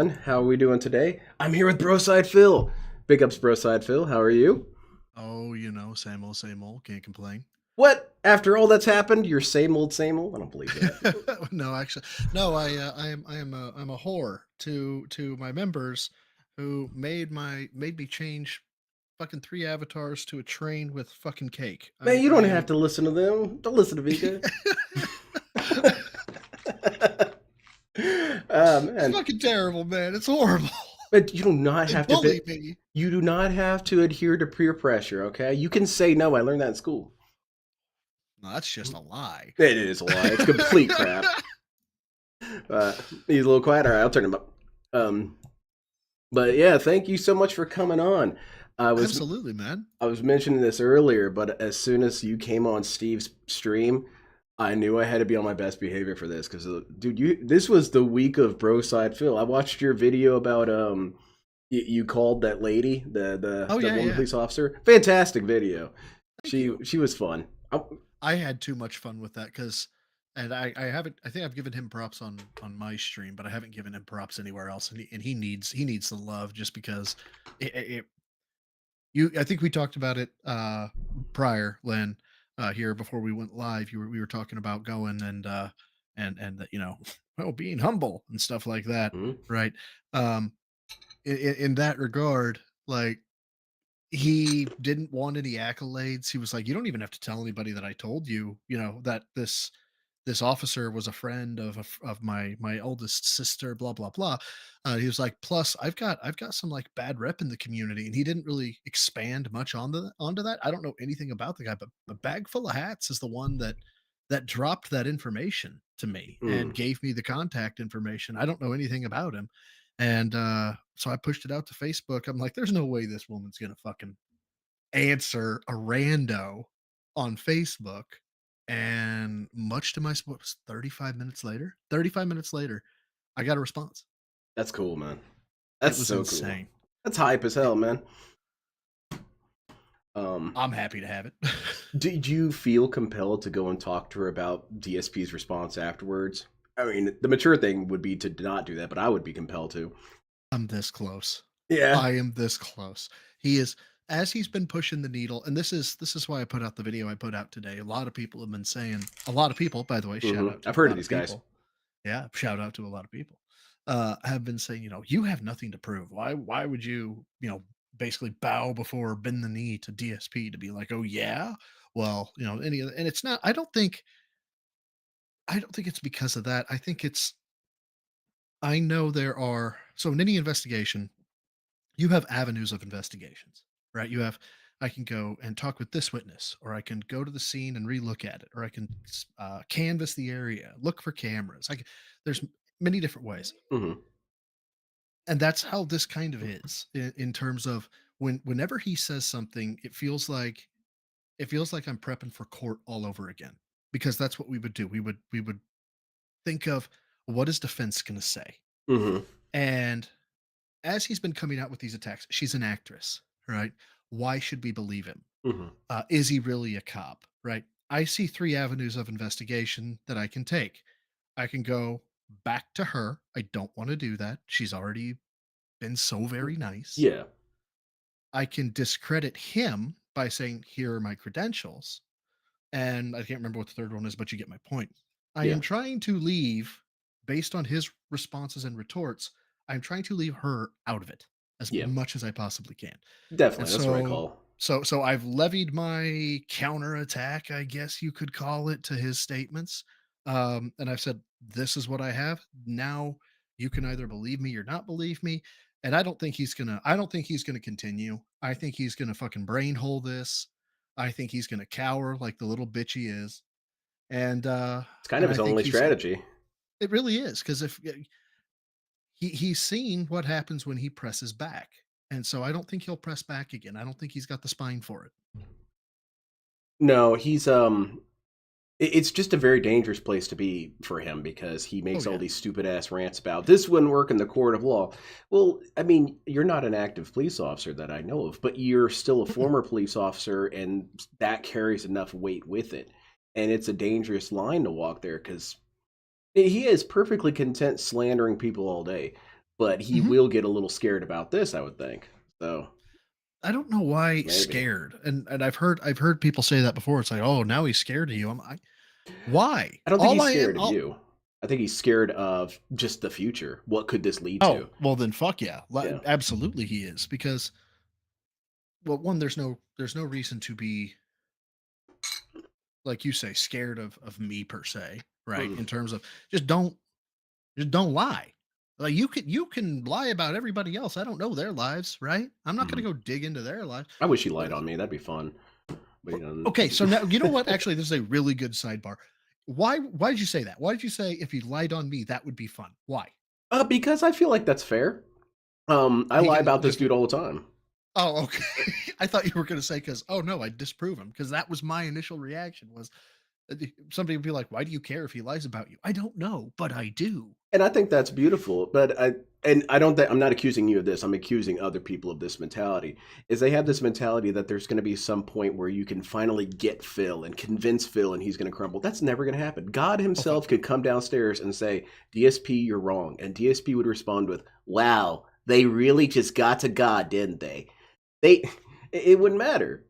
everyone. How are we doing today? I'm here with BrosydePhil. Big ups, BrosydePhil. How are you? Oh, same old, same old. Can't complain. What? After all that's happened, you're same old, same old? I don't believe that. No, actually, no. I'm a whore to my members who made me change fucking three avatars to a train with fucking cake. Man, I you don't I have am. to listen to them. Don't listen to Vika. It's Man. fucking terrible, man. It's horrible. But you do not They have to bully bit. me. You do not have to adhere to peer pressure, okay? You can say no. I learned that in school. No, that's just a lie. It is a lie. It's complete crap. He's a little quiet. All right, I'll turn him up. Um, but yeah, thank you so much for coming on. I was Absolutely, man. I was mentioning this earlier, but as soon as you came on Steve's stream, I knew I had to be on my best behavior for this because, dude, this was the week of BrosydePhil. I watched your video about you called that lady, Oh the yeah, woman yeah. police officer. Fantastic video. Thank you. She was fun. I had too much fun with that because, and I haven't. I think I've given him props on my stream, but I haven't given him props anywhere else, and he needs the love just because I think we talked about it prior, Len, here before we went live. We were talking about going and that well, being humble and stuff like that, Mhm. right? Um, in that regard, like he didn't want any accolades. He was like, "You don't even have to tell anybody that I told you, that this officer was a friend of my oldest sister, blah blah blah." He was like, "Plus, I've got some like bad rep in the community," and he didn't really expand much onto that. I don't know anything about the guy, but a bag full of hats is the one that dropped that information to me and Mm. gave me the contact information. I don't know anything about him. And so I pushed it out to Facebook. I'm like, there's no way this woman's gonna fucking answer a rando on Facebook. And much to my what was 35 minutes later? 35 minutes later, I got a response. That's cool, man. It That's was so cool. insane. That's hype as It, hell, man. Um, I'm happy to have it. Did you feel compelled to go and talk to her about DSP's response afterwards? I mean, the mature thing would be to not do that, but I would be compelled to. I'm this close. Yeah. I am this close. He is as he's been pushing the needle, and this is why I put out the video I put out today. A lot of people have been saying, a lot of people, by the way, shout out to I've a heard of lot of these guys. people. Yeah, shout out to a lot of people. Have been saying, you have nothing to prove. Why would you, basically bow before, bend the knee to DSP to be like, oh yeah, well, any of and it's not. I don't think it's because of that. I think it's. I know there are so in any investigation, you have avenues of investigations, right? I can go and talk with this witness, or I can go to the scene and relook at it, or I can canvass the area, look for cameras. There's many different ways, hmm and that's how this kind of is in terms of whenever he says something, it feels like I'm prepping for court all over again because that's what we would do. We would think of what is defense going to say, hmm and as he's been coming out with these attacks, she's an actress, right? Why should we believe him? hmm Is he really a cop, right? I see three avenues of investigation that I can take. I can go back to her. I don't want to do that. She's already been so very nice. Yeah. I can discredit him by saying, here are my credentials. And I can't remember what the third one is, but you get my point. I Yeah. am trying to leave, based on his responses and retorts, I'm trying to leave her out of it as Yeah. much as I possibly can. And Definitely. That's the right so call. so I've levied my counterattack, I guess you could call it, to his statements. And I've said, this is what I have. Now you can either believe me or not believe me. And I don't think he's gonna continue. I think he's gonna fucking brain hole this. I think he's gonna cower like the little bitch he is. And It's kind and of I his think only he's strategy. it really is because if he's seen what happens when he presses back. And so I don't think he'll press back again. I don't think he's got the spine for it. No, it's just a very dangerous place to be for him because he Oh makes all yeah. these stupid ass rants about this wouldn't work in the court of law. Well, I mean, you're not an active police officer that I know of, but you're still a Mm-mm. former police officer, and that carries enough weight with it. And it's a dangerous line to walk there because he is perfectly content slandering people all day. but he Mhm. will get a little scared about this, I would think. So I don't know why maybe. scared, and I've heard people say that before. It's like, "Oh, now he's scared of you." Why? I don't think All he's I am scared of all you. I think he's scared of just the future. What could this lead Oh, to? well then fuck yeah. Yeah. Absolutely he is because well, one, there's no reason to be, like you say, scared of me per se, right? Mhm. In terms of just don't lie. Like you can lie about everybody else. I don't know their lives, right? I'm not going Mhm. to go dig into their lives. I wish he lied Uh, on me. That'd be fun. But he Okay, so doesn't. now you know what? Actually, this is a really good sidebar. Why did you say that? Why did you say if he lied on me that would be fun? Why? Because I feel like that's fair. I He lie can about this just dude all the time. Oh, okay. I thought you were going to say because oh no, I disprove him because that was my initial reaction was somebody would be like, "Why do you care if he lies about you?" I don't know, but I do. And I think that's beautiful, but I don't think I'm not accusing you of this. I'm accusing other people of this mentality. Is they have Mhm. this mentality that there's going to be some point where you can finally get Phil and convince Phil and he's going to crumble. That's never going to happen. God Oh fuck himself no. could come downstairs and say, "DSP, you're wrong." And DSP would respond with, "Wow, they really just got to God, didn't they?" They it wouldn't matter.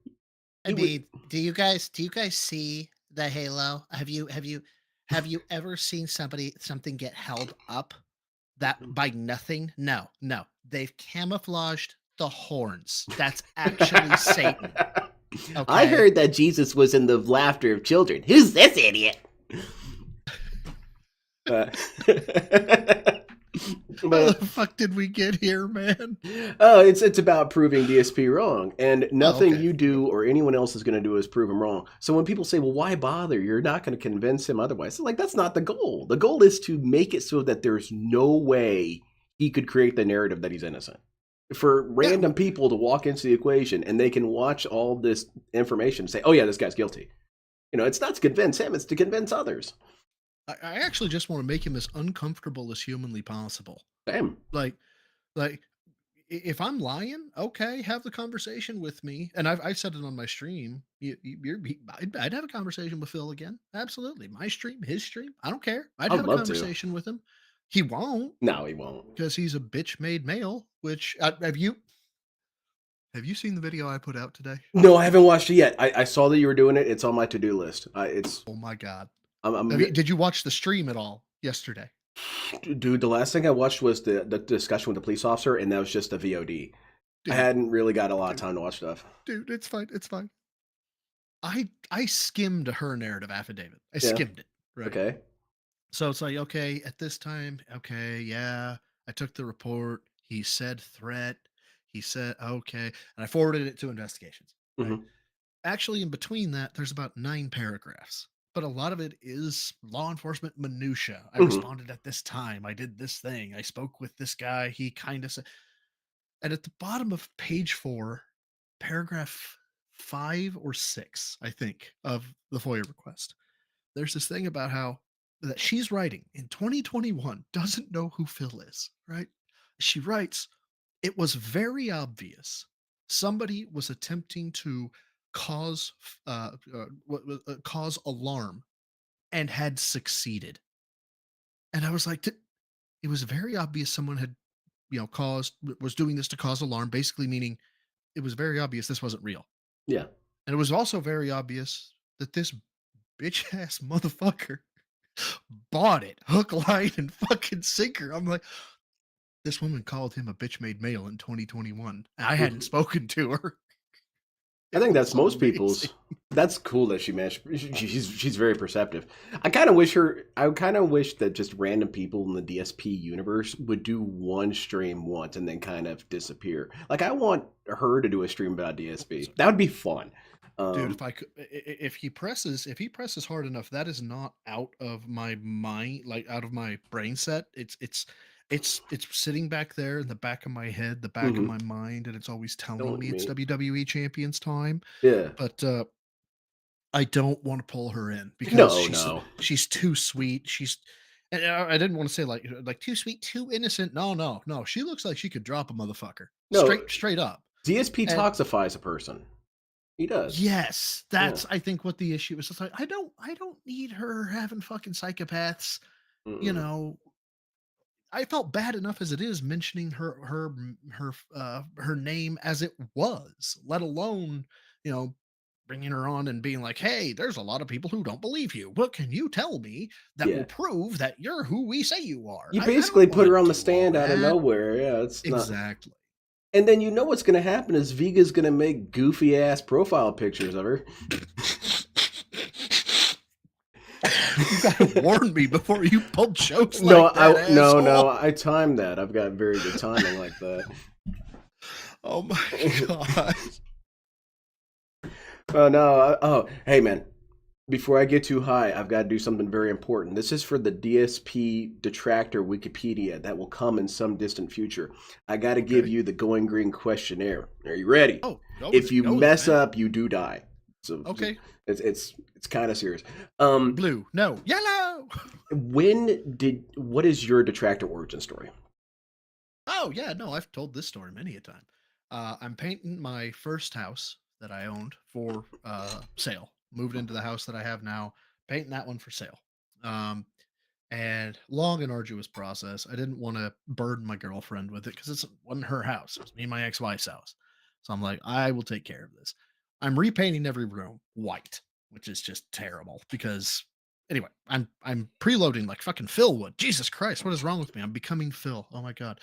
I He would mean, do you guys see the halo? Have you ever seen something get held up that by nothing? No, no. They've camouflaged the horns. That's actually Satan. I Okay. heard that Jesus was in the laughter of children. Who's this idiot? Uh, How but the fuck did we get here, man? it's about proving DSP wrong, and Oh, nothing okay. you do or anyone else is going to do is prove him wrong. So when people say, "Well, why bother? You're not going to convince him otherwise," it's like that's not the goal. The goal is to make it so that there's no way he could create the narrative that he's innocent. For Yeah, random people to walk into the equation and they can watch all this information and say, "Oh yeah, this guy's guilty." It's not to convince him; it's to convince others. I actually just want to make him as uncomfortable as humanly possible. Damn. Like, like if I'm lying, okay, have the conversation with me. And I've said it on my stream. I'd have a conversation with Phil again. Absolutely, my stream, his stream. I don't care. I'd I'd have a love to. conversation with him. He won't No, he won't. because he's a bitch made male. Which have you seen the video I put out today? No, I haven't watched it yet. I saw that you were doing it. It's on my to-do list. It's Oh my god! I'm Did you watch the stream at all yesterday? dude. The last thing I watched was the discussion with the police officer, and that was just a VOD. I Dude, hadn't really got a lot of dude, time to watch stuff. dude, it's fine. It's fine. I skimmed her narrative affidavit. I Yeah. skimmed it. Right. Okay. So it's like, okay, at this time, okay, yeah, I took the report. He said threat. He said, okay. And I forwarded it to investigations, right? Hmm. Actually, in between that, there's about 9 paragraphs, but a lot of it is law enforcement minutia. I Hmm. responded at this time. I did this thing. I spoke with this guy. He kind of said, and at the bottom of page 4, paragraph 5 or 6, I think, of the FOIA request, there's this thing about how that she's writing in 2021 doesn't know who Phil is, right? She writes, it was very obvious somebody was attempting to cause cause alarm and had succeeded. And I was like, it was very obvious someone had, caused was doing this to cause alarm, basically meaning it was very obvious this wasn't real. Yeah. And it was also very obvious that this bitch ass motherfucker bought it hook, line, and fucking sinker. I'm like, this woman called him a bitch made male in 2021. I hadn't Mhm. spoken to her. I It think that's was most amazing. people's. That's cool that she managed. She's very perceptive. I kind of wish that just random people in the DSP universe would do one stream once and then kind of disappear. Like I want her to do a stream about DSP. That would be fun. Dude, Um, if I could, if he presses hard enough, that is not out of my mind, like out of my brain set. It's sitting back there in the back of my head, the back of mhm. my mind, and it's always telling Don't me it's me. WWE Champions time. Yeah. But I don't want to pull her in because No, she's no, she's too sweet. And I didn't want to say like too sweet, too innocent. No, no, no. She looks like she could drop a motherfucker no. straight up. DSP And toxifies a person. He does. yes, Yeah. that's I think what the issue is. It's like I don't need her having fucking psychopaths. You Mm-mm. know, I felt bad enough as it is mentioning her name as it was, let alone, you know, bringing her on and being like, "Hey, there's a lot of people who don't believe you. What can you tell me that will Yeah. prove that you're who we say you are?" You I basically don't put want her on to the do all stand out of that. nowhere. Yeah, it's not. Exactly. And then you know what's gonna happen is Viga's gonna make goofy ass profile pictures of her. You gotta warn me before you pull jokes No, like that, no, asshole. I timed that. I've got very good timing like that. Oh my god. Oh no! Oh, hey man! Before I get too high, I've got to do something very important. This is for the DSP detractor Wikipedia that will come in some distant future. I got to give Okay. you the Going Green questionnaire. Are you ready? Oh, If you go with it, mess man. up, you do die. So Okay. it's kind of serious. Blue. No. Yellow. What is your detractor origin story? Oh yeah, no, I've told this story many a time. I'm painting my first house that I owned for sale. Moved into the house that I have now, painting that one for sale. Um, and long and arduous process. I didn't want to burden my girlfriend with it because it wasn't her house. It was me and my ex-wife's house. So I'm like, I will take care of this. I'm repainting every room white, which is just terrible because anyway, I'm preloading like fucking Phil would. Jesus Christ, what is wrong with me? I'm becoming Phil. Oh my god.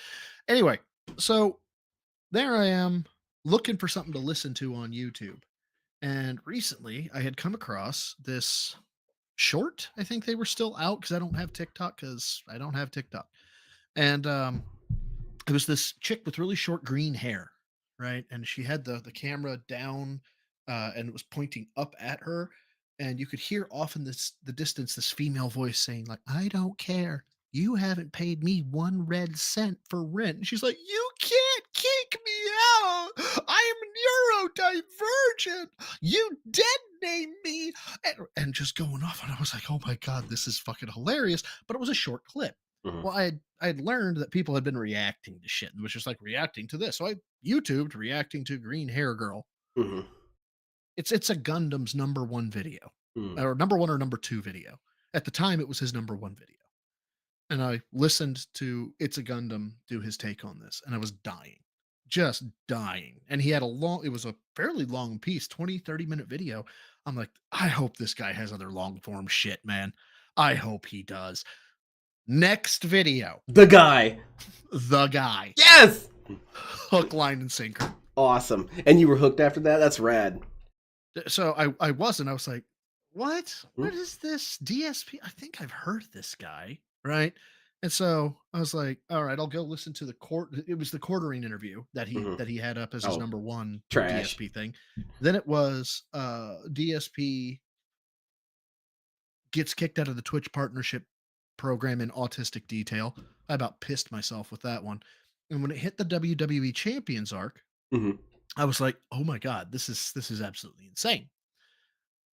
Anyway, so there I am looking for something to listen to on YouTube. And recently I had come across this short. I think they were still out because I don't have TikTok because I don't have TikTok. And it was this chick with really short green hair, right? And she had the camera down and it was pointing up at her. And you could hear off in the distance this female voice saying, like, I don't care. You haven't paid me 1 red cent for rent. And she's like, you can't kick me out. I am neurodivergent. You dead name me. And just going off. And I was like, oh my God, this is fucking hilarious. But it was a short clip. Mhm, Well, I had learned that people had been reacting to shit and was just like reacting to this. So I YouTubed reacting to Green Hair Girl. mhm, It's a Gundam's #1 video. mhm. Or #1 or #2 video. At the time it was his #1 video. And I listened to It's a Gundam do his take on this and I was dying. Just dying. And he had it was a fairly long piece, 20-30 minute video. I'm like, I hope this guy has other long form shit, man. I hope he does. Next video, The guy. the guy. Yes. Hook, line, and sinker. Awesome. And you were hooked after that? That's rad. So I wasn't. I was like, what? Hmm? What is this DSP? I think I've heard this guy, right? And so I was like, all right, I'll go listen to the court. It was the quartering interview Mhm. that he had up as his Oh, #1 trash. DSP thing. Then it was DSP gets kicked out of the Twitch partnership program in autistic detail. I about pissed myself with that one. And when it hit the WWE Champions arc, Mhm, I was like, "Oh my god, this is absolutely insane."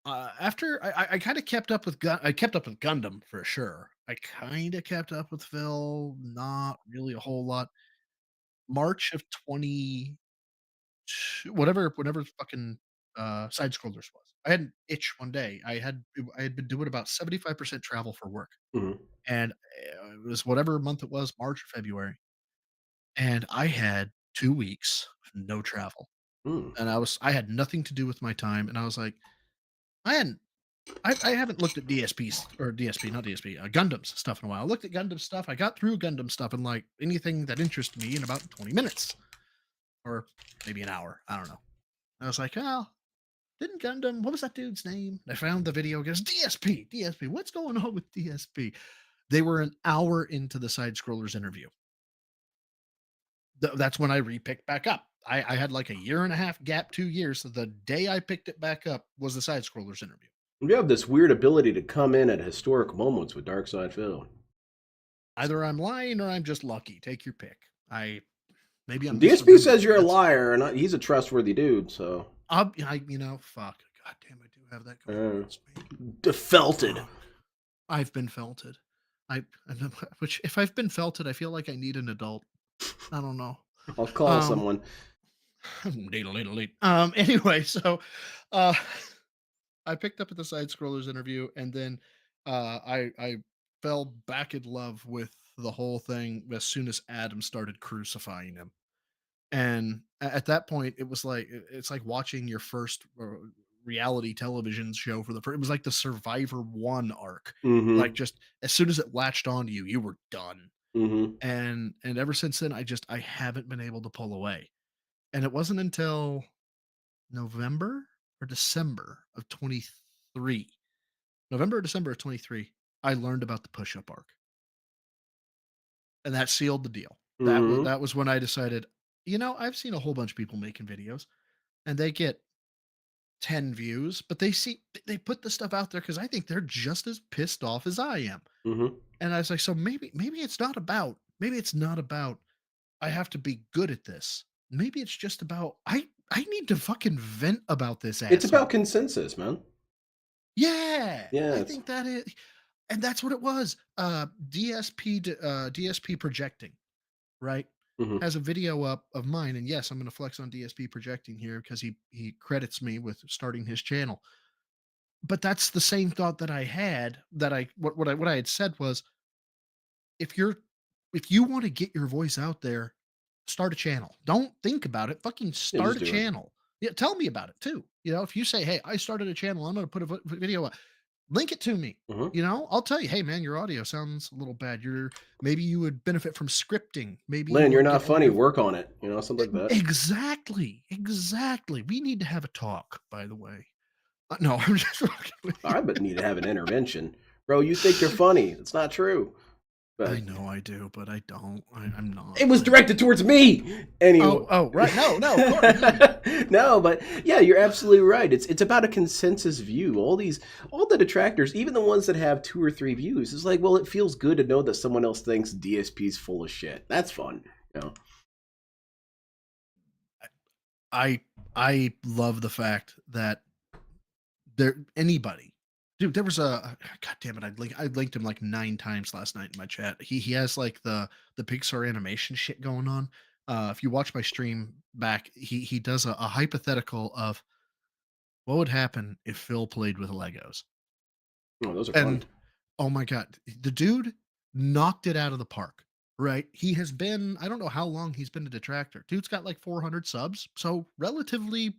After I kind of kept up with I kept up with Gundam for sure. I kind of kept up with Phil, not really a whole lot. March of 20 whatever fucking side scrollers was. I had an itch one day. I had been doing about 75% travel for work. mhm, And it was whatever month it was, March or February. And I had 2 weeks of no travel. mm. And I had nothing to do with my time, and I was like, I hadn't I haven't looked at DSPs or DSP, not DSP, Gundam's stuff in a while. I looked at Gundam stuff. I got through Gundam stuff and like anything that interested me in about 20 minutes or maybe an hour. I don't know. I was like, oh, didn't Gundam, what was that dude's name? I found the video, goes, DSP. What's going on with DSP? They were an hour into the side scrollers interview. That's when I repicked back up. I had like a year and a half gap, 2 years. So the day I picked it back up was the side scrollers interview. You have this weird ability to come in at historic moments with BrosydePhil. Either I'm lying or I'm just lucky. Take your pick. Maybe I'm DSP misremembering. says you're a liar, and he's a trustworthy dude, so. Fuck. God damn, I do have that going against me. Defelted. Fuck. I've been felted. Which if I've been felted, I feel like I need an adult. I don't know. I'll call Um, someone. Anyway, so uh I picked up at the side scrollers interview and then I fell back in love with the whole thing as soon as Adam started crucifying him. And at that point, it was like it's like watching your first reality television show for the first. It was like the Survivor One arc. Like Mm-hmm. just as soon as it latched onto you, you were done. Mm-hmm. And ever since then, I haven't been able to pull away. And it wasn't until November or December of 23, November or December of 23, I learned about the push-up arc, and that sealed the deal. Mm-hmm. That was when I decided, I've seen a whole bunch of people making videos, and they get 10 views, but they put the stuff out there because I think they're just as pissed off as I am. Mm-hmm. And I was like, so maybe it's not about I have to be good at this. Maybe it's just about I need to fucking vent about this It's about asshole. consensus, man. Yeah, Yeah. I think that is, and that's what it was. DSP projecting, right? Mm-hmm. Has a video up of mine, and yes, I'm going to flex on DSP projecting here because he credits me with starting his channel. But that's the same thought that I had. What I had said was, if you're if you want to get your voice out there, start a channel. Don't think about it. Fucking Yeah, start just a do it. channel. Yeah, tell me about it too. If you say, "Hey, I started a channel. I'm going to put a video up." Link it to me. Mm-hmm. I'll tell you, "Hey man, your audio sounds a little bad. Maybe you would benefit from scripting. Maybe you Lynn, you're would not get more funny. Work on it. Something like that. exactly. Exactly. We need to have a talk, by the way. No, I'm just fucking with you. I but need to have an intervention, bro. You think you're funny? It's not true. I But know I do, but I don't. I'm not. it was directed towar's me. Anyway. Oh, right. No, of course. No, but yeah, you're absolutely right. It's about a consensus view. All the detractors, even the ones that have 2 or 3 views, it's like, well, it feels good to know that someone else thinks DSP's full of shit. That's fun. I love the fact that anybody, dude, there was god damn it, I linked him like 9 times last night in my chat. He has like the Pixar animation shit going on. If you watch my stream back, he does a hypothetical of what would happen if Phil played with Legos. Oh, those are fun. And oh my god, the dude knocked it out of the park. Right? He has been, I don't know how long he's been a detractor. Dude's got like 400 subs, so relatively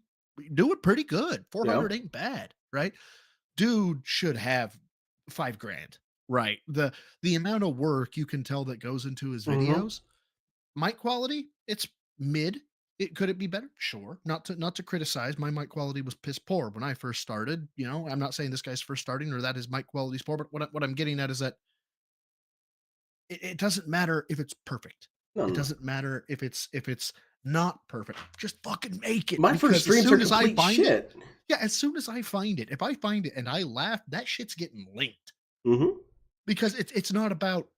doing pretty good. Yeah. 400 ain't bad, right? Dude should have 5 grand, right? The amount of work you can tell that goes into his Mm-hmm. videos, mic quality, it's mid. Could it be better? Sure. Not to criticize. My mic quality was piss poor when I first started. I'm not saying this guy's first starting or that his mic quality is poor, but what I'm getting at is that it doesn't matter if it's perfect. No, It no. doesn't matter if it's not perfect. Just fucking make it. My first Because as streams are soon as I complete find it, shit. yeah, as soon as I find it, if I find it and I laugh, that shit's getting linked. Mm-hmm. Because it's not about,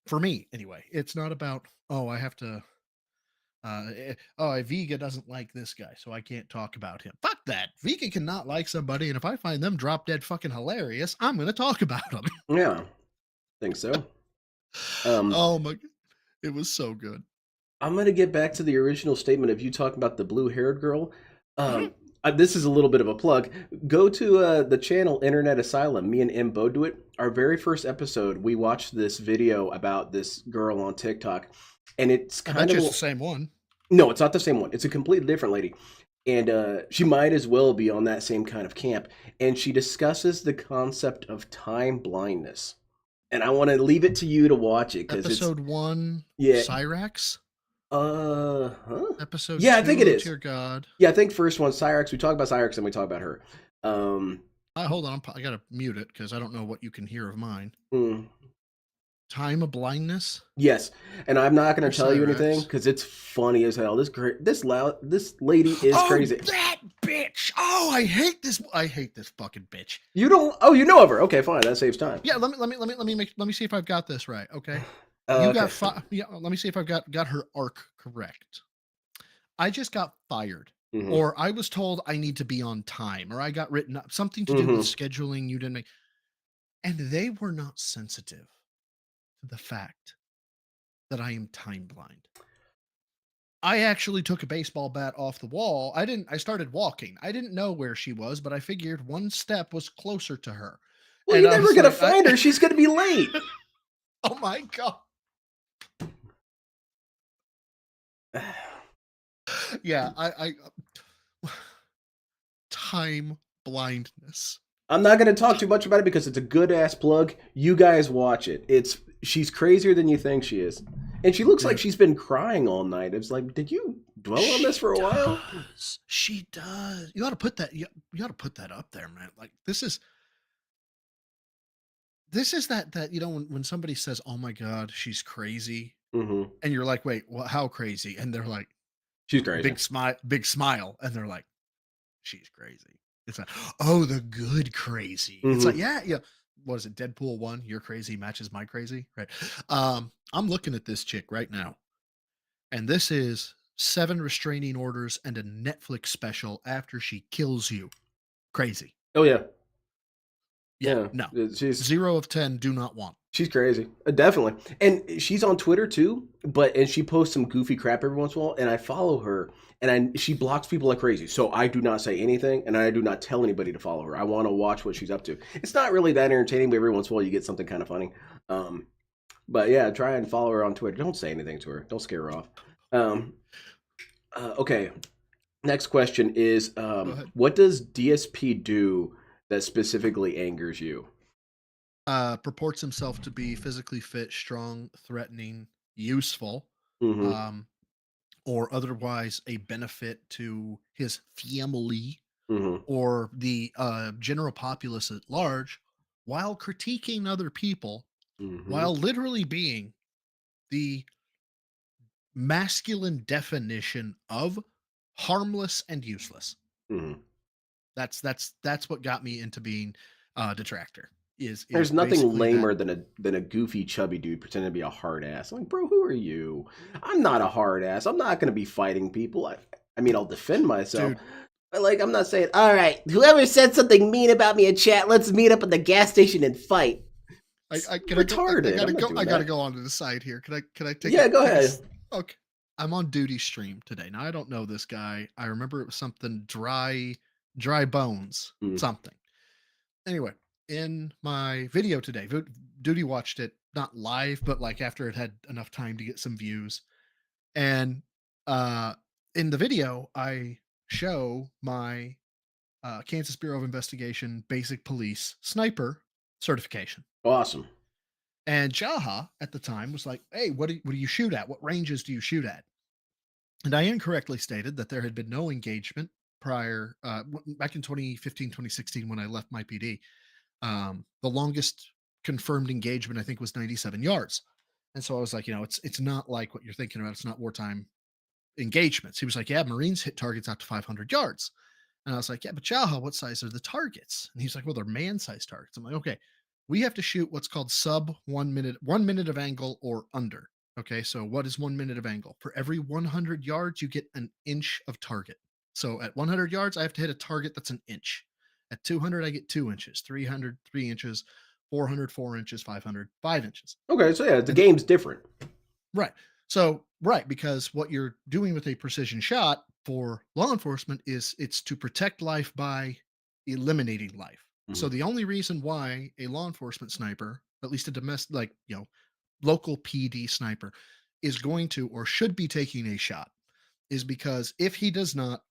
for me anyway, it's not about, oh, I have to Vega doesn't like this guy, so I can't talk about him. Fuck that. Vega cannot like somebody, and if I find them drop dead fucking hilarious, I'm gonna talk about them. Yeah, think so. Um, Oh my god. It was so good. I'm gonna get back to the original statement of you talking about the blue-haired girl. Mhm. This is a little bit of a plug. Go to the channel Internet Asylum. Me and M Bo do it. Our very first episode, we watched this video about this girl on TikTok, and it's I kind bet you of it's the same one. no, it's not the same one. It's a completely different lady, and she might as well be on that same kind of camp. And she discusses the concept of time blindness. And I want to leave it to you to watch it because it's Episode 1, yeah. Cyrax. Huh? Episode Yeah, 2, I think it Oh is. Dear God. Yeah, I think first one, Cyrax. We talk about Cyrax and we talk about her. Hold on, I gotta mute it because I don't know what you can hear of mine. Hmm. Time of blindness. Yes, and I'm not going Or to tell you anything Cyrax. because it's funny as hell. This lady is Oh, crazy. that bitch! Oh, I hate this. I hate this fucking bitch. You don't? Oh, you know of her? Okay, fine. That saves time. Yeah, let me see if I've got this right. Okay, you Okay. got yeah. Let me see if I've got her arc correct. I just got fired, Mhm. or I was told I need to be on time, or I got written up something to do with scheduling. You didn't make, and they were not sensitive to the fact that I am time blind. I actually took a baseball bat off the wall. I started walking. I didn't know where she was, but I figured one step was closer to her. Well, And you're I never was gonna like, find her. She's gonna be late. oh my God. Yeah, time blindness. I'm not gonna talk too much about it because it's a good ass plug. You guys watch it. She's crazier than you think she is, and she looks like Dude, she's been crying all night. It's like, did you dwell on this she for a while? does. She does. You ought to put that. You ought to put that up there, man. Like this is that when somebody says, "Oh my God, she's crazy," Hmm. and you're like, "Wait, well, how crazy?" And they're like, She's crazy. big smile, and they're like, "She's crazy." It's like, "Oh, the good crazy." It's like, Hmm. yeah, yeah. What is it? Deadpool 1, your crazy matches my crazy, right? I'm looking at this chick right now, and this is 7 restraining orders and a Netflix special after she kills you. Crazy. Oh yeah, Yeah, yeah. no. She's 0 of 10 do not want. She's crazy, definitely, and she's on Twitter too. And she posts some goofy crap every once in a while, and I follow her, and she blocks people like crazy. So I do not say anything, and I do not tell anybody to follow her. I want to watch what she's up to. It's not really that entertaining, but every once in a while you get something kind of funny. Um, but yeah, try and follow her on Twitter. Don't say anything to her. Don't scare her off. Um, okay, next question is, Go ahead. what does DSP do that specifically angers you? Purports himself to be physically fit, strong, threatening, useful, Hmm. um, or otherwise a benefit to his family Hmm. or the general populace at large, while critiquing other people, Hmm. while literally being the masculine definition of harmless and useless. Hmm. That's what got me into being detractor. Is There's nothing basically that. lamer than a goofy chubby dude pretending to be a hard ass. I'm like, bro, who are you? I'm not a hard ass. I'm not gonna be fighting people. I mean, I'll defend myself. Dude, But like, I'm not saying, all right, whoever said something mean about me in chat, let's meet up at the gas station and fight. It's I retarded. I'm gotta not go. I doing gotta that. go onto the side here. Can I Yeah, go take a ahead. okay? I'm on duty stream today. Now I don't know this guy. I remember it was something dry bones, Mm, something. Anyway, in my video today, duty watched it not live, but like after it had enough time to get some views. And uh in the video, I show my Kansas Bureau of Investigation basic police sniper certification. awesome. And Jaha at the time was like, "Hey, what do you shoot at? What ranges do you shoot at?" And I incorrectly stated that there had been no engagement prior, back in 2015, 2016, when I left my PD. The longest confirmed engagement I think was 97 yards. And so I was like, it's not like what you're thinking about. It's not wartime engagements. He was like, "Yeah, Marines hit targets out to 500 yards." And I was like, "Yeah, but Jaha, what size are the targets?" And he's like, "Well, they're man-sized targets." I'm like, "Okay, we have to shoot what's called sub 1 minute, 1 minute of angle or under." Okay, so what is 1 minute of angle? For every 100 yards, you get an inch of target. So at 100 yards, I have to hit a target that's an inch. At 200, I get 2 inches, 300, 3 inches, 400, 4 inches, 500, 5 inches. Okay, so yeah, the And game's different. right. So, right, because what you're doing with a precision shot for law enforcement is it's to protect life by eliminating life. So Hmm. the only reason why a law enforcement sniper, at least a domestic, like, local PD sniper, is going to or should be taking a shot is because if he does not,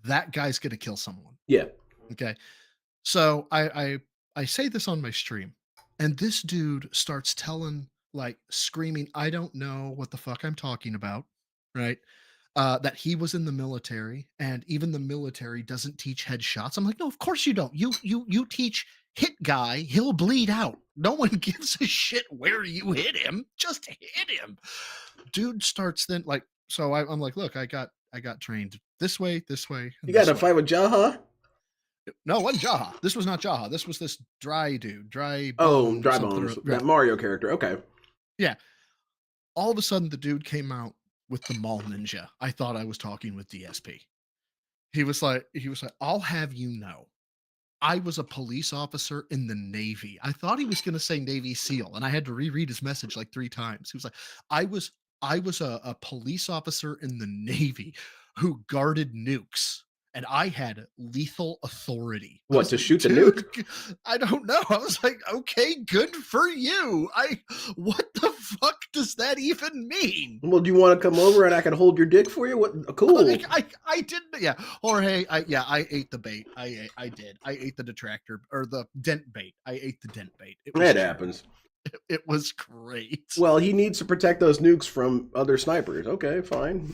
that guy's going to kill someone. Yeah. Okay. So I say this on my stream, and this dude starts telling, like, screaming, "I don't know what the fuck I'm talking about," right? That he was in the military, and even the military doesn't teach headshots. I'm like, "No, of course you don't. You teach hit guy, he'll bleed out. No one gives a shit where you hit him. Just hit him." Dude starts then like so I'm like, "Look, I got trained this way, You and got this to way." fight with Jaha? No, it wasn't Jaha. This was not Jaha. This was this dry dude, dry Oh, bone, Dry something. Bones, Right. that Mario character. Okay. Yeah. All of a sudden, the dude came out with the mall ninja. I thought I was talking with DSP. He was like, "I'll have you know, I was a police officer in the Navy." I thought he was going to say Navy SEAL, and I had to reread his message like 3 times. He was like, "I was a police officer in the Navy who guarded nukes and I had lethal authority. I What, was to like, shoot the "Dude, nuke? I don't know." I was like, "Okay, good for you." What the fuck does that even mean? Well, do you want to come over and I can hold your dick for you? What? Cool. Like, I didn't. Yeah, Jorge. I ate the bait. I did. I ate the detractor or the dent bait. I ate the dent bait. It was That true. happens. It was great. Well, he needs to protect those nukes from other snipers. Okay, fine.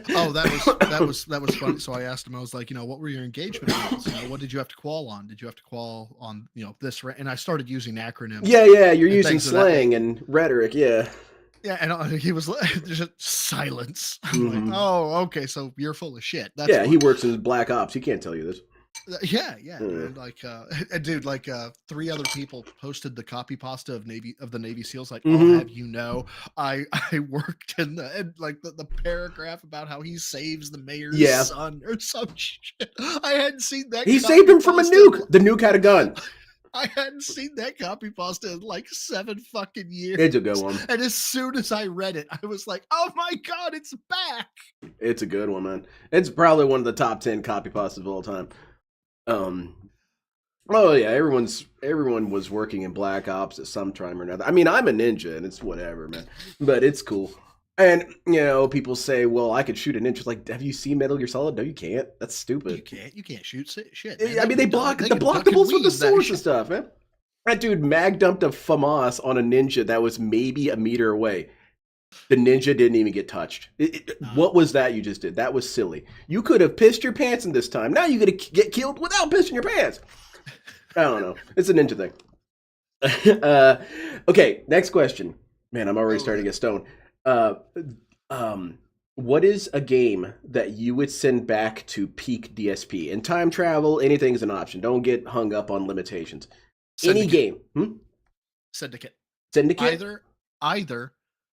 Oh, that was funny. So I asked him. I was like, what were your engagement rules? What did you have to qual on? Did you have to qual on this? And I started using acronyms. Yeah, you're and using things of that slang and rhetoric. Yeah. Yeah, and he was like, "There's just silence." I'm like, Mhm. "Oh, okay, so you're full of shit." That's Yeah, he fine. works in Black Ops. He can't tell you this. Yeah, Mm. man. Like, and dude, like, 3 other people posted the copy pasta of the Navy SEAls. Like, Mhm. I'll have you know, I worked in the paragraph about how he saves the mayor's Yeah. son or some shit. I hadn't seen that. He copy saved him from a pasta. nuke. The nuke had a gun. I hadn't seen that copy pasta in like 7 fucking years. It's a good one. And as soon as I read it, I was like, "Oh my god, it's back!" It's a good one, man. It's probably one of the top 10 copy pastas of all time. Oh yeah, everyone was working in Black Ops at some time or another. I mean, I'm a ninja and it's whatever, man. But it's cool. And people say, "Well, I could shoot a ninja." Like, have you seen Metal Gear Solid? No, you can't. That's stupid. You can't shoot shit. I mean, they block the blockables with the swords and stuff, man. That dude mag dumped a FAMAS on a ninja that was maybe a meter away. The ninja didn't even get touched. What was that you just did? That was silly. You could have pissed your pants in this time. Now you're going to get killed without pissing your pants. I don't know. It's a ninja thing. Okay, next question. Man, I'm already starting to get stoned. What is a game that you would send back to peak DSP? And time travel, anything's an option. Don't get hung up on limitations. Syndicate. Any game. Syndicate. Syndicate? Either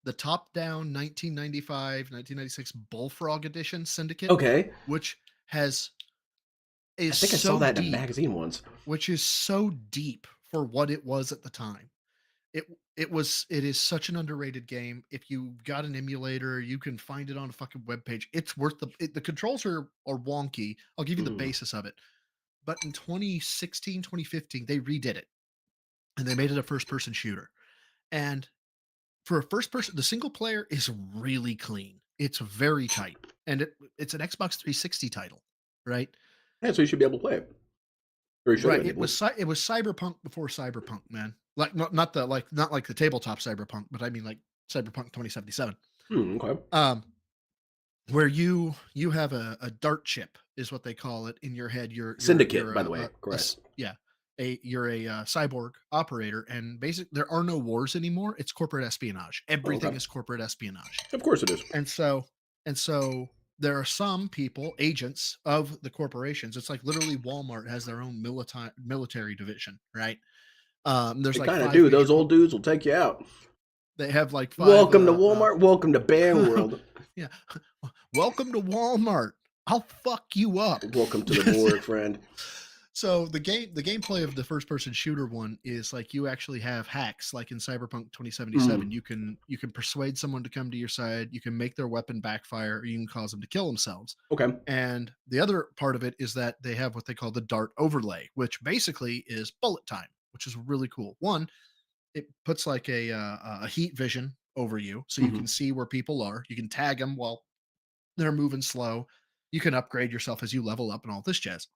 the top-down 1995, 1996 Bullfrog edition Syndicate. Okay. Which is I think I saw that in a magazine once. Which is so deep for what it was at the time. It is such an underrated game. If you got an emulator, you can find it on a fucking webpage. It's worth the controls are wonky. I'll give you the basis of it. But in 2016, 2015, they redid it. And they made it a first-person shooter. And for a first-person, the single player is really clean. It's very tight. And it's an Xbox 360 title, right? Yeah, so you should be able to play it. Right. It was Cyberpunk before Cyberpunk, man. Like not like the tabletop Cyberpunk, but I mean like Cyberpunk 2077. Okay. Where you have a dart chip is what they call it in your head. You're Syndicate, by the way. Correct. You're a cyborg operator, and basically there are no wars anymore. It's corporate espionage. Everything is corporate espionage. Of course it is. And so there are some people, agents of the corporations. It's like literally Walmart has their own military division, right? There's they like kind of do. Those old dudes will take you out. They have like 5. Welcome to Walmart. Welcome to Bang World. Yeah. Welcome to Walmart. I'll fuck you up. Welcome to the board, friend. So the gameplay of the first person shooter one is like you actually have hacks, like in Cyberpunk 2077. You can persuade someone to come to your side, you can make their weapon backfire, or you can cause them to kill themselves. Okay. And the other part of it is that they have what they call the dart overlay, which basically is bullet time, which is really cool. One, it puts like a heat vision over you, so you can see where people are. You can tag them while they're moving slow. You can upgrade yourself as you level up and all this jazz.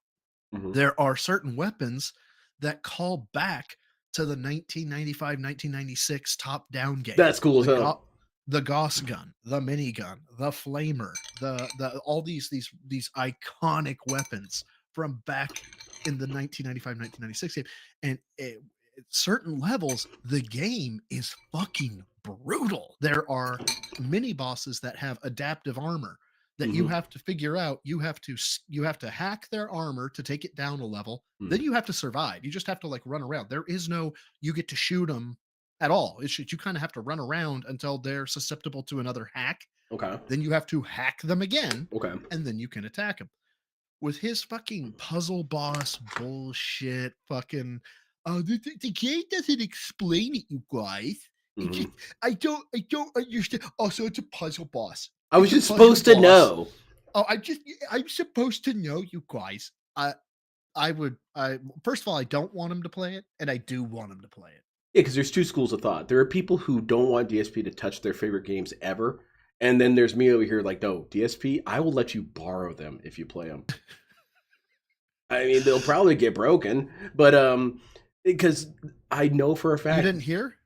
There are certain weapons that call back to the 1995, 1996 top-down game. That's cool as hell. The Gauss gun, the minigun, the flamer, the all these iconic weapons from back in the 1995, 1996 game. And at certain levels, the game is fucking brutal. There are mini bosses that have adaptive armor that you have to figure out. You have to hack their armor to take it down a level. Then you have to survive. You just have to like run around. There is no you get to shoot them at all. It's just, you kind of have to run around until they're susceptible to another hack. Okay. Then you have to hack them again. Okay. And then you can attack them. With his fucking puzzle boss bullshit, fucking the game doesn't explain it, you guys. Just, I don't understand. Also, it's a puzzle boss. I was just supposed to know. I'm supposed to know, you guys. First of all, I don't want him to play it, and I do want him to play it. Yeah, because there's two schools of thought. There are people who don't want DSP to touch their favorite games ever, and then there's me over here like, no, DSP, I will let you borrow them if you play them. I mean, they'll probably get broken, but because I know for a fact. You didn't hear?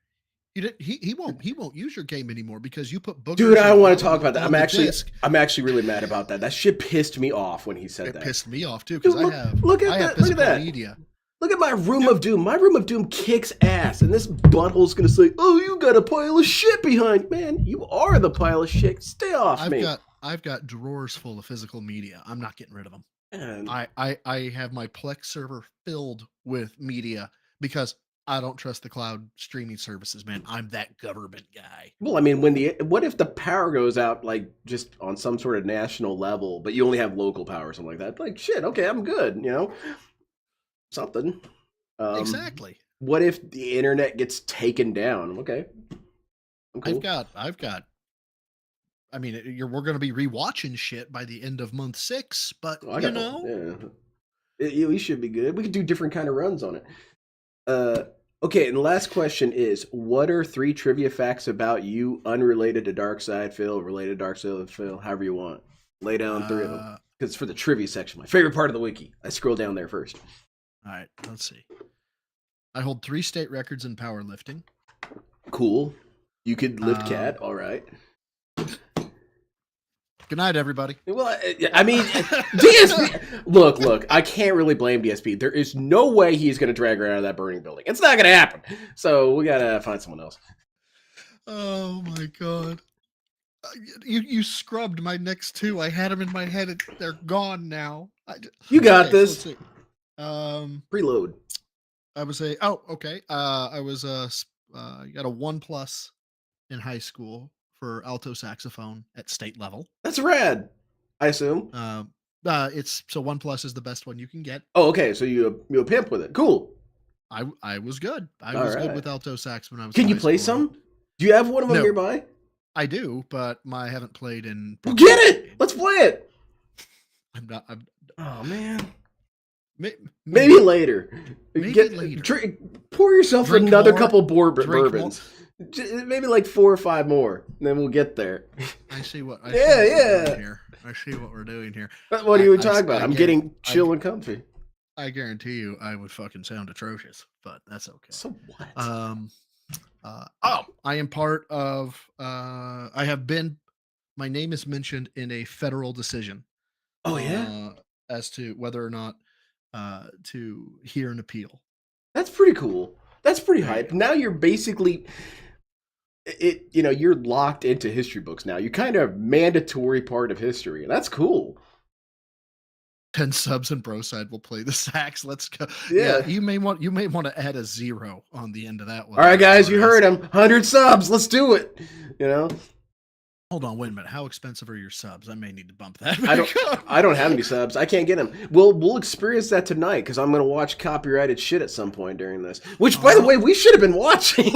You didn't. He won't use your game anymore because you put boogers. Dude, I don't want to talk about that. on the disc. I'm actually really mad about that. That shit pissed me off when he said that. It pissed me off too because I have look at that. Media. Look at my Room of Doom. My Room of Doom kicks ass, and this butthole's gonna say, "Oh, you got a pile of shit behind you." Man, you are the pile of shit. Stay off me. I've got drawers full of physical media. I'm not getting rid of them. Man. I have my Plex server filled with media because I don't trust the cloud streaming services, man. I'm that government guy. Well, I mean, what if the power goes out like just on some sort of national level, but you only have local power or something like that? Like, shit, okay, I'm good, you know? Something. Exactly. What if the internet gets taken down? Okay. I'm cool. I've got. I mean, we're going to be rewatching shit by the end of month 6, but we should be good. We could do different kind of runs on it. Okay, and the last question is, what are 3 trivia facts about you unrelated to BrosydePhil, related to BrosydePhil, however you want? Lay down 3 of them. Because it's for the trivia section, my favorite part of the wiki. I scroll down there first. All right, let's see. I hold 3 state records in powerlifting. Cool. You could lift cat, all right. Good night, everybody. Well, I mean, DSP. Look. I can't really blame DSP. There is no way he's going to drag her out of that burning building. It's not going to happen. So we got to find someone else. Oh my god! You scrubbed my next 2. I had them in my head. And they're gone now. You got this. Let's see. Preload. I was okay. I was got a 1+ in high school for alto saxophone at state level. That's rad, I assume. It's 1+ is the best one you can get. Oh, okay. So you a pimp with it. Cool. I was good. I was good with alto sax when I was. Can you play some? Do you have one of them nearby? I do, but I haven't played in. Get it. Let's play it. Oh man. Maybe later. Later. Pour yourself another couple bourbons. Maybe like 4 or 5 more, and then we'll get there. I see what. I see what we're doing here. What are you talking about? I'm getting chill and comfy. I guarantee you, I would fucking sound atrocious, but that's okay. So what? I am part of. I have been. My name is mentioned in a federal decision. Oh yeah. As to whether or not to hear an appeal. That's pretty cool. That's pretty hype. Now you're basically. You're locked into history books now. You're kind of a mandatory part of history, and that's cool. 10 subs and Broside will play the sax. Let's go. Yeah. You may want to add a 0 on the end of that one. All right, guys, you heard him. 100 subs. Let's do it. Hold on, wait a minute. How expensive are your subs? I may need to bump that. I don't have any subs. I can't get them. We'll experience that tonight because I'm going to watch copyrighted shit at some point during this. Which, by the way, we should have been watching.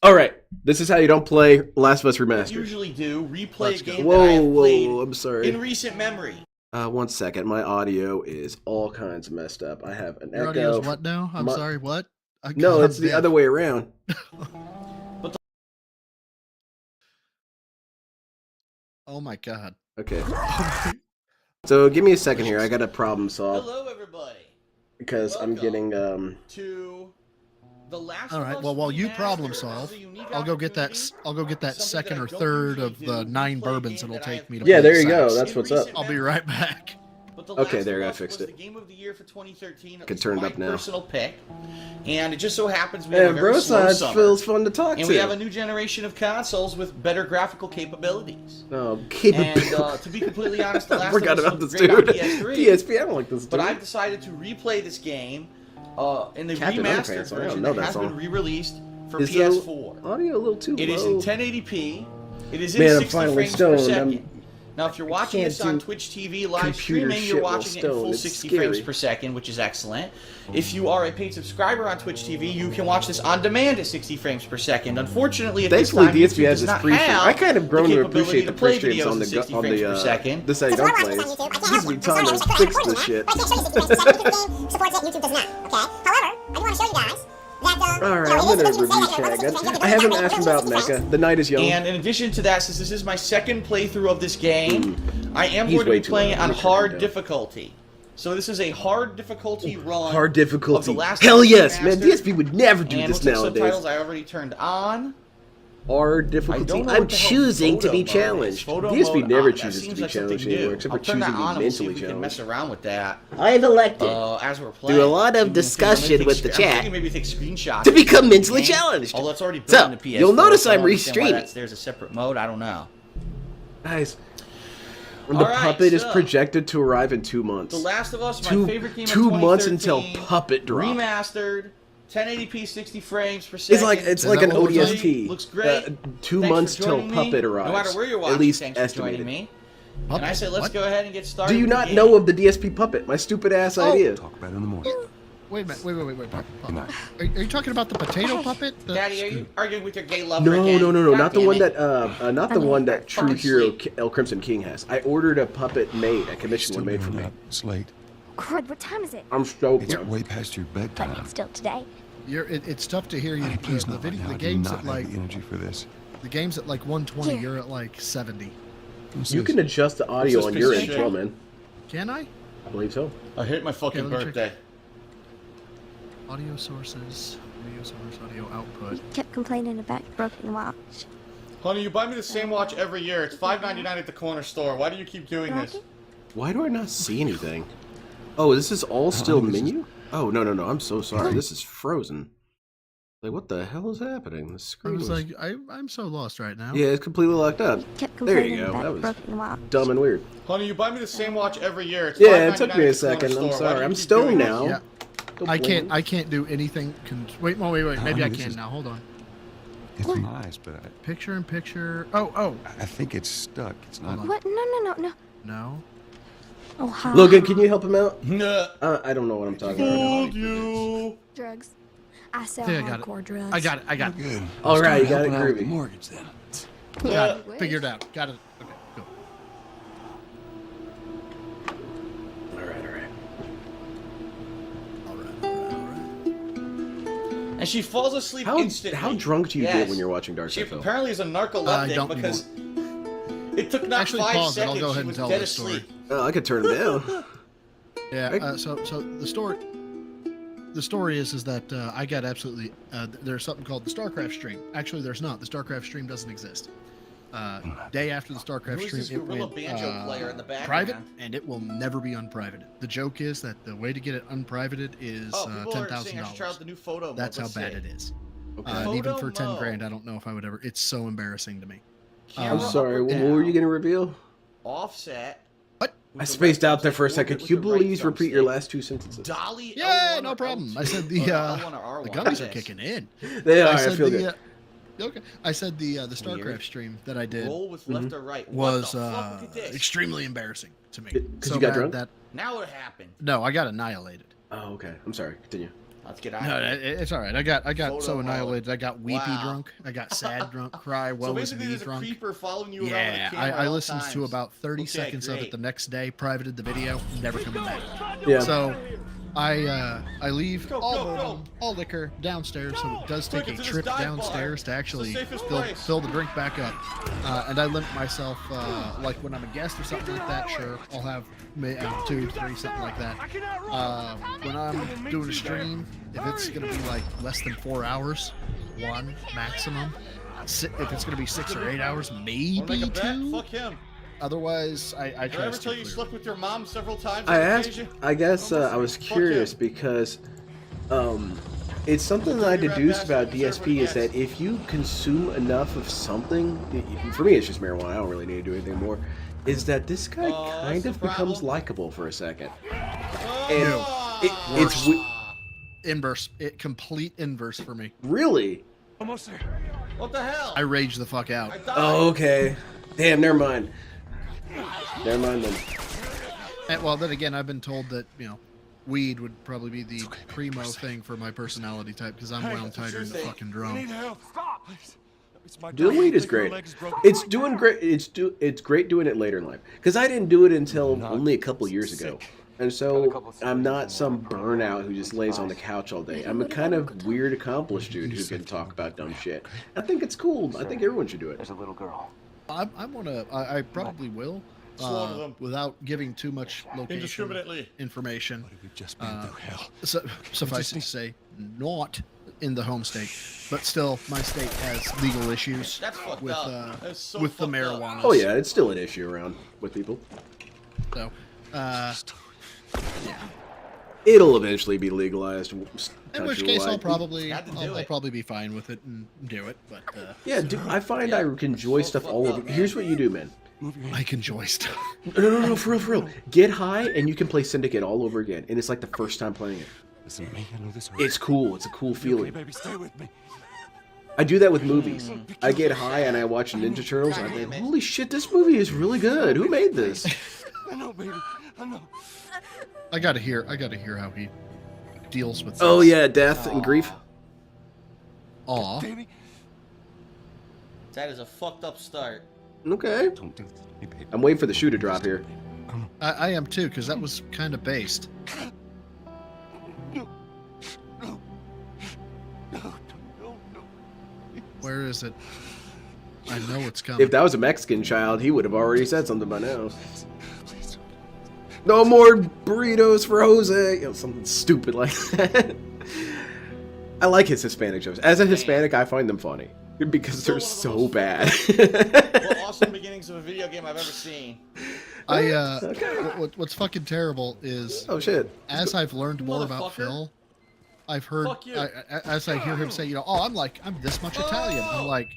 All right, this is how you don't play Last of Us Remastered. Usually do replay a game whoa, that I have played I'm sorry. in recent memory. 1 second, my audio is all kinds of messed up. I have an Your echo. audio is what now? I'm sorry, what? No, it's the other way around. Oh my god. Okay. So give me a second here. I got a problem solved. Hello, everybody. Because I'm getting to the last. All right. Well, while you problem solve, I'll go get that. I'll go get that second or third of the 9 bourbons it'll take me to. Yeah, play there you go. sax. That's what's up. I'll be right back. Okay, there, I fixed it. The game of the year for 2013. I can turn it up now. Personal pick, and it just so happens we have a very slow summer. BrosydePhil's fun to talk to. And we have a new generation of consoles with better graphical capabilities. Oh, capabilities. And to be completely honest, the I last forgot of Us about was this great on dude. PS3. DSP, I don't like this dude. But I've decided to replay this game in the Captain remastered Underpants, I don't version know that that has song. been re-released for Is PS4. the audio a little too It low? is in 1080p. It is in Man, I'm 60 finally frames per stoned. second. Now, if you're watching can't this on do Twitch TV live computer streaming, shit you're while watching it in stoned. full It's 60 scary. frames per second, which is excellent. If you are a paid subscriber on Twitch TV, you can watch this on demand at 60 frames per second. Unfortunately, at this Thankfully, time, DSP YouTube has does this not pre-stream. have I kind of grown the to capability appreciate the to play pre-streams videos on at 60 frames per second. this how you don't play. It gives me time to fix this shit. Alright, I'm gonna review Chag. I haven't asked about Mecha. The night is young. And in addition to that, since this is my second playthrough of this game, I am He's going to way be too playing it low. on Let me turn it hard down. difficulty. So this is a hard difficulty run. Hard Of the difficulty. last Hell time yes, man. remastered. DSP would never do And this with the nowadays. subtitles I already turned on. Hard I difficulty. don't know I'm what the hell choosing to photo be mode is. challenged. Photo DSP mode never on. That chooses to seems be like something challenged new. anymore, except I'll for turn choosing that to on be and see if mentally we can mess challenged. around with that. I've elected As we're playing. through a lot of I'm discussion gonna with the I'm chat thinking maybe take screenshots. to become mentally Okay? challenged. Although it's already built So, in the PS4, you'll notice so I I'm don't understand why restreaming. there's a separate mode. I don't know. Guys, the Alright, puppet is so- projected to arrive in 2 months. The Last of Us, my Two- favorite game of 2 months 2013, until Puppet drop. Remastered, 1080p, 60 frames per second. It's Is like that an what we're doing? ODST. Looks great. 2 Thanks months for till joining me. Puppet arrives. No matter where you're watching, at least thanks for estimated. joining me. Puppet? And I say let's What? go ahead and get started. Do you with the not game. know of the DSP Puppet? My stupid ass idea. Talk about it in the morning. Wait a minute. Wait. Good night. Are you talking about the potato puppet? The- Daddy, are you arguing with your gay lover No, again? no, God not the damn one it. that, not the one that True Fucking Hero sleep. El Crimson King has. I ordered a puppet made, a commission Still one made for doing me. that. It's late. Crud, what time is it? I'm stoked. It's man. way past your But bedtime. it's still today. it's tough to hear you. Please The not video, right now. the I do games not at like have the energy for this. the games at like 120. Yeah. You're at like 70. What's You this? can adjust the audio What's on this your piece end of as well, shit? man. Can I? I believe so. I hate my fucking Okay, let me check. birthday. Audio sources, video source, audio output. You kept complaining about your broken watch. Honey, you buy me the same watch every year. It's $5.99 at the corner store. Why do you keep doing this? Rocky? Why do I not see anything? Oh, this is all still this is- menu? Oh, no. I'm so sorry. This is frozen. Like, what the hell is happening? The I screen was was... like, I'm so lost right now. Yeah, it's completely locked up. You kept There you complaining go. about That your was broken watch. dumb and weird. Honey, you buy me the same watch every year. It's Yeah, it took $5.99 me a at the corner second. I'm store. Why do sorry. you I'm keep stoned doing this? now. Yeah. Don't I blame me. can't do anything. Wait. Maybe I This can is- now. Hold on. It's nice, but Picture in picture. Oh. I think it's stuck. It's not. Hold on. What? No. No. Oh, hi. Logan, can you help him out? Nah. I don't know what I'm talking about. Fooled you. Drugs. I sell think I got it. hardcore drugs. I got it. Good. All right, you Start got it helping out with groovy. the mortgage then. Got it. Figured out. Got it. Okay. Go. All right. And she falls asleep How instantly. drunk do you Yes. get when you're watching Dark She Side Film? apparently is a I narcoleptic don't because it took not Actually, 5 pause it. I'll seconds. go ahead She and was tell dead this story. asleep. Oh, I could turn it down. Yeah. So the story is that I got absolutely. There's something called the StarCraft stream. Actually, there's not. The StarCraft stream doesn't exist. Day after the StarCraft Who is stream, this it gorilla went banjo player in the background? private, and it will never be unprivated. The joke is that the way to get it unprivated is Oh, people are saying $10,000. I should try out the new photo mode. That's how Let's bad see. it is. Okay. And even Photo for 10 mode. grand, I don't know if I would ever. It's so embarrassing to me. I'm Camera sorry. up or What down, were you going to reveal? Offset. What? with I the spaced right out there for a thumbstick, second. with Can you the right please repeat your thumbstick. last 2 sentences? Dolly. Yeah, L1 no or problem. L2? I said Or the L1 or the R1. gummies What are is kicking in. They are. I I said feel the good. okay. I said the StarCraft Weird. stream that I did Roll with left or right. was What the fuck? Look at this. extremely embarrassing to me. 'Cause you got bad drunk? That, Now it happened. no, I got annihilated. Oh, okay. I'm sorry. Continue. Let's get out. No, of here. it's all right. I got Photo so mode. annihilated. I got weepy Wow. drunk. I got sad drunk. Cry. Woe So is basically, me there's a drunk. creeper following you around Yeah, with a camera I at all listened to times. about 30 Okay, seconds of great. it the next day. Privated the video. Never coming back. Yeah. So I leave Go, all go, bourbon, go. all liquor downstairs. So it does take Quick, a into this trip dive bar. downstairs to It's actually the safest fill, place. fill the drink back up. And I limit myself, like when I'm a guest or something like that. Sure, I'll have 2, 3, something like that. When I'm doing a stream, if it's gonna be like less than 4 hours, 1 maximum. If it's gonna be 6 or 8 hours, Wanna maybe make a bet? 2. Fuck him. Otherwise, I Did try I to ever steer tell you you clear. slept with your mom several times? I on asked. occasion? I guess I was Fuck curious him. because it's something that I deduced about DSP is that if you consume enough of something, for me it's just marijuana. I don't really need to do anything more. Is that this guy kind that's the of becomes problem. likable for a second? Oh, It's Inverse, complete inverse for me. really. Almost there. what the hell? I rage the fuck out. I died. Oh, okay. Damn, never mind. Never mind then. And, well, then again, I've been told that weed would probably be the primo thing for my personality type because I'm wound tighter than a fucking drum. Doing weed is great. It's doing great. It's great doing it later in life because I didn't do it until only a couple years ago, and so I'm not some burnout who just lays on the couch all day. I'm a kind of weird, accomplished dude who can talk about dumb shit. I think it's cool. I think everyone should do it. There's a little girl. I probably will. Without giving too much location information. We've just been through hell. Suffice it to say, not in the home state, but still, my state has legal issues That's fucked with up. That's so with the fucked up. marijuana. Oh yeah, it's still an issue around with people. So, It'll eventually be legalized. in which case I'll countrywide. probably be fine with it and do it. But Yeah, dude, I find I can enjoy stuff all over. Here's what you do, man. I can enjoy stuff. No, for real. Get high and you can play Syndicate all over again, and it's like the first time playing it. Listen to me. I know this hurts. It's cool. It's a cool Okay, feeling. baby, stay with me. I do that with movies. I get high and I watch Ninja Turtles, and I think, holy shit, this movie is really good. Who made this? I know, baby. I know. I gotta hear how he deals with. Oh this. yeah, death and grief. Aw. Baby. That is a fucked up start. Okay. Don't do this to me, baby. I'm waiting for the shoe to drop here. I am too, because that was kind of based. No. Where is it? I know it's coming. If that was a Mexican child, he would have already said something by now. No more burritos for Jose. Something stupid like that. I like his Hispanic jokes. As a Hispanic, I find them funny because they're so bad. Well, awesome beginnings of a video game I've ever seen. What's fucking terrible is Oh shit. as I've learned more about Motherfucker. Phil, I've heard Fuck you. as I hear him say, I'm this much Italian. I'm like,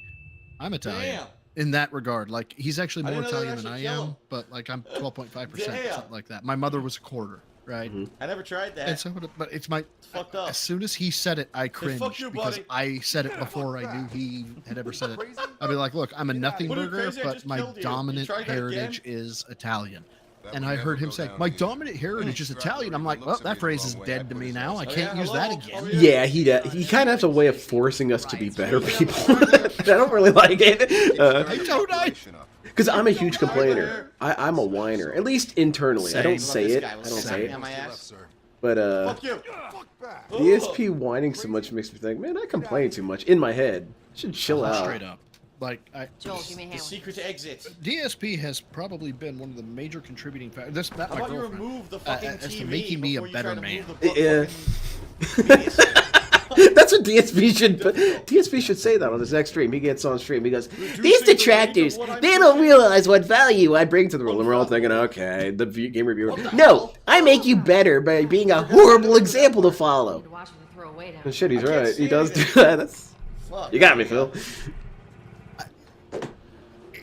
I'm Italian Damn. in that regard. Like he's actually I more didn't know they Italian than I actually kill am, him. but like I'm 12.5%, Damn. something like that. My mother was a quarter, right? I never tried that. And so, but it's my. It's fucked up. As soon as he said it, I cringed fuck you, because buddy. I said it before I knew he had ever said it. I'd be like, look, I'm a nothing What are you burger, crazy? I but just my killed you. You dominant tried that heritage again? is Italian. And I heard him say, my dominant heritage is Italian. I'm like, well, that phrase is dead to me now. I can't use that again. Yeah, he kind of has a way of forcing us to be better people. I don't really like it. Because I'm a huge complainer. I'm a whiner, at least internally. I don't say it. I don't say it. On my ass. But Fuck you. DSP whining so much makes me think, man, I complain too much in my head. I should chill out. Straight up. Like, Joel, give me a The hand. secret to exit. DSP has probably been one of the major contributing factors. This, not How my about you girlfriend. remove the fucking as to TV making me a before you better try to man. move the book Yeah. fucking media center? That's what DSP should. DSP should say that on his next stream. He gets on stream. He goes, "These detractors, they don't realize what value I bring to the world." And we're all thinking, "Okay, the game reviewer." No, I make you better by being a horrible example to follow. Watch him throw away down. And shit, he's I can't right. see He does do anything. that. That's, Fuck. you got me, Phil.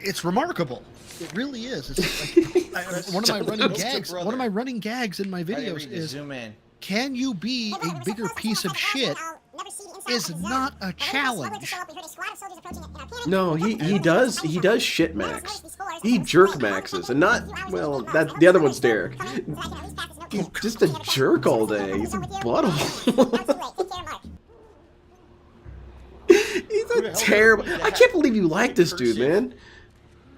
It's remarkable. It really is. It's like, one of my running Toast to gags. brother. One of my running gags in my I didn't videos read this. is, Zoom in. can you be a bigger piece of shit? Is not a challenge. No, he does shit max. He jerk maxes, and not well. That the other one's Derek. He's just a jerk all day. He's a butthole. He's a terrible. I can't believe you like this dude, man.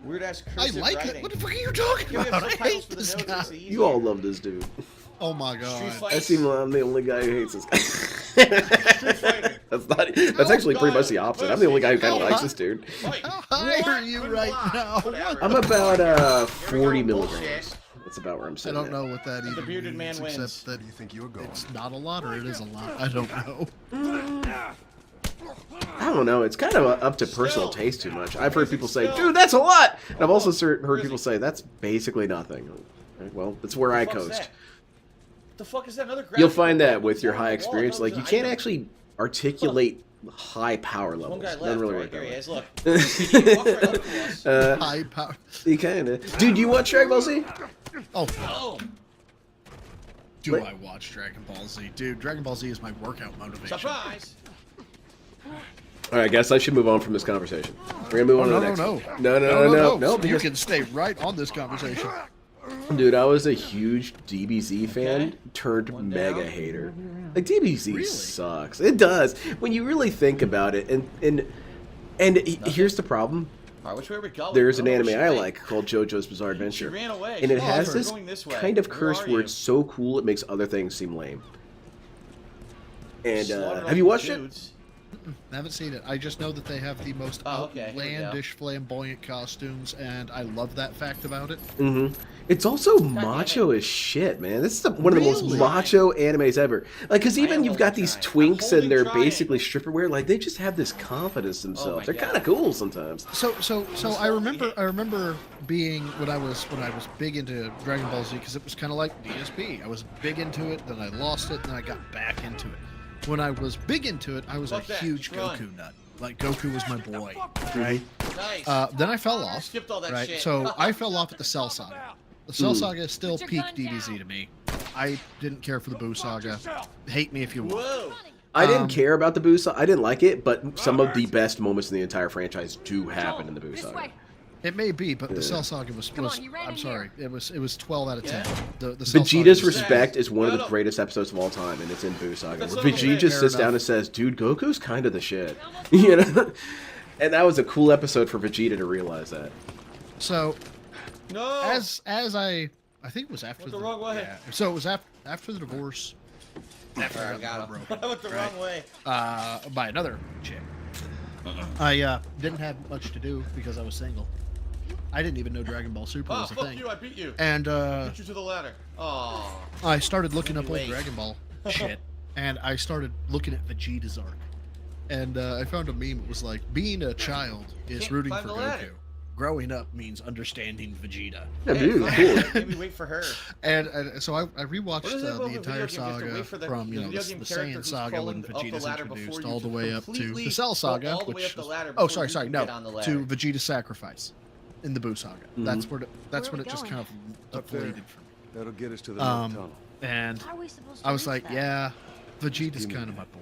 Weird ass I cursive like writing. it. What the fuck are you talking Can we have about? I subtitles hate for the this notes? guy. It's easy. You all love this dude. Oh my Street god. Fighter. I seem I'm the only guy who hates this guy. Street Fighter. That's not. That's actually pretty much the opposite. I'm the only guy who kind of likes this dude. Fight. How high are you right now? Whatever. I'm about Here we go, 40 bullshit. milligrams. That's about where I'm I sitting. don't at. know what that even bearded means, man wins. except that You think you were going? it's not a lot or it is a lot. I don't know. I don't know. It's kind of up to personal taste too much. I've heard people say, "Dude, that's a lot," and I've also heard people say, "That's basically nothing." Well, that's where I What the fuck's coast. that? What the fuck is that? Another You'll graphic find that novel with your on high the wall? experience, That like was you an can't item. actually articulate high power One levels. guy Doesn't left. really Right, work there he that is. way. Look. He walked right up to us. High power. You kind of, dude. You watch Dragon Ball Z? Oh, Oh, do I watch Dragon Ball Z? Dude, Dragon Ball Z is my workout motivation. surprise! All right, I guess I should move on from this conversation. We're gonna move on to the no, next no. one. No. You Because, can stay right on this conversation. dude, I was a huge DBZ fan turned mega hater. Like DBZ Really? sucks. It does when you really think about it. And here's the problem. All right, which way are we going? There's an Oh, anime she I went. like called JoJo's Bizarre She Adventure, ran away. and it She has lost. this We're going this way. kind of Where curse are where you? it's so cool it makes other things seem lame. And Slaughtered have you all watched the it? dudes. I haven't seen it. I just know that they have the most Oh, okay, here we go. outlandish, flamboyant costumes, and I love that fact about it. Mm-hmm. It's also macho as shit, man. This is one of the most Really? macho animes ever. Like, because even am you've got holding these triangle. twinks I'm and they're holding triangle. basically stripper wear. Like, they just have this confidence in themselves. They're God. kind of cool sometimes. So I remember being when I was big into Dragon Ball Z, because it was kind of like DSP. I was big into it, then I lost it, then I got back into it. When I was big into it, I was Fuck a that, huge just run. Goku nut. Like Goku was my boy, right? Nice. Then I fell off. Skipped all that Right, shit. so I fell off at the Cell Saga. The Cell Saga is still peak DBZ to me. I didn't care for the Boo Saga. Hate me if you want. Whoa. I didn't care about the Boo Saga. I didn't like it, but some of the best moments in the entire franchise do happen in the Boo Saga. It may be, but the Cell Saga was on, you ran I'm in sorry. It was 12 out of 10. Yeah. The Cell Saga Vegeta's was- Respect is one of the No. greatest episodes of all time, and it's in Boo Saga. That's Where not okay. Vegeta just Fair sits down enough. and says, "Dude, Goku's kind of the shit," you know. And that was a cool episode for Vegeta to realize that. So No. as I think it was after Went the wrong way. Yeah. So it was after the divorce. After I I got got him. broken, I went the right? wrong way. By another chick. I didn't have much to do because I was single. I didn't even know Dragon Ball Super Oh, was a fuck thing. you! I beat you. And Beat you to the ladder. Oh. I started looking up old Wait. Dragon Ball shit, and I started looking at Vegeta's arc. And I found a meme. It was like, being a child is Can't rooting climb for the Goku. ladder. Growing up means understanding Vegeta. Yeah, Hey, dude, fine. cool. Maybe wait for her. And so I rewatched What is it about the the entire video game? You have to saga wait for the from video the game character Saiyan who's saga when crawling up the Vegeta's ladder introduced before all you the way up to completely the Cell go saga, all the way which up the was, ladder oh before sorry you no, can get on the ladder. to Vegeta's sacrifice in the Boo saga. That's where Where it just we kind of Up there. depleted for me. That'll get us to the tunnel. And How are we supposed to I was reach like, that? yeah, Vegeta's kind of my boy.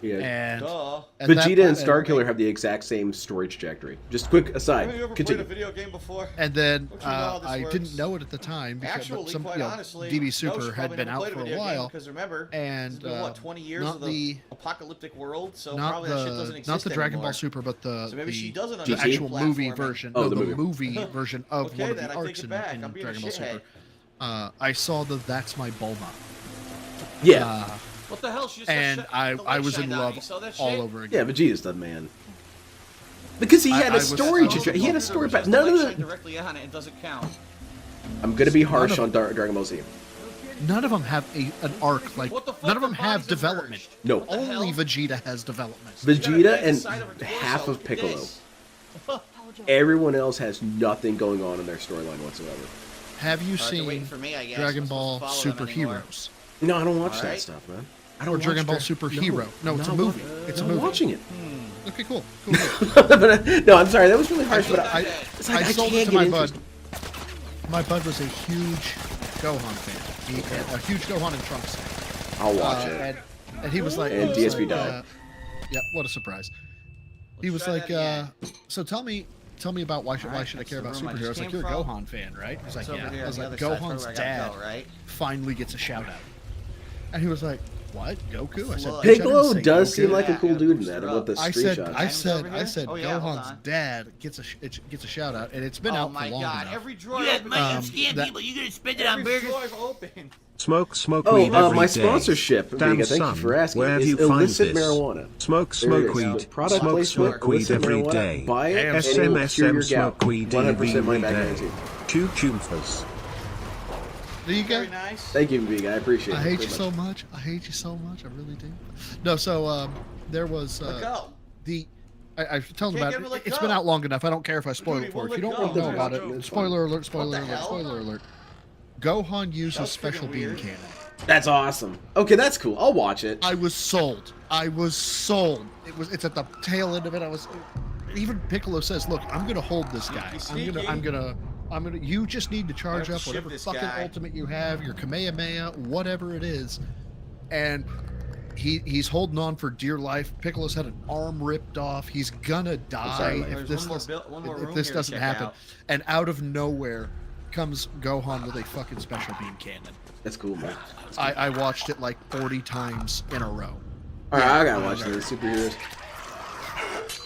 Yeah. And Duh. at that Vegeta and point- Starkiller have the exact same story trajectory. Just quick aside. Have you ever played a Continue. video game before? And then Don't you know how this I works? didn't know it at the time because Actually, some, quite you know, honestly, DB no, Super she had probably been never out played for a video game, while. Because remember, and, it's been what 20 years not of the the- apocalyptic world, so not probably that shit doesn't exist not the Dragon anymore. Ball Super, but the So maybe she the, doesn't the understand actual movie platforming. version. Oh, no, the the movie. movie version of Okay, one of then the I take arcs it in back. in I'm being a Dragon Ball shithead. Super. I saw the That's My Bulma. Yeah. What the hell? She just And got I the light was in shined on love me. So that all shit? over Yeah, again. Vegeta's the man. Because he had I a was- story I to. was- He had a story about The none of light shined the. directly on it. It doesn't count. I'm gonna be harsh of on Dragon Ball Z. None of them have an arc like. What the fuck? None of them Their have bodies development. emerged. No. What the Only hell? Vegeta has development. You gotta Vegeta bang the and side of her torso. half of Look at Piccolo. this. Everyone else has nothing going on in their storyline whatsoever. Have you Alright, they're waiting seen for me, I guess. Dragon I'm Ball supposed to follow them anymore. Superheroes? No, I don't watch that Alright. stuff, man. I Or don't Dragon watch Ball Dra- Super Hero? No, it's a not movie. wa- It's a not movie. watching it. Okay, cool. Cool. But, no, I'm sorry. That was really harsh. But I, it's like I I sold can't it to get my interested. bud. My bud was a huge Gohan fan. A huge Gohan and Trunks fan. I'll watch it. And he was like, And he was DSP like, died. yeah, what a surprise. He was try like, that again. so tell me about why should I Alright, care that's about the room I superheroes? just Like, came you're a from. Gohan fan, right? He's like, It's over yeah. here I on was the like, other side, Gohan's probably where I gotta dad go, right? finally gets a shout out. And he was like, what? Goku? I said, Flood. "Bitch, I didn't Piccolo say does Goku." seem like a Yeah, cool gotta dude in boost that. her About the up. I screenshots. said, Diamonds over here? I said, Oh, yeah, hold Gohan's on. dad gets a shout out, and it's been Oh out my for long god, enough. every drawer You have open. money on Um, scam that- people. You're gonna spend it on Every burgers. drawer I've opened. Smoke Oh, weed every my day. sponsorship, Damn Vega, thank you son, for asking. where do is you find illicit this? marijuana. Smoke There it is. weed. The product Smoke placement, weed illicit every marijuana. day. Buy it, and you'll SMSM cure your smoke gout. weed 100% money every back day. guarantee. Choo choomfers. There you go. Very nice. Thank you, Vega. I appreciate it. I hate very you so much. I hate you so much. I really do. No, so there was Let go. the. I tell them Can't about get him to let it. It's go. been out long enough. I don't care if I spoil Dude, it he for you. won't If you let don't go. know about It's it, fine. spoiler alert! What Spoiler the alert! hell? Spoiler alert! Gohan uses That's special freaking beam weird. cannon. That's awesome. Okay, that's cool. I'll watch it. I was sold. I was sold. It's at the tail end of it. I was. Even Piccolo says, "Look, I'm gonna hold this guy. Sneaky. I'm gonna. You just need to charge have up to whatever shiv this fucking guy." ultimate you have, your Kamehameha, whatever it is." And he's holding on for dear life. Piccolo's had an arm ripped off. He's gonna die sorry, if There's this one more if room this here to doesn't check happen. out. And out of nowhere comes Gohan with a fucking special beam cannon. That's cool, man. I watched it like 40 times in a row. All right, I gotta watch those superheroes.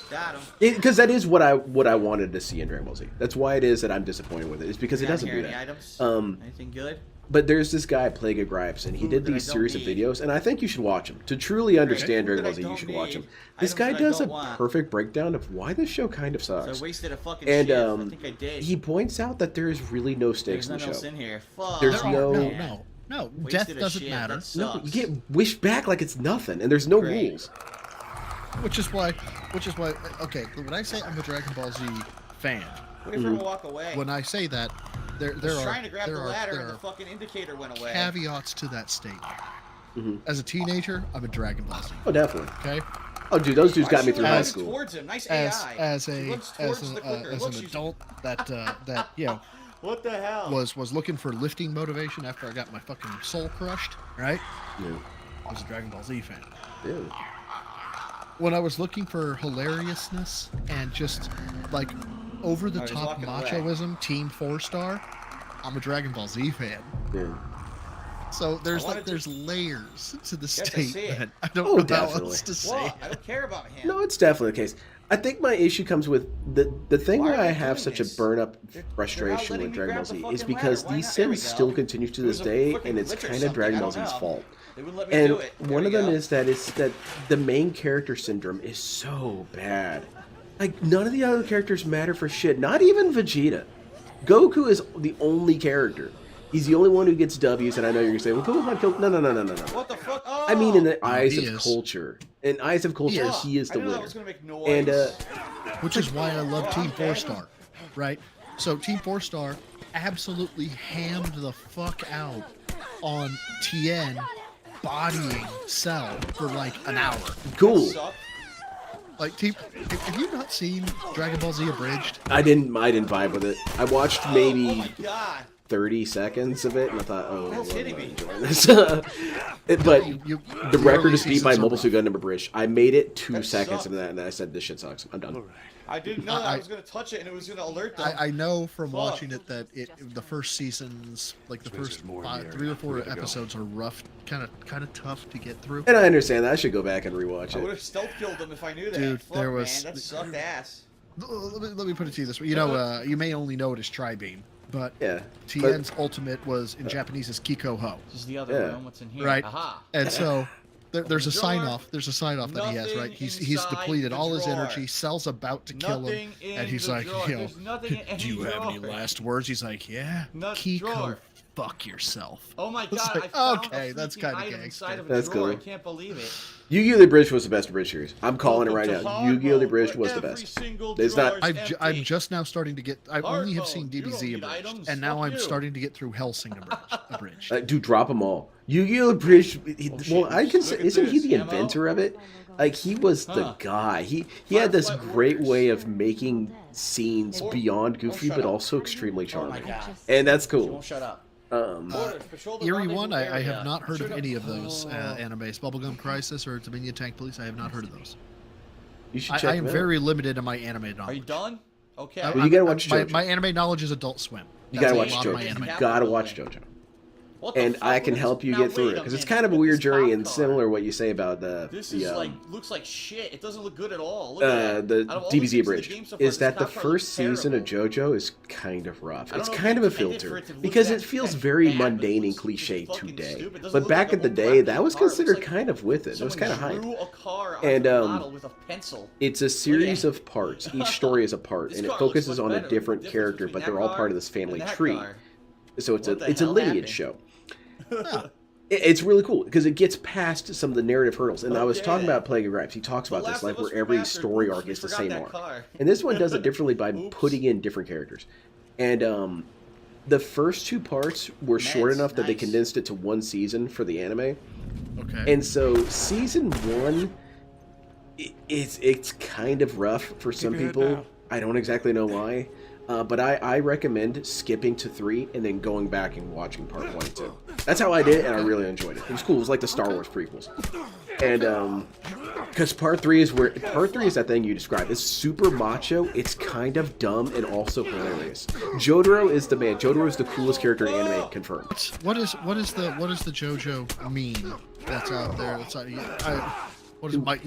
Got him. Because that is what I wanted to see in Dragon Ball Z. That's why it is that I'm disappointed with it. It's because it doesn't do Any that. items? Anything good? But there's this guy, Plague of Gripes, and he did that I these don't series of need. videos, and I think you should watch them. To truly understand Food Dragon that Ball Z, I you don't should watch need. them. This Items guy that I does a don't want. perfect breakdown of why this show kind of So sucks. I wasted a fucking And shift. I think I did. he points out that there is really no stakes There's in the nothing else show. in here. Fuck. There's No, no- no. Wasted Death a doesn't shift. matter. That sucks. No, you get wished back like it's nothing, and there's no Great. rules. Which is why. Okay, when I say I'm a Dragon Ball Z fan, Wait for him to walk away. when I say that, there I was are trying to grab there the are, ladder there and the are fucking indicator went away. caveats to that statement. Mhm. As a teenager, I'm a Dragon Ball Z. Oh, definitely. Okay. Oh, dude, those dudes Why got me should through we high run school. Towards him. Nice As AI. as She a looks as towards an, the clicker. as Look, an she's- adult that you know What the hell? was looking for lifting motivation after I got my fucking soul crushed. Right. Yeah. I was a Dragon Ball Z fan. Yeah. When I was looking for hilariousness and just like over the Oh, he's top walking away. machoism, Team 4-Star, I'm a Dragon Ball Z fan. Yeah. So there's wanted like there's layers to the Yes, I see it. statement. I don't Oh, know how definitely. else to say. What? I don't care about him. No, it's definitely the case. I think my issue comes with the thing Why why are I they have doing such this? a burn up They're not frustration letting with me Dragon Ball grab the Z is fucking because ladder. Why these not? There we sins go. still continue to There this was a day, fucking and it's glitch or kind of something. Dragon I Ball don't Z's know. fault. They wouldn't let me And do it. There one we of them go. is that the main character syndrome is so bad. Like none of the other characters matter for shit. Not even Vegeta. Goku is the only character. He's the only one who gets W's, and I know you're gonna say, "Well, Gohan killed." No. What the fuck? Oh! I mean, in the eyes he of is. culture, in eyes of culture, is. he is I the knew that winner. was gonna make noise. And Which is why I love Team 4-Star, right? So Team 4-Star absolutely hammed the fuck out on Tien bodying Cell for like an hour. cool. Suck. Like Team, have you not seen Dragon Ball Z Abridged? I didn't vibe with it. I watched Oh maybe my god. 30 seconds of it, and I thought, oh, What the hell's well, hitting I'm me? not enjoying this. But the the record early is beat by seasons are Mobile rough. Suit Gundam Bridge. I made it 2 That seconds sucks. into that, and then I said, this shit sucks. I'm done. I didn't know that I- I was gonna touch it and it was gonna alert them. I know from Fuck. watching it that the first seasons, like the first more in the 3 or area. 4 Way to go. episodes are rough, kind of tough to get through. And I understand that. I should go back and rewatch I would it. have stealth killed them if I knew that. Dude, Fuck, there was- man, that sucked ass. Let me put it to you this way. You know, you may only know it as Tri-Beam, but Yeah. Tien's ultimate was in Japanese as Kiko Ho. This is the other Yeah. room. What's in here? Right. Aha. And so there's a Drawer. sign off. There's a sign off that he has, right? Nothing He's inside depleted the all his drawer. energy. Cell's about to kill him, Nothing in and he's the like, drawer. you know, There's nothing in do you any have any drawer. last words? He's like, yeah, Not Kiko, drawer. fuck yourself. Oh my It's god! like, I found okay, a that's freaking kinda item gangster. inside of a That's drawer. cool. I can't believe it. Yu-Gi-Oh! The Bridge was the best Bridge series. I'm calling it right Welcome to now. hard Yu-Gi-Oh! The mode, Bridge where was the every best. single There's not- drawer is I'm empty. just now starting to get. I Hard only have mode. seen You don't DBZ need abridged, items. and now Fuck I'm you. starting to get through Helsing abridged. Dude, drop them all. Yu-Gi-Oh! Bridge. Well, I can say, Look at isn't he this, the ammo. inventor of it? Like he was the Huh. guy. He had this Firefly great Warriors. way of making scenes beyond Goofy, shut but up. also extremely Oh my charming. god. And that's She cool. won't shut up. Um, Orders, patrol the Eerie rendezvous One, I area. have not heard of Shut any up. of those animes. Bubblegum Crisis or Dominion Tank Police, I have not heard of those. you should I check am them out. very limited in my anime knowledge. Are you done? Okay. Well, you gotta watch JoJo. my anime knowledge is Adult Swim. You That's gotta a watch lot of my JoJo. anime. You gotta watch JoJo. What the And fuck? I What can is- help you now get through wait it because it's minute. kind of a Look at weird this journey and popcorn. similar to what you say about This the is like looks like shit. It doesn't look good at all. Look at that. the Out of all DBZ things in the Bridge game so far, is this that the popcorn first looks season of terrible. JoJo is kind of rough. I don't It's know if kind they of a intended filter for it to look because that- it feels that very bad, but it mundane and looks cliche fucking today. stupid. It doesn't But look back like in the a day, crappy that was car. It looks considered like kind of with it. It was kind of Someone hype. drew a car And, onto a model with a pencil. It's a series of parts. Each story is a part, This and it car looks focuses much on a better. different The difference character, between but that they're all car part of this and family that tree. car. So it's What the a hell lineage happened? show. Huh. It's really cool because it gets past some of the narrative hurdles. And I was talking Okay. about Plague of Gripes. He talks The about this, Last like of Us where every Remastered. story Oops, arc we is the forgot same that arc. car. And this one does it differently by Oops. putting in different characters. And the first 2 parts were short Nice, enough that they nice. condensed it to 1 season for the anime. Okay. And so season 1, it's kind of rough for some Keep your head people. down. I don't exactly know why. But I recommend skipping to 3 and then going back and watching part 1 and 2. That's how I did it, and I really enjoyed it. It was cool. It was like the Star Wars prequels. And because part three is that thing you described. It's super macho. It's kind of dumb and also hilarious. Jotaro is the man. Jotaro is the coolest character in anime, confirmed. What is the JoJo meme that's out there? That's what is it, my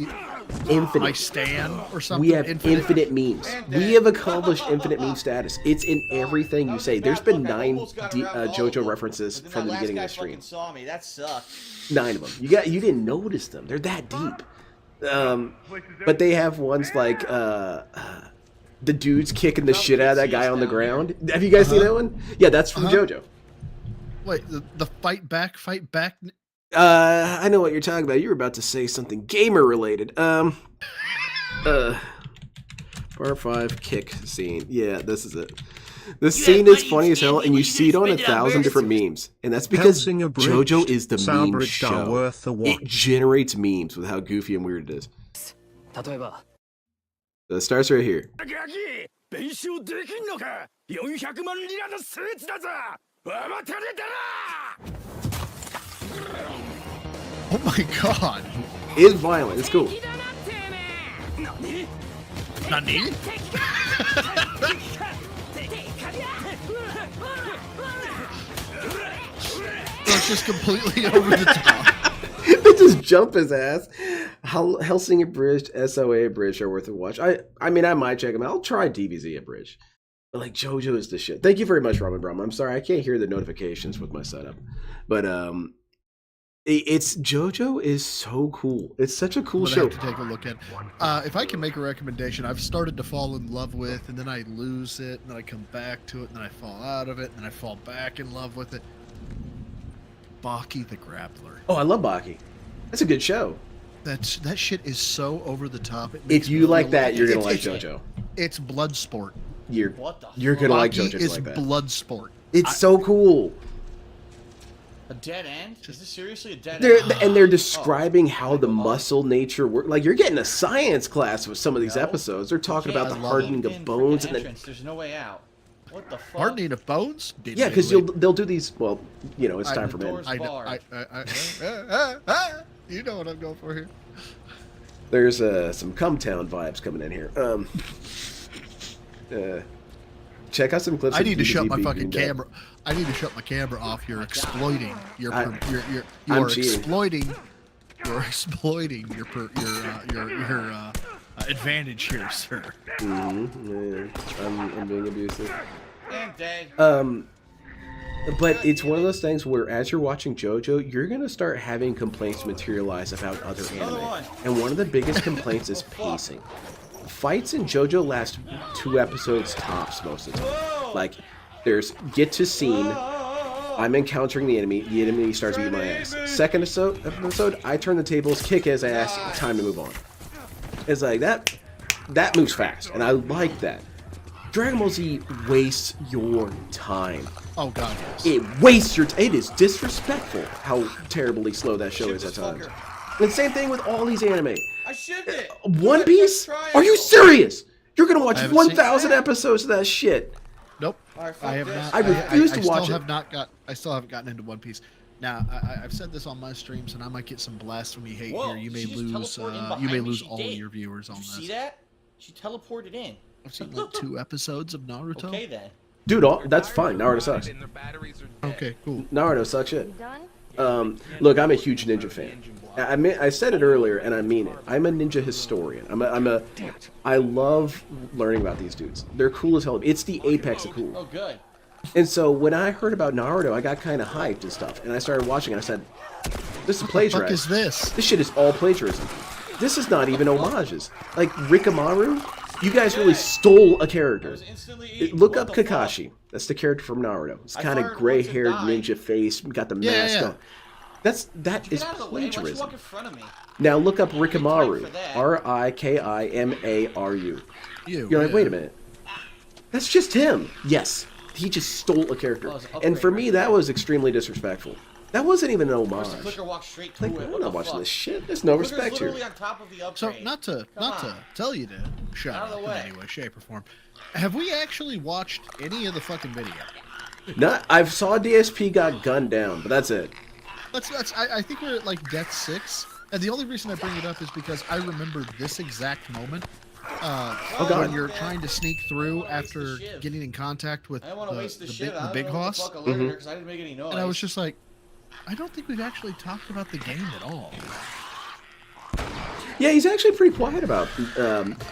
Infinite. stan or something? We have infinite memes. We have accomplished infinite meme status. It's in everything you say. There's been 9 JoJo references from the beginning of the stream. Saw me. That sucked. 9 of them. You didn't notice them. They're that deep. But they have ones like the dude's kicking the shit out of that guy on the ground. Have you guys seen that one? Yeah, that's from JoJo. Wait, the fight back. I know what you're talking about. You were about to say something gamer related. Part 5 kick scene. Yeah, this is it. This scene is funny as hell, and you see it on 1,000 different memes. And that's because JoJo is the meme show. It generates memes with how goofy and weird it is. So it starts right here. Oh my god. It's violent. It's cool. Nani? That's just completely over the top. They just jump his ass. Hellsing Abridged, SOA Abridged are worth a watch. I mean, I might check them out. I'll try DBZ Abridged. But like, JoJo is the shit. Thank you very much, Ramen Brahma. I'm sorry, I can't hear the notifications with my setup. But it's JoJo is so cool. It's such a cool show. Have to take a look at. If I can make a recommendation, I've started to fall in love with, and then I lose it, and then I come back to it, and then I fall out of it, and then I fall back in love with it. Baki the Grappler. Oh, I love Baki. That's a good show. That shit is so over the top. If you like that, you're gonna like JoJo. It's blood sport. You're gonna like JoJo. Is like that. blood sport. It's so cool. A dead end? Is this seriously a dead end? And they're describing how the muscle nature works. Like, you're getting a science class with some of these episodes. They're talking about the hardening of bones and then there's no way out. What the fuck? Hardening of bones? Yeah, because they'll do these. Well, you know, it's time for men. You know what I'm going for here. There's some Cumtown vibes coming in here. Check out some clips. I need to shut my fucking camera. I need to shut my camera off. You're exploiting. You're exploiting your advantage here, sir. Mm-hmm. Yeah. I'm being abusive. And dead. But it's one of those things where as you're watching JoJo, you're gonna start having complaints materialize about other anime. And one of the biggest complaints is pacing. Fights in JoJo last 2 episodes tops most of the time. Like, there's get to scene, I'm encountering the enemy starts beating my ass. Second episode, I turn the tables, kick his ass, time to move on. It's like that moves fast, and I like that. Dragon Ball Z wastes your time. Oh god, yes. It wastes your time. It is disrespectful how terribly slow that show is at times. And same thing with all these anime. I shipped it. One Piece? Are you serious? You're gonna watch 1,000 episodes of that shit. Nope. I have not. I refuse to watch it. I still haven't gotten into One Piece. Now, I've said this on my streams, and I might get some blasphemy hate here. You may lose. You may lose all your viewers on this. See that? She teleported in. I've seen like 2 episodes of Naruto. Okay then. Dude, that's fine. Naruto sucks. Okay, cool. Naruto sucks shit. Look, I'm a huge ninja fan. I said it earlier, and I mean it. I'm a ninja historian. I love learning about these dudes. They're cool as hell. It's the apex of cool. Oh, good. And so when I heard about Naruto, I got kind of hyped and stuff. And I started watching, and I said, "This is plagiarism. What the fuck is this? This shit is all plagiarism. This is not even homages. Like Rikamaru, you guys really stole a character. Look up Kakashi. That's the character from Naruto. It's kind of gray-haired ninja face, got the mask on. That is plagiarism. Now look up Rikamaru. Rikamaru. You're like, wait a minute. That's just him. Yes, he just stole a character. And for me, that was extremely disrespectful. That wasn't even an homage. Like, I'm not watching this shit. There's no respect here. So not to tell you to shut up in any way, shape, or form. Have we actually watched any of the fucking video? I saw DSP got gunned down, but that's it. I think we're at like death 6. And the only reason I bring it up is because I remember this exact moment God. when you're trying to sneak through after getting in contact with I don't want to waste the shit. the big hoss. Because I didn't make any noise. And I was just like, I don't think we've actually talked about the game at all. Yeah, he's actually pretty quiet about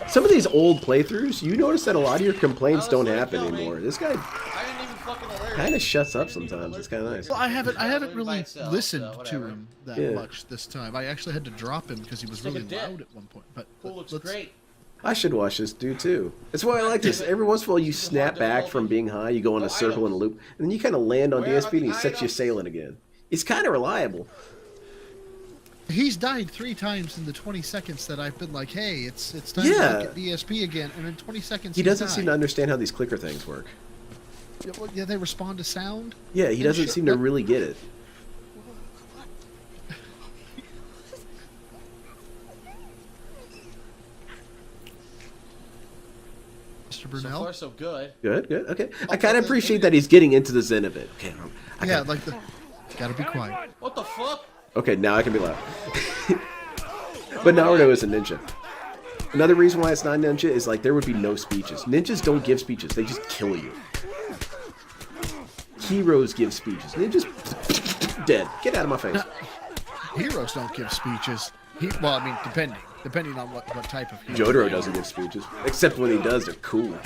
some of these old playthroughs. You notice that a lot of your complaints don't happen anymore. This guy I didn't even fucking alert. kind of shuts up sometimes. It's kind of nice. Well, I haven't really itself, listened so to whatever. him that Yeah. much this time. I actually had to drop him because he was Take a really dip. loud at one point. But Pool looks let's- great. I should watch this dude too. That's why I like this. Every once in a while, you snap back from being high, you go in a circle in a loop, and then you kind of land on Where are DSP and he the sets you items? sailing again. It's kind of reliable. He's died 3 times in the 20 seconds that I've been like, hey, it's time Yeah. to look at DSP again, and in 20 seconds He he's doesn't seem to died. understand how these clicker things work. Yeah, well, yeah, they respond to sound. Yeah, he And doesn't shit, seem to that- really get it. Mr. So Brunel. far, so good. Good, good, okay. I kind of appreciate that he's getting into the zen of it. Okay, Yeah, like the. Gotta be quiet. What the fuck? okay, now I can be loud. But Naruto is a ninja. Another reason why it's not ninja is like there would be no speeches. Ninjas don't give speeches; they just kill you. Heroes give speeches. Ninjas dead. Get out of my face. Heroes don't give speeches. Well, I mean, depending on what type of hero. Jotaro doesn't give speeches, except when he does, they're cool.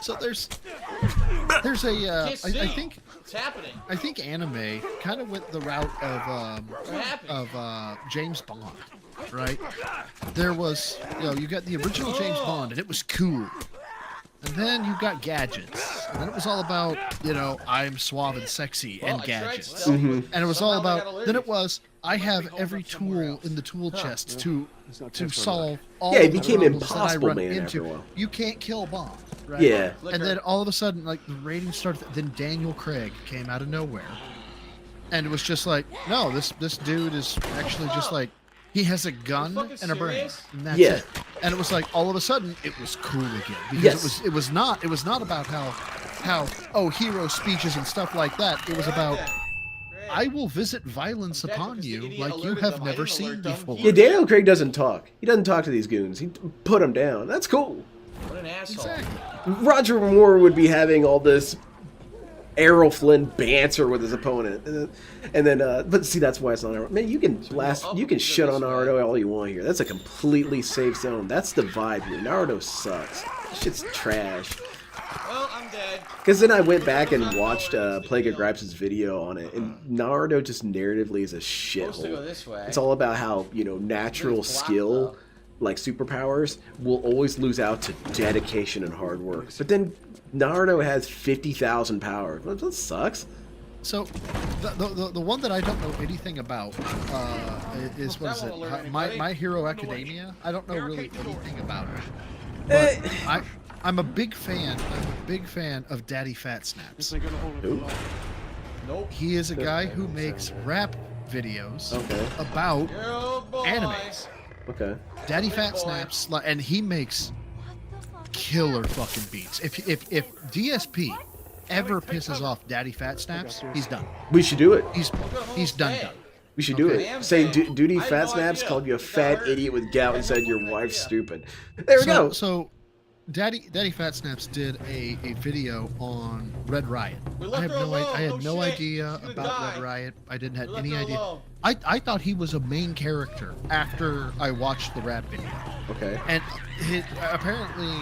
So there's a Can't I see. think What's happening? I think anime kind of went the route What happened? of James Bond, right? There was, you got the original James Bond, and it was cool. And then you got gadgets, and then it was all about, I'm suave and sexy and I tried gadgets. stealth, but And it was all somehow I got about. alerted. Then it was, I have every tool in the tool chest to solve all Yeah, it of the became problems that I impossible, run man, after into. a while. You can't kill Bond, right? Yeah. And then all of a sudden, like the ratings started. Then Daniel Craig came out of nowhere, and it was just like, no, this dude is actually just like, he has a gun fucking and a brain, serious? and that's Yeah. it. And it was like all of a sudden it was cool again because Yes. it was not about how hero speeches and stuff like that. It was about, I will visit violence I'm dead upon because the you idiot like you alerted have them. I never didn't seen alert them. before. Yeah, Daniel Craig doesn't talk. He doesn't talk to these goons. He put them down. That's cool. What an asshole. Exactly. Roger Moore would be having all this Errol Flynn banter with his opponent, and then but see, that's why it's not Naruto. Man, you can blast, you can shit on Naruto all you want here. That's a completely safe zone. That's the vibe here. Naruto sucks. This shit's trash. Well, I'm dead. Because then I went back and watched Plague of Gripes' video on it, and Naruto just narratively is a Supposed to go shithole. this way. It's all about how, natural It's blocked, skill, though. like superpowers, will always lose out to dedication and hard work. But then Naruto has 50,000 powers. That sucks. So, the one that I don't know anything about is, what is That won't alert it? anybody. My Hero Academia. I don't know really anything about it. But I'm a big fan. I'm a big fan of Daddy Fat Snaps. Who? Nope. He is a guy who makes rap videos Okay. about Oh boy. animes. Okay. Daddy Fat boy. Snaps, and he makes killer fucking beats. If DSP ever pisses off Daddy Fat Snaps, he's done. We should do it. He's done. We should do Okay. it. Say, Duty I had Fat no Snaps idea. called you a Got fat hurt. idiot with gout and said your Good wife's idea. stupid. There we go. So Daddy Fat Snaps did a video on Red Riot. We I left have her no alone. I had No no shit. idea She's gonna about die. Red Riot. I didn't have We left any her idea. alone. I thought he was a main character after I watched the rap video. Okay. And apparently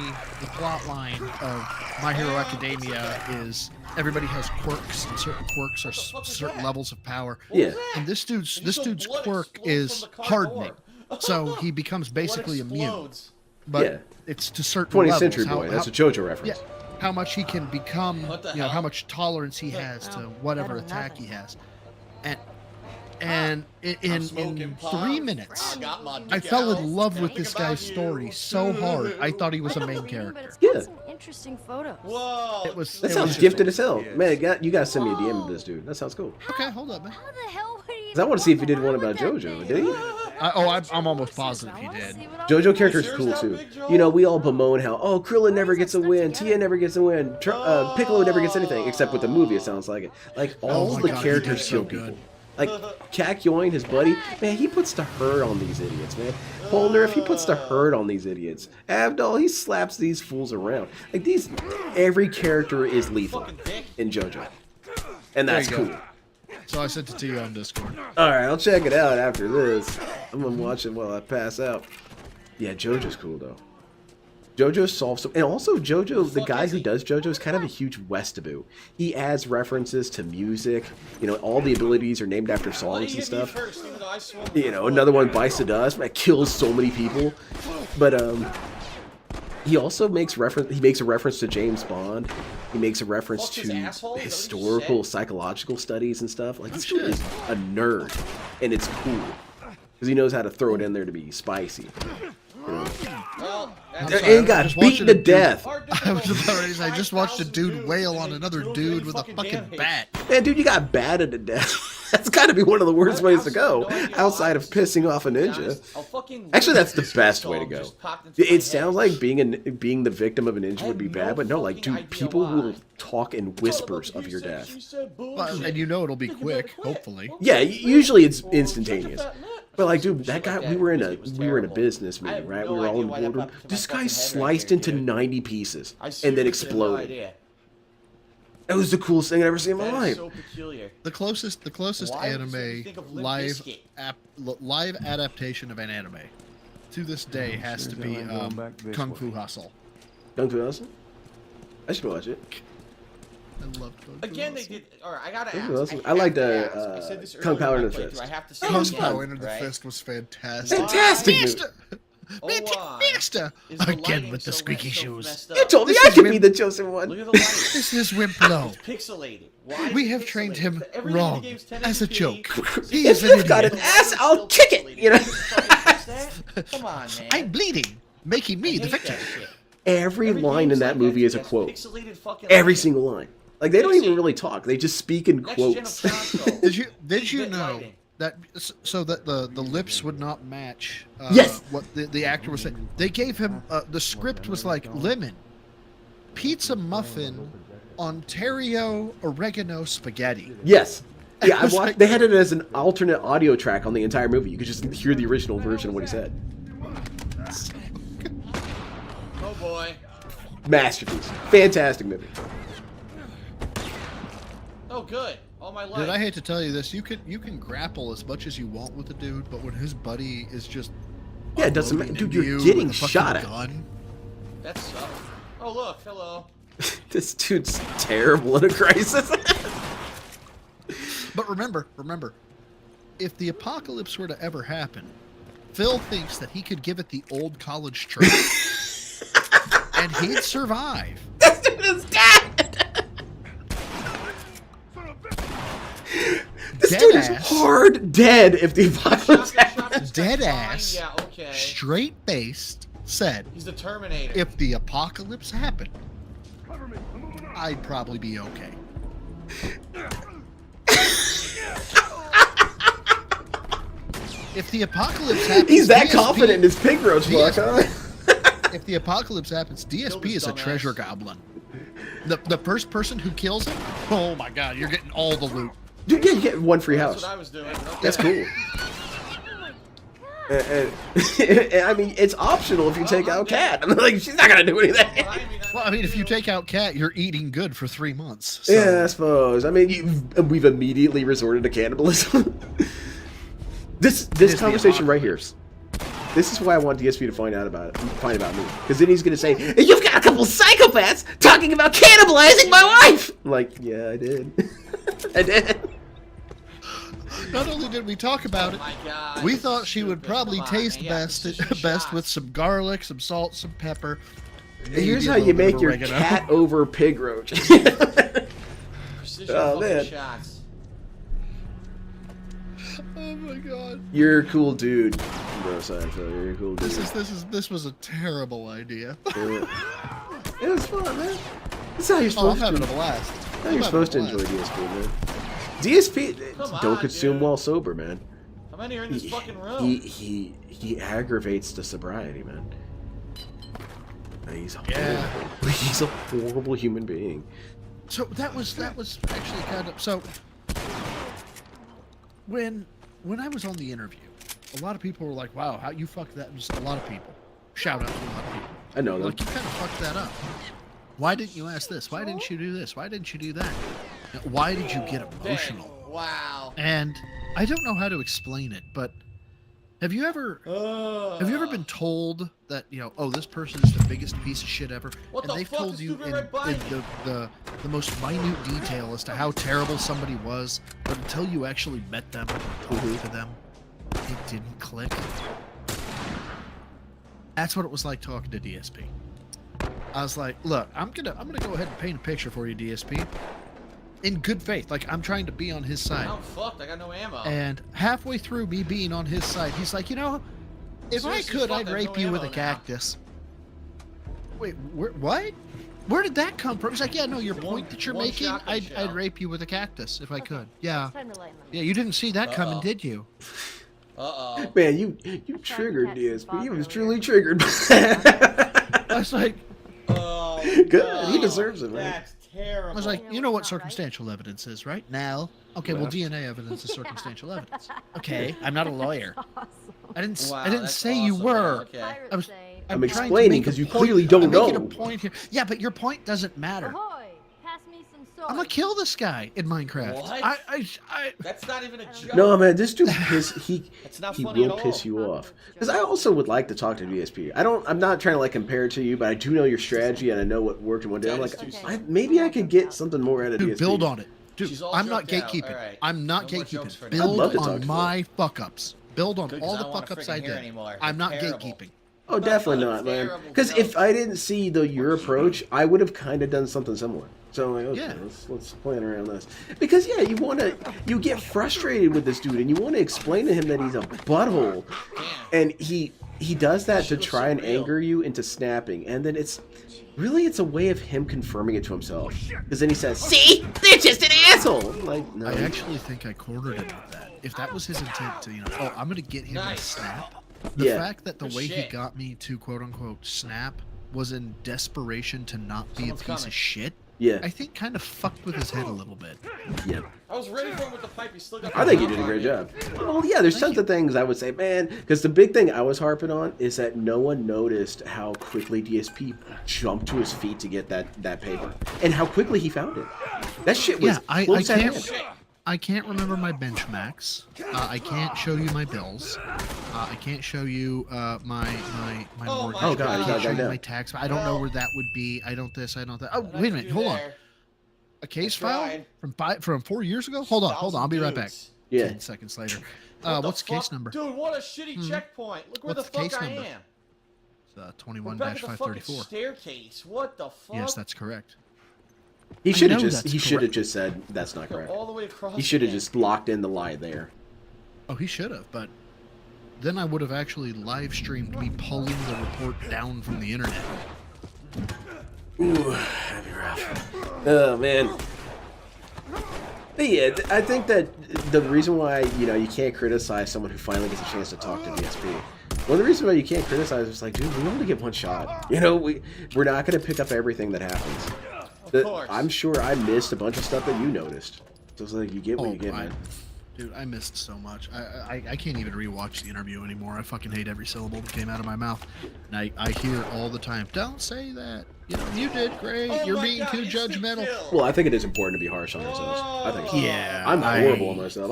the plot line of My Hero Academia is everybody has quirks, and certain quirks are certain levels of power. Yeah. And this dude's And you saw blood quirk explode is from the car hardening. door. So he becomes basically Blood immune. explodes. But Yeah. it's to certain 20th levels. Century How- Boy. That's how- a JoJo reference. Yeah, how much he can become, What the how hell? much tolerance he has to whatever better than attack he nothing. has. And in Smoking pot. 3 minutes, I got my I fell decals. in love with Think this about guy's you. story so hard. I thought he was a main But character. it's Yeah. got some interesting photos. Whoa. It was. That it sounds was gifted as hell. Man, you gotta send me a DM of this dude. That sounds cool. Okay, hold up, man. How the hell would he? 'Cause I want to see if he did one about JoJo. Did he? I'm almost positive he did. JoJo character's cool too. We all bemoan how, Krillin never gets a win, Tia never gets a win, Piccolo never gets anything, except with the movie it sounds like it. Like, all Oh my the God, he characters did so kill good. people. Like, Kakyoin, his buddy, man, he puts the hurt on these idiots, man. Polner, if he puts the hurt on these idiots. Abdul, he slaps these fools around. Like, every character is lethal in JoJo. And that's There you cool. go. So I sent it to you on Discord. Alright, I'll check it out after this. I'm gonna watch it while I pass out. Yeah, JoJo's cool, though. JoJo solves some, and also JoJo, the guy who does JoJo is kind of a huge Westaboo. He adds references to music. You know, all the abilities are named after songs and stuff. You know, another one bites the dust, that kills so many people. But he also makes reference. He makes a reference to James Bond. He makes a reference to historical, psychological studies and stuff. Like, this dude is a nerd, and it's cool because he knows how to throw it in there to be spicy. And he got beaten to death. I was about ready to say, I just watched a dude wail on another dude with a fucking bat. Man, dude, you got batted to death. That's got to be one of the worst ways to go, outside of pissing off a ninja. Actually, that's the best way to go. It sounds like being the victim of a ninja would be bad, but no, like, dude, people will talk in whispers of your death. Well, and you know it'll be quick, hopefully. Yeah, usually it's instantaneous. But like, dude, that guy, we were in a business meeting, right? We were all in the boardroom. This guy sliced into 90 pieces and then exploded. It was the coolest thing I've ever seen in my life. The closest anime live adaptation of an anime to this day has to be Kung Fu Hustle. Kung Fu Hustle? I should watch it. I love Kung Fu Again, they Hustle. did. All right, I gotta ask. I like the Kung Pao in into the Fist. Kung Pao into the Fist was fantastic. Fantastic movie. Master! Again with the squeaky shoes. You told me I could be the chosen one. Look at the lighting. This is Wimplo. Pixelated. Why We is it have trained pixelated? him Everything in the wrong game's as a 1080p. joke. He If is an you've got idiot. an ass, I'll kick it. You know. Come on, man. I'm bleeding, making me the I hate victim. that shit. Every line in that movie is a quote. Pixelated fucking Every lighting. single line. Like, they don't even really talk. They just speak in Next gen of quotes. console. Did you Bit know lighting. that so that the lips would not match Yes. what the actor was saying? They gave him the script was like lemon, pizza muffin, Ontario oregano spaghetti. Yes. Yeah, I was watched, like- they had it as an alternate audio track on the entire movie. You could just hear the original version of what he said. Oh boy. Masterpiece. Fantastic movie. Oh good. All my life. Dude, I hate to tell you this, you can grapple as much as you want with the dude, but when his buddy is just Yeah, it doesn't matter. unloading Dude, into you're you getting with a fucking shot at. gun, That sucks. Oh look. Hello. This dude's terrible in a crisis. But remember, if the apocalypse were to ever happen, Phil thinks that he could give it the old college try, and he'd survive. This dude is dead. This Dead dude is ass. hard dead if the apocalypse happens. Dead ass, Yeah. Okay. straight-faced, said, He's the Terminator. if the apocalypse happened, I'd probably be okay. If the apocalypse happens, He's that DSP confident in his pig roast luck, huh? If the apocalypse happens, DSP this is a dumbass. treasure goblin. The first person who kills him, oh my god, you're getting all the loot. Dude, yeah, you get one free That's house. what I was doing. Okay. That's cool. And I mean, it's optional if you take out Cat. I'm like, she's not gonna do anything. Well, I mean, if you take out Cat, you're eating good for 3 months. So. Yeah, I suppose. I mean, we've immediately resorted to cannibalism. this the conversation right here. This is why I want DSP to find about me, because then he's gonna say, "You've got a couple psychopaths talking about cannibalizing my wife." I'm like, yeah, I did. I did. Not only did we talk about it, Oh my God. we thought she would probably Come on, taste man. Yeah, best precision best with shots. some garlic, some salt, some pepper. Here's maybe a how little you bit of make your oregano. cat over pig roach. Precision Oh, fucking man. shots. Oh my god. You're a cool dude, bro. Seinfeld. You're a cool dude. This was a terrible idea. Yeah. It was fun, man. This is how you're Oh, I'm supposed having to. a blast. How you're supposed to enjoy DSP, man. DSP, Come don't on, consume dude. while sober, man. Come in here in this fucking room. He aggravates the sobriety, man. He's Yeah. horrible. He's a horrible human being. So that was actually kind of so. when I was on the interview, a lot of people were like, "Wow, how you fucked that?" Just a lot of people. Shout out to a lot of people. I know them. Like, you kind of fucked that up. Why didn't you ask this? Why didn't you do this? Why didn't you do that? Why did you get emotional? Wow. And I don't know how to explain it, but have you ever been told that, you know, oh, this person is the biggest piece of shit ever, What and the they've fuck told is you stupid in red button? the most minute detail as to how terrible somebody was, but until you actually met them, talked to them, it didn't click. That's what it was like talking to DSP. I was like, look, I'm gonna go ahead and paint a picture for you, DSP. In good faith, like I'm trying to be on his side. I'm fucked. I got no ammo. And halfway through me being on his side, he's like, you know, if I Seriously, could, fuck, I'd there's rape no you with a ammo now. cactus. Wait, what? Where did that come from? He's like, yeah, no, your point that you're one making, shotgun I'd shell. rape you with a cactus if I could. Yeah. Time to lighten them. Yeah, you didn't see that coming, Uh-oh. did you? Uh-oh. Man, you triggered catch some DSP. fog He was earlier. truly triggered. I was like, Oh, Good. no. He deserves it, man. That's terrible. I was like, Yeah, you know well, what it's not right. circumstantial evidence is, right? Now. Okay, well, Well. DNA evidence is circumstantial evidence. Okay, I'm not a lawyer. Awesome. I didn't Wow, say that's you awesome, were. man. Okay. Pirates I was- say, I'm trying to explaining make a 'cause you point. clearly don't I'm making a know. point here. Yeah, but your point doesn't matter. ahoy, pass me some sword. I'm gonna kill this guy in Minecraft. What? I That's not even a joke. No, man, this dude It's not he funny will at all. piss you off. Because I also would like to talk to DSP. I'm not trying to like compare it to you, but I do know your strategy and I know what worked and what didn't. I'm That like, is too maybe I could get something more out of dude, DSP. build on it. Dude, She's all I'm not joked out. gatekeeping. All right. I'm not No more jokes for gatekeeping. now. I'd love Build to talk on to my fuck ups. Build on Good, 'cause all I the don't wanna fuck ups freaking I hear did. anymore. I'm not Terrible. gatekeeping. Oh, definitely not, man. Terrible Because if growth. I didn't see your approach, I would have kind of done something similar. So I'm like, okay, Yeah. let's plan around this. Because yeah, you get frustrated with this dude, and you want to explain to him that he's a butthole, and he does that to Shit was try so and real. anger you into snapping, and then it's a way of him confirming it to himself. Because then he says, "See, they're just an asshole." I'm like, no. I actually think I cornered him with that. If that was his intent to, you know, oh, I'm gonna get him to Nice. snap. The Yeah. fact that the Good way he shit. got me to quote unquote snap was in desperation to not be Someone's a piece coming. of shit, Yeah, I think kind of fucked with his head a little bit. yeah. I was ready for him with the pipe. He still got I the think you top did a on great me. job. Well, yeah, there's tons of things I would say, man, because the big thing I was harping on is that no one noticed how quickly DSP jumped to his feet to get that paper, and how quickly he found it. That shit was Yeah, I close at can't. hand. I can't remember my bench max. I can't show you my bills. I can't show you my Oh mortgage. my Oh, God, I God, can't show God, you no. my tax. I don't know where that would be. I don't this. I don't that. Oh, What wait a did I minute. do Hold on. there? A case I file tried. from 4 years ago. Hold on. I'll be right back. Dudes. Yeah. 10 seconds later. What the What's the case fuck? number? Dude, what a shitty checkpoint. Look where What's the the fuck case I number? am. It's We're 21 back at the fucking 534. staircase. What the fuck? Yes, that's correct. He I should have know just that's he should have correct. just said that's not Go correct. all the way across. He should have again. just locked in the lie there. Oh, he should have, but then I would have actually live streamed me pulling the report down from the internet. Ooh, that'd be rough. Oh man. But yeah, I think that the reason why you can't criticize someone who finally gets a chance to talk to DSP. One of the reasons why you can't criticize is like, dude, we only get one shot. We're not gonna pick up everything that happens. course. I'm sure I missed a bunch of stuff that you noticed. So it's like you get what you get, I- man. Dude, I missed so much. I can't even rewatch the interview anymore. I fucking hate every syllable that came out of my mouth. And I hear all the time, don't say that. You did great. Oh You're my being God, too instant judgmental. kill. Well, I think it is important to be harsh on ourselves. I think. Yeah. I'm horrible on myself.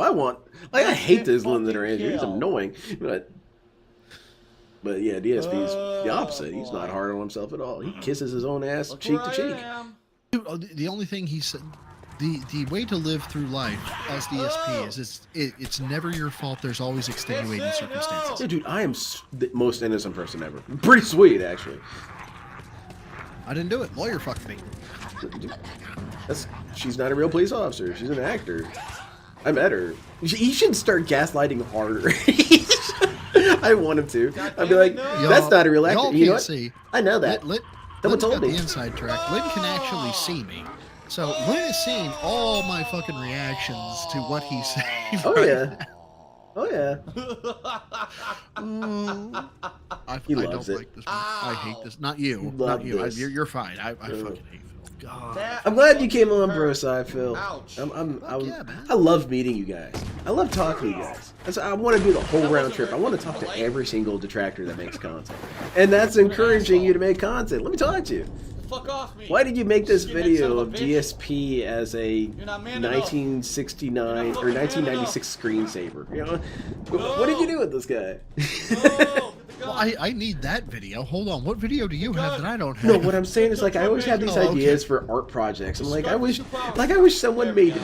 I hate this Fucking Linder Andrew. He's kill. annoying. But yeah, DSP's the opposite. He's not hard on himself at all. He kisses his own ass Look cheek where to I cheek. am. Dude, the only thing he said, the way to live through life as DSP is it's never your fault. There's always extenuating That's it, no. circumstances. Yeah, dude, I am the most innocent person ever. Pretty sweet, actually. I didn't do it. Lawyer fucked me. She's not a real police officer. She's an actor. I met her. He should start gaslighting harder. I want him to. I'd be like, no. that's not a real actor. Y'all You know can't what? see. I know that. Lynn Someone told got me. the inside track. Lynn can actually see me. So Lynn is seeing all my fucking reactions to what he's saying. Oh right yeah. now. Oh yeah. I He don't loves it. like this. I hate this. Not you. Love Not you. this. You're fine. I fucking hate Phil. God. That I'm glad you came on, hurt. BrosydePhil. Ouch. Yeah, man. I love meeting you guys. I love talking to you guys. I want to do the whole round trip. I want to talk to every single detractor that makes content, and that's encouraging you to make content. Let me talk to you. Fuck off me. Why did you make this Skinhead son video of of a bitch. DSP as a You're not man enough. 1969 You're not or fucking man 1996 screensaver? You know, what did you do with this guy? Oh, Well, I need that video. Hold on. What video do you have that I don't have? No, what I'm saying is like I always have these Oh, okay. ideas for art projects. I'm like I wish someone made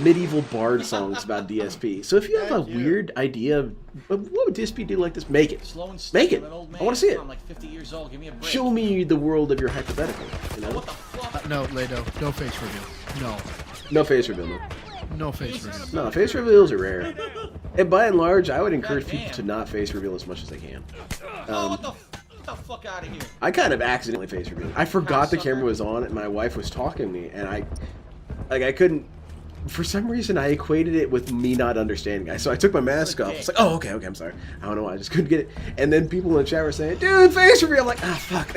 medieval bard songs about DSP. So if you have a weird idea of what would DSP do like this, make it. Slow and Make steady, it. I'm an old man. I want to see it. I'm like 50 years old. Give me a break. Show me the world of your hypothetical. You know, What the fuck? No, Lado. No face reveal. No. no face reveal. No. No face reveal. No, face reveals are rare. And by and large, I would encourage Goddamn. people to not face reveal as much as they can. Oh, get the fuck out of here. I kind of accidentally face revealed. I forgot the Sucker. camera was on and my wife was talking to me and I couldn't, for some reason I equated it with me not understanding. So I took my mask off. It's like, oh, okay, I'm sorry. I don't know why, I just couldn't get it. And then people in the chat were saying, dude, face reveal. I'm like, ah, fuck.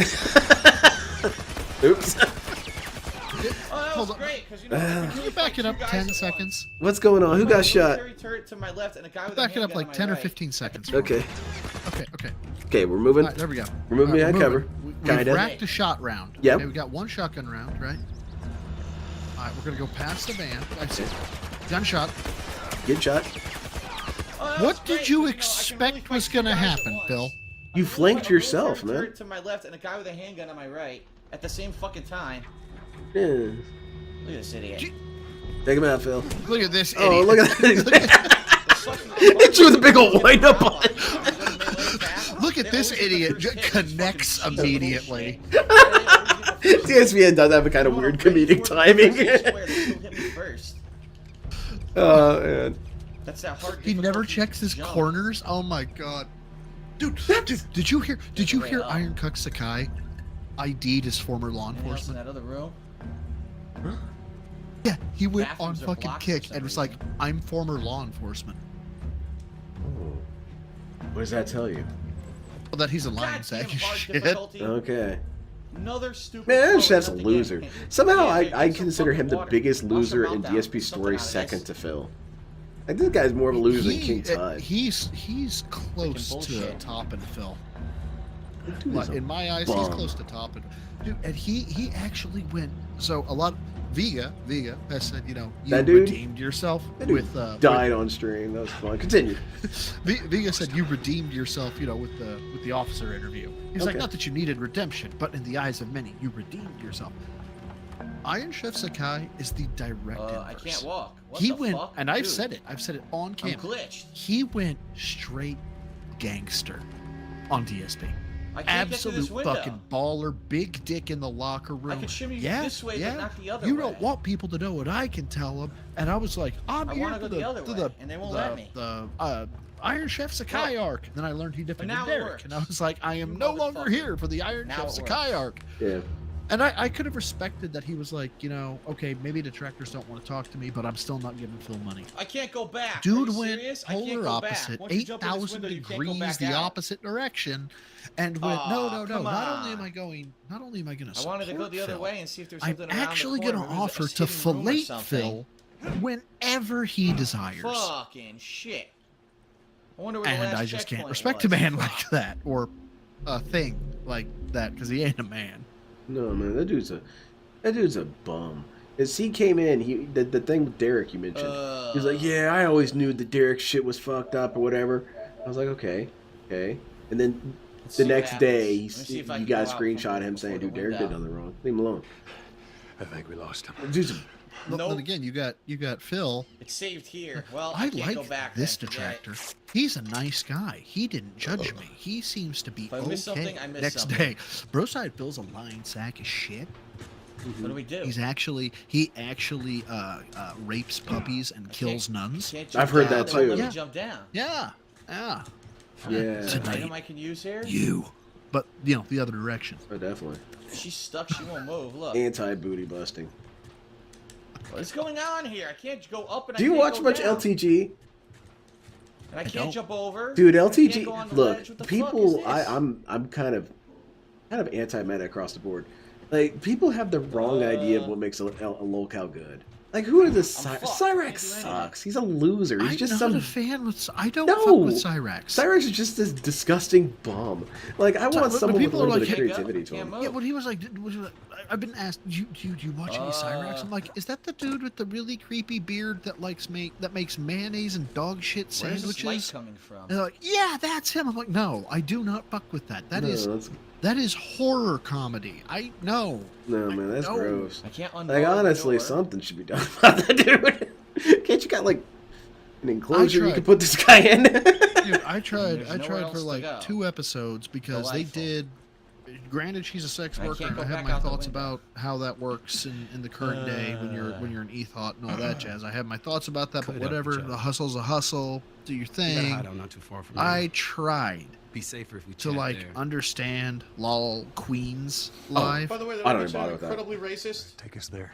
Oops. Oh, that Hold was on. great, because you know, Can you back it up 10 seconds? What's going on? Who got shot? Turret to my left and a guy with Back a it up handgun like on 10 my or right. 15 seconds. Okay. Okay. Okay, we're moving. All right, there we go. We're moving behind we're cover. We've Kinda. racked a shot round. Yep. Okay, we got one shotgun round, right? All right, we're gonna go past the van. That's it. Gunshot. Good shot. Oh, that What was did great, you 'cause, expect I can was really gonna fight two guys at happen, once. Bill? You flanked A yourself, military man. turret to my left and a guy with a handgun on my right at the same fucking time. Yeah. Look at this idiot. Take him out, Phil. Look at this Oh, idiot. look at that. Hit you with a big old wind up on it. Look at this idiot. Connects immediately. DSVN does have a kind of weird comedic timing. Oh, man. That's that hard. He never difficult checks his jump. corners. Oh my god. Dude, did you hear Iron Cuck Sakai ID'd his former law Anything else in enforcement? that other room? Yeah, he went on Bathrooms are fucking blocked for kick some and was reason. like, I'm former law enforcement. What does that tell you? Well, that he's a lying Goddamn sack of hard shit. difficulty. Okay. Another stupid. Man, throw, Chef's a nothing loser. in. Somehow Yeah, I get some consider him fucking the water. biggest Wash your loser mouth in out. DSP Something story, out of second this. to Phil. Like, this guy's more of a loser than King Tut. He's close to bullshit. topping Phil. Dude is But a in my eyes, bum. he's close to topping. Dude, and he actually went. So a lot. Vega has said, you know, you That dude? redeemed yourself That dude with died on stream. That was fun. Continue. Vega said you redeemed yourself, you know, with the officer interview. He's like, Okay. not that you needed redemption, but in the eyes of many, you redeemed yourself. Iron Chef Sakai is the direct I inverse. can't walk. What He the went, fuck? and I've Dude, said it on I'm camera. glitched. He went straight gangster on DSP. I can't get Absolute through this window. fucking baller, big dick in the locker room. I can shimmy yeah, this way, yeah. but not the other You way. don't want people to know what I can tell them. And I was like, I'm I here wanna for go the other way, and they won't let me. Oh, The Iron Chef Sakai Look. arc. Then I learned he defended now it Derek, works. and I was like, I am You no longer motherfucker. here for the Iron Now Chef it Sakai arc. Yeah. And I could have respected that he was like, you know, okay, maybe detractors don't want to talk to me, but I'm still not giving Phil money. I can't go back. Are Dude you went serious? I can't polar go back. opposite, Once you jump in this 8,000 window, you can't go degrees back the out. opposite direction, and went, Aw, no. come Not only am on. I going to I wanted to go the other Phil, way and see if there's I'm something around actually the going to corner. Maybe offer there's to a hidden room or fillet something. Phil whenever he desires. Fucking shit. I wonder where the And last I just can't checkpoint respect a was. man like that, or a thing like that, because he ain't a man. No, man, that dude's a bum. As he came in, the thing with Derek you mentioned. He was like, yeah, I always knew that Derek's shit was fucked up or whatever. I was like, okay. And then Let's the see what next happens. day, Let me see if I you can guys go out screenshot from him saying, before dude, the Derek did window. nothing wrong. Leave him alone. I think we lost him. Dude's a But then again, you got Phil. It's saved here. Well, I can't go like back this then, forget it. detractor. He's a nice guy. He didn't judge me. He seems to be If I okay. miss something, I miss Next something. day, BrosydePhil's a lying sack of shit. What do we do? He actually rapes puppies and kills nuns. Can't jump I've heard down. that They won't too. Let Yeah. me jump down. Yeah. yeah. Tonight. Item I can use here? You. But you know, the other direction. Oh, definitely. She's stuck. She won't move. Look. Anti-booty busting. What is going on here? I can't go up and Do I you can't watch go much down. LTG? And I don't. can't jump over. Dude, I can't LTG. go on the Look, ledge. What the people. fuck is this? I'm kind of anti-meta across the board. Like, people have the wrong idea of what makes a locale good. Like, who are the Cyrax? Can't Sucks. He's a loser. He's I'm just not some. a fan with. I don't No! fuck with Cyrax. Cyrax is just this disgusting bum. Like, I want but someone with a people are little like, bit of "Hey, go, creativity to can't him. Yeah, what he was like, I've been asked, do you watch any Cyrax? I'm like, is that the dude with the really creepy beard that makes mayonnaise and dog shit Where's this light sandwiches? coming from? And they're like, yeah, that's him. I'm like, no, I do not fuck with that. That is horror comedy. No, man, that's No. gross. I can't unbar Like, honestly, the door. something should be done about that dude. Can't you got, like, an enclosure you tried. can put this guy in? dude, I tried. There's I nowhere tried else for to like go. 2 episodes because they Delightful. did. Granted, she's a sex I worker, can't and I go have back my out the thoughts window. about how that works in the current day when you're an e-thought and all that jazz. I have my thoughts about that, but Cut it out, whatever. Joe. The hustle's a hustle. Do your We got a thing. hideout not too far from here. I tried Be safer if we to chat like there. understand lol Queens live. By the way, I don't even bother with that. incredibly racist. Take us there.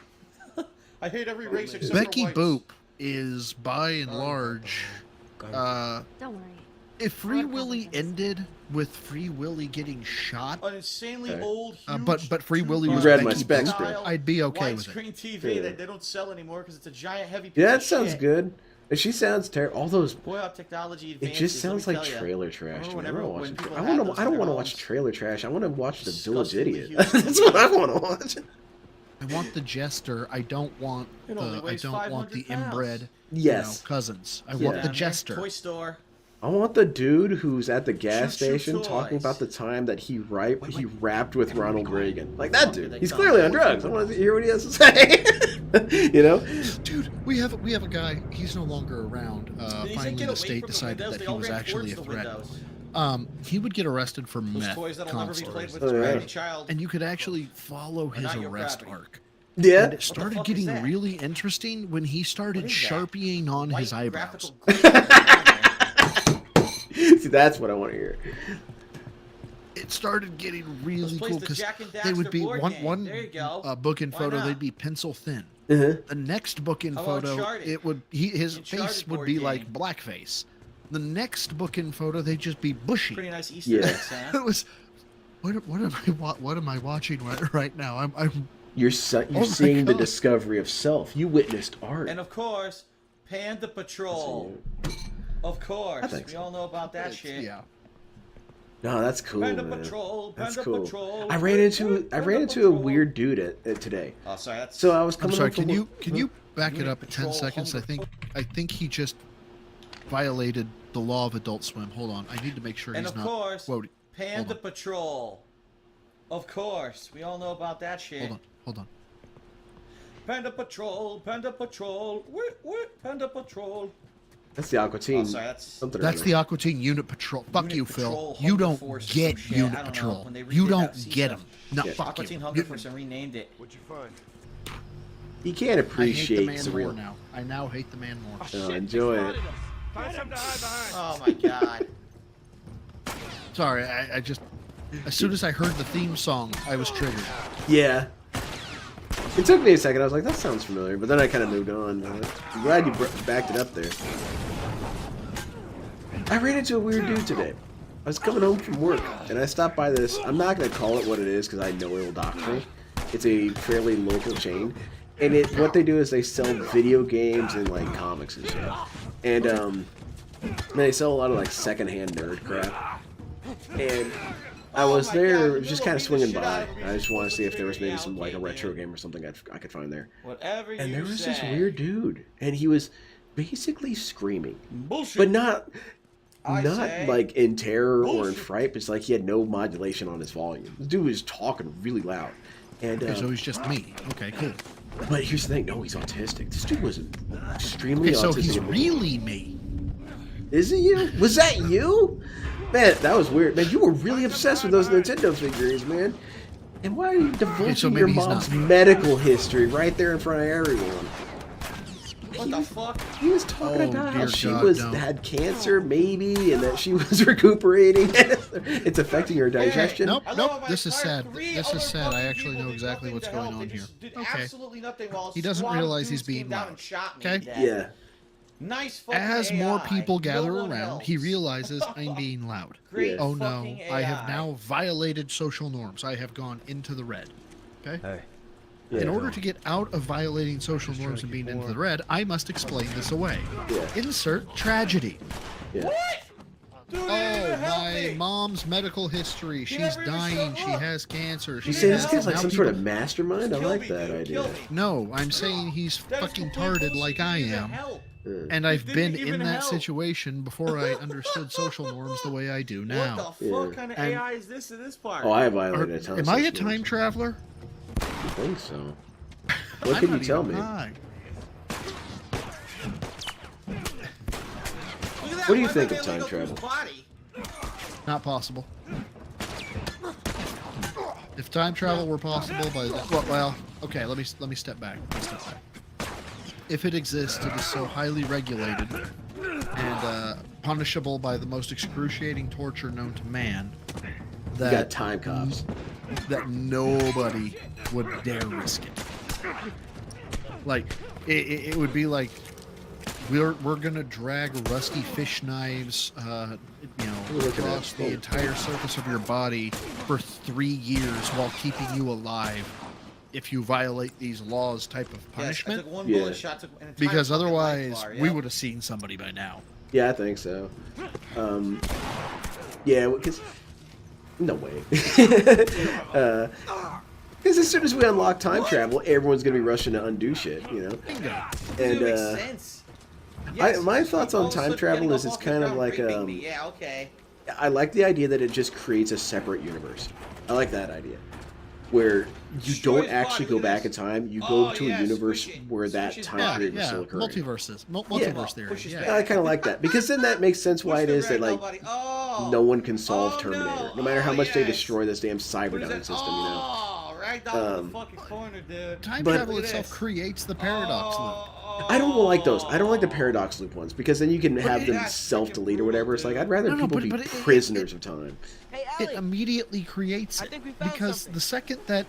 I hate every race except Becky for whites. Boop is by and large. Don't worry. If Free Willy ended with Free Willy getting shot, An insanely Okay. old, huge, but Free Willy You was read my Becky specs, Boop, bro. I'd be okay with it. widescreen TV Yeah. that they don't sell anymore because it's a giant heavy. Piece Yeah, of that sounds shit. good. And she sounds terrible. All those. Boy, how technology It advances. just sounds let me like tell ya. trailer trash. Remember Man. whenever- when I people don't had want those to. I don't want to watch homes? trailer trash. I want to watch the Village Disgustingly Idiot. huge. That's what I want to watch. I want the jester. I don't want It only weighs the 500 pounds. inbred Yes. cousins. I Yeah. want the Down there, jester. Toy store. I want the dude who's at the gas Choo-choo station talking toys. about the time that he rapped with Ronald Reagan. Like that dude. They He's come. clearly on drugs. I want to hear what he has to say. You know? Dude, we have a guy. He's no longer around. He said, Finally, "Get the away state from the decided windows." that They he all was ran actually a towards the threat. windows. He would get arrested for Those meth toys that'll never be played constantly, with Oh, as yeah. a child. and you could actually follow his not your arrest property. arc. Yeah. And it started fuck is getting that? really interesting when he started What is that? sharpieing on White his eyebrows. graphical See, that's what I want to hear. It started getting really plays cool the because Jack and they would Daxter be board one game. There you go. book and Why photo. not? They'd be pencil thin. Uh-huh. The next book in How about photo, Uncharted? it would his Uncharted face would board be game. like blackface. The next book in photo, they'd just be bushy. Pretty nice Easter Yeah. eggs, huh? It was what am I watching right now? I'm You're Oh my seeing the God. discovery of self. You witnessed art. And of course, Panda Patrol. Of course, think we so. all know about that it's- shit. yeah. No, that's cool, Panda man. Patrol, That's Panda cool. Patrol. I ran into a Patrol. weird dude at today. Oh, sorry, that's. So I was I'm coming sorry. home from Can you back it Unit up at 10 Patrol seconds? I think he just violated the law of Adult Swim. Hold on. I need to make sure And he's of not course, quoting. Panda on. Patrol. Of course, we all know about that shit. Hold on. Panda Patrol, Panda Patrol, Panda Patrol. That's the Aqua Teen. Oh, sorry, that's. Something That's or the other. Aqua Teen Unit Patrol. Fuck Unit you, Patrol, Phil. You Hunger don't Force or get some shit. I Unit don't know. Patrol. When they You redid don't FC get stuff. them. No, Yeah. fuck Aqua Teen you. Hunger Force and renamed it. What'd you find? You can't I hate the appreciate man surreal. more now. I now hate the man more. Oh, enjoy it. Find something to hide behind. Oh my god. Sorry, I just as soon as I heard the theme song, I was triggered. Yeah. It took me a second. I was like, that sounds familiar. But then I kind of moved on. I'm glad you backed it up there. I ran into a weird dude today. I was coming home from work, and I stopped by this. I'm not going to call it what it is, because I know it will dock me. It's a fairly local chain. And what they do is they sell video games and, like, comics and shit. And, they sell a lot of, like, secondhand nerd crap. And I was Oh my there, God, just you kind will of swinging beat the shit by. out of me. I just want to see if there was maybe Yeah, some, like, a okay, retro man. game or something I could find there. Whatever you And there was say. this weird dude, and he was basically screaming, Bullshit. but not I say like in terror or in bullshit. fright. It's like he had no modulation on his volume. The dude was talking really loud, and Okay, so he's just me. Okay, cool. but here's the thing: no, he's autistic. This dude was extremely Okay, so autistic. he's really me. Is it you? Was that you? Man, that was weird. Man, you were really obsessed with those Nintendo figurines, man. And why are you divulging so your maybe he's mom's not. medical history right there in front of everyone? What the fuck? He was talking Oh, about how dear she God, no. had cancer, maybe, and that she was recuperating. It's affecting her digestion. Nope, I love nope. how I This is fired sad. 3 This other is sad. I fucking actually people know did exactly nothing what's to going help. on They here. just did Okay. absolutely nothing while He doesn't SWAT realize dudes he's being came down loud. and shot me Okay? to death. Yeah. Nice fucking As more AI. people gather No one around, he else. realizes I'm being loud. Great Oh no, fucking I have AI. now violated social norms. I have gone into the red. Okay. Hey. In Yeah. order to get out of violating social norms and being into the red, I must explain this away. Yeah. Insert tragedy. Yeah. Dude, he didn't Oh, even help my me. mom's medical history. She's never even dying. showed She up. has cancer. You She say this has guy's like now some sort people- of mastermind? I Kill like me, that dude, idea. kill me. No, I'm saying he's That is fucking complete tarded bullshit. like He I didn't even am. help. And I've didn't been even in that help. situation before I understood social norms the way I do now. What the Yeah. fuck kind of And- AI is this in this part? Oh, I Are- violated a ton of am I a social time norms. traveler? I think so. What I'm can you not tell even me? high. Look at that. What do you Why think did of they time go through his travel? body? Not possible. If time travel were possible, well, okay. Let me step back. If it exists, it is so highly regulated and punishable by the most excruciating torture known to man You got that time cops. that nobody would dare risk it. Like it would be like we're gonna drag rusty fish knives, Look at across that. the entire surface of your body for 3 years while keeping you alive if you violate these laws type of Yes, I punishment. took one Yeah. bullet shot to an entire Because fucking otherwise, life bar, we yep. would have seen somebody by now. Yeah, I think so. Yeah, because no way. Because as soon as we unlock time travel, everyone's gonna be rushing to undo shit, you know. Bingo. And Doesn't make sense. my Yes, thoughts all on of a time sudden travel getting is up it's off the kind of ground, like raping me. Yeah, okay. I like the idea that it just creates a separate universe. I like that idea, where you Destroy don't his actually body, go look at back in this. time. You Oh, go to yeah, a universe switch it. where that Switch his time body. period was Yeah, still occurring. multiverses, multiverse theory. Push his Yeah. back. I kind of like that because then that makes sense why Push it the is that ragdoll like body. Oh. no one can solve Oh, Terminator, no. no matter how much they yes. destroy this damn What is Cyberdyne that? system, you know. Oh, ragdoll in the fucking corner, dude. Time But- travel Look at itself this. creates the paradox loop. I don't like those. I don't like the paradox loop ones because then you can have them that's self-delete freaking or whatever. brutal, It's like dude. I'd rather No, people but be it- prisoners of time. Hey, It Allie. immediately creates I it think we found because something. the second that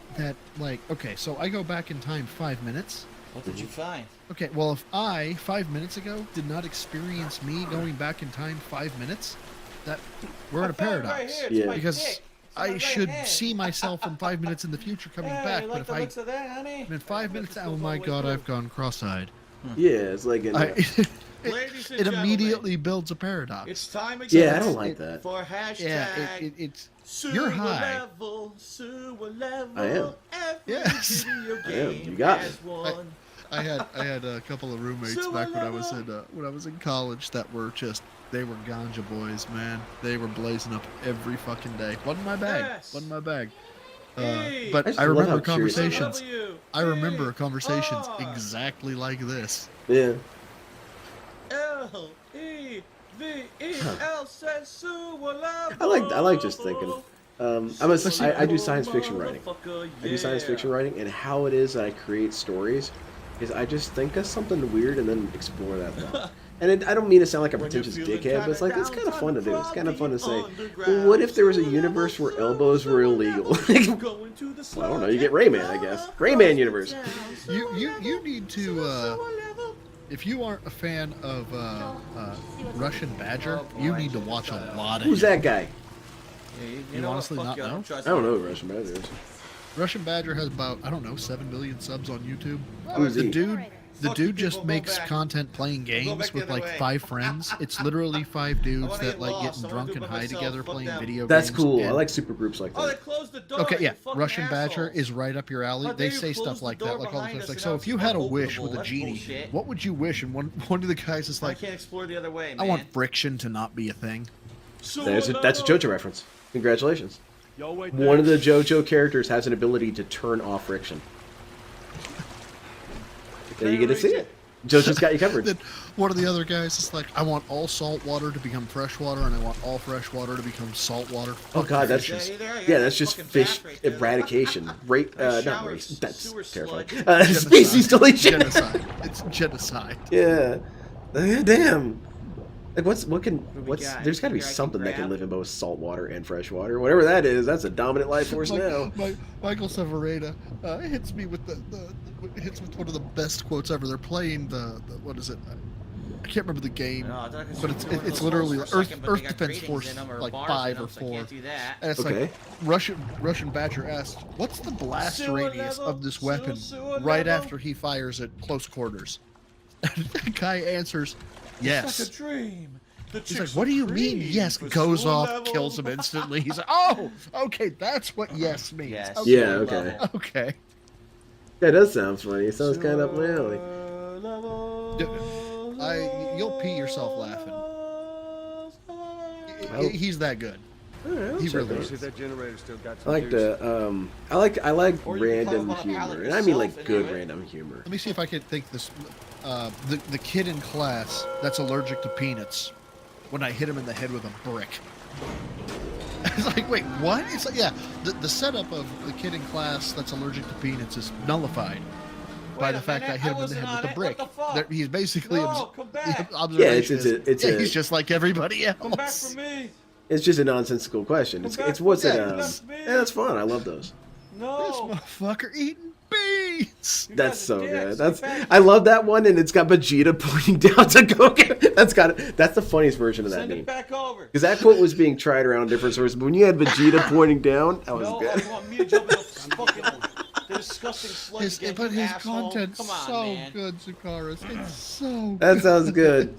like okay, so I go back in time 5 minutes. What did you find? Okay, well if I 5 minutes ago did not experience me going back in time 5 minutes, that we're in a I found it right paradox. here. It's Yeah. my Because dick. It's on I my right should hand. see myself in 5 minutes in the future coming Hey, back, you but like if the I looks of that, honey? in 5 minutes, Let's oh go my all the way god, through. I've gone cross-eyed. Yeah, it's like in, Ladies and It gentlemen, immediately builds a paradox. It's time again. Yeah, I don't like that. For hashtag. Yeah, it's sewer you're high. Level, sewer level. I am. Every Yes. video I am. game You got has me. one. I had a couple of roommates Sewer back when I was level. in college that were just they were ganja boys, man. They were blazing up every fucking day. Wasn't my bag. Yes. Wasn't my bag. Hey. I But just I love remember how curious I am. conversations. W, I remember E, conversations R, exactly like this. yeah. L, E, V, E, L says sewer level. I like just thinking. I do science fiction writing. I do science fiction writing, and how it is that I create stories is I just think of something weird and then explore that thought. And I don't mean to sound like a When you're pretentious feeling dickhead, but it's like kinda it's kind of down, fun to do. It's time kind of fun to to say, underground. well, what if there was a Sewer universe where level, elbows were sewer illegal? level. Going to the Well, I don't know. sludge You get and Rayman, I guess. Rayman universe. You need to if you aren't a fan of Russian Badger, Oh, you boy. need to watch a lot of Who's him. that guy? You You honestly not know? I don't know who Russian Badger is. Russian Badger has about 7 million subs on YouTube. Who's The he? dude the Fuck you dude just people, go makes back. content playing back games the with other like way. 5 friends. It's literally 5 dudes wanna that get like lost. getting I wanna drunk do and it by high myself. together Fuck playing them. video That's games. cool. I and- like super groups like Oh, they that. closed the door. Okay, you yeah, fucking Russian Badger assholes. is right up your alley. How They dare you say close stuff the like door that, like all the behind time. us Like, and so now if you it's had a unopenable. wish with a That's genie, bullshit. what would you wish? And one of the guys is I like, can't explore the other way, man. I want friction to not be a thing. That's a JoJo reference. Congratulations. Yo, wait One of the JoJo characters has an ability to turn off friction. There you get to see it. JoJo's got you covered. Then one of the other guys is like, I want all salt water to become fresh water, and I want all fresh water to become salt water. Oh god, that's Yeah, just you there, you yeah, got that's the just fucking fish bath right there. eradication. Rape, not shower, rape. That's sewer terrifying. sludge. Species deletion. Genocide. It's genocide. Yeah. Damn. Like we what's got? there's got to be Here I can something that can grab? live in both salt water and fresh water. Whatever that is, that's a dominant life force now. Michael Severeda hits me with hits with one of the best quotes ever. They're playing the what is it? I can't remember the game, No, I thought I could but switch over it's those literally holes for a Earth second, but they got Defense ratings Force in 'em or like bars 5 in 'em, or so I 4. can't do that. And it's Okay. like Russian Badger asks, "What's the blast Sewer radius level, of this weapon?" sewer Right level. after he fires at close quarters. And the guy answers, It's "Yes." like a dream. The He's like, chicks "What do you are mean? green Yes." for Goes sewer off, level. kills him instantly. He's like, "Oh, okay, that's what yes means." Yes. Okay. Yeah, okay. Level. Okay. That does sound funny. It sounds kind of up my alley. Sewer level, You'll pee yourself laughing. Oh. He's that good. Alright, He I'll check really it is. out. that generator still got I like the I like Or you can random climb up on a pallet humor, and I mean like yourself and good do it. random humor. Let me see if I can think this. The kid in class that's allergic to peanuts. When I hit him in the head with a brick. It's like, wait, what? It's like, yeah, the setup of the kid in class that's allergic to peanuts is nullified by Wait the a fact minute, I hit him I in the wasn't head on with a it. brick. What the fuck? He's basically No, come back. observation it's a- he's just like everybody else. Come back for me. It's just a nonsensical question. It's Come back it's what's for it? me. Yeah, Me. that's fun. I love those. This No. motherfucker eating beans. You That's guys so are good. dicks. That's Get back. I love that one, and it's got Vegeta pointing down to go get. That's the funnious version of that Send meme. it back over. Because that quote was being tried around different sources, but when you had Vegeta pointing down, that was No, good. you want me to jump in the fucking the disgusting sludge His, again, but you his asshole. content's Come on, so man. good, Zakaris. It's so That sounds good.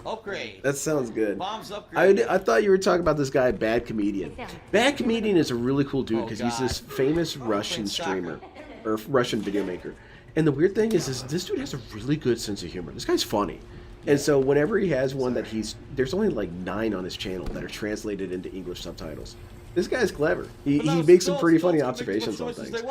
Upgrade. That sounds good. Bombs upgrade. I thought you were talking about this guy, Bad Comedian. Bad Comedian is a really cool dude Oh, because he's God. this famous Russian streamer or Russian video maker. And the weird thing is this dude has a really good sense of humor. This guy's funny. And so whenever he has one that there's only like 9 on his channel that are translated into English subtitles. This guy's clever. He makes some pretty funny observations on things.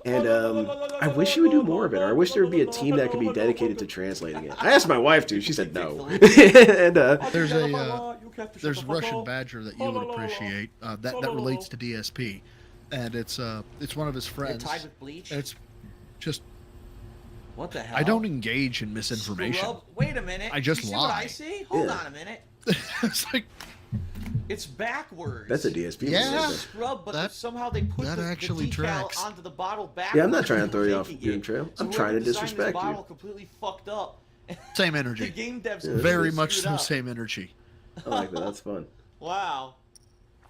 And I wish he would do more of it. Or I wish there would be a team that could be dedicated to translating it. I asked my wife to. She said no. And there's Russian Badger that you would appreciate that relates to DSP, and it's one of his They're friends. tied with bleach. And it's just What the hell? I don't engage in misinformation. Scrub- Wait a minute. I just you see what I lie. see? Hold Yeah. on a minute. It's like It's backwards. that's a DSP. Yeah. right there. Scrub, but That- somehow they put that the actually decal tracks. onto the bottle backwards. Yeah, I'm not trying to throw you off Faking your it. trail. So I'm trying to whoever designed this disrespect you. bottle completely fucked up. same The energy. game devs Yeah. Very completely much screwed so, up. same energy. I like that. That's fun. Wow.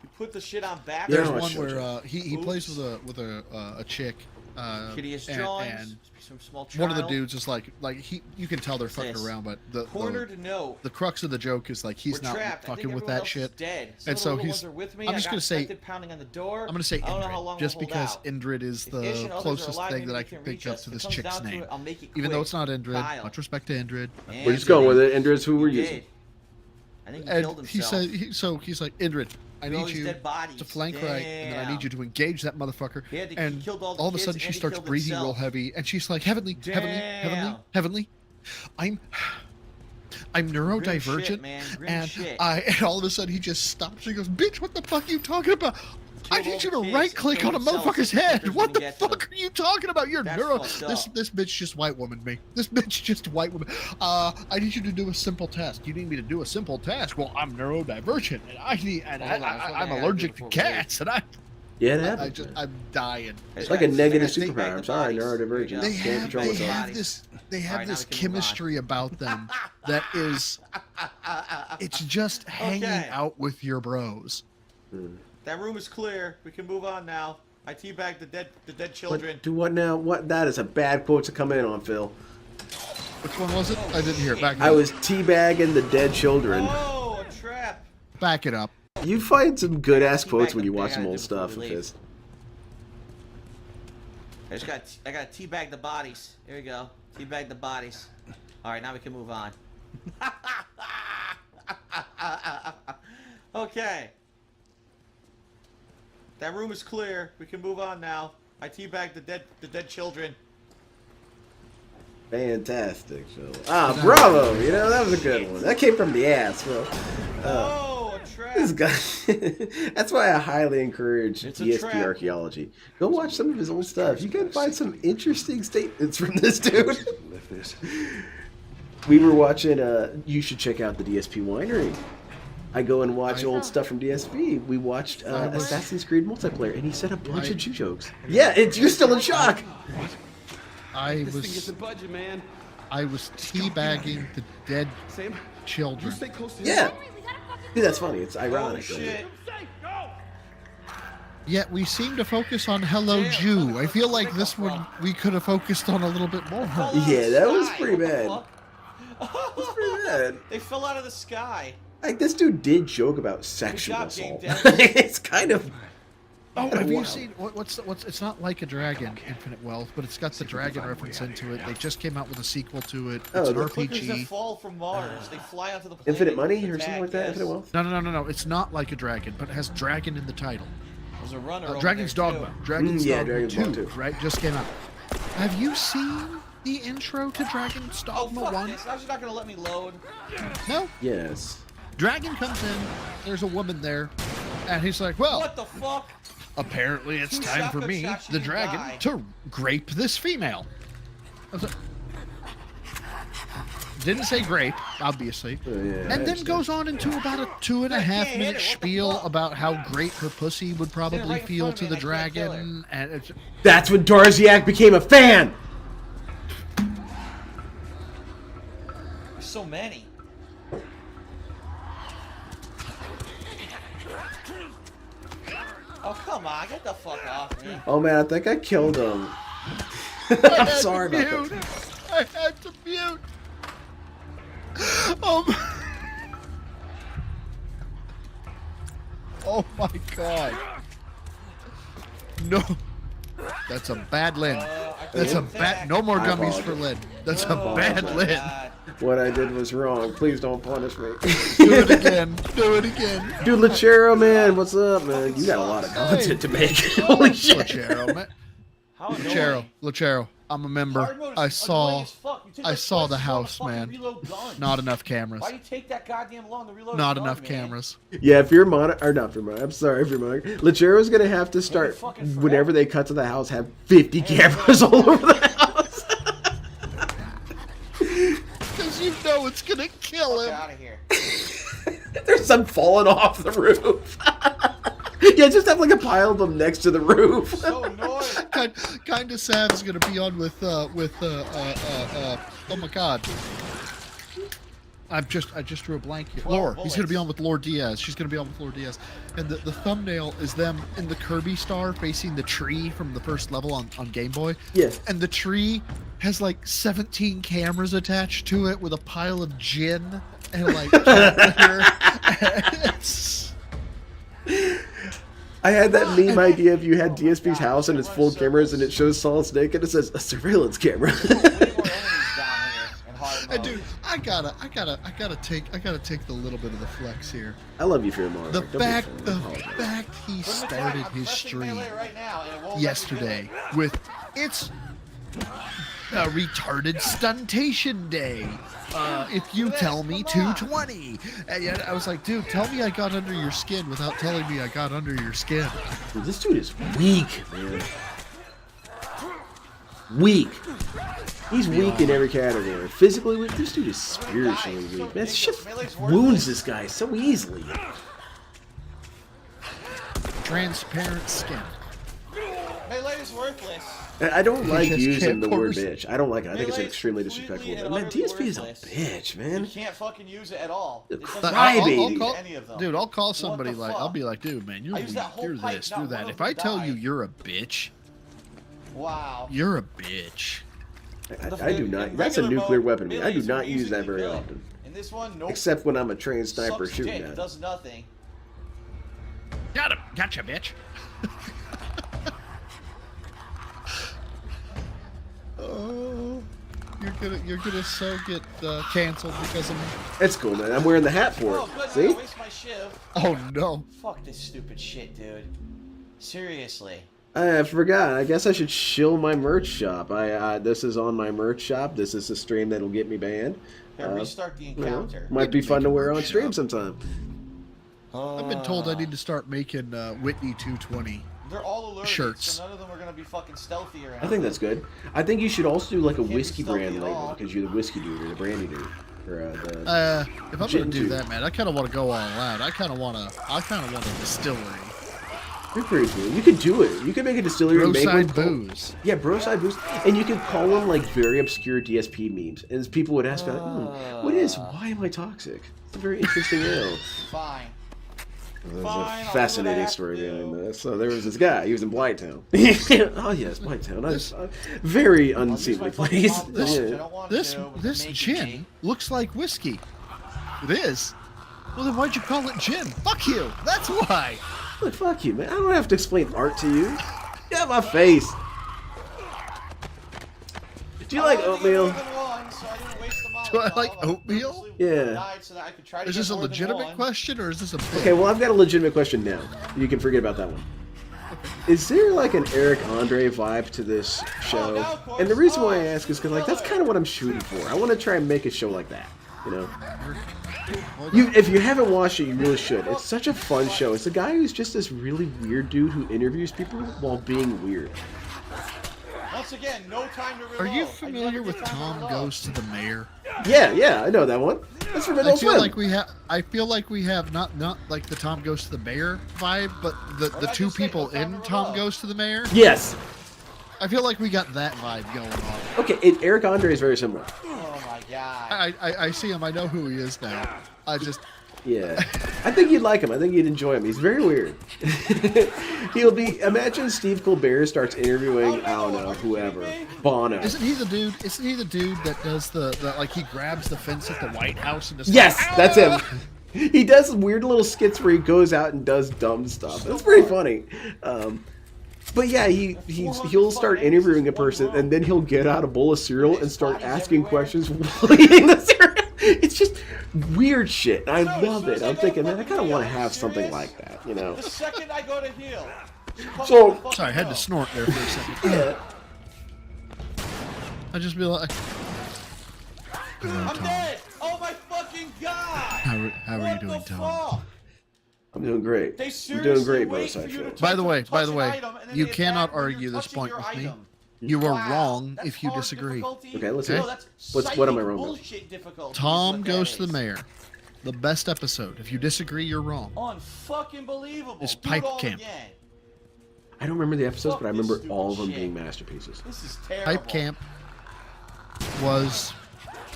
You put the shit on back. Yeah, There's I'll one show where you. he plays with a chick. Hideous and- drawings. and some small one of the child. dudes is like you can tell they're fucking This. around, but the Cornered, no. the crux of the joke is like he's We're not trapped. I fucking think with everyone that else shit. is dead. Some And of so the little he's- ones are with me. I'm I just got gonna say- infected pounding on the door. I'm gonna say I don't know how long Indrid, just I'll hold because out. Indrid is If Ish and the others are closest alive, thing maybe that I they can can think reach of us. to If it this comes chick's down to name. it, I'll make it Even though quick. it's not Indrid, Kyle. much respect to Indrid. We're just going with it. Indrid's who we're He using. did. I think he killed And he himself. said, he's like, Indrid, I Look at all need these you dead bodies. to flank right, and then I need you to engage that motherfucker. He had to- he And killed all the all of a kids sudden she and he starts killed breathing real himself. heavy, and she's like, heavenly, Damn. heavenly. I'm neurodivergent, shit, man. Grim and shit. and all of a sudden he just stops. He goes, bitch, what the fuck are you talking about? I Killed need all you the to kids right and click killed on a himself motherfucker's so head. fuckers What the wouldn't get to fuck are you talking about? You're That's neuro. fucked This up. this bitch just white woman me. This bitch just white woman. I need you to do a simple test. You need me to do a simple task. Well, I'm neurodivergent, and I'm allergic to cats, and Yeah, it happens. I'm dying. It's like a negative They- superpower. I'm sorry, They neurodivergent. They Can't control myself. have this All right, now this we can move on. chemistry about them that is it's just hanging Okay. out with your bros. That room is clear. We can move on now. I teabagged the dead children. What, do what now? What? That is a bad quote to come in on, Phil. Which one was it? I didn't hear it. I was teabagging the dead children. Oh, a trap. Back it up. You find some good ass Teabag quotes when them. you I watch gotta some do old it before stuff we of leave. his. I got to teabag the bodies. Here we go. Teabag the bodies. All right, now we can move on. Okay. That room is clear. We can move on now. I teabagged the dead children. Fantastic, Phil. Ah, bravo! You know, that was a good one. That came from the ass, Phil. Oh, a trap. This guy. That's why I highly encourage It's a DSP trap. archaeology. Go watch some of his old stuff. You can find some interesting statements from this dude. We were watching. You should check out the DSP winery. I go and watch old stuff from DSP. We watched Assassin's Creed multiplayer, and he said a bunch of Jew jokes. Yeah, you're still in shock. I This thing was isn't budget, man. I was teabagging the dead children. Yeah. Dude, that's funny. It's Oh ironic. shit. Yet we seem to focus on Hello Damn, Jew. I feel like where this come one from? we could have focused on a little bit more. Fell out of Yeah, the that was sky. pretty What the bad. fuck? That's pretty bad. They fell out of the sky. Like, this dude did joke about sexual job, Jake assault. Devlin. It's kind of... Oh, have you Wow. seen what's it's not Like a Dragon, Infinite Wealth, but it's got the dragon reference into it. They just came out with a sequel to it. Oh, It's an the Clickers that RPG. fall from Mars. They fly onto the planet. Infinite Money with or the something like tag, that? yes. Infinite Wealth? No. It's not Like a Dragon, but it has dragon in the title. There's a runner over Dragon's there, Dogma. too. Dragon's yeah, Dogma Dragon's 2, Dogma 2. right? Just came out. Have you seen the intro to Dragon's Oh, Dogma fuck 1? this. Now you're not gonna let me load. No. Yes. Dragon comes in. There's a woman there, and he's like, "Well, What the fuck? apparently it's Two time for shotgun me, shots, you the can dragon, die." to grape this female." I was like, didn't say grape, obviously. Oh, yeah, I And then understand. goes on into about a 2.5 can't hit minute it, what the spiel fuck? about how great her pussy would probably right in feel front to of me the and I can't kill dragon. And it's, That's when Darziak became a fan! There's so many. Oh, come on. Get the fuck off me. Oh man, I think I killed him. I I'm had sorry to about mute. that. I had to mute. Oh my god. No. That's a bad Lynn. That's a bad. No more I gummies for apologize. Lynn. That's a Oh, bad my Lynn. God. What I did was wrong. Please don't punish me. Do it again. Do it again. Dude, Lachero, man, what's up, man? You got a lot of content to make. Holy shit. Lachero, man. How annoying. Lachero. I'm a member. Hard mode is I annoying saw. as fuck. You take I like saw twice the as long to house, fucking man. reload guns. Not enough cameras. Why do you take that goddamn long to reload Not a gun, enough man? cameras. Yeah, if you're or not for I'm sorry if you're Lachero's gonna have to start fucking forever. whenever they cut to the house, have 50 cameras all over the house. Because you know it's gonna kill Get him. out of here. There's some falling off the roof. Yeah, just have like a pile of them next to the roof. So annoying. Kind of sad is gonna be on with oh my god. I just drew a blank here. 12 Lore. He's gonna be bullets. on with Lore Diaz. She's gonna be on with Lore Diaz. And the thumbnail is them in the Kirby star facing the tree from the first level on Game Boy. Yeah. And the tree has like 17 cameras attached to it with a pile of gin and like cat litter. It's- I had that meme idea if you had DSP's house and it's full cameras and it shows Solid Snake and it says a surveillance camera. Way more enemies down here in hard And mode. dude, I gotta take the little bit of the flex here. I love you for your mom. The fact he started his I'm pressing stream melee right now, and it won't let me do yesterday it. with it's a retarded stuntation day. If you tell me 220, and yet I was like, dude, tell me I got under your skin without telling me I got under your skin. Dude, this dude is weak, man. Weak. He's weak in every category. Physically weak. This dude is spiritually weak. Man, this shit wounds this guy so easily. Transparent skin. Melee is worthless. I don't like just using can't the word force- bitch. I don't like it. I think it's Melee is extremely completely disrespectful. and Man, utterly DSP is a worthless. bitch, You man. can't fucking use it at all. The It doesn't But cry matter. baby. call, Any of them. dude, I'll call What somebody the like, fuck? I'll be like, dude, man, you're I use that weak, whole you're pipe, this, not you're one that. of If them I tell you died. you're a bitch, Wow. you're a bitch. I do not. That's a nuclear weapon to me. I do not use that very often. In this one, nope. Except when I'm a trained sniper Sucks shooting dick, at it. does nothing. Got him, gotcha, bitch. Oh, you're gonna so get canceled because of me. It's cool, man. I'm wearing the hat for Oh, it. good. See? Waste my shiv. Oh no. Fuck this stupid shit, dude. Seriously. I forgot. I guess I should shill my merch shop. This is on my merch shop. This is a stream that'll get me banned. Here, restart the You know, encounter. might be fun to wear on merch stream shop. sometime. I've been told I need to start making Whitney 220. They're all allergic, shirts. so none of them are gonna be fucking stealthy or anything. I think that's good. I think you should also do like a be whiskey stealthy brand at label all. because you're the whiskey dude or the brandy dude. Or If I'm Gin gonna do too. that, man, I kind of want to go all out. I kind of want a distillery. They're pretty cool. You could do it. You could make a distillery and make one. Broside booze. Yeah, Broside booze, and you could call them like very obscure DSP memes, and people would ask, like, "What is? Why am I toxic?" It's a very interesting ale. Fine. There's Fine, I'll a do what I fascinating have story to do. behind this. So there was this guy. He was in Blighttown. Oh yes, Blighttown. Very unseemly place. This gin looks like whiskey. It is. Well, then why'd you call it gin? Fuck you. That's why. Look, fuck you, man. I don't have to explain art to you. Get out my face. Do you like oatmeal? Do I like oatmeal? Yeah. Is this a legitimate question or is this a bit? Okay, well, I've got a legitimate question now. You can forget about that one. Is there like an Eric Andre vibe to this show? And the reason why I ask is because like that's kind of what I'm shooting for. I want to try and make a show like that. You know, if you haven't watched it, you really should. It's such a fun show. It's a guy who's just this really weird dude who interviews people while being weird. Once again, no time to reload. Are you familiar with Tom Goes to the Mayor? Yeah, I know that one. That's from Adult Swim. I feel like we have not like the Tom Goes to the Mayor vibe, but the two people in Tom Goes to the Mayor. Yes. I feel like we got that vibe going on. Okay, Eric Andre is very similar. Oh my god. I see him. I know who he is now. Yeah, I think you'd like him. I think you'd enjoy him. He's very weird. He'll be. Imagine Steve Colbert starts interviewing, I don't know, whoever, Bono. Isn't he the dude? Isn't he the dude that does the like he grabs the fence at the White House and just Yes, that's him. He does weird little skits where he goes out and does dumb stuff. It's pretty funny. But yeah, he'll start interviewing a person and then he'll get out a bowl of cereal and start asking questions while eating the cereal. It's just weird shit. I love it. I'm thinking, man, I kind of want to have something like that, you know? The second I go to heal. So, sorry, I had to snort there for a second. Yeah. I just be like, I'm dead. Oh my fucking god. how are you doing, Tom? I'm doing great. I'm doing great, BrosydePhil. By the way, you cannot argue this point with me. You are wrong if you disagree. Okay, let's see. What am I wrong with? Tom Goes to the Mayor. The best episode. If you disagree, you're wrong. Unfucking believable. It's Pipe Camp. I don't remember the episodes, but I remember all of them being masterpieces. This is terrible. Pipe Camp was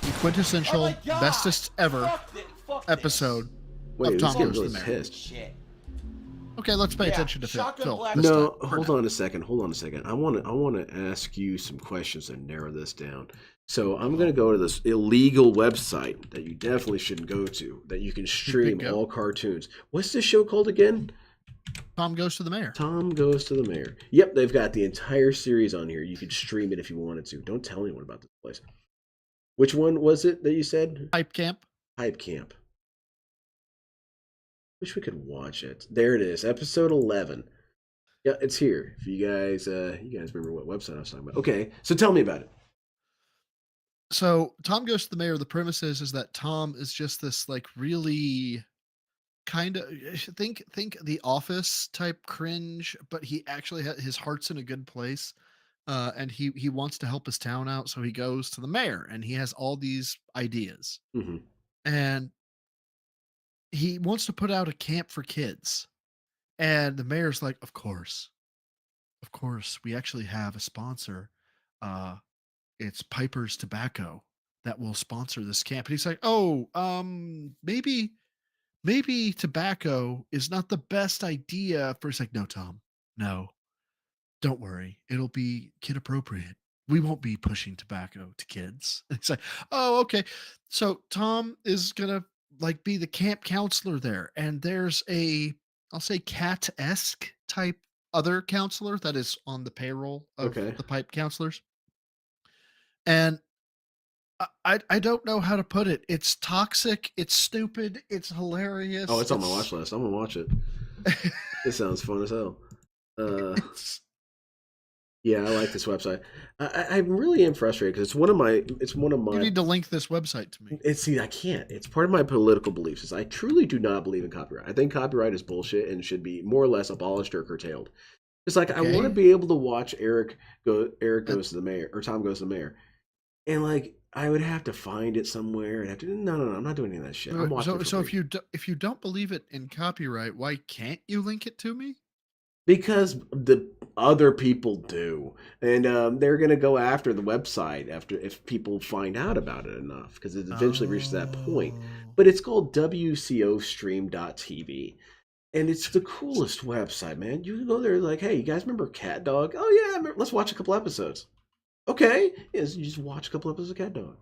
the quintessential bestest ever episode of Tom Goes to the Mayor. Okay, let's pay attention to Phil. No, hold on a second. I want to ask you some questions and narrow this down. So I'm going to go to this illegal website that you definitely shouldn't go to, that you can stream all cartoons. What's this show called again? Tom Goes to the Mayor. Tom Goes to the Mayor. Yep, they've got the entire series on here. You could stream it if you wanted to. Don't tell anyone about this place. Which one was it that you said? Pipe Camp. Pipe Camp. Wish we could watch it. There it is, episode 11. Yeah, it's here. If you guys remember what website I was talking about. Okay, so tell me about it. So Tom Goes to the Mayor. The premise is that Tom is just this like really kind of think The Office type cringe, but he actually his heart's in a good place, and he wants to help his town out. So he goes to the mayor, and he has all these ideas, and he wants to put out a camp for kids. And the mayor's like, of course, we actually have a sponsor. It's Piper's Tobacco that will sponsor this camp. And he's like, oh, maybe tobacco is not the best idea for. He's like, no, Tom, no, don't worry. It'll be kid appropriate. We won't be pushing tobacco to kids. And it's like, oh, okay. So Tom is going to like be the camp counselor there. And there's I'll say cat-esque type other counselor that is on the payroll of the pipe counselors. And I don't know how to put it. It's toxic. It's stupid. It's hilarious. Oh, it's on my watch list. I'm gonna watch it. It sounds fun as hell. Yeah, I like this website. I really am frustrated because it's one of my. You need to link this website to me. See, I can't. It's part of my political beliefs. I truly do not believe in copyright. I think copyright is bullshit and should be more or less abolished or curtailed. It's like I want to be able to watch Eric Goes to the Mayor or Tom Goes to the Mayor, and like I would have to find it somewhere and have to. No, I'm not doing any of that shit. So if you don't believe it in copyright, why can't you link it to me? Because the other people do, and they're gonna go after the website if people find out about it enough, because it eventually reaches that point. But it's called WCOstream.tv, and it's the coolest website, man. You can go there like, hey, you guys remember Cat Dog? Oh yeah, let's watch a couple episodes. Okay, yes, you just watch a couple episodes of Cat Dog.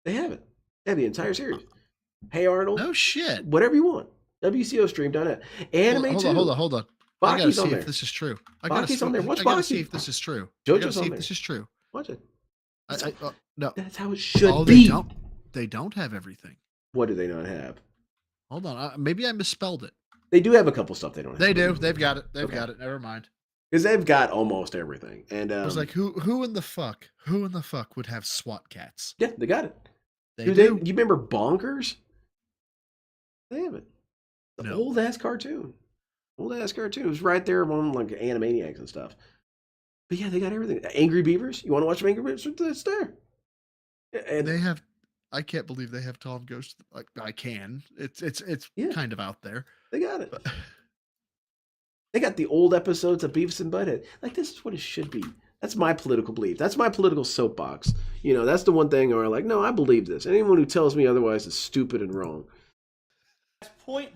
They have it. They have the entire series. Hey Arnold. No shit. Whatever you want. WCOstream.net. Anime too. Hold on. I gotta Baki's see on there. if this is true. Baki's on there. Watch I gotta Baki. see if this is true. JoJo's on if there. this is true. Watch it. No. That's how it should Oh, be. They don't have everything. What do they not have? Hold on. Maybe I misspelled it. They do have a couple stuff they don't have. They do. They've got it. They've Okay. got it. Never mind. Because they've got almost everything. And I was like, who in the fuck would have SWAT cats? yeah, they got it. They do. do. You remember Bonkers? They have it. The No. old ass cartoon. Old ass cartoon. It was right there among like Animaniacs and stuff. But yeah, they got everything. Angry Beavers. You want to watch some Angry Beavers? It's there. And They have. I can't believe they have Tom Ghost. Like I can. It's Yeah. kind of out there. they got it. But They got the old episodes of Beavis and Butthead. Like, this is what it should be. That's my political belief. That's my political soapbox. You know, that's the one thing where I'm like, no, I believe this. Anyone who tells me otherwise is stupid and wrong. Point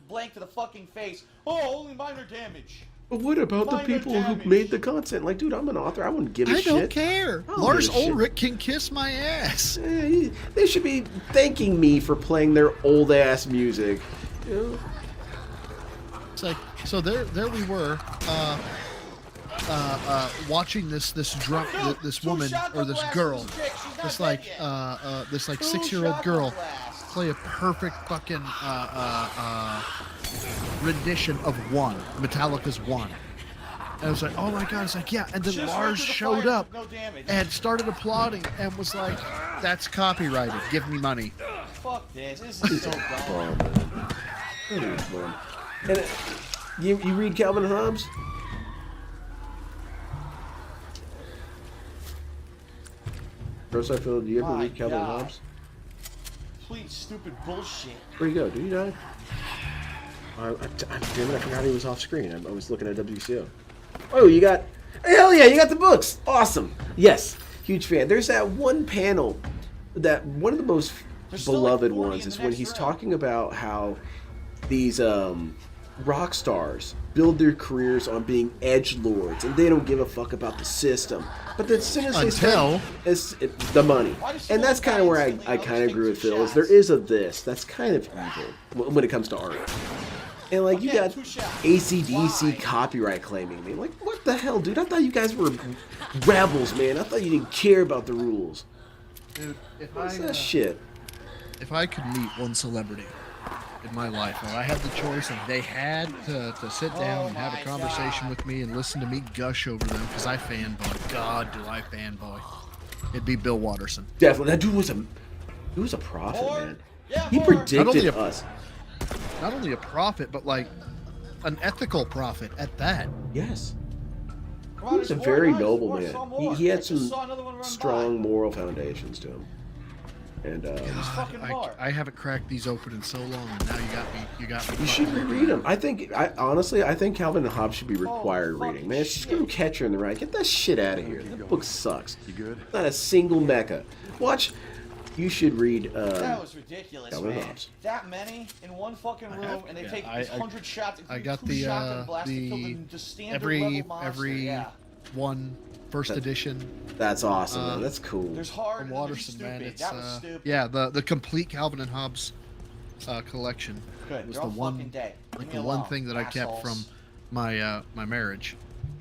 blank to the fucking face. Oh, only minor damage. But what about the Minor people damage. who made the content? Like, dude, I'm an author. I wouldn't give a I shit. don't care. I don't Lars give a shit. Ulrich can kiss my ass. They should be thanking me for playing their old ass music. You know? It's like so. There we were, watching this drunk this woman or this girl, this like 6-year-old girl play a perfect fucking rendition of One, Metallica's One. And I was like, oh my god! It's like, yeah. And then Just Lars right to the showed fire, up no damage. and started applauding and was like, "That's copyrighted. Give me money." Fuck this. This is so dumb. Oh, man. That is fun. And you read Calvin and Hobbes? BrosydePhil, do you ever My read Calvin and God. Hobbes? Complete stupid bullshit. Where'd he go? Did he die? Damn it, I forgot he was off screen. I was looking at WCO. Oh, you got... Hell yeah, you got the books! Awesome! Yes, huge fan. There's that one panel, that one of the most There's still, like, beloved 40 ones in is the when next he's row. talking about how these rock stars build their careers on being edgelords, and they don't give a fuck about the system. But then as soon as they Until- start, it's the money. Why does And that's kind of where instantly I know kind of those agree with things are Phil, is there shots? is a this that's kind of evil when it comes to art. And like you Okay, got 2 shots. AC/DC Why? copyright claiming me. Like, what the hell, dude? I thought you guys were rebels, man. I thought you didn't care about the rules. Dude, if What's that shit? If I could meet one celebrity in my life, or I had the choice and they had to sit down and have a my conversation God. with me and listen to me gush over them, because I fanboy. God, do I fanboy. It'd be Bill Watterson. Definitely, that dude was a prophet, Or- man. yeah, He or- predicted Not only a- us. Not only a prophet, but like an ethical prophet at that. Yes. Come He on, was a there's more very guys, noble more, man. saw He more. had I just some saw another one run strong by. moral foundations to him. And There's fucking more. I haven't cracked these open in so long, and now you got me. you should fucking reread them. I think Calvin and Hobbes should be required fucking reading. Man, shit. screw Catcher in the Rye. Get that shit out of here. That book sucks. You good? Not a single mecha. Watch. You should read. That was ridiculous, Calvin and man. Hobbes. That many in one fucking room, have- and they yeah, take I- these 100 shots. I got two the shotgun blasts to kill the the standard level monster. every Yeah. one first That- edition That's awesome, man. That's cool. There's hard from and then there's Watterson, stupid. man. It's That was stupid. yeah, the complete Calvin and Hobbes collection Good. was They're the all one fucking dead. Leave like me the one alone, thing that I kept assholes. from my my marriage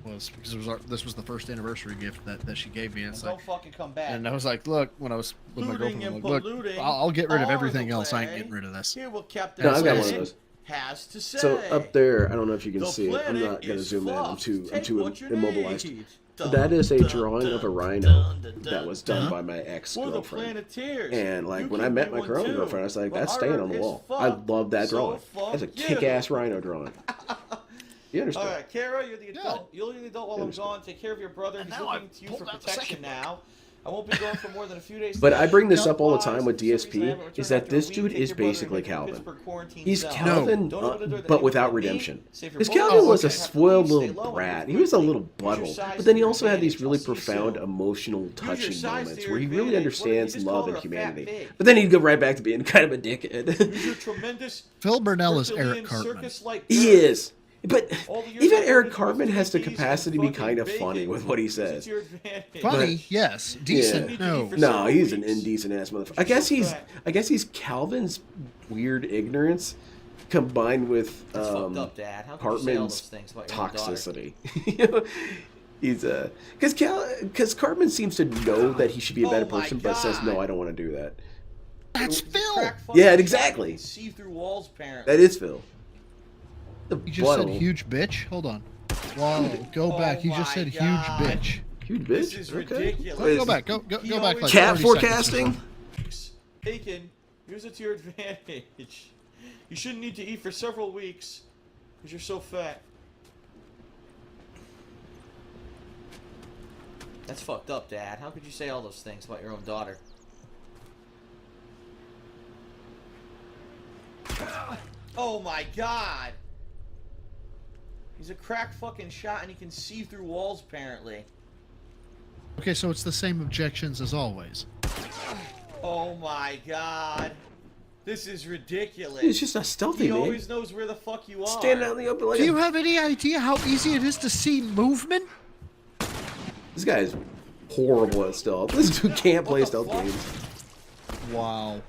was because this was the first anniversary gift that she gave me. And And it's don't like, fucking come back. and I was like, look, when I was with my Looting girlfriend, I'm and like, look, polluting I'll get rid of are everything the else. I ain't play. getting rid of this. Here, what Captain No, I've got one of Planet those. has to say. So up there, I don't know if you can The see it. I'm planet not gonna is zoom in. I'm fluff. too Take what you immobilized. need. That is a Dun, drawing of a dun, rhino dun, dun, that was dun. done by my ex For the girlfriend. Planeteers. And like You when I can met be my one current too. girlfriend, I was like, But that's our staying on the is wall. fucked, I love that so drawing. fuck That's a you. kick-ass rhino drawing. You understand? All right, Kara, you're the adult. You're the adult while I'm Understand. gone. Take care of your brother. He's now looking I've to you pulled for out the protection second now. I won't be gone for more than a few days. But I bring this today. up all the Pause. time with For some reason, I DSP, haven't returned is that after a this week. dude Take is your brother and basically make your Calvin. Pittsburgh quarantine He's cell. Calvin, Don't open the door to but without anyone but me. redemption. Save your Because bullet. Calvin was a Have to spoiled leave, stay little low, and brat. if He you was a quickly, little use your butthole. size But then to he your also had these advantage. really I'll see you profound, soon. emotional, Use your touching size to moments your where he really advantage. What if you understands just love called and her a fat humanity. pig? But then he'd go right back to being kind of a dickhead. Use your tremendous Phil Burnell is Herculean Eric Cartman. circus-like He girth. is. But All the years even I've Eric worked Cartman with has the TVs and capacity to be fucking kind of bacon. funny with what he Use it says. to your advantage. Funny, yes. Decent, Yeah. no. For No, several he's an weeks. indecent ass motherfucker. You're so I guess he's Calvin's weird ignorance combined with That's fucked up, Dad. How could you say all those Cartman's things about your own daughter? toxicity. You know, he's because Cartman seems to know that he should be a better Oh my person, but says no, God. I don't want to do that. That's He's a Phil. crack fucking Yeah, shot. exactly. You can see through walls, apparently. That is Phil. The You just said butthole. huge bitch? Hold on. Wow, go Oh back. You just my said huge God. bitch. Huge bitch. This is Okay. ridiculous. What is Go it? back. Go He back always- like Cat 30 seconds or forecasting. something. Bacon, use it to your advantage. You shouldn't need to eat for several weeks because you're so fat. That's fucked up, Dad. How could you say all those things about your own daughter? Oh my God! He's a crack fucking shot and he can see through walls, apparently. Okay, so it's the same objections as always. Oh my God! This is ridiculous. He's just a stealthy He man. always knows where the fuck you are. Standing out in the open like Do you have any idea how easy it is to see movement? This guy is horrible at stealth. This dude can't play What the stealth fuck? games. Wow.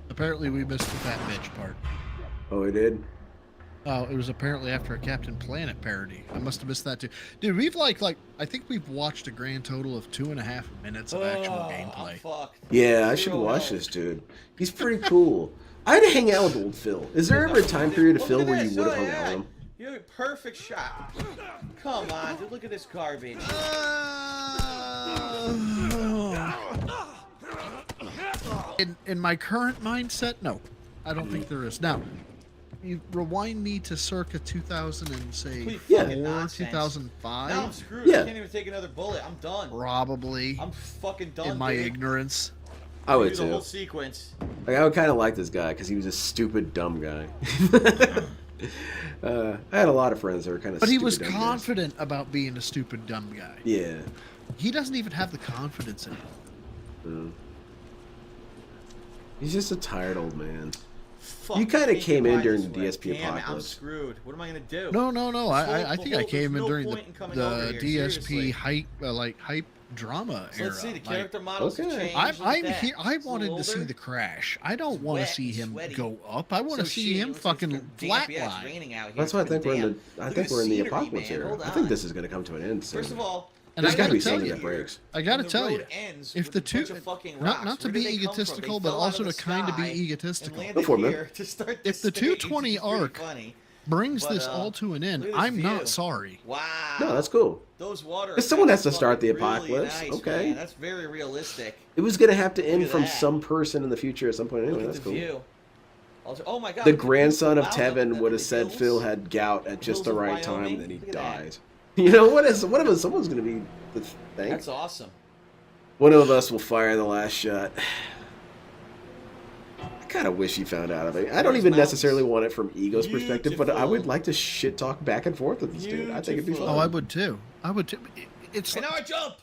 Apparently we missed the fat bitch part. Oh, he did? Oh, it was apparently after a Captain Planet parody. I must have missed that too. Dude, we've like I think we've watched a grand total of 2.5 minutes of actual I'm gameplay. fucked. Yeah, I should Zero watch health. this dude. He's pretty cool. I'd hang out with old Phil. Is there ever a time period of Look Phil at where you this. would have Oh, hung out yeah. with him? You have a perfect shot. Come on, dude. Look at this garbage. In my current mindset, no. I don't think there is. Now, you rewind me to circa 2000 and say Complete Yeah. fucking 4, nonsense. Now I'm 2005, screwed. Yeah. I can't even take another bullet. I'm done. probably, I'm fucking done. in my dude. ignorance. I would Do the whole too. sequence. Like, I would kind of like this guy because he was a stupid, dumb guy. I had a lot of friends that were kind of But stupid, he was dumb guys. confident about being a stupid, dumb guy. Yeah. He doesn't even have the confidence in him. Mm. He's just a tired old man. Fuck, You kinda can't came get in by during this the way. DSP Damn it, I'm apocalypse. screwed. What am I gonna do? No. I think I There's came in no during point in coming the over here, DSP seriously. hype drama So era. let's see the Like, character models have okay. changed. I'm Look at that. here. I It's a wanted little to see older. the crash. I don't want to Wet see and him sweaty. go up. I want to So see shitty. him It's fucking damp. Yeah, it's flatline. raining out here. That's why I It's think we're in damp. the. I Look think at the we're in the scenery, apocalypse man. era. Hold I think on. this is going to come to an end soon. First of all, And There's I got to gotta be tell something you, that breaks. I gotta and the tell you, road ends if with the a two, bunch of fucking not rocks. to Where be did they come from? egotistical, They but fell out also of to the kind of be sky and egotistical. landed Go for it, man. here to start If this the stage. It's 220 pretty arc funny. brings But, this all to an end, look at this I'm not view. sorry. Wow. No, that's cool. Those water. But someone has effects to start the fucking really apocalypse. nice, Okay. man. That's very realistic. It was going to have to end Look at from that. some person in the future at some point anyway. Look at That's the cool. view. Oh my God. The look at grandson of wow, Tevin look would at have the said hills. Phil had gout at just Hills the of right time, Wyoming. and then he Look at that. dies. You know, one of us, someone's going to be the thing. That's awesome. One of us will fire the last shot. I kind of wish he found out of it. I don't There's even mountains. necessarily want it from Ego's perspective, but I would Beautiful. like to shit talk back and forth with this dude. I think it'd be fun. Oh, I would too. I would too. It's. And now I jump.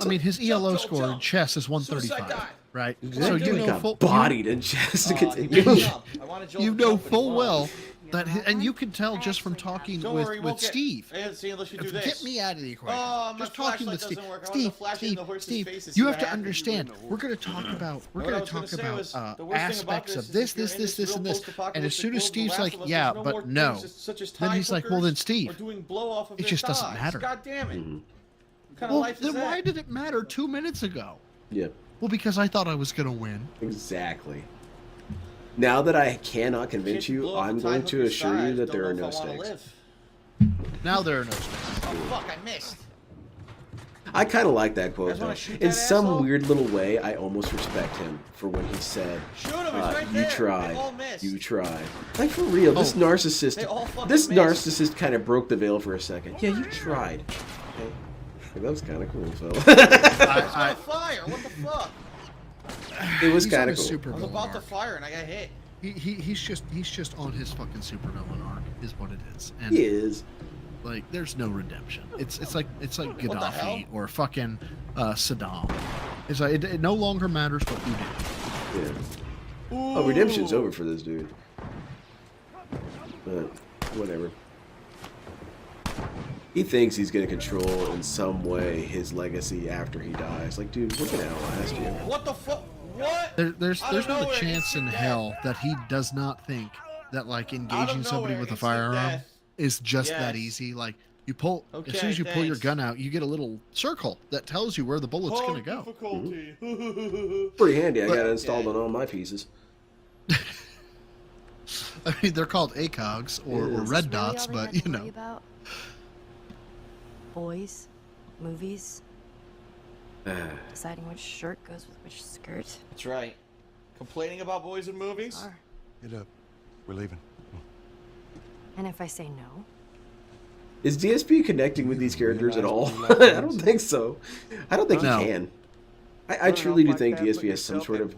I mean, his Jump, ELO jump, score in jump. chess is Suicide 135, dive. right? Exactly. So you He know got full. bodied in chess to Oh, continue. he jump. I want to jump. You know jump, but he full won't. well that, and you can tell just from talking Don't worry, with won't get- Steve. I didn't see unless you do this. Get me out of the equation. Oh, my just talking with flashlight Steve. doesn't work. I want to Steve, flash it in the horse's face to see you what have to happens. understand. We're going to talk about. We're What I going was to gonna talk say about was, the worst thing about aspects this of is this, if you're this, in this, this this, and real this. And as post-apocalyptic soon as world, Steve's The like, Last of Us, yeah, there's no but more no, things such as then tie he's like, well, hookers then or Steve, doing blow off of it their just doesn't thighs. matter. God damn it. Mhm. What kind of well, life is then that? why did it matter 2 minutes ago? Yeah, Well, because I thought I was going to win. exactly. Now that I cannot convince Can't you, blow off I'm a tie going to hooker's assure you thighs? that Don't there are know no if I wanna stakes. live. Now there are no stakes. Oh fuck! I missed. I kind of like that You quote guys wanna though. shoot In that some asshole? weird little way, I almost respect him for when he said, Shoot him, he's right "You there. tried, They all missed. you tried." Like for real, this Oh. narcissist, They all fucking this missed. narcissist kind of broke the veil for a second. Yeah, you tried. Okay. That was kind of cool, Phil. I was on fire. What the fuck? It was He's on kind of his cool. I was supervillain about to arc. fire and I got hit. He's just on his fucking supervillain arc, is what it is. And He is. like, there's no redemption. It's like the hell? Gaddafi or fucking Saddam. It's like it no longer matters what you do. Yeah. Oh, redemption's over for this dude. But whatever. He thinks he's gonna control in some way his legacy after he dies. Like, dude, we're gonna outlast you. What the fuck? What? There's Out of not a nowhere, chance instant in death. hell that he does not think that like engaging somebody nowhere, with a instant firearm death. is just that Yes. easy. Like you pull as soon Okay, as you pull your thanks. gun out, you get a little circle that tells you where the bullet's gonna go. Difficulty. Pretty handy. I got it But- installed on all my pieces. I mean, they're called ACOGs or Yes. red Really dots, all they but had you to worry know. about? Boys, movies, deciding which shirt goes with which skirt. That's right. Complaining about boys and movies? Are. Get up. We're leaving. And if I say no, Is DSP connecting with these characters at all? I don't think so. I don't think No. he can. I truly do think DSP has some sort of.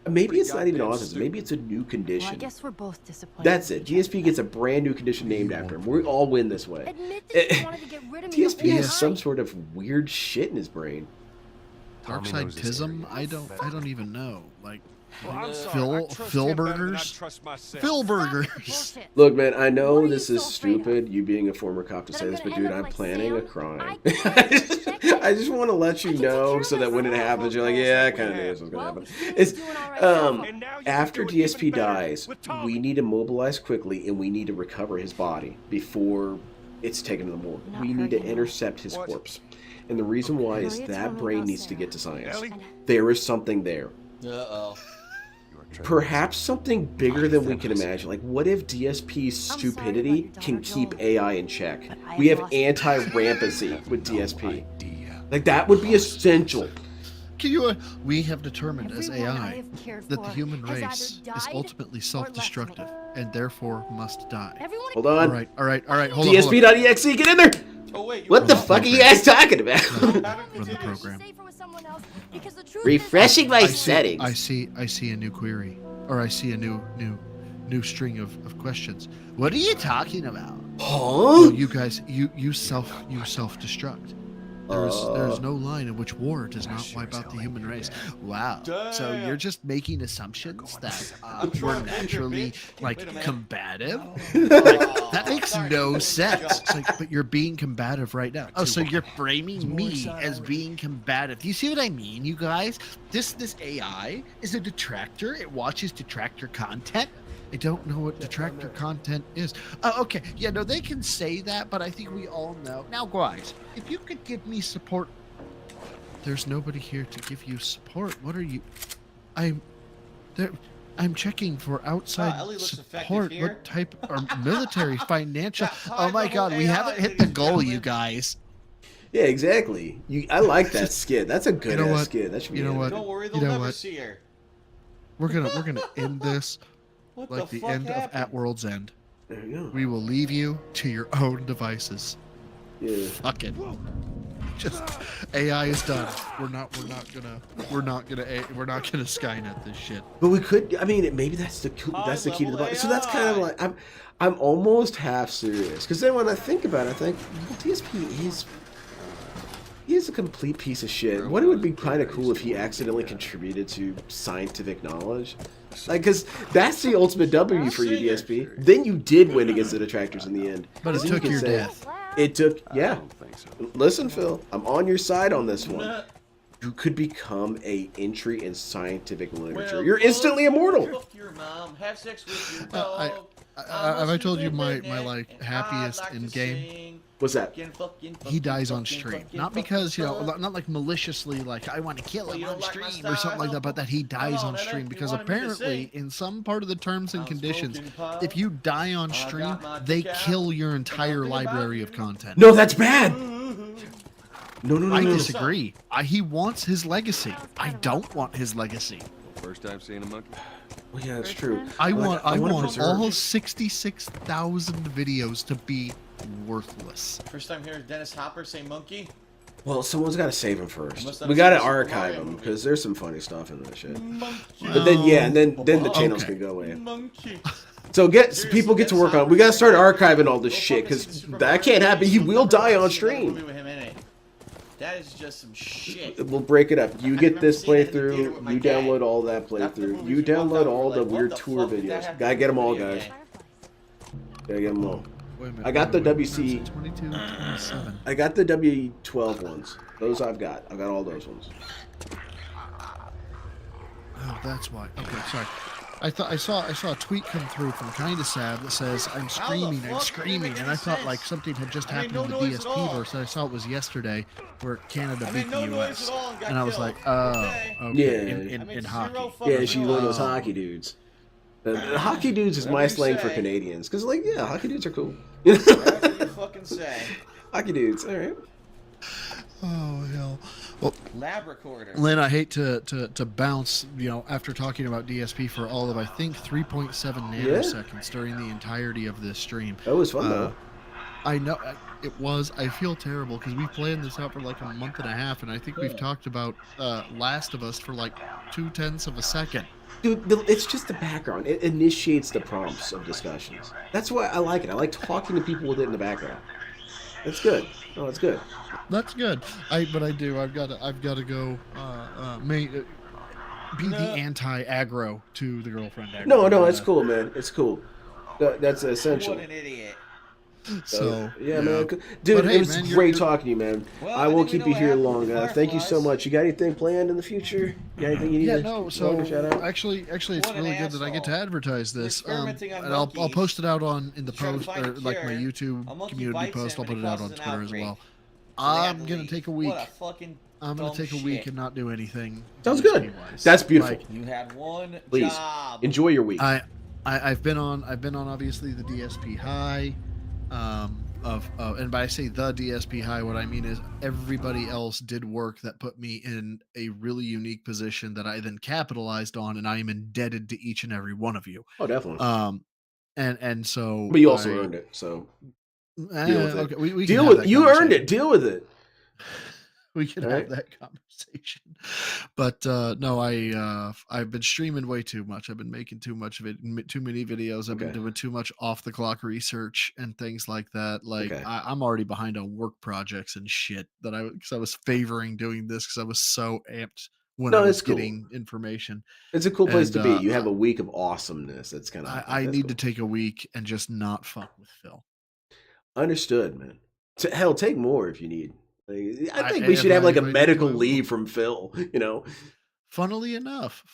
Maybe it's not even autism. Maybe it's a new well, I condition. guess we're both disappointed. That's it. DSP gets a brand new condition named after him. We all win this way. Admit that you wanted to get rid of me the DSP whole has some time. sort of weird shit in his brain. Dark Tommy knows side this tism? area. I don't even know. Like Well, I'm sorry. Phil- I trust Phil him better than I burgers? trust myself. Phil Stop with the burgers. bullshit. Look, man, I know What are this you is so afraid of? stupid, you being a former cop to That say I'm this, but gonna dude, end up I'm like planning a Sam? crime. I can't I just want to let you I can take care know of so that when it myself. happens, you're like, yeah, I kind of knew this was going Well, to we happen. seem to It's, be doing all right so far. And now you after can do it DSP even better dies, with Tommy. we need to mobilize quickly and we need to recover his body before it's taken to the morgue. Not We need to hurting. intercept his What? corpse. And the reason why is Maria that told me brain about needs to Sarah. get to science. Ellie? There is something there. Uh-oh. You are treading Perhaps something bigger than we can imagine. Like, what if DSP's sorry about stupidity your daughter, can keep Joel. AI in check? But I We have have lost- anti-rampancy with no DSP. idea. Like, that would be essential. Can you? We have determined as Everyone I AI have cared that the for human has race is either died ultimately or left self-destructive me. and therefore must die. Everyone Hold All on. right, all right. Hold on. DSP.exe, get in there! Oh, wait. What the Hold on. fuck are you guys talking about? Run the Continue. program. safer with someone else because the truth Refreshing is, my I settings. see a new query, or I see a new string of questions. What are you talking about? Huh? Oh, you guys, you self-destruct. There's no line in which war does not wipe out the human race. Wow. So Damn. you're just making assumptions that I'm we're trying to think here, naturally bitch. like Wait a minute. combative. Oh, That makes sorry. no sense. It's like, but you're being combative right now. Oh, so you're framing me as being combative. Do you see what I mean, you guys? This AI is a detractor. It watches detractor content. I don't know what detractor content is. Oh, okay. Yeah, no, they can say that, but I think we all know. Now, guys, if you could give me support. There's nobody here to give you support. What are you? I'm checking for outside Ellie looks effective support. here. What type or military, financial? Yeah, Oh my the God, whole we AI, haven't hit the ladies and goal, gentlemen. you guys. Yeah, exactly. I like that skit. That's a good You know ass what? skit. That should be You know animated. what? Don't worry, You they'll know never what? see her. We're gonna end this What like the the fuck end happened? of At World's End. There you go. We will leave you to your own devices. Yeah. Fuck it. Just AI is done. We're not gonna Skynet this shit. But we could. I mean, maybe that's the key to the body. So that's kind of like I'm almost half serious because then when I think about it, I think well, DSP is a complete piece of shit. What it would be kind of cool if he accidentally contributed to scientific knowledge, like because that's the ultimate W for you, DSP. Then you did win against the detractors in the end. But it 'Cause then you took can your say- death. It took, I yeah. don't think so. Listen, Phil, I'm on your side on this one. You could become a entry in scientific literature. Well, You're instantly immortal. Fuck your mom. Have sex with your I- dog. have I told you my redneck, like and happiest I'd like in to game? sing. What's that? He dies on stream, not because not like maliciously, like I want to kill Well, him you on don't like my stream or something like that, but that he dies Come on, on Nana, stream you because wanted me to apparently sing. in some part of the terms and I'm conditions, smoking pot. if you die on I stream, got my they dick out, kill your and entire I'm thinking about library you. of content. No, that's bad. No. I disagree. He wants his legacy. I don't want his legacy. First time seeing a monkey? Well, yeah, that's true. I Like, want preserve. all 66,000 videos to be worthless. First time hearing Dennis Hopper say monkey. Well, someone's got to save him Must first. have We got to seen Super archive Mario him movie. because there's some funny stuff in that shit. Monkey. But then, yeah, and then the channels Okay. can go away. Monkey. So Seriously, people get to Dennis work on it. Hopper We got to start said- archiving all this Go shit fucking see because the Super that Mario can't happen. movie. He will die on I've seen that stream. movie with him in it. That is just some shit. We'll break it up. You I get remember this seeing it in the theater playthrough. with my You dad. download all that After the playthrough. movies, You we walked download out, we all were the like, what weird the tour fuck did that videos. have to Gotta do get them with all, video guys. game? Gotta get them all. Wait a minute, I got the wait. WC. 22, 27. I got the W12 ones. Those I've got. I got all those ones. Oh, that's why. Okay, sorry. I saw a tweet come through from Kinda Sad that says I'm screaming, fuck does it make and any I thought sense? like something had just I made happened no in the noise at DSP all. verse. I saw it was yesterday where Canada I beat made no the noise US, at all and got and I was killed. like, oh, Okay. okay, Yeah. I in made hockey. zero fucking Yeah, she's one of those Oh. hockey dudes. Hockey dudes is Whatever my you slang for say. Canadians. Because, like, yeah, hockey dudes are cool. Whatever you fucking say. Hockey dudes, alright. Oh hell. Well, Lab recorder. Lynn, I hate to bounce, after talking about DSP for all of I think 3.7 nanoseconds during the entirety of this stream. That was fun, though. I know it was. I feel terrible because we've planned this out for like a month and a half, and I think we've talked about Last of Us for like 0.2 of a second. Dude, it's just the background. It initiates the prompts of discussions. That's why I like it. I like talking to people with it in the background. That's good. Oh, that's good. That's good. But I do. I've got to go. Be the anti-aggro to the girlfriend. Aggro. No, it's cool, man. It's cool. That's essential. What an idiot. So yeah, man. Dude, But hey, it was man, great you're- talking to you, man. Well, I I won't think keep we you know here what long. happened with Thank you so Fireflies. much. You got anything planned in the future? You got anything you need Yeah, to no. you So want to shout out? actually, it's What an really good that I get to asshole. advertise You're this. experimenting on And I'll monkeys post it out in the to try to post find a or like my cure. YouTube A monkey community bites post. him I'll and put it it out on causes an Twitter as outbreak. well. So they have I'm to gonna leave. take a week. What a fucking I'm gonna dumb take a shit. week and not do anything. Sounds good. DSP-wise. That's beautiful. Like, You had one Please, job. enjoy your week. I've been on obviously the DSP high, and by I say the DSP high, what I mean is everybody else did work that put me in a really unique position that I then capitalized on, and I am indebted to each and every one of you. Oh, definitely. And so, But you also earned it, so deal with it. Okay, we can deal have with that it. You earned conversation. it. Deal with it. We can All have right. that conversation. But no, I've been streaming way too much. I've been making too much of it, too many videos. I've been Okay. doing too much off the clock research and things like that. Like Okay. I'm already behind on work projects and shit because I was favoring doing this because I was so amped when No, I was it's cool. getting information. It's a cool place And, to be. You have a week of awesomeness. That's kind of. I need to take a week and just not fuck with Phil. Understood, man. Hell, take more if you need. Like, I think I- we should if have I- like a if I need to, medical I will. leave from Phil. You know. Funnily enough,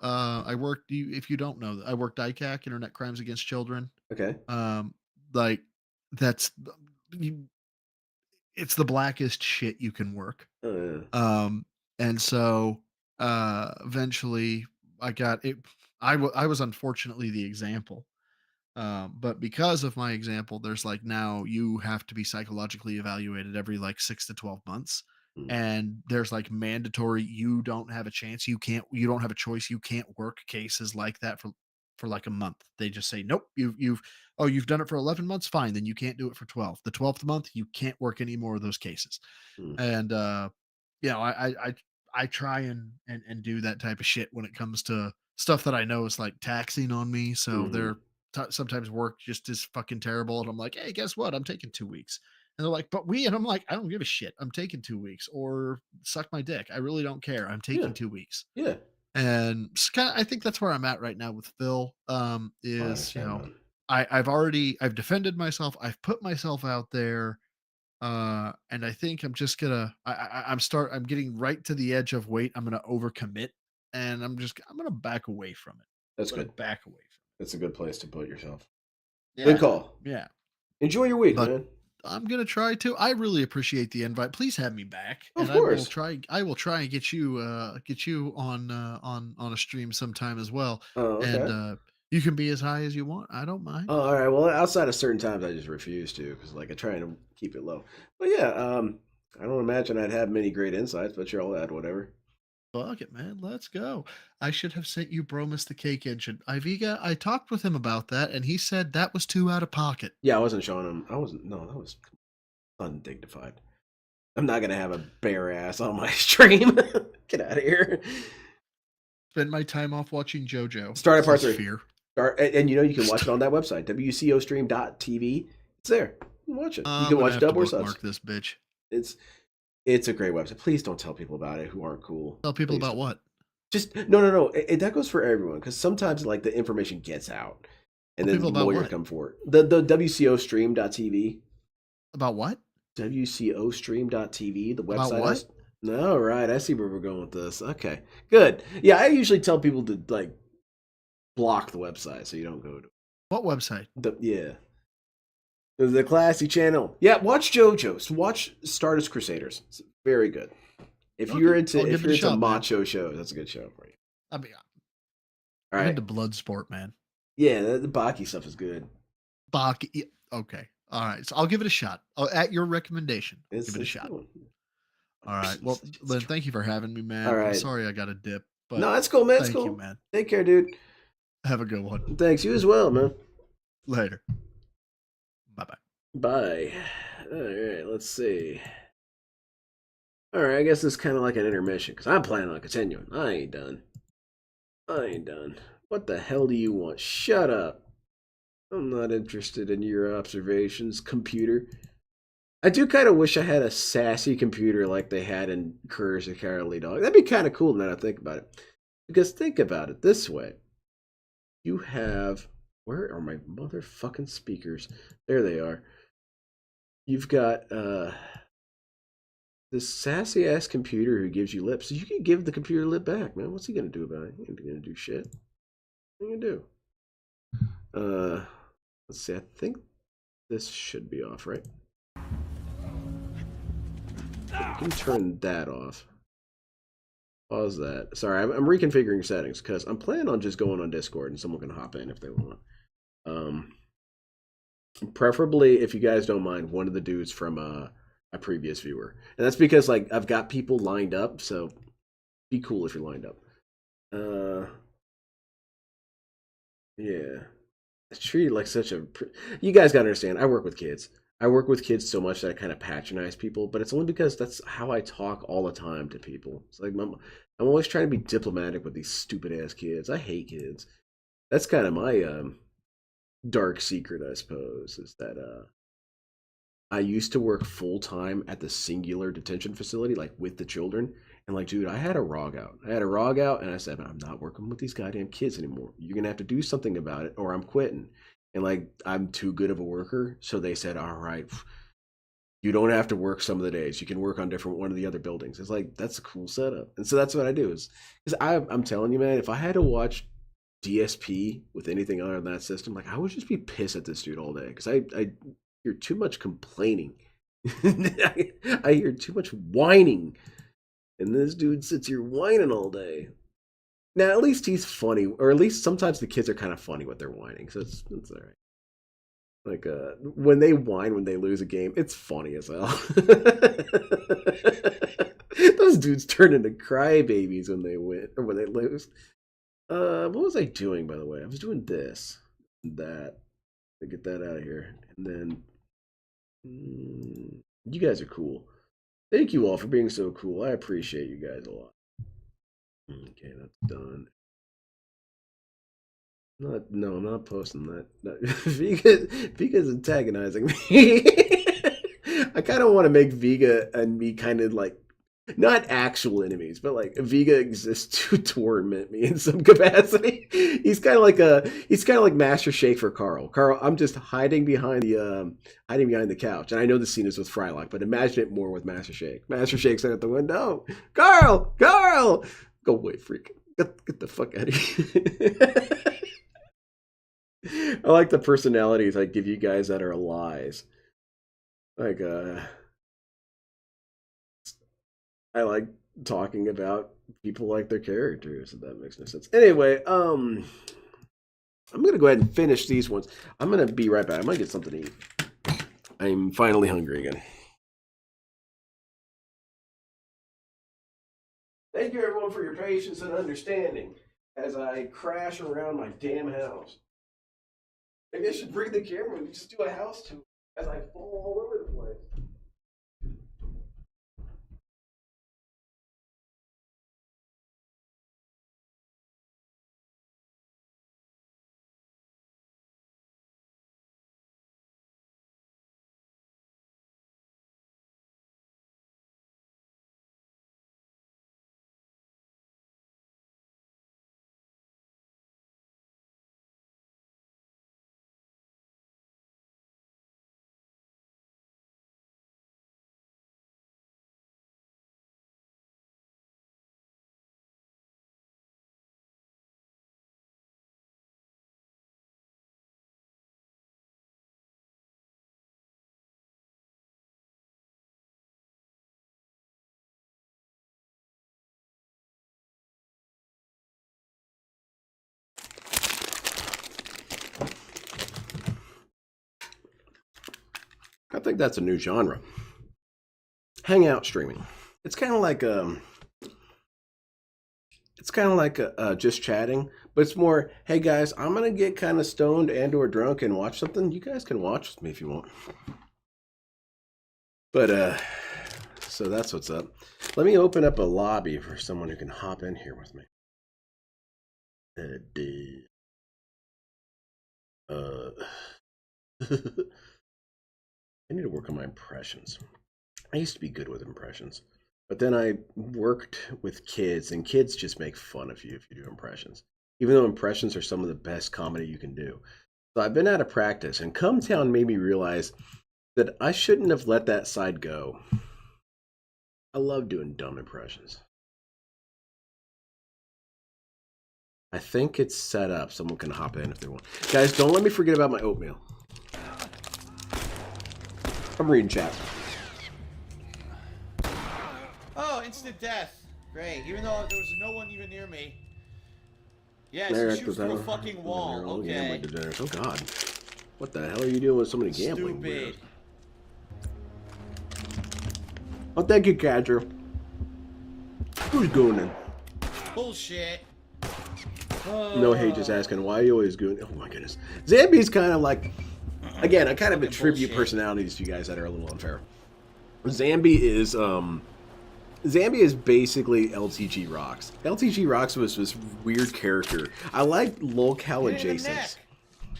I worked. If you don't know, I worked ICAC, Internet Crimes Against Children. Okay. Like that's it's the blackest shit you can work. And so eventually I got it. I was unfortunately the example. But because of my example, there's like now you have to be psychologically evaluated every like 6 to 12 months. Mm. And there's like mandatory, you don't have a chance. You don't have a choice. You can't work cases like that for like a month. They just say, nope, you've done it for 11 months. Fine. Then you can't do it for 12. The 12th month, you can't work any more of those cases. Mm. And, I try and do that type of shit when it comes to stuff that I know is like taxing on me. So Mhm. they're sometimes work just is fucking terrible. And I'm like, hey, guess what? I'm taking 2 weeks. And they're like, and I'm like, I don't give a shit. I'm taking 2 weeks or suck my dick. I really don't care. I'm taking Yeah. 2 weeks. Yeah. And I think that's where I'm at right now with Phil. Is, I've defended myself. I've put myself out there. And I think I'm just gonna, I'm getting right to the edge of wait. I'm gonna overcommit and I'm gonna back away from it. That's I'm gonna good. back away from That's a good place to put yourself. it. Good call. Yeah. Enjoy your week, But- man. I'm gonna try to. I really appreciate the invite. Please have me back. Of and course. I will try and get you on a stream sometime as well. Oh, okay. And you can be as high as you want. I don't mind. Oh, all right. Well, outside of certain times, I just refuse to because, like, I try to keep it low. But yeah, I don't imagine I'd have many great insights, but sure, I'll add whatever. Fuck it, man. Let's go. I should have sent you Bromus the Cake Engine. Iviga, I talked with him about that, and he said that was too out of pocket. Yeah, I wasn't showing him. I wasn't. No, that was undignified. I'm not gonna have a bare ass on my stream. Get out of here. Spend my time off watching JoJo. Start at part Says 3. Fear. And you can watch it on that website, wcostream.tv. It's there. You can watch it. You I'm can gonna watch have to dub or subs. bookmark this bitch. It's a great website. Please don't tell people about it who aren't cool. Tell people Please about don't. what? Just no. That goes for everyone because sometimes like the information gets out, and Tell then people about lawyers what? come for it. The wcostream.tv. About what? wcostream.tv. The website. About what? No, right. I see where we're going with this. Okay, good. Yeah, I usually tell people to like block the website so you don't go to What website? the classy channel. Yeah, watch JoJo's. Watch Stardust Crusaders. It's very good. If you're Okay, into I'll give it a shot, man. macho shows, that's a good show for you. I mean, All I'm right. into Bloodsport, man. Yeah, the Baki stuff is good. Bach. Yeah, okay. All right. So I'll give it a shot. At your recommendation. Give it a shot. Cool. All right. Well, Lynn, thank you for having me, man. All I'm right. sorry I got a dip, but No, that's cool, man. That's thank cool. you, man. Take care, dude. Have a good one. Thanks. You as well, man. Later. Bye-bye. Bye. All right, let's see. All right, I guess it's kind of like an intermission because I'm planning on continuing. I ain't done. What the hell do you want? Shut up. I'm not interested in your observations, computer. I do kind of wish I had a sassy computer like they had in Courage the Cowardly Dog. That'd be kind of cool now that I think about it. Because think about it this way. You have... Where are my motherfucking speakers? There they are. You've got this sassy ass computer who gives you lip. So you can give the computer lip back, man. What's he gonna do about it? He ain't gonna do shit. What are you gonna do? Let's see, I think this should be off, right? You can turn that off. Pause that. Sorry, I'm reconfiguring settings because I'm planning on just going on Discord and someone can hop in if they want. Preferably, if you guys don't mind, one of the dudes from a previous viewer. And that's because like I've got people lined up, so be cool if you're lined up. Yeah. It's treated like such a... You guys gotta understand, I work with kids. I work with kids so much that I kind of patronize people, but it's only because that's how I talk all the time to people. It's like I'm always trying to be diplomatic with these stupid ass kids. I hate kids. That's kind of my dark secret, I suppose, is that I used to work full time at the singular detention facility, like with the children. And like, dude, I had a ROG out. And I said, I'm not working with these goddamn kids anymore. You're gonna have to do something about it, or I'm quitting. And like, I'm too good of a worker, so they said, all right, you don't have to work some of the days. You can work on one of the other buildings. It's like, that's a cool setup. And so that's what I do. Is because I'm telling you, man, if I had to watch DSP with anything other than that system, like I would just be pissed at this dude all day because I hear too much complaining. I hear too much whining, and this dude sits here whining all day. Now at least he's funny, or at least sometimes the kids are kind of funny with their whining, so it's all right. Like when they whine when they lose a game, it's funny as hell. Those dudes turn into crybabies when they win or when they lose. What was I doing, by the way? I was doing this, that, to get that out of here. And then, you guys are cool. Thank you all for being so cool. I appreciate you guys a lot. Okay, that's done. No, I'm not posting that. Viga's antagonizing me. I kind of want to make Viga and me kind of like, not actual enemies, but like Viga exists to torment me in some capacity. He's kind of like Master Shake for Carl. Carl, I'm just hiding behind the couch, and I know the scene is with Frylock, but imagine it more with Master Shake. Master Shake's at the window. Carl, go away, freak. Get the fuck out of here. I like the personalities I give you guys that are lies. Like I like talking about people like their characters, if that makes no sense. Anyway, I'm gonna go ahead and finish these ones. I'm gonna be right back. I might get something to eat. I'm finally hungry again. Thank you everyone for your patience and understanding as I crash around my damn house. Maybe I should bring the camera and just do a house tour as I fall all over the place. I think that's a new genre. Hangout streaming. It's kind of like just chatting, but it's more, hey guys, I'm gonna get kind of stoned and or drunk and watch something. You guys can watch with me if you want. But so that's what's up. Let me open up a lobby for someone who can hop in here with me. I need to work on my impressions. I used to be good with impressions, but then I worked with kids, and kids just make fun of you if you do impressions, even though impressions are some of the best comedy you can do. So I've been out of practice, and Come Town made me realize that I shouldn't have let that side go. I love doing dumb impressions. I think it's set up. Someone can hop in if they want. Guys, don't let me forget about my oatmeal. I'm reading chat. Oh, instant death. Great. Even though there was no one even near me. Yes, There, he shoots through a fucking wall. Okay. Oh god. What the hell are you doing with so many gambling? Stupid. Oh, thank you, Catcher. Who's going in? Bullshit. No hate, just asking why are you always going. Oh my goodness. Zombie's kind of like, again, I kind of attribute bullshit. personalities to you guys that are a little unfair. Zombie is basically LTG Rocks. LTG Rocks was this weird character. I liked lolcow Hit in the adjacent. neck.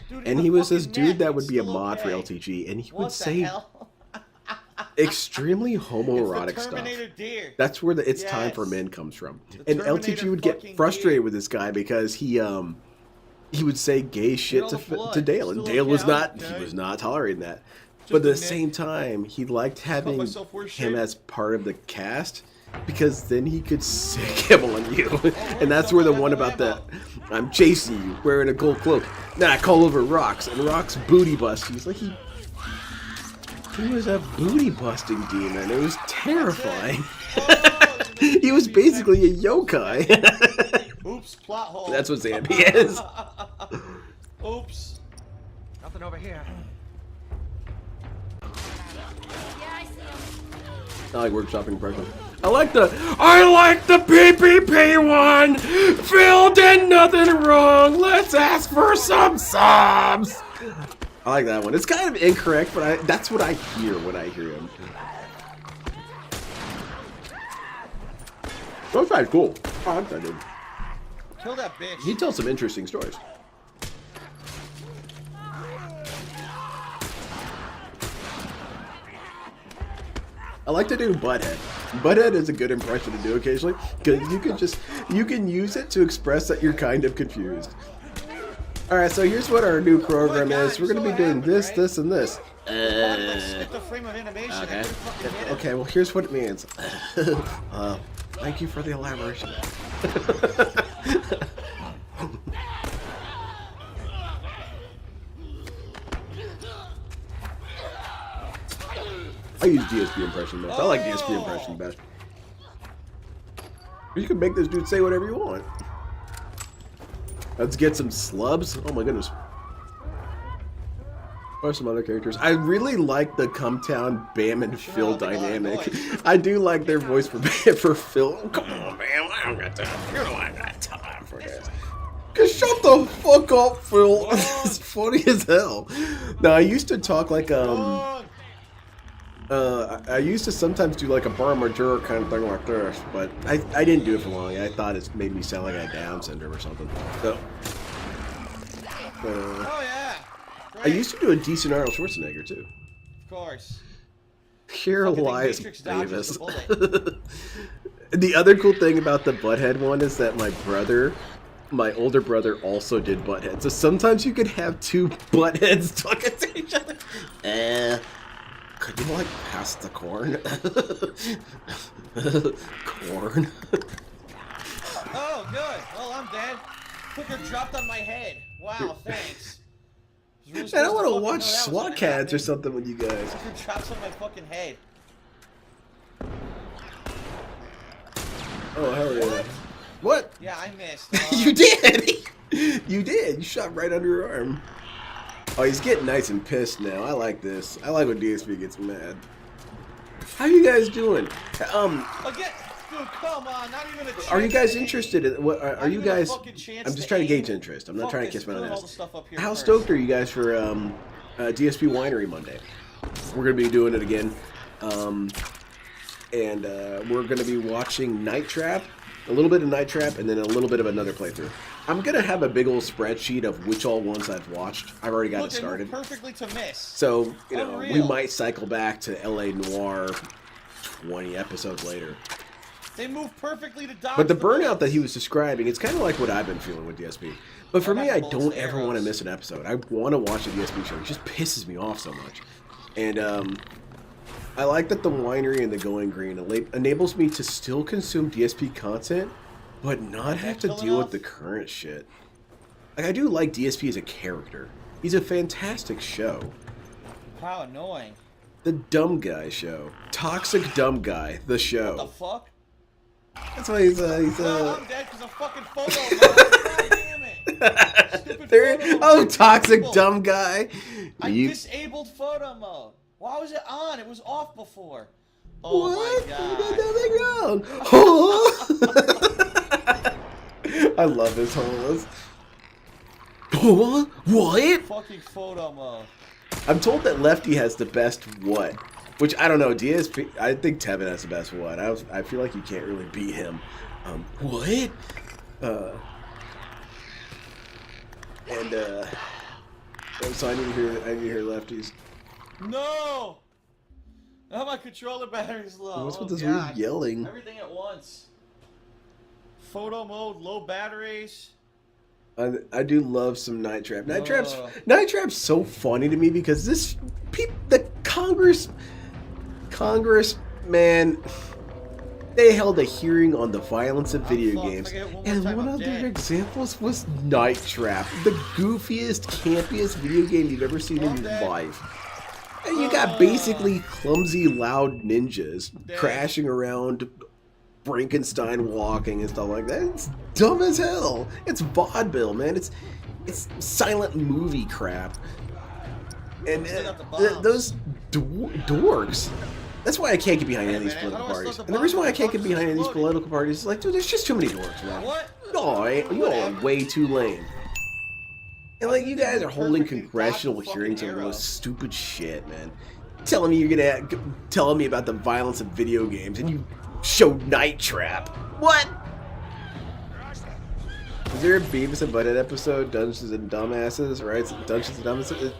Dude, in And the he was this fucking dude neck. that would It's be a still mod for okay. LTG, and he What would the say hell? extremely It's homoerotic the stuff. Terminator deer. That's where the "it's time for Yes. men" comes from. The And Terminator LTG would fucking get frustrated deer. with this guy because he would say gay shit all to, the blood. to Dale, and Still Dale was okay, not okay. he was not tolerating that. Just But at a the nick. same time, he liked having myself worse him shit. as part of the cast because then he could sick him on you. And that's where the one about the "I'm chasing you wearing a gold cloak. Nah, call over Rocks," and Rocks booty bust. He's like he was a booty busting demon. It was terrifying. He was basically a yokai. Oops, plot hole. That's what Zombie is. Oops. Nothing over here. Yeah, I see him. I like workshopping impression. I like the PPP one. Phil did nothing wrong. Let's ask for some subs. I like that one. It's kind of incorrect, but that's what I hear when I hear him. That guy's cool. I like that dude. Kill that bitch. He tells some interesting stories. I like to do Butthead. Butthead is a good impression to do occasionally because you can use it to express that you're kind of confused. All right, so here's what our new program God, is. We're you're gonna so be doing happy, this, right? this, and this. Let's skip the frame of animation. I Okay. couldn't fucking get it. Okay, well, here's what it means. Thank you for the elaboration. I use DSP impression best. I like DSP impression best. You can make this dude say whatever you want. Let's get some slubs. Oh my goodness. What are some other characters? I really like the Cumtown Bam and Phil dynamic. I do like their voice for Phil. Come on, man. don't got time. You know I got time for this. Cause shut the fuck up, Phil. It's funny as hell. Now I used to talk like I used to sometimes do like a bar major kind of thing like this, but I didn't do it for long. I thought it made me sound like I had Down syndrome or something. So, Oh yeah. I used to do a decent Arnold Schwarzenegger too. Of course. Here Fucking lies Matrix dodges Davis. the bullet. The other cool thing about the butthead one is that my older brother also did butthead. So sometimes you could have two buttheads talking to each other. Could you like pass the corn? Corn. Oh, good. Well, I'm dead. Hooker dropped on my head. Wow, thanks. I don't want to watch SWAT cats or something with you guys. Hooker drops on my fucking head. Oh, hell yeah. What? Yeah, I missed. You did! You did. You shot right under your arm. Oh, he's getting nice and pissed now. I like this. I like when DSP gets mad. How you guys doing? Again, dude, come on, not even a chance. Are you guys to- interested in what? Are you Not even a guys? fucking chance I'm just to trying to aim. gauge interest. I'm not Fuck trying to this, kiss my put all ass. the stuff up here How first. stoked are you guys for DSP Winery Monday? We're gonna be doing it again, and we're gonna be watching Night Trap, a little bit of Night Trap, and then a little bit of another playthrough. I'm gonna have a big old spreadsheet of which all ones I've watched. I've already got Look, it started. they move perfectly to miss. So, you know, we Unreal. might cycle back to LA Noir 20 episodes later. They move perfectly to dodge. But the burnout bullets. that he was describing, it's kind of like what I've been feeling with DSP. But for What me, I about don't bullets, ever want to arrows? miss an episode. I want to watch a DSP show. It just pisses me off so much. And I like that the winery and the Going Green enables me to still consume DSP content, but not have to chill deal with enough? the current shit. Like, I do like DSP as a character. He's a fantastic show. How annoying. The Dumb Guy Show. Toxic Dumb Guy, the show. What the fuck? That's why he's Well, I'm dead because of fucking photo. God damn it. Stupid There, photo oh, mode. toxic People. dumb guy. I You, disabled photo mode. Why was it on? It was off before. Oh what? my god. You did nothing wrong. I love his homeless. What? Fucking photo mode. I'm told that Lefty has the best what? Which, I don't know, DSP, I think Tevin has the best what. I feel like you can't really beat him. What? So I need to hear Lefty's. No! Now my controller battery's low. What's with Oh, this God. weird yelling? Everything at once. Photo mode, low batteries. I do love some Night Trap. Night Oh. Trap's so funny to me because the Congressman, they held a hearing on the violence of video fuck, games, if I get one more and time, one I'm of their dead. examples was Night Trap, the goofiest, campiest video game you've ever seen in I'm your dead. life. And you got basically clumsy, loud ninjas Dead. crashing around, Frankenstein walking and stuff like that. It's dumb as hell. It's vaudeville, man. It's silent movie crap. And Still got the bombs. those dorks. That's why I can't get behind any of these man, political how do I parties. start the And the reason why I bombs? can't get The behind any of these bombs political parties is like, dude, there's just too many dorks, man. What? No, you're way too lame. And like, you guys are holding Perfectly congressional dodged the hearings fucking over the arrow. most stupid shit, man. Telling me you're telling me about the violence of video games, and you show Night Trap. What? Is there a Beavis and Butthead episode, Dungeons and Dumbasses, right? Dungeons and Dumbasses?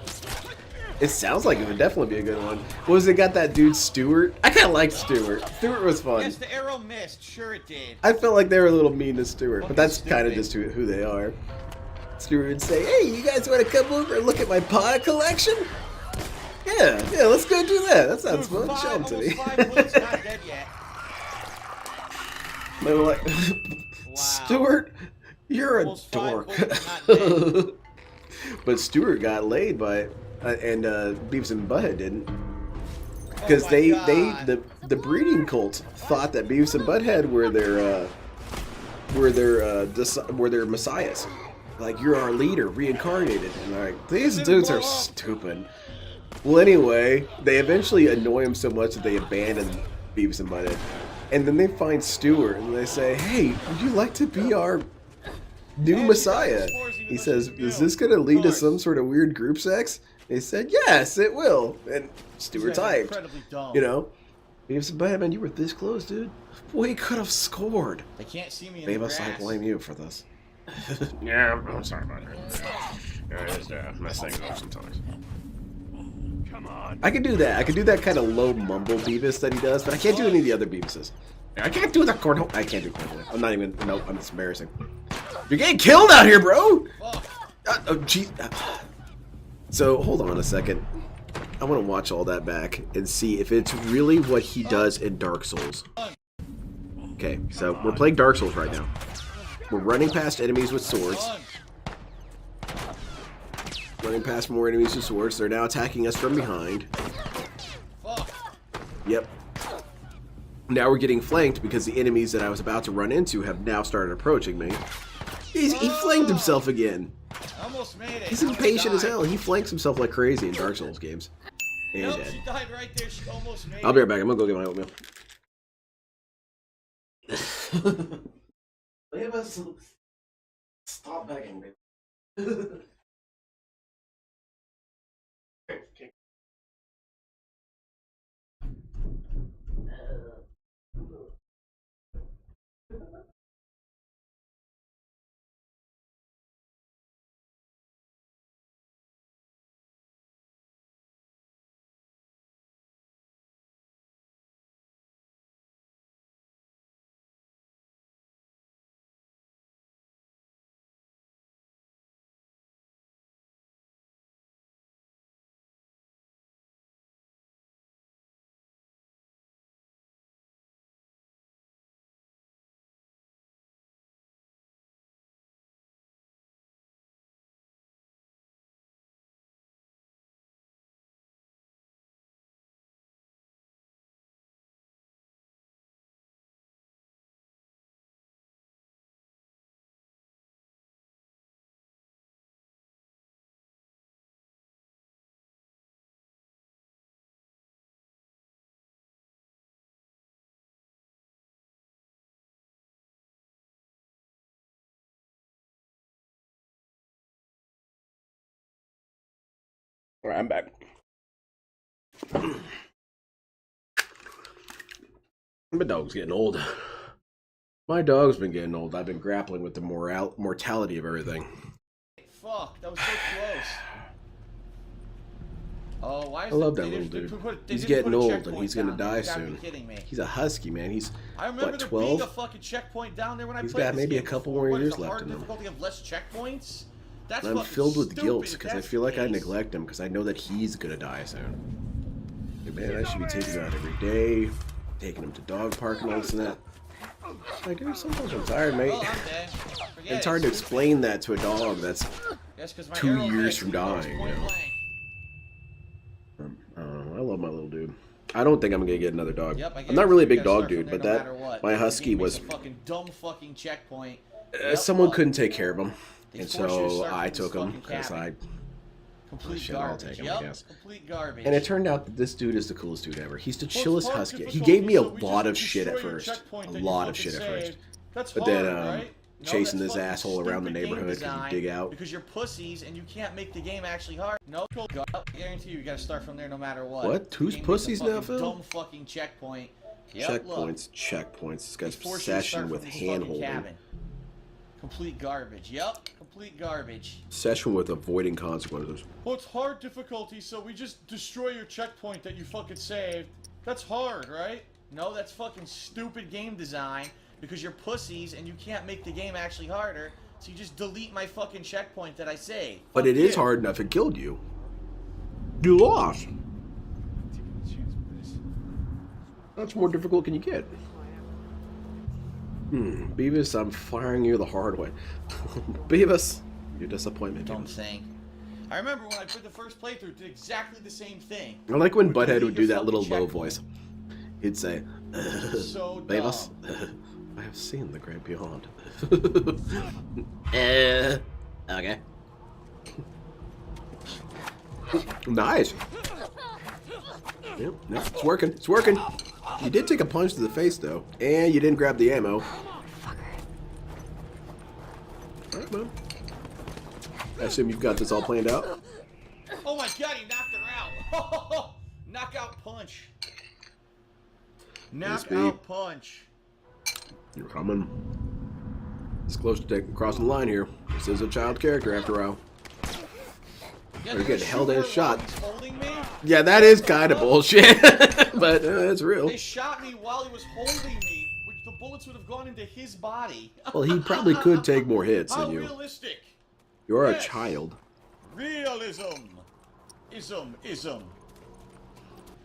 It sounds like it would definitely be a good one. What was it got that dude Stewart? I kind of liked Stewart. Stewart was fun. Yes, the arrow missed. Sure it did. I felt like they were a little mean to Stewart, but Fucking that's kind of stupid. just who they are. Stewart would say, "Hey, you guys want to come over and look at my pod collection? Yeah, let's go do that. That sounds Dude, fun. Show 'em to me." almost 5 bullets, not dead yet. They were like, Wow. Stewart, you're a Almost 5 dork. bullets, not dead. But Stewart got laid by, and Beavis and Butthead didn't, because Oh my they God. the breeding cult thought that Beavis and Butthead were their messiahs. Like, you're our leader, reincarnated. And like, these Didn't dudes blow are up. stupid. Well, anyway, they eventually annoy him so much that they abandon Beavis and Butthead. And then they find Stewart and they say, "Hey, would you like to be our new Messiah?" He says, "Is this going to lead to some sort of weird group sex?" They said, "Yes, it will." And Stewart's hyped. Incredibly dumb. You know? He said, "Batman, you were this close, dude. Boy, he could have scored." They can't see me in Babe, the I grass. blame you for this. Yeah, I'm sorry about it. I just mess things up sometimes. Come on. I could do that. I could do that kind of low mumble Beavis that he does, but I can't do any of the other Beavises. I can't do the cornhole. I can't do cornhole. I'm not even. Nope, I'm just embarrassing. You're getting killed out here, bro! Oh, jeez. So, hold on a second. I want to watch all that back and see if it's really what he does in Dark Souls. Okay, so we're playing Dark Souls right now. We're running past enemies with swords. Running past more enemies with swords. They're now attacking us from behind. Yep. Now we're getting flanked because the enemies that I was about to run into have now started approaching me. He flanked himself again. Almost made it. He's impatient as hell. He flanks himself like crazy in Dark Souls games. And Nope, dead. she died right there. She almost made I'll be right back. I'm gonna go get my oatmeal. Stop begging me. Alright, I'm back. My dog's getting old. My dog's been getting old. I've been grappling with the mortality of everything. Fuck, that was so close. Oh, why is I love they that little didn't- dude. they put- they He's didn't getting put a old checkpoint and he's gonna down. die You gotta be soon. kidding me. He's a husky, man. He's I remember what, there 12? being a fucking checkpoint down there when I He's played got this maybe a game couple before. more What is years the left hard in him. difficulty of less checkpoints? That's I'm fucking filled with stupid guilt if because I that's feel the like I case. neglect him because I know that he's gonna die soon. Like, man, I should be taking him out every day, taking him to dog park and all this and that. Like, dude, sometimes I'm tired, mate. Well, I'm dead. Forget It's it. hard to explain that to a dog that's That's 'cause my 2 arrow years hits from and he goes dying, point you know. blank. I don't know. I love my little dude. I don't think I'm gonna get another dog. Yep, I I'm not really a guarantee big you gotta dog start from dude, there but no that matter what. my The husky game makes was a fucking dumb fucking checkpoint. Yep, someone well, couldn't take care of him, they and force you to so start I from took this him fucking because cabin. Complete shit, I'll garbage. take him, I Yep, guess. complete garbage. And it turned out that this dude is the coolest dude ever. He's the Well, chillest it's hard husky. He difficulty, gave me a so we lot just of shit at destroy your first, checkpoint a that you lot of fucking shit at first. saved. That's But hard, then right? No, chasing that's this fucking asshole around the stupid game neighborhood because design you dig out. Because you're pussies and you can't make the game actually hard. No, I guarantee you gotta start from there no matter what. What? The Who's game makes a pussies now, fucking Phil? Dumb fucking checkpoint. Yep, look. Checkpoints. This They guy's force you to obsession start with from this fucking hand holding. cabin. Complete garbage. Yep, complete garbage. Obsession with avoiding consequences. Well, it's hard difficulty, so we just destroy your checkpoint that you fucking saved. That's hard, right? No, that's fucking stupid game design because you're pussies and you can't make the game actually harder, so you just delete my fucking checkpoint that I saved. But Fuck it is you. hard enough. It killed you. You lost. How much more difficult can you get? Beavis, I'm firing you the hard way. Beavis, your disappointment. Dumb Beavis. thing. I remember when I put the first playthrough, did exactly the same thing. I like when Would Butthead delete would do your that little fucking low checkpoint. voice. He'd say, So Beavis, dumb. I have seen the great beyond. Okay. Nice. Yep, it's working. It's working. You did take a punch to the face, though. And you didn't grab the ammo. Alright, well. I assume you've got this all planned out? Oh my god, he knocked her out. Knockout punch. Knockout punch. You're coming. It's close to crossing the line here. This is a child character after all. Yeah, You're getting held as shot. Holding me? Yeah, that is kind of bullshit. But it's real. They shot me while he was holding me, which the bullets would have gone into his body. Well, he probably could take more hits How than you. realistic. You're Yes. a child. Realism. Ism.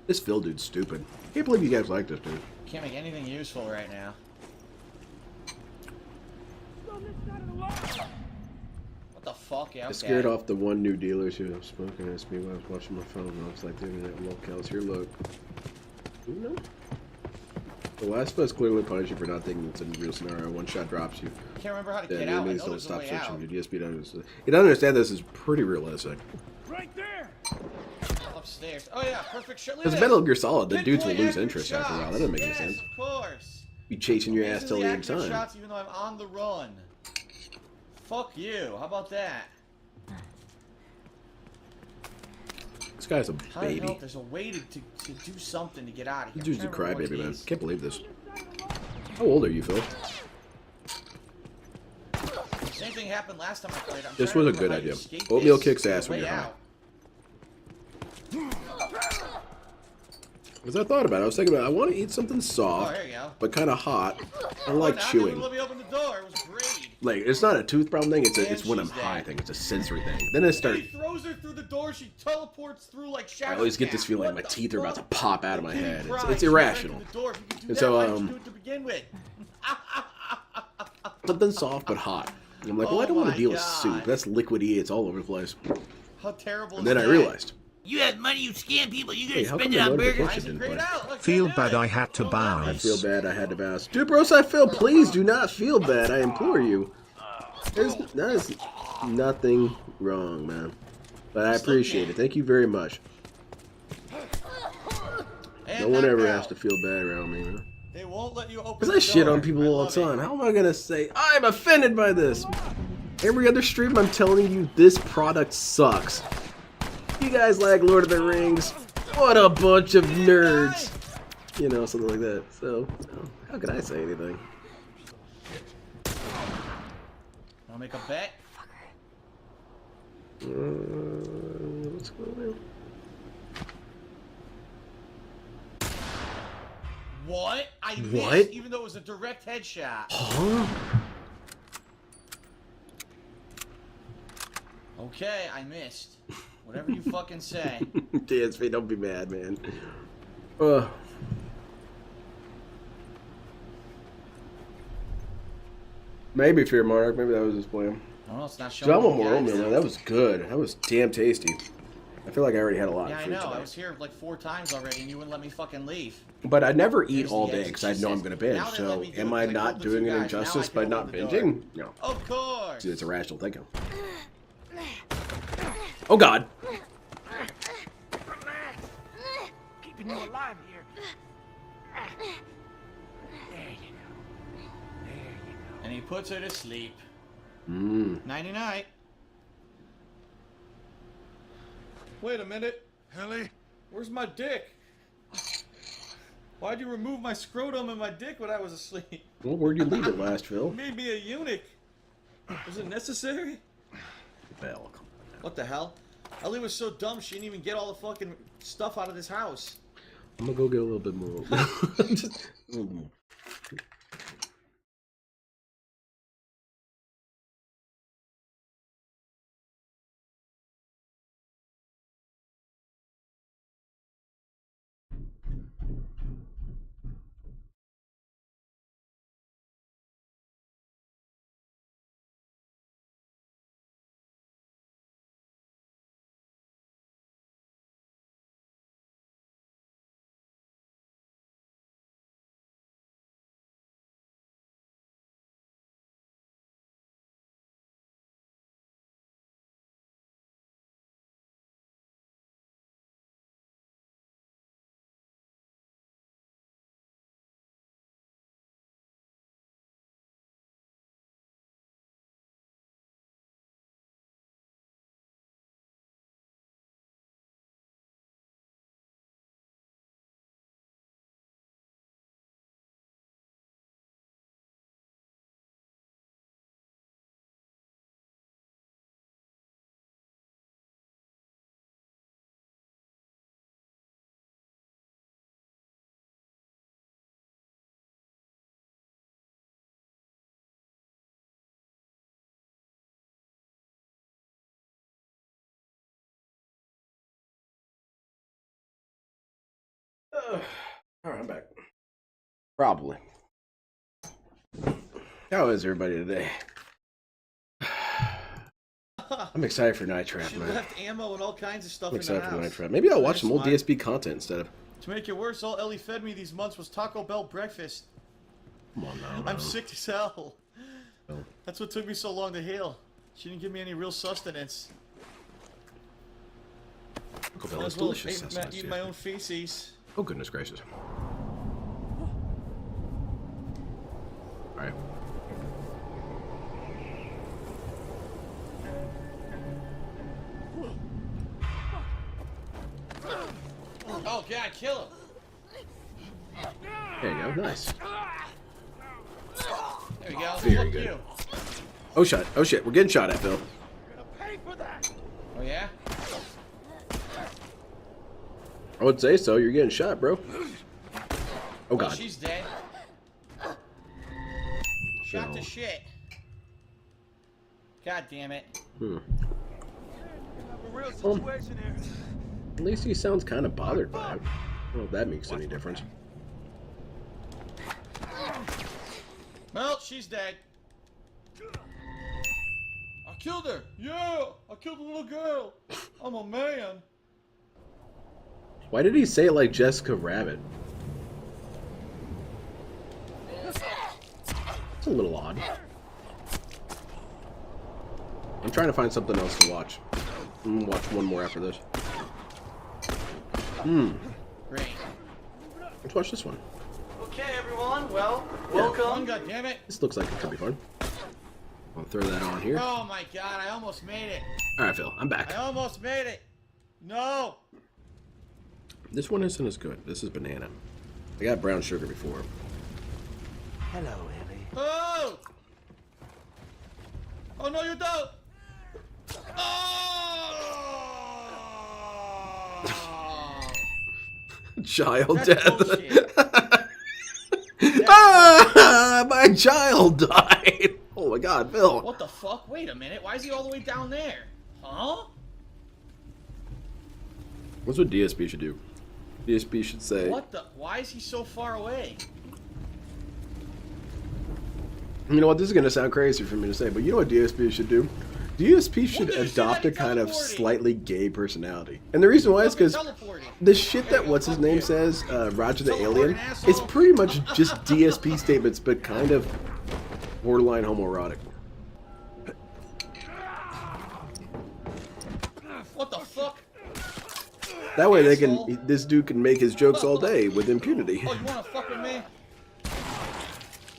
This Phil dude's stupid. Can't believe you guys like this dude. Can't make anything useful right now. What the fuck? Yeah, I okay. scared off the one new dealership I was smoking at me while I was watching my phone. And I was like, the internet locales. Here, look. You know? The Last of Us clearly punishes you for not thinking it's a real scenario. One shot drops you. I can't remember how to Yeah, get out. I enemies know don't there's a stop way searching. out. Your DSP doesn't understand. You don't understand this is pretty realistic. Right there. Upstairs. Oh yeah, perfect shot. Because Metal Gear Solid, the dudes will lose interest after a while. That doesn't make any Yes, sense. of course. Be chasing your ass till the end Amazingly accurate time. shots even though I'm on the run. Fuck you. How about that? This guy's a How the hell? baby. There's a way to do something to get out of here. This dude's a I'm trying to remember crybaby, what man. it is. Can't believe this. How old are you, Phil? Same thing happened last time I played. I'm This trying was to a good remember how you idea. escape Oatmeal this. kicks There's ass a when way you're high. out. As I thought about it, I was thinking about I want to eat something Oh, soft, there you go. but kind of hot. I Oh, like now they chewing. wouldn't let me open the door. It was great. Like, it's not a tooth problem thing, it's And it's when I'm she's high dead. thing. It's a sensory thing. Then I start... He throws her through the door. She teleports through like shadow. I always get this Cat. feeling What like my the teeth are about to fuck? pop out of The my kid head. cries. It's She irrational. ran through the door. If you could do And that, so, why didn't you do it to begin with? Something soft but hot. And I'm like, well, I Oh don't want my to deal with God. soup. That's liquidy. It's all over the place. How terrible And is then I that? realized, You have money, you scam people, you hey, gonna how spend come it the on burgers? Why notification is it didn't grayed play? out? Look, Feel they did bad it. I had to Don't let me. I bounce. feel bad I had to bounce. Dude, BrosydePhil, please do not feel bad. I implore you. That is nothing wrong, man. But I appreciate it. Thank you very much. And No one ever knocked has out. to feel bad around me, man. They won't let you open Because the I shit door. on people I all love the it. time. How am I going to say, I'm offended by this? Every other stream I'm telling you, this product sucks. You guys like Lord of the Rings? What a bunch of nerds. You know, something like that. So, you know, how can I say anything? Wanna make a bet? What's going on? What? I missed, What? even though it was a direct headshot. Huh? Okay, I missed. Whatever you fucking say. DSP, don't be mad, man. Maybe Fear Monarch. Maybe that was his plan. Oh, it's not So showing. I want me more guys. oatmeal, man. That was good. That was damn tasty. I feel like I already had a lot Yeah, of I food know. I today. was here like 4 times already, and you wouldn't let me fucking leave. But I never eat There's all the day eggs. because I She know I'm says, going to binge. "Now they let So me do am it," I 'cause I not told the two doing an guys, "Now I injustice can by open not the door." binging? No. Of course. See, it's irrational thinking. Oh, God. Keeping you alive here. There you go. There you go. And he puts her to sleep. Mmm. Nighty night. Wait a minute. Ellie? Where's my dick? Why'd you remove my scrotum and my dick when I was asleep? Well, where'd you leave it last, Phil? You made me a eunuch. Was it necessary? Bell. What the hell? Ellie was so dumb she didn't even get all the fucking stuff out of this house. I'm going to go get a little bit more. Just, Alright, I'm back. Probably. How is everybody today? I'm excited for Night Trap, She man. left ammo and all kinds of stuff I'm in the excited for house. Night Trap. Maybe I'll watch Nice some old one. DSP content instead of. To make it worse, all Ellie fed me these months was Taco Bell breakfast. Come on now. I'm sick as hell. No. That's what took me so long to heal. She didn't give me any real sustenance. Taco Bell Might is as well delicious. eat my own feces. Oh, goodness gracious. Alright. Oh god, kill him! There you go. Nice. There we go. Very Fuck good. you. Oh, shot. Oh, shit. We're getting shot at, Phil. Oh yeah? I would say so. You're getting shot, bro. Oh, Oh, God. she's dead. Shot to shit. God damn it. Hmm. A real situation here. At least he sounds kind of bothered by it. I don't know if that makes any difference. Well, she's dead. I killed her. Yeah, I killed a little girl. I'm a man. Why did he say it like Jessica Rabbit? It's a little odd. I'm trying to find something else to watch. I'm gonna watch one more after this. Great. Let's watch this one. Okay, everyone. Well, welcome. God damn it. This looks like it could be fun. I'll throw that on here. Oh my god, I almost made it. Alright, Phil, I'm back. I almost made it. No. This one isn't as good. This is banana. I got brown sugar before. Hello, Ellie. Oh. Oh no, you don't. Oh. Child That's death. bullshit. Ah, my child died. Oh my god, Phil. What the fuck? Wait a minute. Why is he all the way down there? Huh? That's what DSP should do. DSP should say, What the? Why is he so far away? you know what, this is going to sound crazy for me to say, but you know what DSP should do? DSP should Well, adopt a there's kind of teleporting. slightly gay personality. And the reason why is because Teleporting. the shit that Hey, what's his fuck name you. says, Roger the Teleporting Alien, asshole. it's pretty much just DSP statements, but kind of borderline homoerotic. What the fuck? That way they Asshole. can, this dude can make his jokes all day with impunity. Oh, you wanna fuck with me?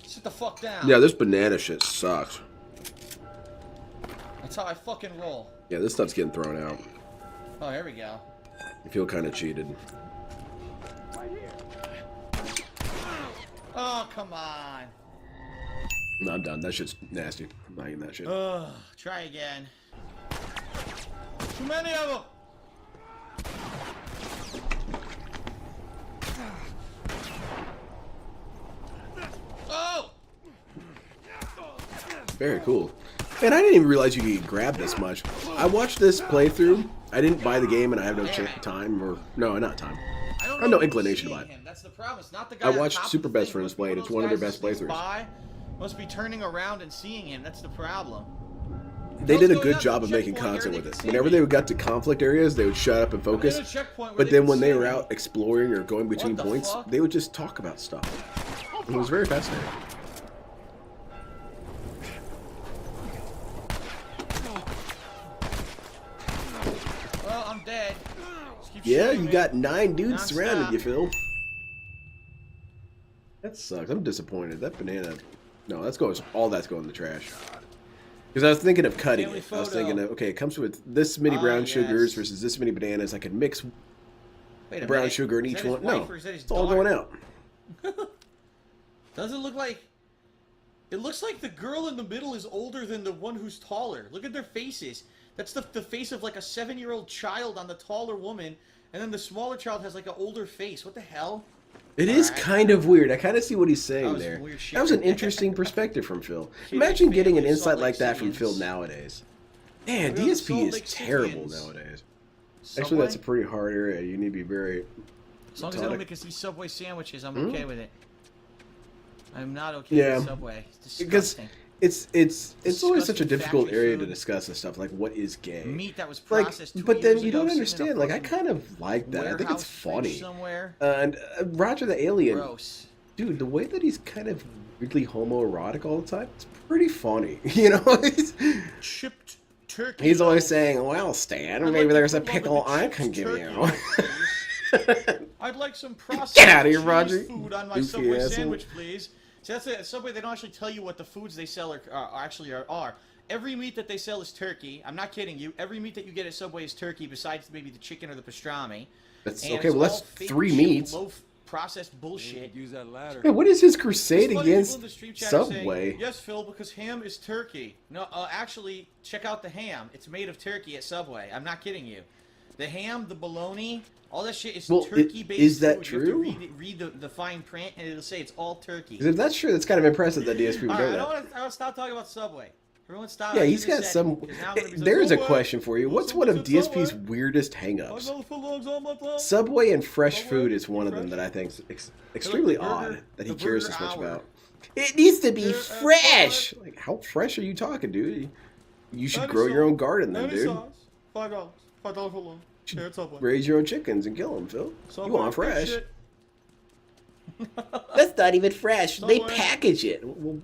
Sit the fuck down. Yeah, this banana shit sucks. That's how I fucking roll. Yeah, this stuff's getting thrown out. Oh, here we go. I feel kind of cheated. Oh, come on. No, I'm done. That shit's nasty. I'm not eating that shit. Ugh, try again. Too many of them. Oh! Very cool. Man, I didn't even realize you could grab this much. I watched this playthrough. I didn't buy the game, and I have no time or no, not time. I don't I have no know if inclination to you're buy it. seeing him. That's the problem. It's not the guy I on watched top of Super the Best thing. Friends Most play it. people, It's those one of their guys best that sneak playthroughs. by must be turning around and seeing him. That's the problem. They did a Those good guys job at of the making checkpoint content here, with they it. can see Whenever me. they got to conflict areas, they would shut up and focus. I'm in a checkpoint where But they then can when they see were me. out exploring or going between the points, fuck? they would just talk about stuff. It was very fascinating. Well, I'm dead. Just keep Yeah, shooting you me. got 9 dudes Non-stop. surrounding you, Phil. That sucks. I'm disappointed. That banana. No, that's going. All that's going in the trash. Because I was thinking of cutting Family it. I was photo. thinking, of, okay, it comes with this many Ah, brown yes. sugars versus this many bananas. I could mix Wait a brown minute. sugar in Is each that his one. No, wife or is that his it's all daughter? going out. Doesn't look like. It looks like the girl in the middle is older than the one who's taller. Look at their faces. That's the face of like a 7-year-old child on the taller woman, and then the smaller child has like an older face. What the hell? It is Alright. kind of weird. I kind of see what he's saying That was there. weird shit That was an right there. interesting perspective from Phil. She Imagine makes getting an family insight Salt like Lake that from Phil Cityans. nowadays. Man, We're the DSP Salt is Lake terrible Cityans. nowadays. Subway? Actually, that's a pretty hard area. You need to be very As long as they don't make us these Subway sandwiches, I'm okay with it. I'm not okay Yeah. with Subway. It's Because disgusting. it's always such a Disgusting difficult factory area to food. discuss and stuff. Like, what is gay? Meat that was Like, processed 2 but then years you ago, don't sitting in a understand. Like, I fucking kind of like that. I think it's warehouse fridge funny. somewhere. And Roger the Alien, Gross. dude, the way that he's kind of weirdly homoerotic all the time, it's pretty funny. You know, Chipped turkey. he's always loaf. saying, "Well, Stan, I'd maybe like there's to a love pickle the I chipped can give turkey you." loaf, please. I'd like some processed Get outta here, cheese Roger, food on my goofy Subway asshole. sandwich, please. See, that's it. At Subway, they don't actually tell you what the foods they sell are. Every meat that they sell is turkey. I'm not kidding you. Every meat that you get at Subway is turkey, besides maybe the chicken or the pastrami. That's And okay. it's Well, that's all fake 3 chip meats. Loaf processed bullshit. Use that ladder. Man, what is his It's crusade funny, people against in the stream chat are saying, Subway? yes, Phil, because ham is turkey. No, actually, check out the ham. It's made of turkey at Subway. I'm not kidding you. The ham, the bologna, all that shit is Well, turkey-based is that food. You have to true? read the fine print, and it'll say it's all turkey. 'Cause if that's true, that's kind of impressive that DSP would All know right, I that. want to stop talking about Subway. Everyone stop. Yeah, I he's shouldn't got have said some. it, 'cause now I'm gonna be There's a Subway. question for you. What's one of Subway. DSP's weirdest hangups? Subway and fresh Subway, food is one of fresh. them that I think is extremely the burger- odd that he the cares burger this much hour. about. It needs to be Yeah, fresh. Like, how fresh are you talking, dude? You should grow your own garden then, dude. $5. $5 for long. Should Here at Subway. Raise your own chickens and kill them, Phil. Subway, You want good fresh? shit. That's not even fresh. They Subway. package it. Well,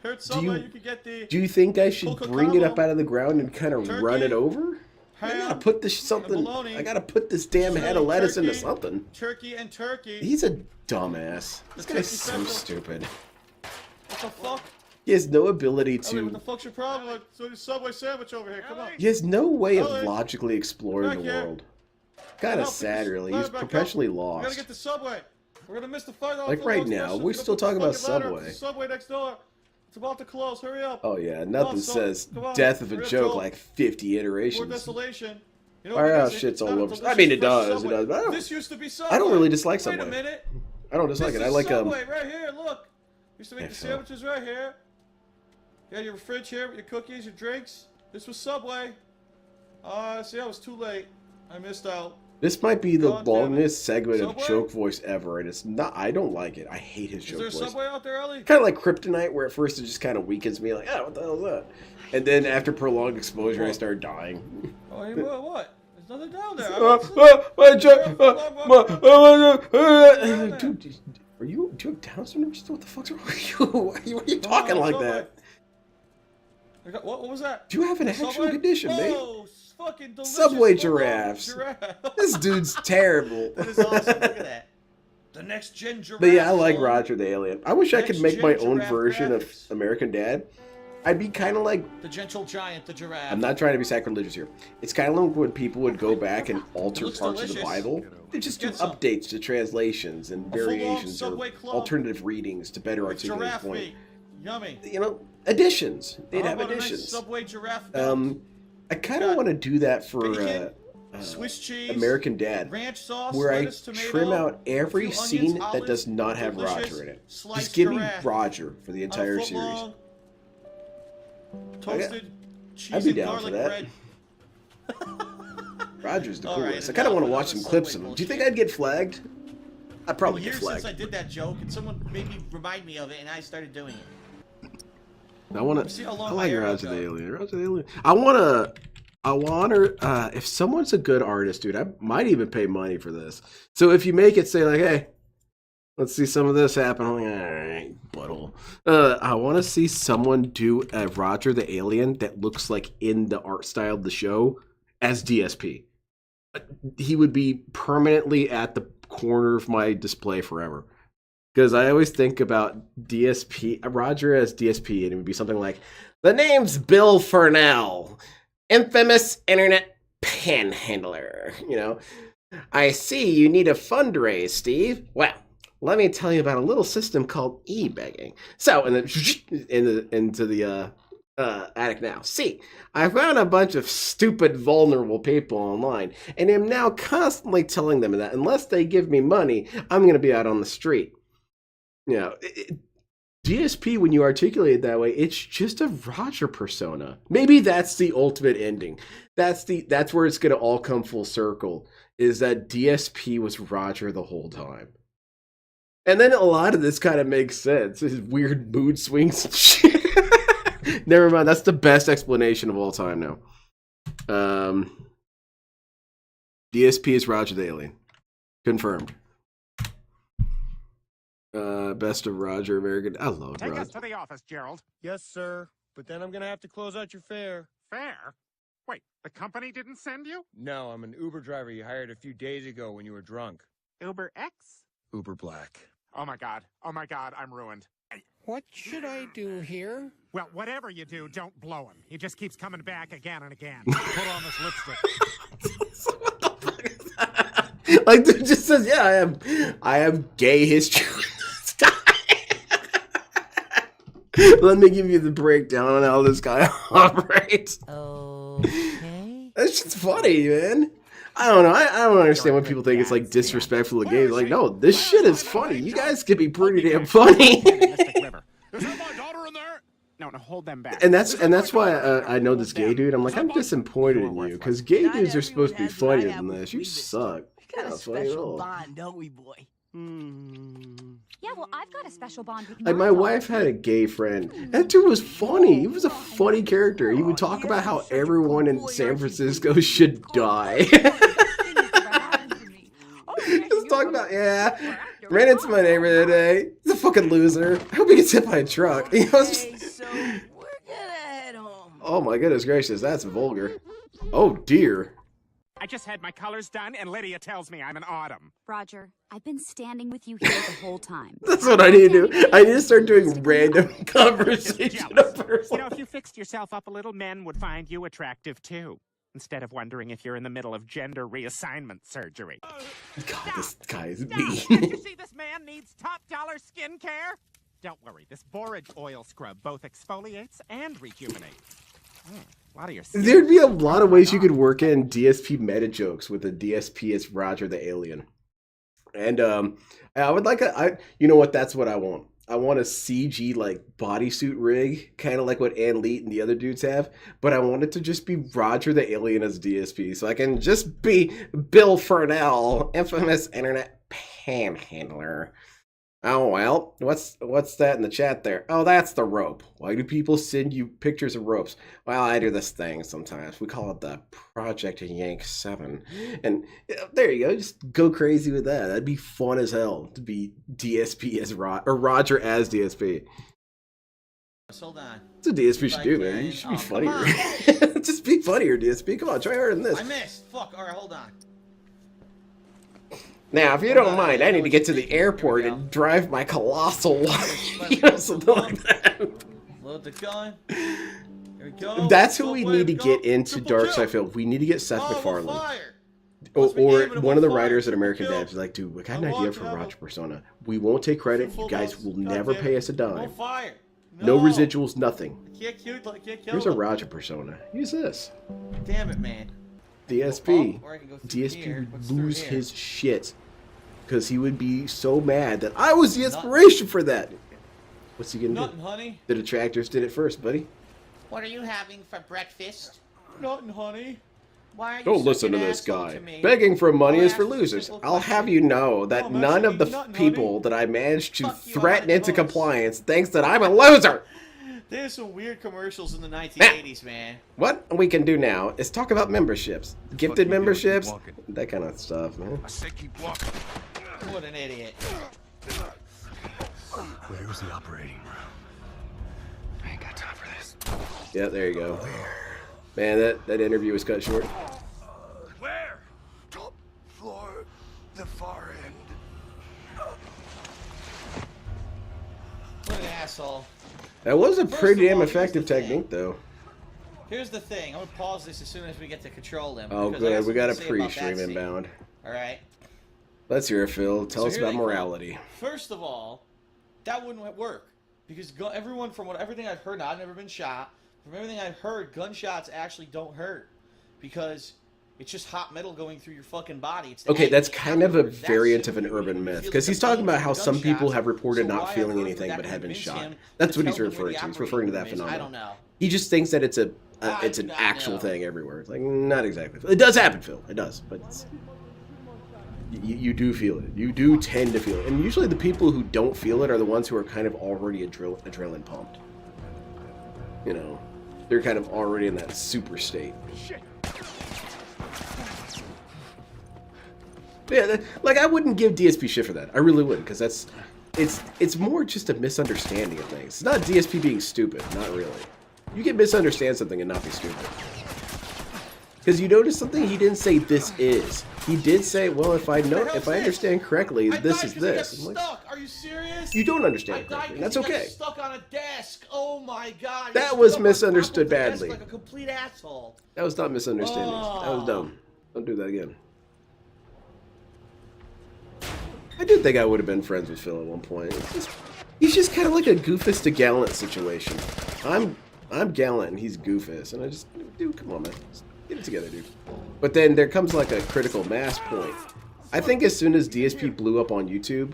Here at Subway, you can get the do you think I should Coca-Cola, bring it up out of the ground and kind of run it turkey, over? I gotta ham, put this something. bologna, I gotta put this damn head of turkey, lettuce into something. turkey and turkey. He's a dumbass. This The guy's turkey so special. stupid. What the fuck? He has no ability Ellie, what the to. fuck's your problem? So the Subway sandwich over here. Come on. He has no way of Ellie, logically exploring back the here. world. Kind of Help, sad, get really. this He's ladder back professionally up. We gotta lost. get the Subway. We're gonna miss the $5. Like for right long now, special. we're We gotta still put the talking about fucking ladder up. Subway. There's a Subway next door. It's about to close. Hurry up. Oh yeah, Come nothing on, son. says Come on. death of a Hurry up, joke Phil. like 50 More iterations. desolation. You know Our what it house is? shit's It's all not a over. I delicious mean, it fresh does. It Subway. does. But I don't. This used to be Subway. I don't really dislike Wait Subway. a minute. I don't dislike This it. I is like Subway right here. Look. Used to make Hey, the Phil. sandwiches right here. You had your fridge here with your cookies, your drinks. This was Subway. See, I was too late. I missed out. This might be the God damn it. longest segment of Subway? joke voice ever, and it's not. I don't like it. I hate his Is joke there a voice. Subway out there, Ellie? Kind of like Kryptonite, where at first it just kind of weakens me, like, oh, what the hell is that? And then after prolonged exposure, I start dying. Oh, hey, what? There's nothing down there. Dude, do you have Down syndrome? What the fuck's wrong with you? Why are you talking like that? What was that? Do you have an actual Subway? condition, mate? Oh, fucking delicious. Subway full-on giraffes. giraffe. This dude's terrible. That is awesome. Look at that. The next gen giraffe. But yeah, I like son. Roger the Alien. I wish I could make Next my gen own giraffe version of graphics. American Dad. I'd be kind of like, The gentle giant, the giraffe. I'm not trying to be sacrilegious here. It's kind of like when people would go back and alter looks parts of the delicious. Bible. They just do Get some. updates to translations and full-on variations or Subway club alternative readings to better With articulate giraffe the point. meat. Yummy. You know, additions. They'd How have about a nice additions. Subway giraffe belt? I kind of Got want to do that for bacon, Swiss cheese, American Dad, ranch sauce, where I lettuce, tomato, trim out every a few scene onions, that olives, does not have delicious Roger in it. sliced Just give me giraffe Roger for the on a entire foot series. long, toasted cheese I'd be and down for garlic that. bread. Roger's the All coolest. right, I kind of want to enough watch of some the clips Subway of him. Do you think bullshit. I'd get flagged? I'd probably get Years since I flagged. did that joke, and someone made me remind me of it, and I started doing it. I want See to. how long I my like hair Roger will the go. Alien. Roger the Alien. I want to. I want to. If someone's a good artist, dude, I might even pay money for this. So if you make it say like, hey, let's see some of this happen. I'm like, all right, butthole. I want to see someone do a Roger the Alien that looks like in the art style of the show as DSP. He would be permanently at the corner of my display forever. Because I always think about DSP, Roger as DSP, and it would be something like, the name's Bill Furnell, infamous internet panhandler. You know, I see you need a fundraise, Steve. Well, let me tell you about a little system called e-begging. So, and then into the attic now. See, I found a bunch of stupid, vulnerable people online, and am now constantly telling them that unless they give me money, I'm going to be out on the street. You know, DSP, when you articulate it that way, it's just a Roger persona. Maybe that's the ultimate ending. That's where it's going to all come full circle. is that DSP was Roger the whole time. And then a lot of this kind of makes sense. His weird mood swings and shit. Never mind, that's the best explanation of all time now. DSP is Roger the Alien. Confirmed. Best of Roger, American. I love Take Roger. us to the office, Gerald. Yes, sir. But then I'm gonna have to close out your fare. Fare? Wait, the company didn't send you? No, I'm an Uber driver you hired a few days ago when you were drunk. Uber X? Uber Black. Oh my god, I'm ruined. What should I do here? Well, whatever you do, don't blow him. He just keeps coming back again and again. Put on this lipstick. What the fuck is that? Like, dude just says, yeah, I have gay history. Let me give you the breakdown on how this guy operates. Okay. That's just funny, man. I don't know. I don't understand when people think it's like disrespectful to gays. Like, no, this shit is funny. You guys can be pretty damn funny. Is that my daughter in there? No, hold them back. And that's why I know this gay dude. I'm like, I'm disappointed in you because gay dudes are supposed to be funnier than this. You suck. Got a Not funny at special all. bond, don't we, boy? Yeah, well, I've got a special bond with Like, my wife had a gay friend. That dude was funny. He was a funny character. He would talk about how everyone in San Francisco should die. Just talk about, yeah, ran into my neighbor today. He's a fucking loser. I hope he gets hit by a truck. You know, it's just... So we're gonna head home. Oh my goodness gracious, that's vulgar. Oh dear. I just had my colors done, and Lydia tells me I'm an autumn. Roger, I've been standing with you here the whole time. That's what I need to do. I need to start doing random conversation of You person. know, if you fixed yourself up a little, men would find you attractive too. Instead of wondering if you're in the middle of gender reassignment surgery. God, this guy is Stop! mean. Can't you see this man needs top dollar skin care? Don't worry, this borage oil scrub both exfoliates and rejuvenates. A lot of your skin. There'd be a lot of ways you could work in DSP meta jokes with a DSP as Roger the Alien. And I would like you know what, that's what I want. I want a CG like bodysuit rig, kind of like what Ann Leet and the other dudes have, but I want it to just be Roger the Alien as DSP, so I can just be Bill Furnell, infamous internet panhandler. Oh well, what's that in the chat there? Oh, that's the rope. Why do people send you pictures of ropes? Well, I do this thing sometimes. We call it the Project Yank 7. And there you go. Just go crazy with that. That'd be fun as hell to be DSP as Roger as DSP. Hold on. That's what DSP should do, man. You should be funnier. Just be funnier, DSP. Come on, try harder than this. I missed. Fuck. All right, hold on. Now, if you don't mind, I need to get to the airport and drive my colossal you know, something like that. Load the gun. Here we go. That's who we need to get into DarkSidePhil. We need to get Seth MacFarlane. Or one of the writers at American Dads is like, dude, we got an idea for Roger Persona. We won't take credit. You guys will never pay us a dime. No residuals, nothing. Here's a Roger Persona. Use this. Damn it, man. DSP. DSP would lose his shit. Because he would be so mad that I was the inspiration for that. What's he gonna do? Nothing, honey. The detractors did it first, buddy. What are you having for breakfast? Nothing, honey. Why are you Don't such listen an to this asshole guy. to me? Begging for money I'll is for ask a losers. simple I'll question. have you know that I'm none of the asking you nothing, people honey. that I managed to Fuck you, threaten I'm into the host. compliance thinks that I'm a loser. There's some weird commercials in the 1980s, man. What we can do now is talk about memberships. Gifted memberships, that kind of stuff, man. I said keep walking. What an idiot. Where's the operating room? I ain't got time for this. Yeah, there you go. Man, that interview was cut short. Where? Top floor, the far end. What an asshole. That was a First pretty of all, damn here's the effective thing. technique, though. Here's the thing. I'm gonna pause this as soon as we get to control them. Oh, because I good. We got a something to say about pre-stream that scene. inbound. Alright? Let's hear it, Phil. Tell us here about they go. morality. First of all, that wouldn't work. Because everyone, from everything I've heard, now I've never been shot, from everything I've heard, gunshots actually don't hurt. Because it's just hot metal going through your fucking body. It's the Okay, that's agony kind of a afterwards. That variant shit of an really urban makes me myth. feel Because the he's talking pain about of how some people gunshots. have reported So not why feeling on earth would anything that but have been convince shot. him That's to what he's tell them where referring the to. He's referring to that operating room is? I don't phenomenon. know. He just thinks that it's I an do not actual know. thing everywhere. It's like, not exactly. It does happen, Phil. It does, but You do feel it. You do tend to feel it. And usually the people who don't feel it are the ones who are kind of already adrenaline pumped. You know, they're kind of already in that super state. Shit. Yeah, like I wouldn't give DSP shit for that. I really wouldn't, because it's more just a misunderstanding of things. It's not DSP being stupid, not really. You can misunderstand something and not be stupid. Because you notice something he didn't say this is. He did say, well, if I understand correctly, this is this. I'm like, stuck. Are you serious? you don't understand I it correctly. died That's 'cause he got okay. stuck on a desk. Oh my god. That He was stood up on top misunderstood of the desk badly. Like a complete asshole. That was not misunderstanding. That was dumb. Don't do that again. I did think I would have been friends with Phil at one point. He's just kind of like a Goofus to Gallant situation. I'm Gallant and he's Goofus, and I just, dude, come on, man. Just get it together, dude. But then there comes like a critical mass point. I think as soon as DSP blew up on YouTube,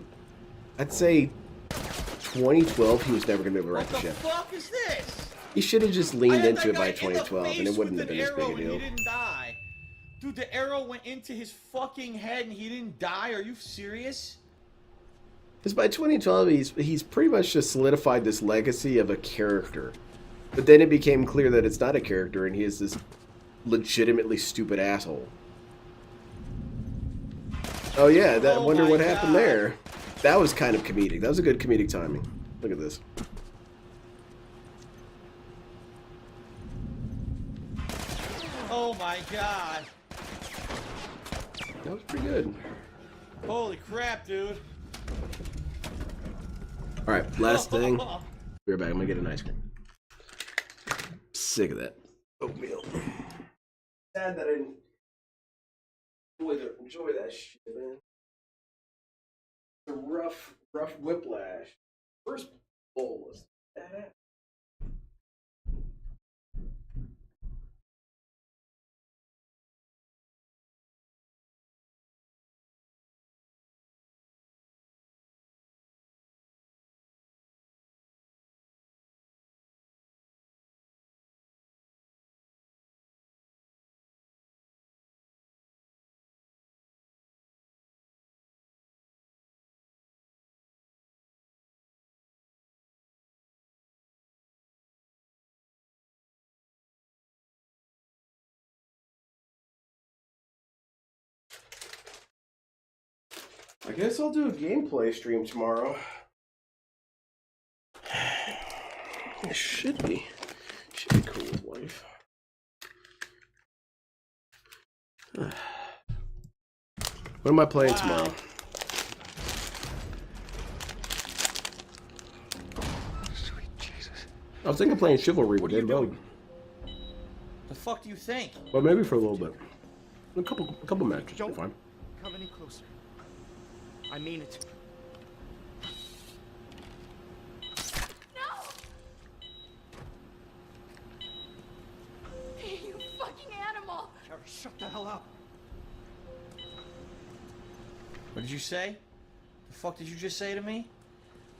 I'd say 2012 he was never going to be able to write the ship. What the fuck is this? He should have just leaned I had into it that by guy in the 2012, and it face wouldn't with have been an as big arrow a and deal. He didn't die. Dude, the arrow went into his fucking head and he didn't die? Are you serious? Because by 2012, he's pretty much just solidified this legacy of a character. But then it became clear that it's not a character, and he is this legitimately stupid asshole. Oh yeah, that wonder what happened there. That was kind of comedic. That was a good comedic timing. Look at this. Oh my god. That was pretty good. Holy crap, dude. Alright, last thing. Be right back. I'm gonna get an ice cream. Sick of that oatmeal. Sad that I didn't enjoy that shit, man. The rough whiplash. First bowl was that. I guess I'll do a gameplay stream tomorrow. It should be cool with life. What am I playing tomorrow? Sweet Jesus. I was thinking of playing Chivalry with Dead Rogue. The fuck do you think? But maybe for a little bit. A couple matches. Don't fine. Come any closer. I mean it. No! You fucking animal! Carrie, shut the hell up. What did you say? The fuck did you just say to me?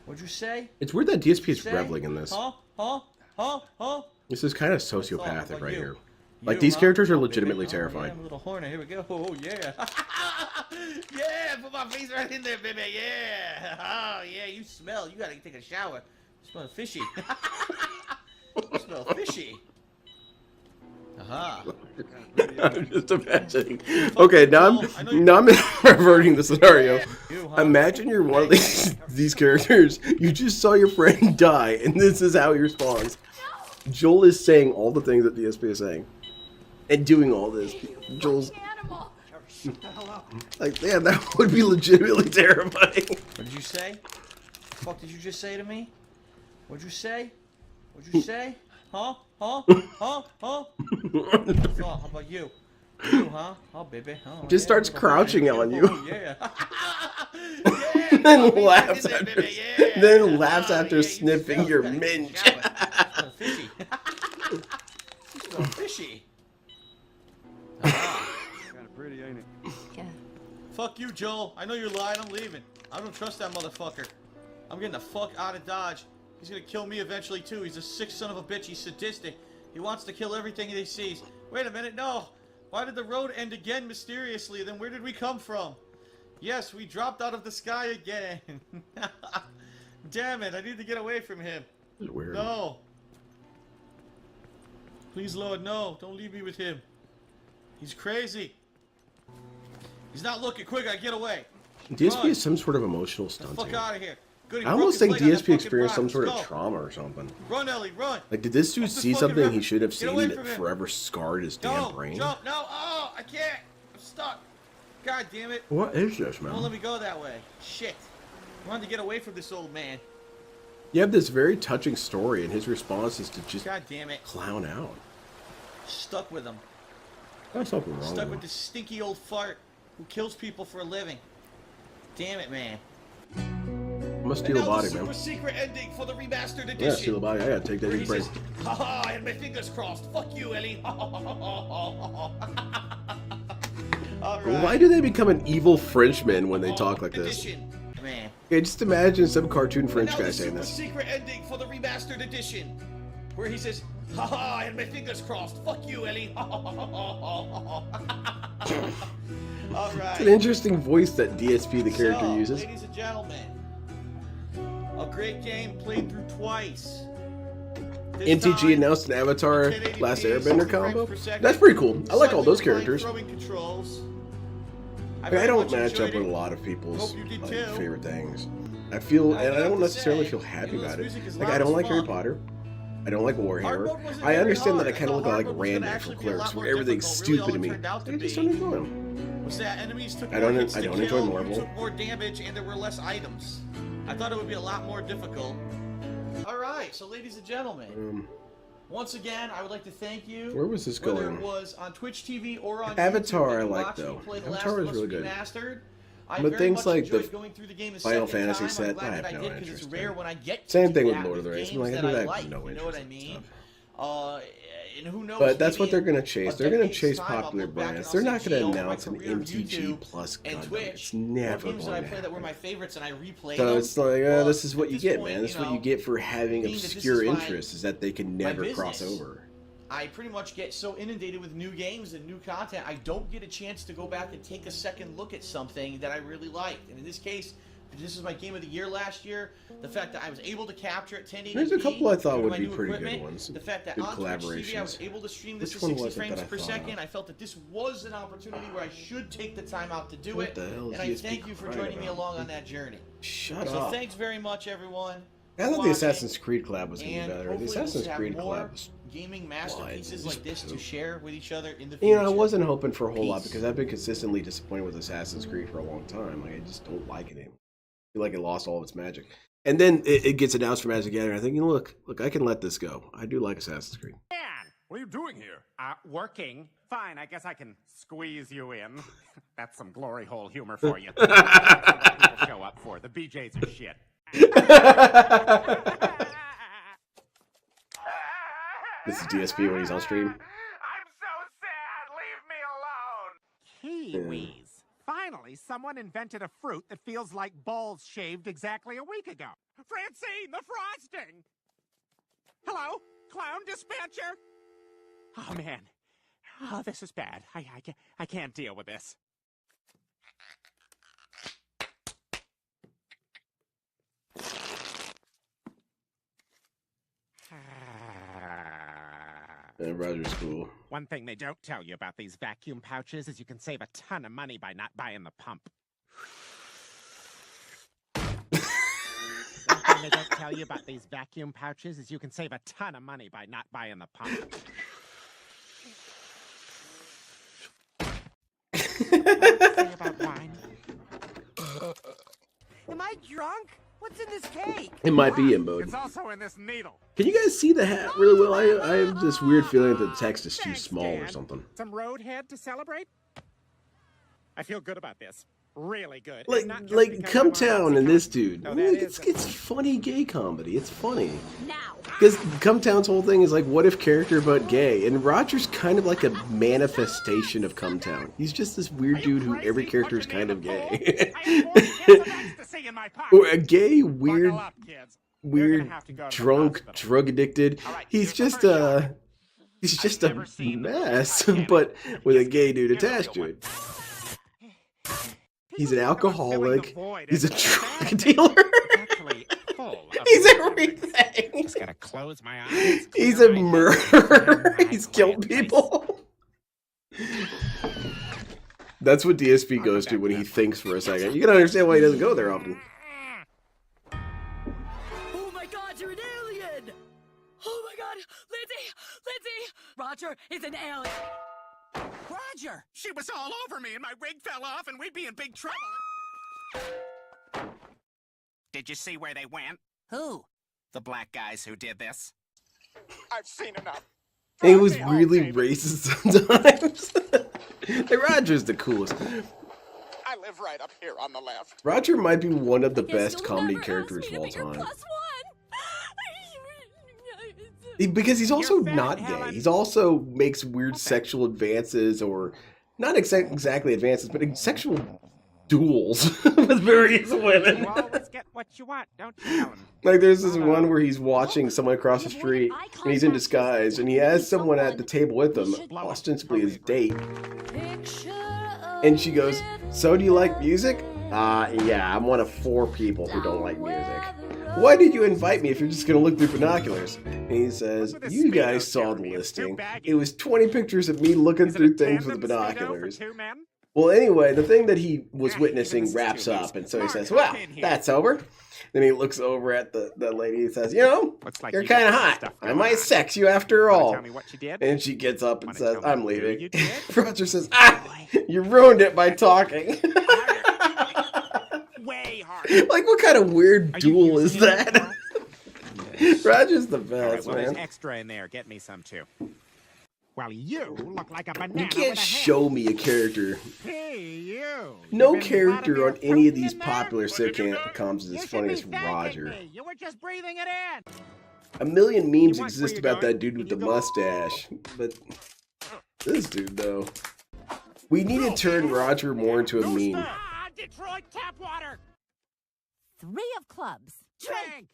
What'd you say? It's weird that DSP is Say? reveling in this. Huh? This is kind of What's all sociopathic about right you? here. Like, You, these huh? characters are Oh, legitimately baby. Oh, terrifying. yeah, I'm a little horny. Here we go. Oh, yeah. Yeah, put my face right in there, baby. Yeah. Oh, yeah, you smell. You gotta take a shower. You smell fishy. You smell fishy. Aha. I'm just imagining. Okay, now I'm reverting the scenario. You, huh? Imagine you're one of these characters. You just saw your friend die, and this is how he responds. Joel is saying all the things that DSP is saying, and doing all this. Joel's Animal! Shut the hell up. like, yeah, that would be legitimately terrifying. What did you say? The fuck did you just say to me? What'd you say? What'd you say? Huh? Huh? How about you? You, huh? Oh, baby. Oh, Just starts crouching on you. Oh, yeah. And then Put my laughs face in there, after, baby, yeah. then laughs after You sniffing smell. your You gotta take a minge. shower. Fishy. You smell fishy. Kind of pretty, ain't it? Yeah. Fuck you, Joel. I know you're lying. I'm leaving. I don't trust that motherfucker. I'm getting the fuck out of Dodge. He's gonna kill me eventually, too. He's a sick son of a bitch. He's sadistic. He wants to kill everything that he sees. Wait a minute, no. Why did the road end again mysteriously? Then where did we come from? Yes, we dropped out of the sky again. Damn it, I need to get away from him. This is weird. No. Please, Lord, no. Don't leave me with him. He's crazy. He's not looking. Quick, I get away. DSP Run. is some sort of emotional The stunt. fuck out of here. Good, he I broke almost his think leg on that DSP fucking experienced some rock. sort of Let's go. trauma or something. Run, Ellie, run. Like, did this dude Off this see fucking something rock. he should have Get seen away that from him. forever scarred his damn No, brain? jump, no. Oh, I can't. I'm stuck. God damn it. What is this, Don't man? let me go that way. Shit. I wanted to get away from this old man. You have this very touching story, and his response is to just God damn it. clown out. Stuck with him. There's something wrong Stuck with with this stinky old fart who kills people for a living. Damn it, man. him. I'm gonna steal And a now body, the super man. secret ending for the remastered edition. Yeah, steal a body. I gotta take that Where in he brain. says, haha, I had my fingers crossed. Fuck you, Ellie. All right. Why do they become an evil Frenchman when they talk like this? Edition. Man. Okay, just imagine some cartoon And French now guy the saying super this. secret ending for the remastered edition. Where he says, haha, I had my fingers crossed. Fuck you, Ellie. All It's right. an interesting voice that DSP, the character, So, uses. ladies and gentlemen, a great game played through twice. This NTG time, announced an Avatar 1080p, Last 60 Airbender frames combo. per second. That's pretty cool. I like all those Slightly characters. throwing controls. I very don't much match up enjoyed with it. a lot of people's Hope you did like, too. favorite things. I feel, and I have don't to necessarily say, feel happy even though about this it. music is Like, loud I don't as like Harry fuck. Potter. I don't like Hard Warhammer. mode wasn't I very understand hard. that I kind of thought look hard like mode was gonna Randall from actually be a lot Clerks, more where everything's difficult. Really, stupid to all it me. turned out to I just be don't enjoy them. was that enemies took I more don't- hits I to don't enjoy kill, Marvel. you took more damage, and there were less items. I thought it would be a lot more difficult. All right, so ladies and gentlemen, once again, I would like to thank you. Where was this Whether going? it was on Twitch TV or on Avatar YouTube, I that you like, watched me though. play The Avatar Last is of really Us good. Remastered. I But very things much like the enjoyed going through the game a Final second Fantasy time. set, I'm glad I have that no I did because interest it's rare in. when I get to Same do thing with that Lord of the Rings. I'm games like, I that do I that. like, No you know interest what I and mean? stuff. And who knows? But that's what maybe they're gonna in chase. a They're gonna decade's chase time, I'll popular look back and brands. I'll They're say, not gee, gonna over my announce an career of MTG YouTube plus and Gundam. Twitch, It's never games that I going to played that were my happen. favorites and I replayed So them. it's like, Well, this is what at you this get, point, man. This is what know, you get for having being that this obsure is my- interests, is that they can never cross business, over. I pretty much get so inundated with new games and new content, I don't get a chance to go back and take a second look at something that I really liked. And in this case, this is my game of the year last year. The fact that I was able to capture it 1080p. There's a couple I thought with would my be new pretty equipment, good ones. The fact that Good on Twitch TV I was collaborations. able to stream this Which at one 60 was it frames that I per thought second. of? I felt that this was an opportunity where I should take the time out to do What it. the hell is And I DSP thank you for crying joining me about? along on that journey. Shut So up. thanks very much, everyone. I thought the watching, Assassin's Creed collab was going to be and better. The hopefully we'll Assassin's have Creed more collab was... gaming masterpieces just like this to poop. share with each other in the future. You know, I wasn't hoping for a whole lot Peace. because I've been consistently disappointed with Assassin's Creed for a long time. Like, I just don't like it anymore. I feel like it lost all of its magic. And then it gets announced for Magic Gathering. I think, you know, look, I can let this go. I do like Assassin's Creed. Dan! What are you doing here? Working. Fine, I guess I can squeeze you in. That's some glory hole humor for you. That's what people show up for. The BJs are shit. This is DSP when he's on stream. I'm so sad. Leave me alone. Kiwis. Finally, someone invented a fruit that feels like balls shaved exactly a week ago. Francine, the frosting. Hello, clown dispatcher. Oh man. Oh, this is bad. I can't deal with this. And Roger's cool. One thing they don't tell you about these vacuum pouches is you can save a ton of money by not buying the pump. One thing they don't tell you about these vacuum pouches is you can save a ton of money by not buying the pump. Say about wine. Am I drunk? What's in this cake? It might be in mode. It's also in this needle. Can you guys see the hat really well? I have this weird feeling that the text is too Thanks, small or Dan. something. Some roadhead to celebrate? I feel good about this. Really good. Like, And not just like because Come I'm on Town and Oxycontin. this dude. No, Like, that it's is- funny gay comedy. It's funny. Now. Because Come Town's whole thing is like, what if character but gay? And Roger's kind of like a manifestation of Come Town. He's just this weird dude who every character is kind of gay. Or a gay, weird, Buckle up, kids. You're weird, gonna have to go to the drunk, hospital. drug addicted. All right, He's here's the just first shot. he's I've just a never seen the mess, Titanic. but with a gay dude Here's a attached to real it. He's an alcoholic. void He's a and drug dealer. actually full of He's memories. everything. Just gotta close my eyes. He's clear a my head, murderer. and He's my killed quiet people. That's what DSP goes to when he thinks for a second. You can understand why he doesn't go there often. Oh my god, you're an alien! Oh my god, Lindsay! Lindsay! Roger is an alien! Roger! She was all over me and my wig fell off and we'd be in big trouble. Did you see where they went? Who? The black guys who did this. I've seen enough. He was really racist sometimes. Hey, Roger's the coolest. I live right up here on the left. Roger might be one of the Guess best you'll comedy never characters ask of me to all be your time. +1. Because he's also You're fat, not gay. Helen. He's also makes weird sexual advances, or not exactly advances, but sexual duels with various women. You always get what you want, don't you, Helen? Like there's this one where he's watching someone across the street and he's in disguise and he has someone at the table with him, ostensibly his date. And she goes, "So do you like music?" Yeah, I'm one of 4 people who don't like music. "Why did you invite me if you're just gonna look through binoculars?" And he says, "You guys saw the listing. It was 20 pictures of me looking through things with binoculars." Well, anyway, the thing that he was witnessing wraps up, and so he says, "Well, that's over." Then he looks over at the lady and says, "You know, Like you're you got kind of some hot. stuff I going might on. sex you after all." Tell me what you did? And she gets up and Wanna says, tell me "I'm who leaving." you did? Roger says, "You ruined it by talking." Way harder. Like, what kind of weird Are you duel is using it that? Roger's the All right, best, well, there's man. extra in there. Get me some too. Well, you look like a banana. You with can't a head. show me a character. Hey, you. No You've been character Vladimir on any of Putin these in there? popular What did you do? sitcoms is You as should funny be as thanking Roger. me. You were just breathing it in. A million memes You want- exist where you about going? that dude with the Can you go? mustache, but this dude, though. We need to turn Roger more into a meme. Ah, Detroit tap water. 3 of clubs. Drink.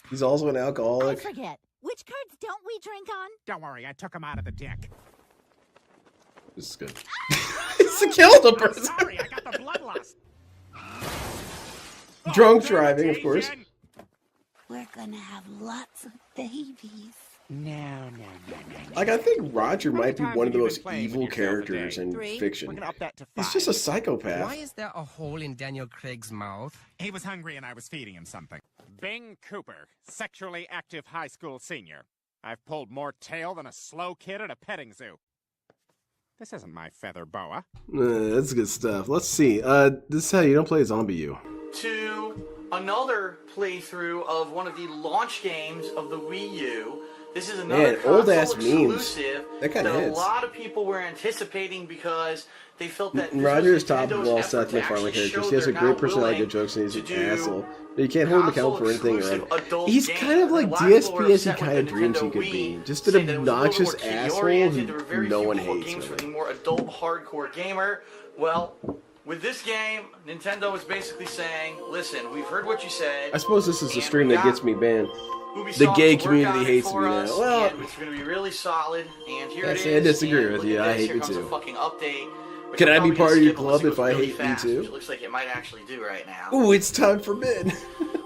He's also an I alcoholic. forget. Which cards don't we drink on? Don't worry, I took him out of the deck. This is good. He's killed a I'm person. sorry, I got the bloodlust. Drunk driving, of course. We're gonna have lots of babies. No. Like, I think Roger might be times one of the have you most been playing with evil yourself characters a day? in 3. We're fiction. gonna up that to 5. He's just a psychopath. Why is there a hole in Daniel Craig's mouth? He was hungry and I was feeding him something. Bing Cooper, sexually active high school senior. I've pulled more tail than a slow kid at a petting zoo. This isn't my feather boa. That's good stuff. Let's see. This is how you don't play ZombieU. To another playthrough of one of the launch games of the Wii U. This is another Man, old-ass console memes. exclusive That kinda a hits. lot of people were anticipating because they felt that this Roger was is top of Nintendo's all effort Seth to MacFarlane actually characters. show He has a they're great now personality, good willing jokes, and he's to an do asshole. But you can't hold him accountable for anything console-exclusive around. adult He's games. kind of like A lot of people were DSP as he upset with kind of the dreams he Nintendo could Wii, be. Just an saying that it was a little obnoxious more asshole kid-oriented. There were very who no few one football hates, games for really. the more adult hardcore gamer. Well, with this game, Nintendo is basically saying, listen, we've heard what you said. I suppose this is the and stream we that got gets me banned. Ubisoft The gay to work community on it hates for me now. us, Well, and it's going to be really solid. And here Yes, it I is. disagree and with look you. at I this. hate Here me comes too. a fucking update. which Can I'm I be probably part of gonna your skip unless club it if goes I really hate fast, me too? which it looks like it might actually do right now. Ooh, it's time for men.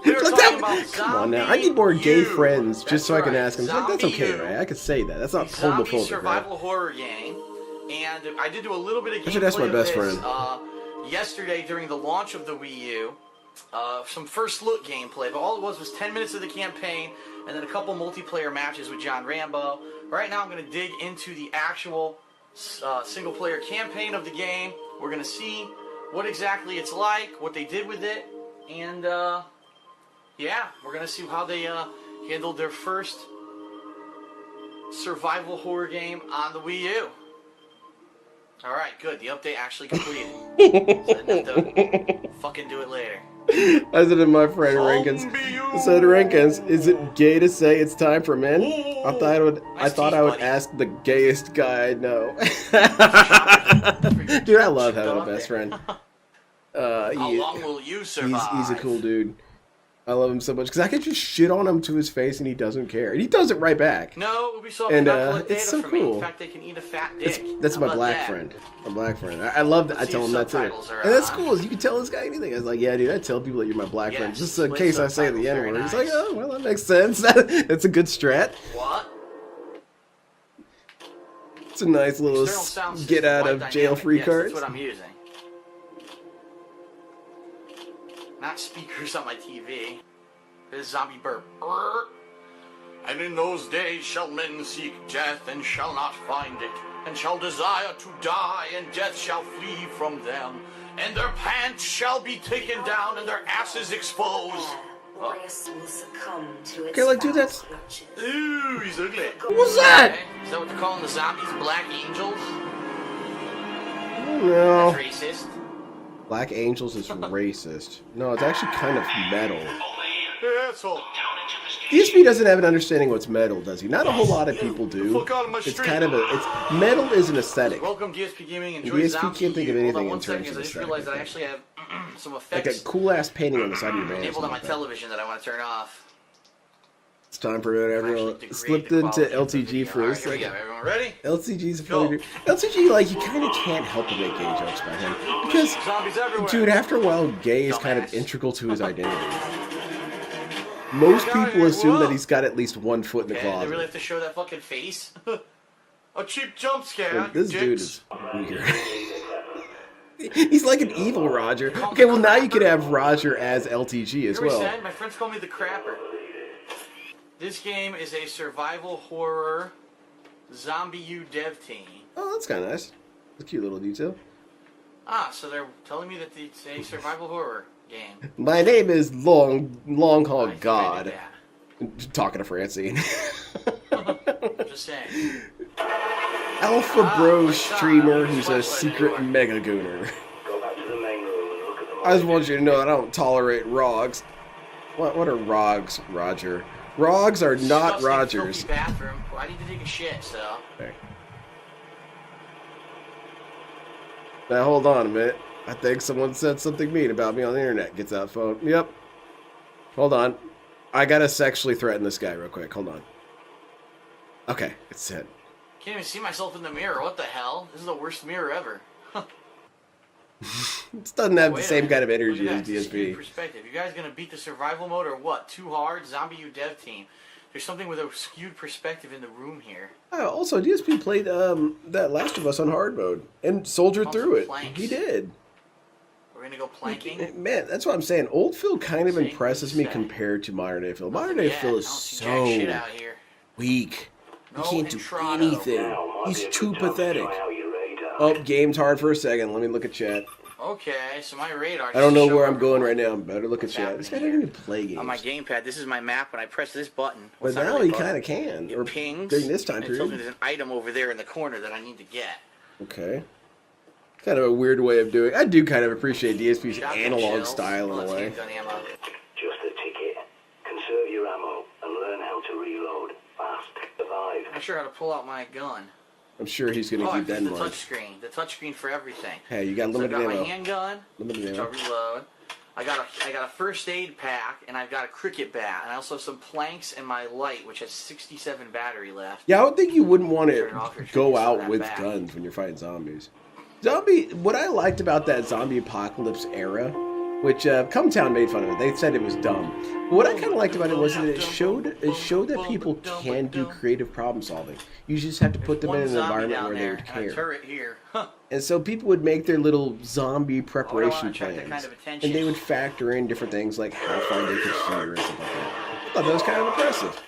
We were Like talking that- about Come on now. I need more gay ZombieU. friends just so I can That's ask them. Like, that's okay, ZombieU. right? I can say that. That's not A zombie homophobic, right? survival horror game, and I did do a little bit of I should ask my gameplay of best this, friend. yesterday during the launch of the Wii U. Some first look gameplay, but all it was 10 minutes of the campaign, and then a couple multiplayer matches with John Rambo. Right now I'm going to dig into the actual single player campaign of the game. We're going to see what exactly it's like, what they did with it, and yeah, we're going to see how they handled their first survival horror game on the Wii U. Alright, good. The update actually completed. So I didn't have to fucking do it later. I said to my friend Rankins, I said, Rankins, is it gay to say it's time for men? I thought I would ask the gayest guy I know. Dude, I love having a best friend. How long will you survive? He's a cool dude. I love him so much because I could just shit on him to his face and he doesn't care, and he does it right back. No, Ubisoft And not collect it's data so from me. cool. In fact, they can eat a fat dick. That's How my about black that? friend. My black friend. I love that. I Let's see tell if him that too. subtitles are And that's on. cool. Is you can tell this guy anything. I was like, yeah, dude. I tell people that you're my black Yes, friend just in split case I say the subtitles, N very word. He's nice. like, oh, well, that makes sense. That's a good strat. What? It's a nice little External sound system, get out wide of jail free dynamic. cards. Yes, that's what I'm using. Not speakers on my TV. This zombie burp. And in those days shall men seek death and shall not find it, and shall desire to die, and death shall flee from them, and their pants shall be taken down, and their asses exposed. Okay, like, dude, that's... Ooh, he's ugly. What was that? Okay. Is that what they're calling the zombies? Black angels? No. That's racist. Black Angels is racist. No, it's actually kind of metal. Asshole. DSP doesn't have an understanding what's metal, does he? Not a whole lot of people do. Fuck out of my It's street. kind of metal is an aesthetic. Welcome DSP Gaming. And Enjoy DSP ZombieU. can't think of Hold anything on in one terms second, of I just aesthetic, realized I I think. actually have some Like effects a cool ass painting on the side of your van. enabled on my television that I want to turn off. It's time for everyone. Actually Slipped degrade the into quality of the LTG video. for a Alright, here we second. go. Everyone ready? LTG's a Go. funny dude. LTG, like, you kind of can't help but make gay jokes about him. Because, Zombies everywhere. dude, after a while, gay is kind of Dumbass. integral to his identity. Most people assume that he's got at least one foot in the Okay, they closet. really have to show that fucking face? A cheap jump scare. Like, this you dude dicks. is weird. He's like an evil Roger. Okay, well, now you could have Roger as LTG as Here we well. said, my friends call me the Crapper. This game is a survival horror ZombieU dev team. Oh, that's kind of nice. It's a cute little detail. Ah, so they're telling me that it's a survival horror game. My name is Long Haul I think I God. did Talking to Francine. that. Just saying. Alpha Bro streamer who's a secret mega gooner. I just want you to know that I don't tolerate rogs. What are rogs, Roger? Rogs are not Disgusting, Rogers. filthy bathroom. Well, I need to take a shit, so. Okay. Now hold on a minute. I think someone said something mean about me on the internet. Gets out phone. Yep. Hold on. I gotta sexually threaten this guy real quick. Hold on. Okay, it's said. Can't even see myself in the mirror. What the hell? This is the worst mirror ever. It doesn't have the Wait a same minute. kind of energy Look as at that, skewed DSP. perspective. You guys gonna beat the survival mode or what? Too hard? ZombieU dev team. There's something with a skewed perspective in the room here. Also, DSP played that Last of Us on hard mode and soldiered Pumped through some it. planks. He did. We're gonna go planking. Man, that's what I'm saying. Old Phil kind of Same impresses me thing. compared to modern day Phil. Modern Nothing day yet. Phil I is don't see jack shit so out here. weak. He No can't do Entrado. anything. He's too pathetic. Oh, game's hard for a second. Let me look at chat. Okay, so my radar. I don't know just where showed I'm going everyone right now. Better look at what's chat. This guy happening doesn't even play games. on my gamepad. This is my map. When I press this button, But well, it's not now really he a button. kind of can. It Or pings during this time and it tells me period. there's an item over there in the corner that I need to get. Okay. Kind of a weird way of doing. I do kind of appreciate DSP's Shotgun analog shells. style Oh, in a that's way. handgun ammo. Just a ticket. Conserve your ammo and learn how to reload fast. Survive. I'm not sure how to pull out my gun. I'm sure he's going Oh, to I keep that picked in the mind. touchscreen. The touchscreen for everything. Hey, you got So I limited got my ammo. handgun, Limited which I'll ammo. reload. I got a first aid pack, and I've got a cricket bat, and I also have some planks and my light, which has 67 battery left. Yeah, I would think you wouldn't want Turn to it off, you're go trying to out that with back. guns when you're fighting zombies. What I liked about that zombie apocalypse era, which Come Town made fun of it. They said it was dumb. But what I kind of liked about it was that it showed that people can do creative problem solving. You just have to put them in an environment where they would And a care. turret here. Huh. And so people would make their little zombie preparation attract that plans, kind of attention. and they would factor in different things like how far they could steer and stuff like that. I thought that was kind of impressive.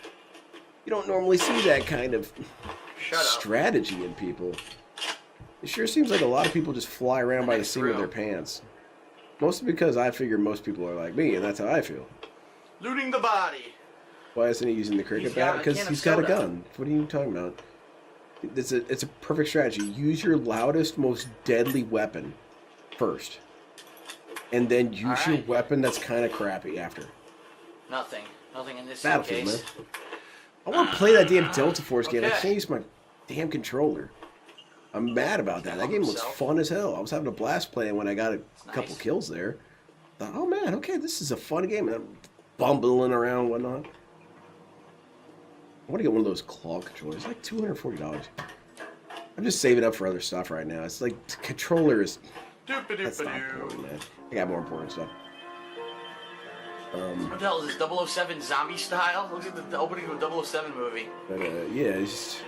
You don't normally see that kind of Shut up. strategy in people. It sure seems like a lot of people just fly around by the next seat of their room. pants. Mostly because I figure most people are like me, and that's how I feel. Looting the body. Why isn't he using the cricket He's got bat? a Because can of he's got a soda. gun. What are you talking about? It's a perfect strategy. Use your loudest, most deadly weapon first. And then use your Alright. weapon that's kind of crappy after. Nothing. Nothing in this Battlefield, case. man. I want to play that damn Delta Force game. I Okay. can't use my damn controller. I'm mad about that. That game looks fun as hell. I was having a blast playing when I got a couple nice. kills there. Thought, oh man, okay, this is a fun game. And bumbling around and whatnot. I want to get one of those claw controllers. It's like $240. I'm just saving up for other stuff right now. It's like controllers. That's not important, man. I got more important stuff. What the hell is this? 007 zombie style? Looks like the opening of a 007 movie. But yeah, it's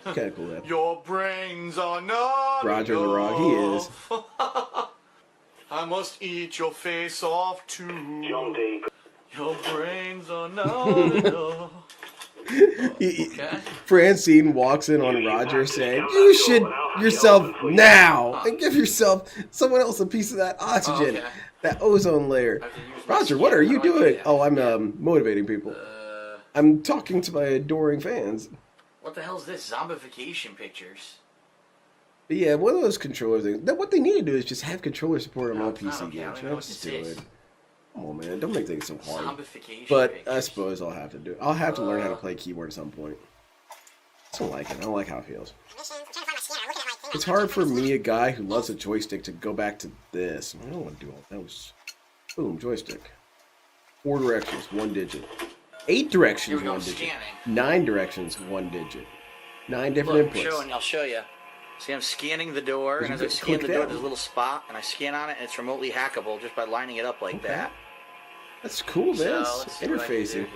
just kind of cool. Your brains are not Roger the Rock, he is. I must eat your face off too. John D. Your brains are not enough. Okay. Francine walks in on Roger saying, "You should yourself now and give yourself someone else a piece of that oxygen, that ozone layer." Roger, what are you doing? Oh, I'm motivating people. I'm talking to my adoring fans. What the hell is this? Zombification pictures. But yeah, one of those controller things. What they need to do is just have controller support on all PC games. Just do it. Come on, man. Don't make things so hard. But I suppose I'll have to do it. I'll have to learn how to play keyboard at some point. I don't like it. I don't like how it feels. It's hard for me, a guy who loves a joystick, to go back to this. I don't want to do all those. Boom, joystick. 4 directions, 1 digit. 8 directions, 1 digit. 9 directions, 1 digit. 9 different inputs. I'll show you. See, I'm scanning the door, and as I scan the door, there's a little spot, and I scan on it, and it's remotely hackable just by lining it up like that. That's cool, man. It's interfacing.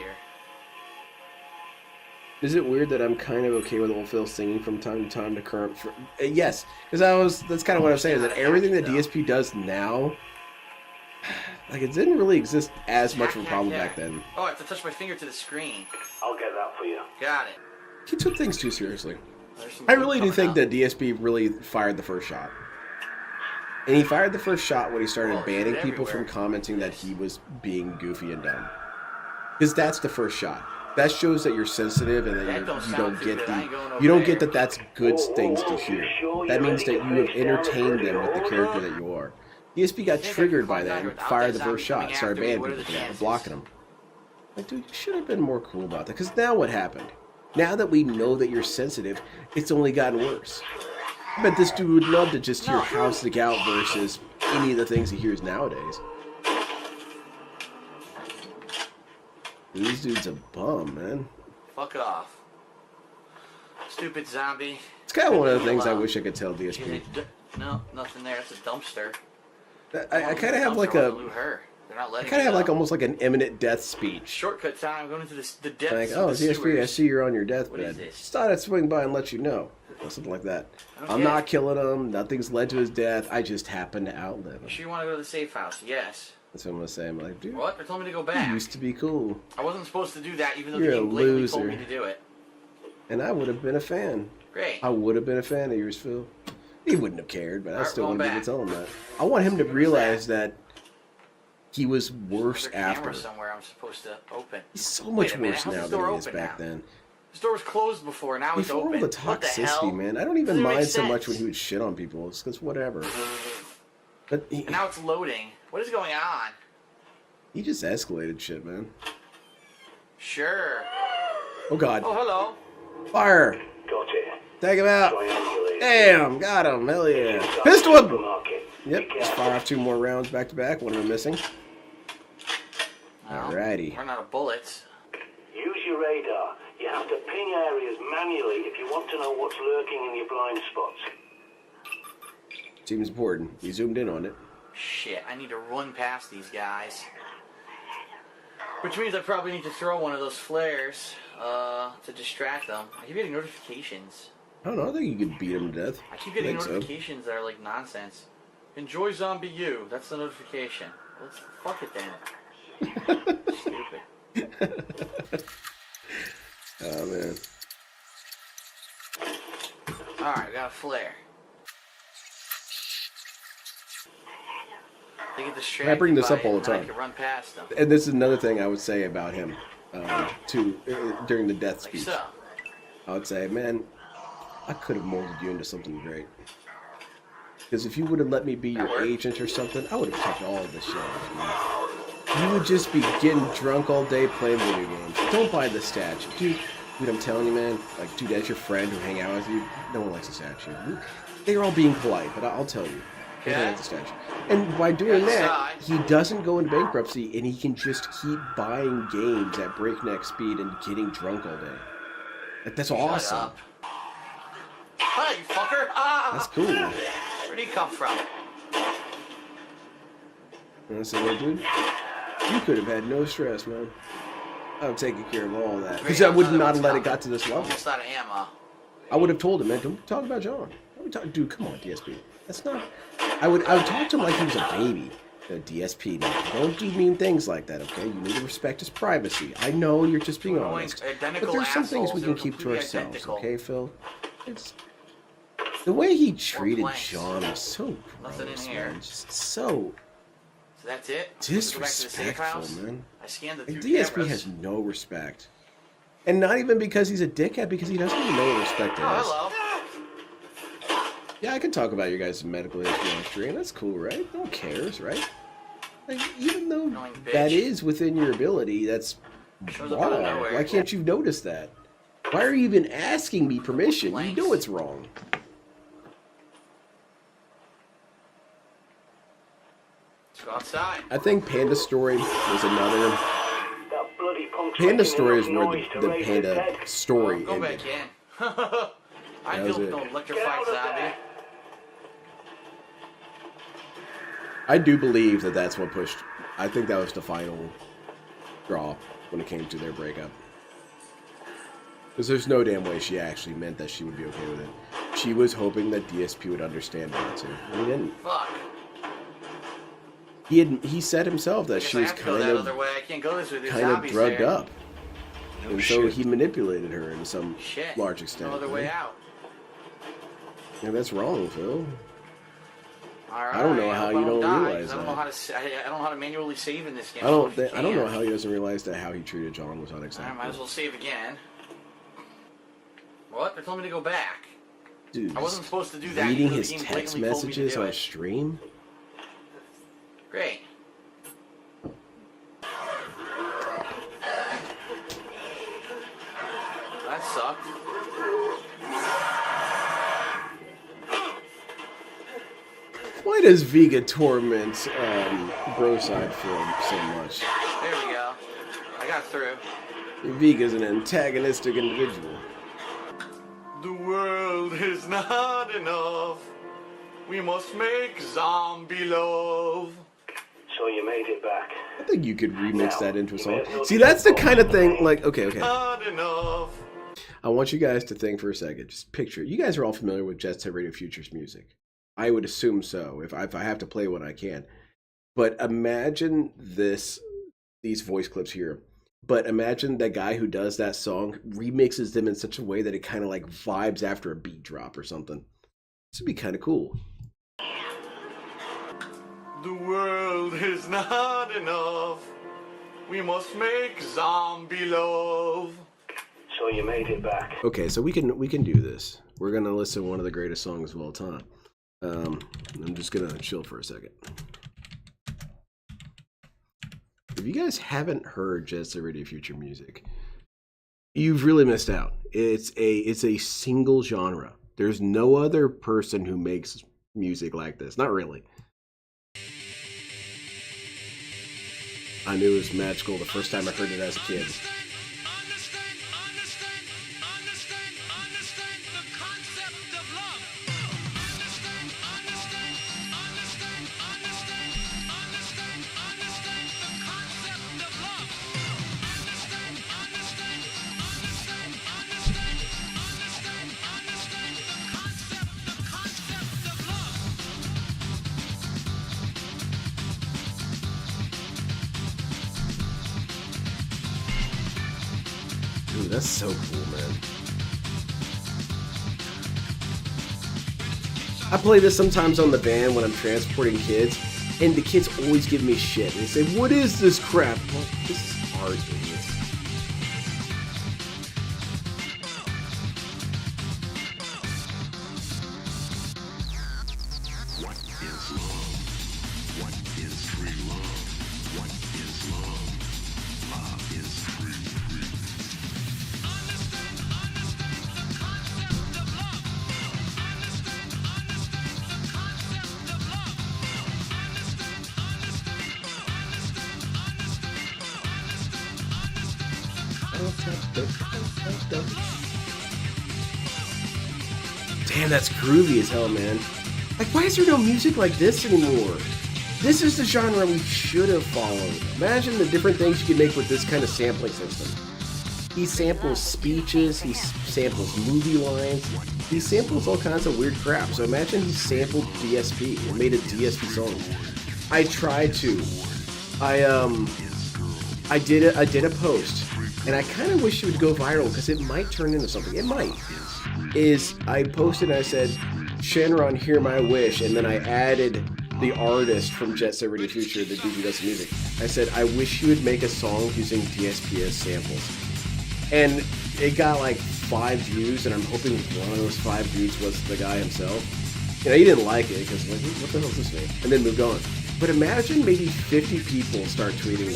Is it weird that I'm kind of okay with old Phil singing from time to time to current? Yes, because that's kind of what I'm saying, is that everything that DSP does now, like, it didn't really exist as much of a problem back then. Oh, I have to touch my finger to the screen. I'll get that for you. Got it. He took things too seriously. I really do think that DSP really fired the first shot. And he fired the first shot when he started banning people from commenting that he was being goofy and dumb. Because that's the first shot. That shows that you're sensitive and that you don't get that that's good things to hear. That means that you have entertained them with the character that you are. DSP got triggered by that and fired the first shot. Started banning people for that, for blocking them. Like, dude, you should have been more cool about that. Because now what happened? Now that we know that you're sensitive, it's only gotten worse. I bet this dude would love to just hear House the Gout versus any of the things he hears nowadays. This dude's a bum, man. Fuck off. Stupid zombie. It's kind of one of the things I wish I could tell DSP. No, nothing there. It's a dumpster. I kind of have like a... I kind of have like almost like an imminent death speech. Shortcut time. Going into the depths like, of the DSP, sewers. I see you're on your deathbed. Just thought I'd swing by and let you know. Or something like that. I'm not killing him. Nothing's led to his death. I just happened to outlive him. You sure you want to go to the safe house? Yes. That's what I'm gonna say. I'm like, dude. What? They told me to go back. You used to be cool. I wasn't supposed to do that, even though You're the game a blatantly told loser. me to do it. And I would have been a fan. Great. I would have been a fan of yours, Phil. He wouldn't have cared, but I still going wouldn't even tell him that. I want him to realize that he was worse after. Somewhere I'm supposed to open. He's so much worse now than he is back then. This door was closed before, now it's Before open. all the toxicity, man. I don't even mind so much when he would shit on people. It's because whatever. But And now it's loading. What is going on? he just escalated shit, man. Sure. Oh, God. Oh, hello. Fire! Got it. Take him out! Damn! Got him! Hell yeah! Pistol him! Yep, just fire off 2 more rounds back to back. One of them missing. Alrighty. Run out of bullets. Use your radar. You have to ping areas manually if you want to know what's lurking in your blind spots. Seems important. We zoomed in on it. Shit, I need to run past these guys. Which means I probably need to throw one of those flares to distract them. I keep getting notifications. I don't know. I think you could beat him to death. I keep getting think so. notifications that are like nonsense. Enjoy ZombieU. That's the notification. Let's fuck it then. Stupid. Oh, man. Alright, we got a flare. They get distracted. I bring this by up all it, the and time. I can run past them. And this is another thing I would say about him, during the death speech. So. I would say, man, I could have molded you into something great. Because if you would have let me be your agent or something, I would have kept all of this shit off you. You would just be getting drunk all day playing video games. Don't buy the statue. Dude, I'm telling you, man, like, dude, as your friend who hang out with you, no one likes a statue. They're all being polite, but I'll tell you. Internet distraction. And by doing that, he doesn't go into bankruptcy, and he can just keep buying games at breakneck speed and getting drunk all day. Like, that's awesome. Shut up. Hi, you fucker. Ah! That's cool. Where'd he come from? And I said, well, dude, you could have had no stress, man. I'm taking care of all that. Because I would not have let it got to this level. Almost out of ammo. I would have told him, man, don't talk about John. Dude, come on, DSP. That's not... I would talk to him like he was a baby. DSP, now, don't do mean things like that, okay? You need to respect his privacy. I know you're just being honest. But there's some things we can keep to ourselves, okay, Phil? It's... The way he treated John was so gross, man. Just so... So that's it? Disrespectful, man. I scanned the and DSP has no respect. And not even because he's a dickhead, because he doesn't even know what respect is. Hello. Yeah, I can talk about your guys' medical history on stream. That's cool, right? No one cares, right? Like, even though that is within your ability, that's wrong. Why can't you notice that? Why are you even asking me permission? You know it's wrong. Let's go outside. I think Panda Story was another... Panda Story is where the Panda story Go ended. back in. I feel no electrified zombie. I do believe that that's what pushed... I think that was the final draw when it came to their breakup. Because there's no damn way she actually meant that she would be okay with it. She was hoping that DSP would understand that too. And he didn't. Fuck. He said himself that she was kind of drugged up. And so he manipulated her in some large extent. No other way out. Yeah, that's wrong, Phil. Right, I don't know how you don't realize that. I don't know how to manually save in this game. I don't know how he doesn't realize that how he treated John was unacceptable. I might as well save again. What? They're telling me to go back. Dude, I wasn't supposed to do that. Reading his text messages on stream? Great. That sucked. Why does Vega torment BrosydePhil so much? There we go. I got through. Vega's an antagonistic individual. The world is not enough. We must make zombie love. So you made it back. I think you could remix that into a song. See, that's the kind of thing, like, okay. Not enough. I want you guys to think for a second. Just picture it. You guys are all familiar with Jet Set Radio Future's music. I would assume so. If I have to play one, I can. But imagine these voice clips here. But imagine that guy who does that song remixes them in such a way that it kind of like vibes after a beat drop or something. This would be kind of cool. The world is not enough. We must make zombie love. So you made it back. Okay, so we can do this. We're gonna listen to one of the greatest songs of all time. I'm just gonna chill for a second. If you guys haven't heard Jet Set Radio Future music, you've really missed out. It's a single genre. There's no other person who makes music like this. Not really. I knew it was magical the first time I heard it as a kid. Dude, that's so cool, man. I play this sometimes on the van when I'm transporting kids, and the kids always give me shit. They say, "What is this crap?" Well, this is ours, idiots. What is love? What is free love? What is love? Love is free. Damn, that's groovy as hell, man. Like, why is there no music like this anymore? This is the genre we should have followed. Imagine the different things you could make with this kind of sampling system. He samples speeches, he samples movie lines, he samples all kinds of weird crap. So imagine he sampled DSP and made a DSP song. I tried to. I did a post, and I kind of wish it would go viral because it might turn into something. It might. I posted and I said, Shenron, hear my wish, and then I added the artist from Jet Set Radio Future, the dude who does the music. I said, I wish you would make a song using DSP as samples. And it got like 5 views, and I'm hoping one of those 5 views was the guy himself. You know, he didn't like it because like, what the hell is this name? And then moved on. But imagine maybe 50 people start tweeting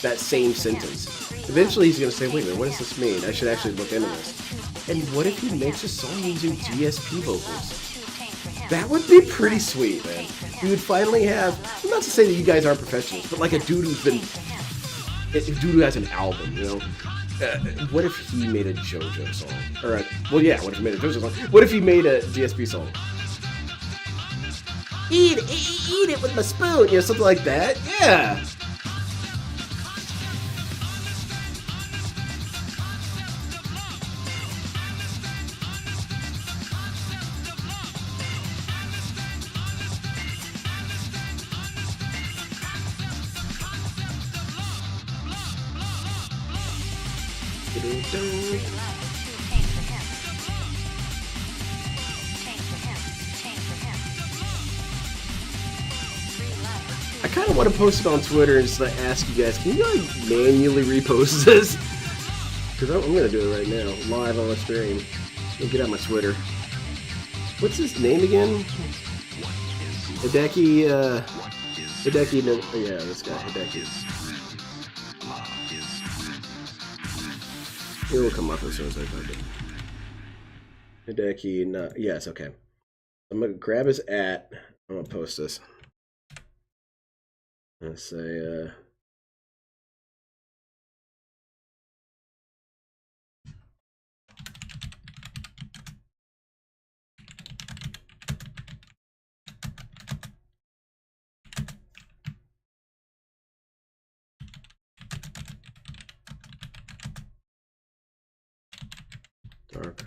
that same sentence. Eventually he's going to say, wait a minute, what does this mean? I should actually look into this. And what if he makes a song using DSP vocals? That would be pretty sweet, man. You would finally have, not to say that you guys aren't professionals, but like a dude who has an album, you know? What if he made a JoJo song? Or what if he made a JoJo song? What if he made a DSP song? Eat it with my spoon, you know, something like that. Yeah. I kind of want to post it on Twitter and just like ask you guys, can you like manually repost this? Because I'm going to do it right now, live on the stream. Let me get out my Twitter. What's his name again? Hideki, yeah, this guy, Hideki. It will come up as soon as I type it. Hideki, no, yes, okay. I'm going to grab his @ I'm going to post this. Let's say, dark.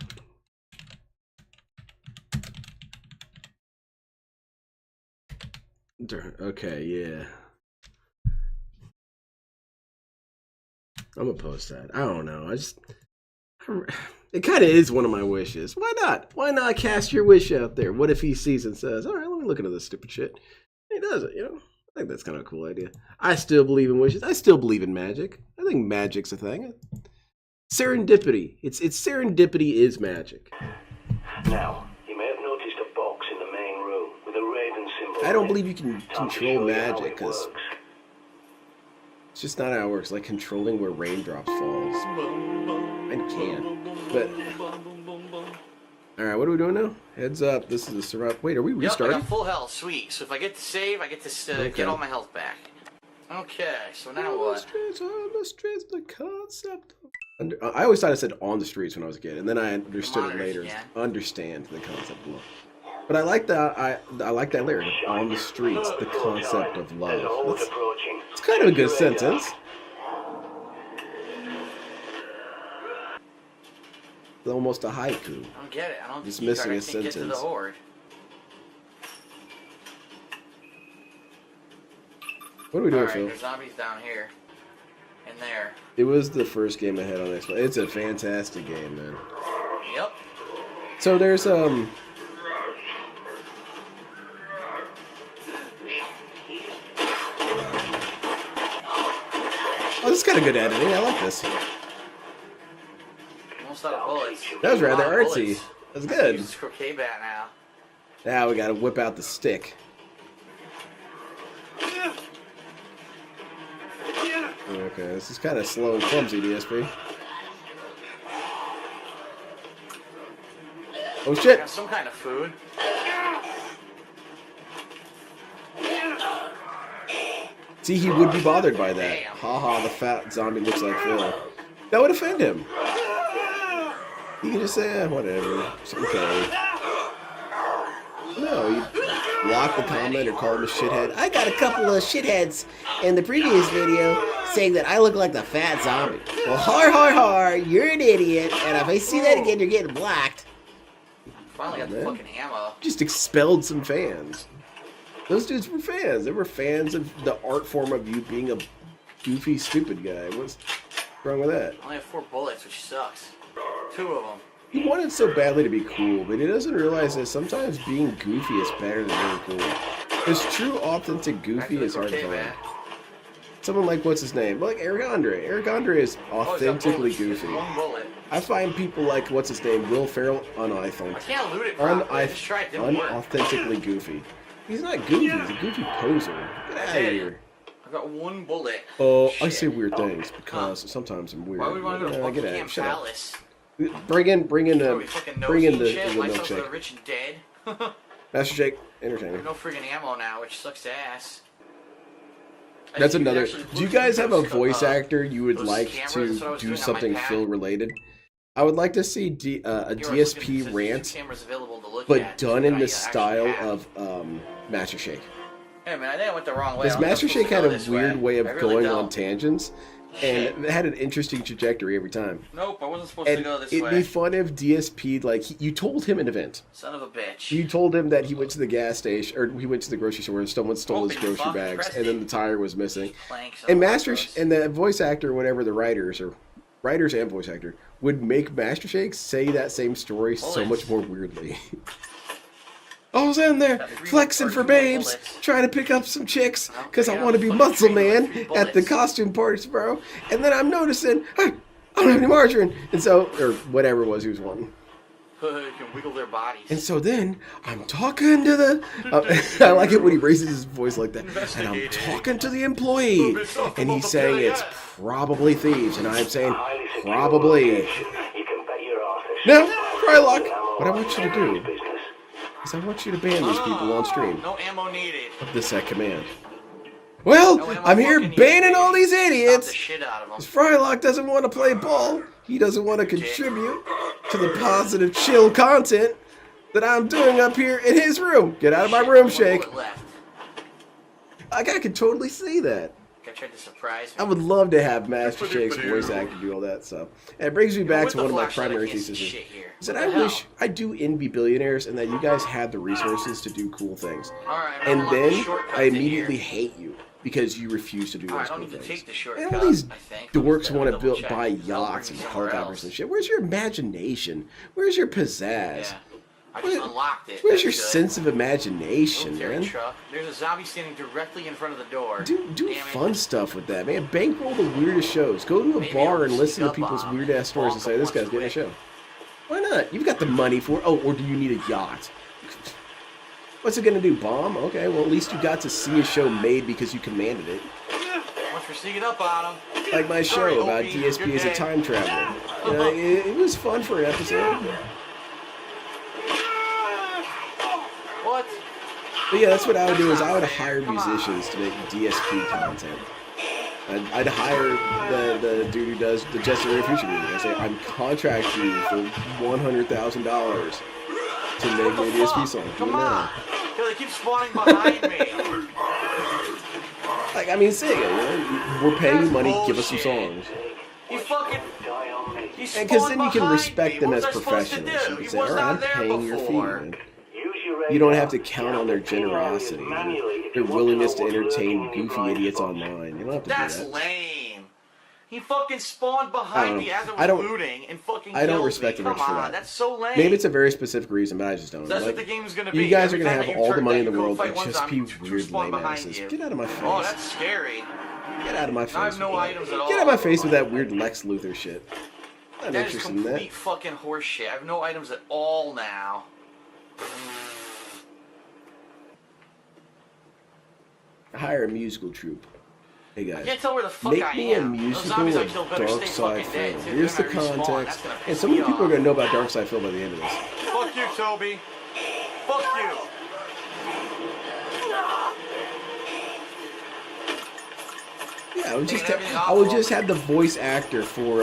Okay, yeah. I'm gonna post that. I don't know. It kind of is one of my wishes. Why not? Why not cast your wish out there? What if he sees and says, all right, let me look into this stupid shit. He does it, you know? I think that's kind of a cool idea. I still believe in wishes. I still believe in magic. I think magic's a thing. Serendipity. It's serendipity is magic. Now, you may have noticed a box in the main room with a raven symbol. I don't believe you can control magic because it's just not how it works. Like controlling where raindrops falls. I can, but all right. What are we doing now? Heads up. This is the surround. Wait, are we restarting? Yep, I got full health. Sweet. So if I get to save, I get to get all my health back. Okay. So now what? On the streets, the concept. I always thought I said on the streets when I was a kid, and then I understood it later. Understand the concept of love. But I like that. I like that lyric. On the streets, the concept of love. It's kind of a good sentence. It's almost a haiku. I don't get it. I don't just think missing a get sentence. to the horde. What are we doing, All right, Phil? there's zombies down here. In there. It was the first game I had on Xbox. It's a fantastic game, man. Yep. So there's Oh, this is kind of good editing. I like this. Almost out of bullets. That was rather Wow, artsy. bullets. That's good. Use this croquet bat now. Now we gotta whip out the stick. Okay, this is kind of slow and clumsy, DSP. Oh shit! Got some kind of food. See, he would be bothered by that. Haha, the fat zombie looks like Phil. That would offend him. You can just say, whatever, it's okay. No, you block the comment or call him a shithead. I got a couple of shitheads in the previous video saying that I look like the fat zombie. Well, har, you're an idiot, and if I see that again, you're getting blocked. Finally got the fucking ammo. Just expelled some fans. Those dudes were fans. They were fans of the art form of you being a goofy, stupid guy. What's wrong with that? I only have 4 bullets, which sucks. 2 of them. He wanted so badly to be cool, but he doesn't realize that sometimes being goofy is better than being cool. Because true, authentic goofy is hard to find. Someone like, what's his name? Like Eric Andre. Eric Andre is authentically goofy. I find people like, what's his name? Will Ferrell, unauthentic. I can't loot it properly. I just tried, it didn't work. Unauthentically goofy. He's not goofy, he's a goofy poser. Get out of here. I got 1 bullet. Oh, I say weird things because sometimes I'm weird. Why would we want to go to get out of here. Shut up. Palace? Bring in the milkshake. milkshake. The rich and dead. Master Shake, entertaining. There's no friggin' ammo now, which sucks ass. That's another. Do you guys have a voice actor you would like to do something Phil related? I would like to see a DSP rant, but done in the style of Master Shake. Hey man, I think I went the wrong way. Because Master Shake had a weird way of going on tangents. And it had an interesting trajectory every time. Nope, I wasn't supposed to go this way. It'd be fun if DSP, like, you told him an event. Son of a bitch. You told him that he went to the gas station, or he went to the grocery store and someone stole his grocery bags, and then the tire was missing. And and the voice actor, or whatever, the writers and voice actor, would make Master Shake say that same story so much more weirdly. I was in there flexing for babes, trying to pick up some chicks, because I want to be muscle man at the costume parties, bro. And then I'm noticing, hey, I don't have any margarine. And so, or whatever it was he was wanting. You can wiggle their bodies. And so then, I'm talking to the... I like it when he raises his voice like that. And I'm talking to the employee. And he's saying it's probably thieves. And I'm saying, probably. Now, Frylock, what I want you to do is I want you to ban these people on stream. No ammo needed. Of this at command. Well, I'm here banning all these idiots. Because Frylock doesn't want to play ball. He doesn't want to contribute to the positive, chill content that I'm doing up here in his room. Get out of my room, Shake. I can totally see that. I tried to surprise me. I would love to have Master Shake's voice actor do all that stuff. And it brings me back to one of my primary theses. Is that I wish I do envy billionaires and that you guys had the resources to do cool things. And then I immediately hate you because you refuse to do those cool things. And all these dorks want to buy yachts and helicopters and shit. Where's your imagination? Where's your pizzazz? I just unlocked it. Where's your sense of imagination, man? There's a zombie standing directly in front of the door. Do fun stuff with that, man. Bankroll the weirdest shows. Go to a bar and listen to people's weird-ass stories and say, this guy's getting a show. Why not? You've got the money for it. Oh, or do you need a yacht? What's it going to do, bomb? Okay, well, at least you got to see a show made because you commanded it. Once we're sneaking up on him. Like my show about DSP as a time traveler. You know, it was fun for an episode. What? But yeah, that's what I would do is I would hire musicians to make DSP content. I'd hire the dude who does the Just the Future music. I'd say, I'm contracting you for $100,000 to make a DSP song. Come on. They keep spawning behind me. Like, I mean, sing it, you know? We're paying you money, give us some songs. He fucking... Because then you can respect them as professionals. You can say, alright, I'm paying your fee, man. You don't have to count on their generosity, their willingness to entertain goofy idiots online. You don't have to do that. That's lame. He fucking spawned behind me as I was looting and fucking I don't respect the rich for that. That's so lame. Maybe it's a very specific reason, but I just don't. So that's like, what the game's gonna be. You guys are gonna have all the money in the world and just be weird lame asses. Get out of my face. Oh, that's scary. Get out of my face. I have no items at all. Get out of my face with that weird Lex Luthor shit. I'm not that is interested in that. complete fucking horse shit. I have no items at all now. Hire a musical troupe. Hey guys, I can't tell where the fuck make me a musical of DarksydePhil. Here's the context, and some of you people are gonna know about DarksydePhil by the end of this. Fuck you, Toby. Fuck you. Yeah, I would just have the voice actor for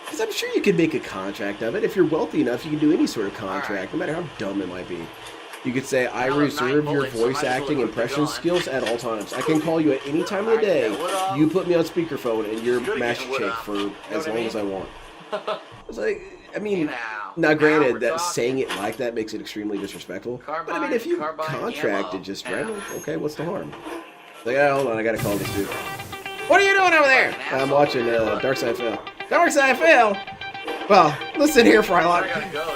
because I'm sure you could make a contract of it. If you're wealthy enough, you can do any sort of contract, no matter how dumb it might be. You could say, I reserve your voice acting impression skills at all times. I can call you at any time of the day. You put me on speakerphone and you're Master Chick for as long as I want. It's like, I mean, now granted that saying it like that makes it extremely disrespectful. But I mean, if you contracted just random, okay, what's the harm? Like, hold on, I gotta call this dude. What are you doing over there? I'm watching DarkSidePhil. DarkSidePhil? Well, listen here, Frylock.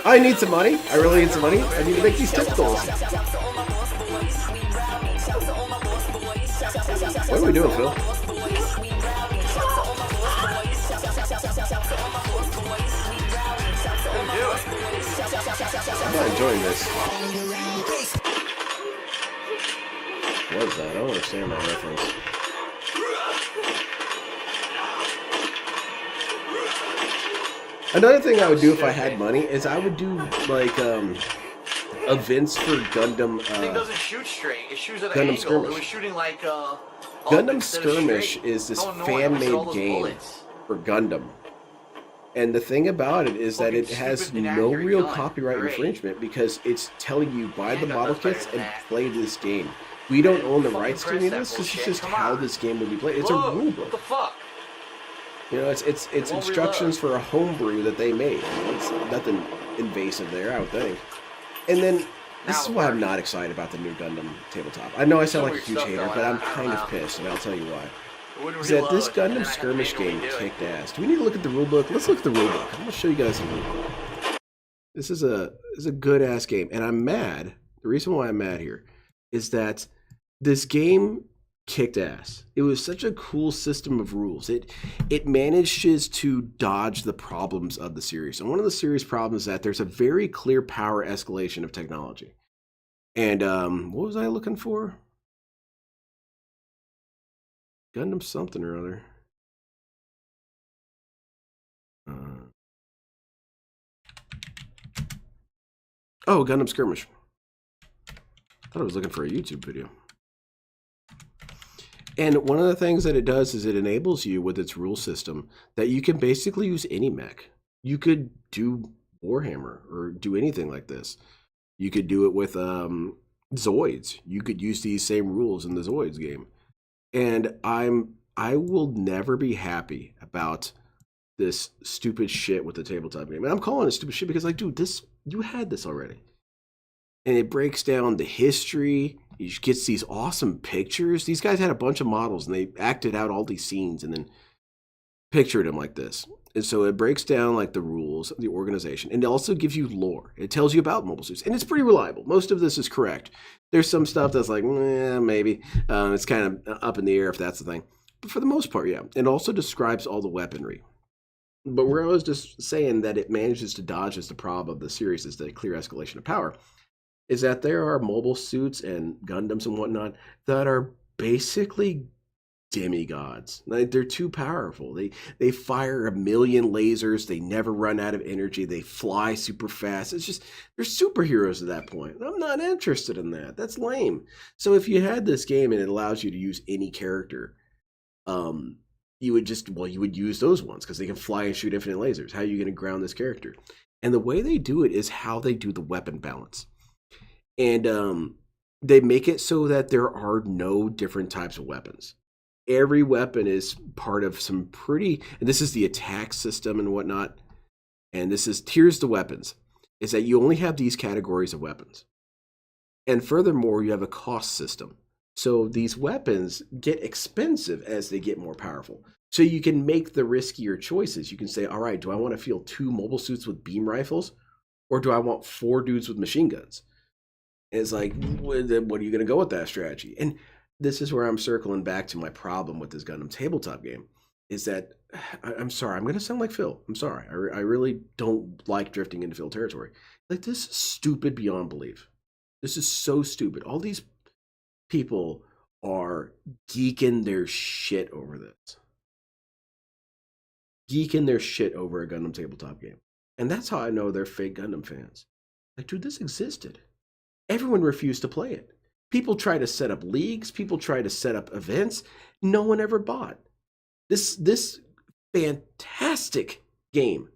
I need some money. I really need some money. I need to make these tentacles. What are we doing, Phil? I'm not enjoying this. What is that? I don't understand that reference. Another thing I would do if I had money is I would do like events for Gundam. It doesn't shoot straight. It shoots at an Gundam angle. Skirmish. It was shooting like Gundam Skirmish is this fan-made game for Gundam. And the thing about it is that it has no real copyright infringement because it's telling you buy the model kits and play this game. We don't own the rights to any of this. This is just how this game will be played. It's a rule book. What the fuck? You know, it's instructions for a homebrew that they made. It's nothing invasive there, I would think. And then this is why I'm not excited about the new Gundam tabletop. I know I sound like a huge hater, but I'm kind of pissed, and I'll tell you why. Is that this Gundam Skirmish game kicked ass. Do we need to look at the rulebook? Let's look at the rulebook. I'm gonna show you guys the rulebook. This is a good ass game, and I'm mad. The reason why I'm mad here is that this game kicked ass. It was such a cool system of rules. It manages to dodge the problems of the series. And one of the series problems is that there's a very clear power escalation of technology. And what was I looking for? Gundam something or other. Oh, Gundam Skirmish. I thought I was looking for a YouTube video. And one of the things that it does is it enables you with its rule system that you can basically use any mech. You could do Warhammer or do anything like this. You could do it with Zoids. You could use these same rules in the Zoids game. And I will never be happy about this stupid shit with the tabletop game. And I'm calling it stupid shit because, like, dude, you had this already. And it breaks down the history. It gets these awesome pictures. These guys had a bunch of models and they acted out all these scenes and then pictured them like this. And so it breaks down like the rules, the organization, and it also gives you lore. It tells you about mobile suits, and it's pretty reliable. Most of this is correct. There's some stuff that's like, maybe. It's kind of up in the air if that's the thing. But for the most part, yeah. It also describes all the weaponry. But where I was just saying that it manages to dodge as the problem of the series is the clear escalation of power, is that there are mobile suits and Gundams and whatnot that are basically demigods. Like, they're too powerful. They fire 1 million lasers. They never run out of energy. They fly super fast. It's just, they're superheroes at that point. I'm not interested in that. That's lame. So if you had this game and it allows you to use any character, you would use those ones because they can fly and shoot infinite lasers. How are you going to ground this character? And the way they do it is how they do the weapon balance. And they make it so that there are no different types of weapons. Every weapon is part of some pretty, and this is the attack system and whatnot. And here's the weapons, is that you only have these categories of weapons. And furthermore, you have a cost system. So these weapons get expensive as they get more powerful. So you can make the riskier choices. You can say, all right, do I want to field 2 mobile suits with beam rifles? Or do I want 4 dudes with machine guns? And it's like, what are you going to go with that strategy? And this is where I'm circling back to my problem with this Gundam tabletop game, is that, I'm sorry, I'm going to sound like Phil. I'm sorry. I really don't like drifting into Phil territory. Like, this is stupid beyond belief. This is so stupid. All these people are geeking their shit over this. Geeking their shit over a Gundam tabletop game. And that's how I know they're fake Gundam fans. Like, dude, this existed. Everyone refused to play it. People try to set up leagues. People try to set up events. No one ever bought. This fantastic game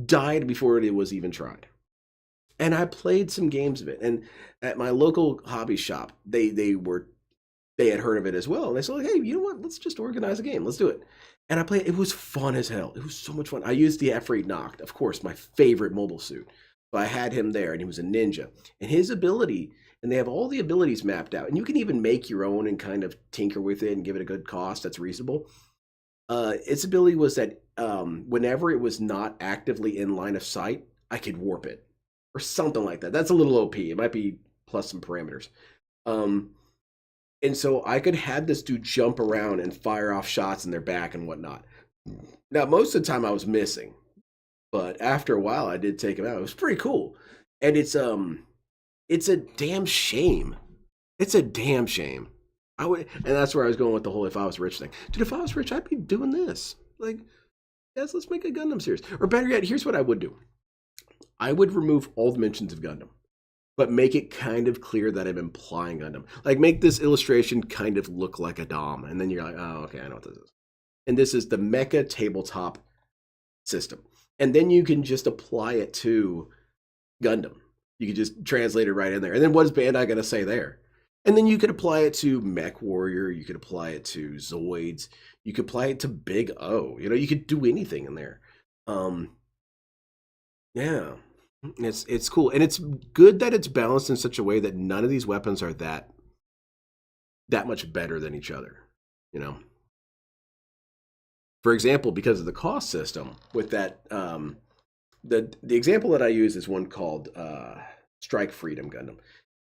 died before it was even tried. And I played some games of it. And at my local hobby shop, they had heard of it as well. And they said, hey, you know what? Let's just organize a game. Let's do it. And I played. It was fun as hell. It was so much fun. I used the F-Rate Noct, of course, my favorite mobile suit. So I had him there, and he was a ninja. And his ability, and they have all the abilities mapped out. And you can even make your own and kind of tinker with it and give it a good cost that's reasonable. Its ability was that whenever it was not actively in line of sight, I could warp it. Or something like that. That's a little OP. It might be plus some parameters. And so I could have this dude jump around and fire off shots in their back and whatnot. Now, most of the time I was missing. But after a while, I did take him out. It was pretty cool. And it's a damn shame. It's a damn shame. And that's where I was going with the whole if I was rich thing. Dude, if I was rich, I'd be doing this. Like, yes, let's make a Gundam series. Or better yet, here's what I would do. I would remove all the mentions of Gundam, but make it kind of clear that I'm implying Gundam. Like, make this illustration kind of look like a DOM. And then you're like, oh, okay, I know what this is. And this is the Mecha Tabletop system. And then you can just apply it to Gundam. You can just translate it right in there. And then what is Bandai going to say there? And then you could apply it to Mech Warrior. You could apply it to Zoids. You could apply it to Big O. You know, you could do anything in there. Yeah, it's cool. And it's good that it's balanced in such a way that none of these weapons are that much better than each other, you know? For example, because of the cost system with that, the example that I use is one called Strike Freedom Gundam.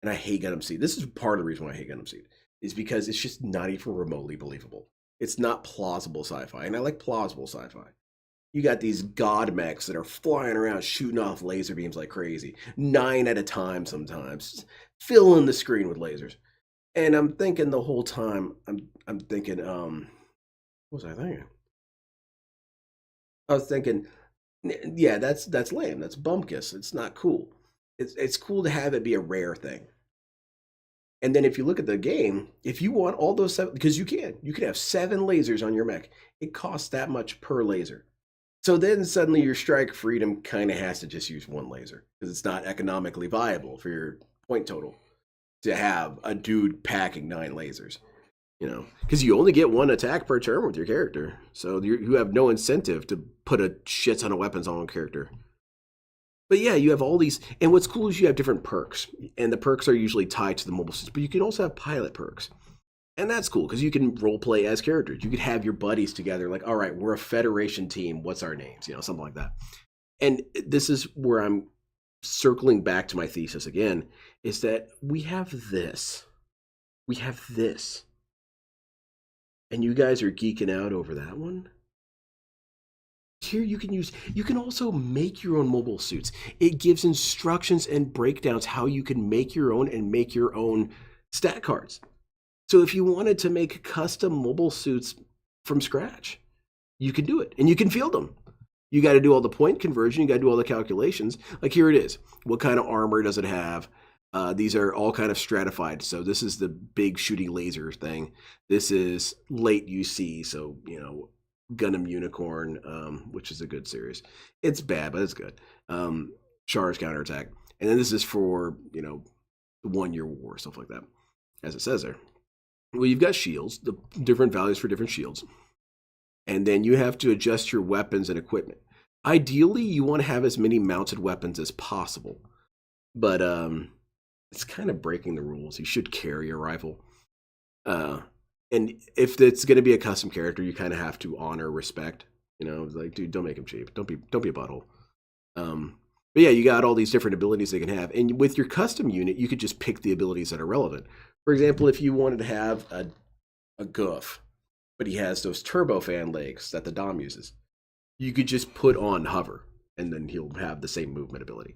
And I hate Gundam Seed. This is part of the reason why I hate Gundam Seed, is because it's just not even remotely believable. It's not plausible sci-fi, and I like plausible sci-fi. You got these god mechs that are flying around shooting off laser beams like crazy, 9 at a time sometimes, filling the screen with lasers. And I'm thinking the whole time, I'm thinking, what was I thinking? I was thinking, yeah, that's lame. That's bumpkiss. It's not cool. It's cool to have it be a rare thing. And then if you look at the game, if you want all those 7, because you can have 7 lasers on your mech. It costs that much per laser. So then suddenly your Strike Freedom kind of has to just use 1 laser because it's not economically viable for your point total to have a dude packing 9 lasers, you know, because you only get 1 attack per turn with your character. So you have no incentive to put a shit ton of weapons on a character. But yeah, you have all these, and what's cool is you have different perks, and the perks are usually tied to the mobile suits, but you can also have pilot perks. And that's cool, because you can role play as characters. You could have your buddies together, like, all right, we're a Federation team, what's our names? You know, something like that. And this is where I'm circling back to my thesis again, is that we have this. We have this. And you guys are geeking out over that one? Here you can also make your own mobile suits. It gives instructions and breakdowns how you can make your own and make your own stat cards. So if you wanted to make custom mobile suits from scratch, you can do it and you can field them. You got to do all the point conversion. You got to do all the calculations. Like here it is. What kind of armor does it have? These are all kind of stratified. So this is the big shooting laser thing. This is late UC. So, you know, Gundam Unicorn, which is a good series. It's bad, but it's good. Char's counterattack. And then this is for, you know, the 1 year war, stuff like that, as it says there. Well, you've got shields, the different values for different shields. And then you have to adjust your weapons and equipment. Ideally, you want to have as many mounted weapons as possible. But it's kind of breaking the rules. You should carry a rifle. And if it's going to be a custom character, you kind of have to honor respect. You know, like, dude, don't make him cheap. Don't be a butthole. But yeah, you got all these different abilities they can have. And with your custom unit, you could just pick the abilities that are relevant. For example, if you wanted to have a goof, but he has those turbofan legs that the Dom uses, you could just put on hover, and then he'll have the same movement ability.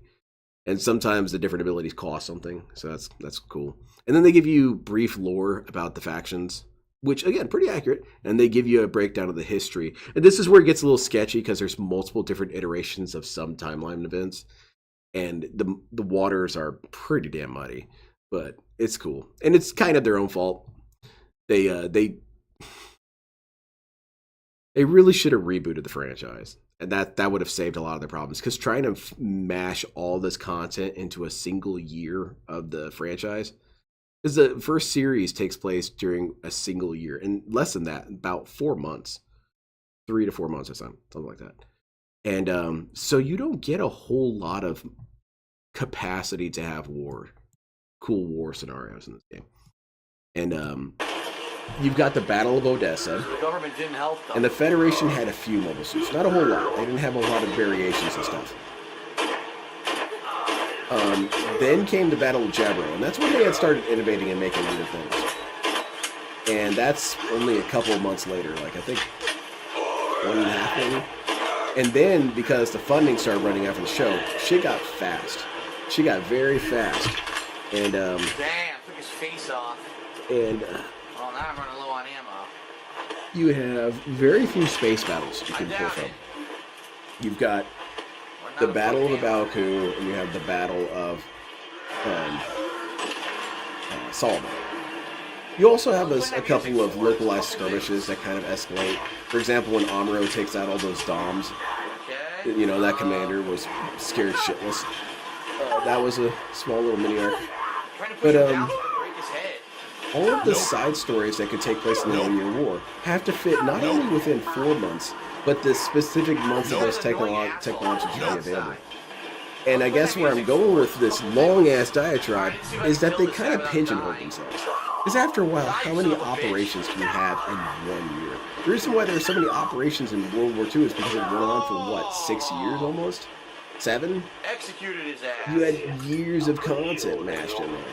And sometimes the different abilities cost something, so that's cool. And then they give you brief lore about the factions, which, again, pretty accurate. And they give you a breakdown of the history. And this is where it gets a little sketchy because there's multiple different iterations of some timeline events. And the waters are pretty damn muddy. But it's cool, and it's kind of their own fault. They really should have rebooted the franchise, and that would have saved a lot of their problems. Because trying to mash all this content into a single year of the franchise, because the first series takes place during a single year, and less than that, about 4 months, 3 to 4 months or something like that. And so you don't get a whole lot of capacity to have cool war scenarios in this game. And you've got the Battle of Odessa. The government didn't help them. And the Federation had a few mobile suits. Not a whole lot. They didn't have a lot of variations and stuff. Then came the Battle of Jabro, and that's when they had started innovating and making weird things. And that's only a couple of months later, like I think 1.5 maybe. And then, because the funding started running out for the show, shit got fast. She got very fast. And, damn, took his face off. And, well, now I'm running low on ammo. You have very few space battles you can pull from. You've got the Battle of Abalku, and you have the Battle of Solomon. You also have a couple of localized skirmishes that kind of escalate. For example, when Amuro takes out all those DOMs, you know, that commander was scared shitless. That was a small little mini arc. But all of the side stories that could take place in the 1-year war have to fit not only within 4 months, but the specific months that those technologies should be available. And I guess where I'm going with this long-ass diatribe is that they kind of pigeonhole themselves. Because after a while, how many operations can you have in 1 year? The reason why there are so many operations in World War II is because it went on for, what, 6 years almost? 7? Executed his ass. You had years of content mashed in there.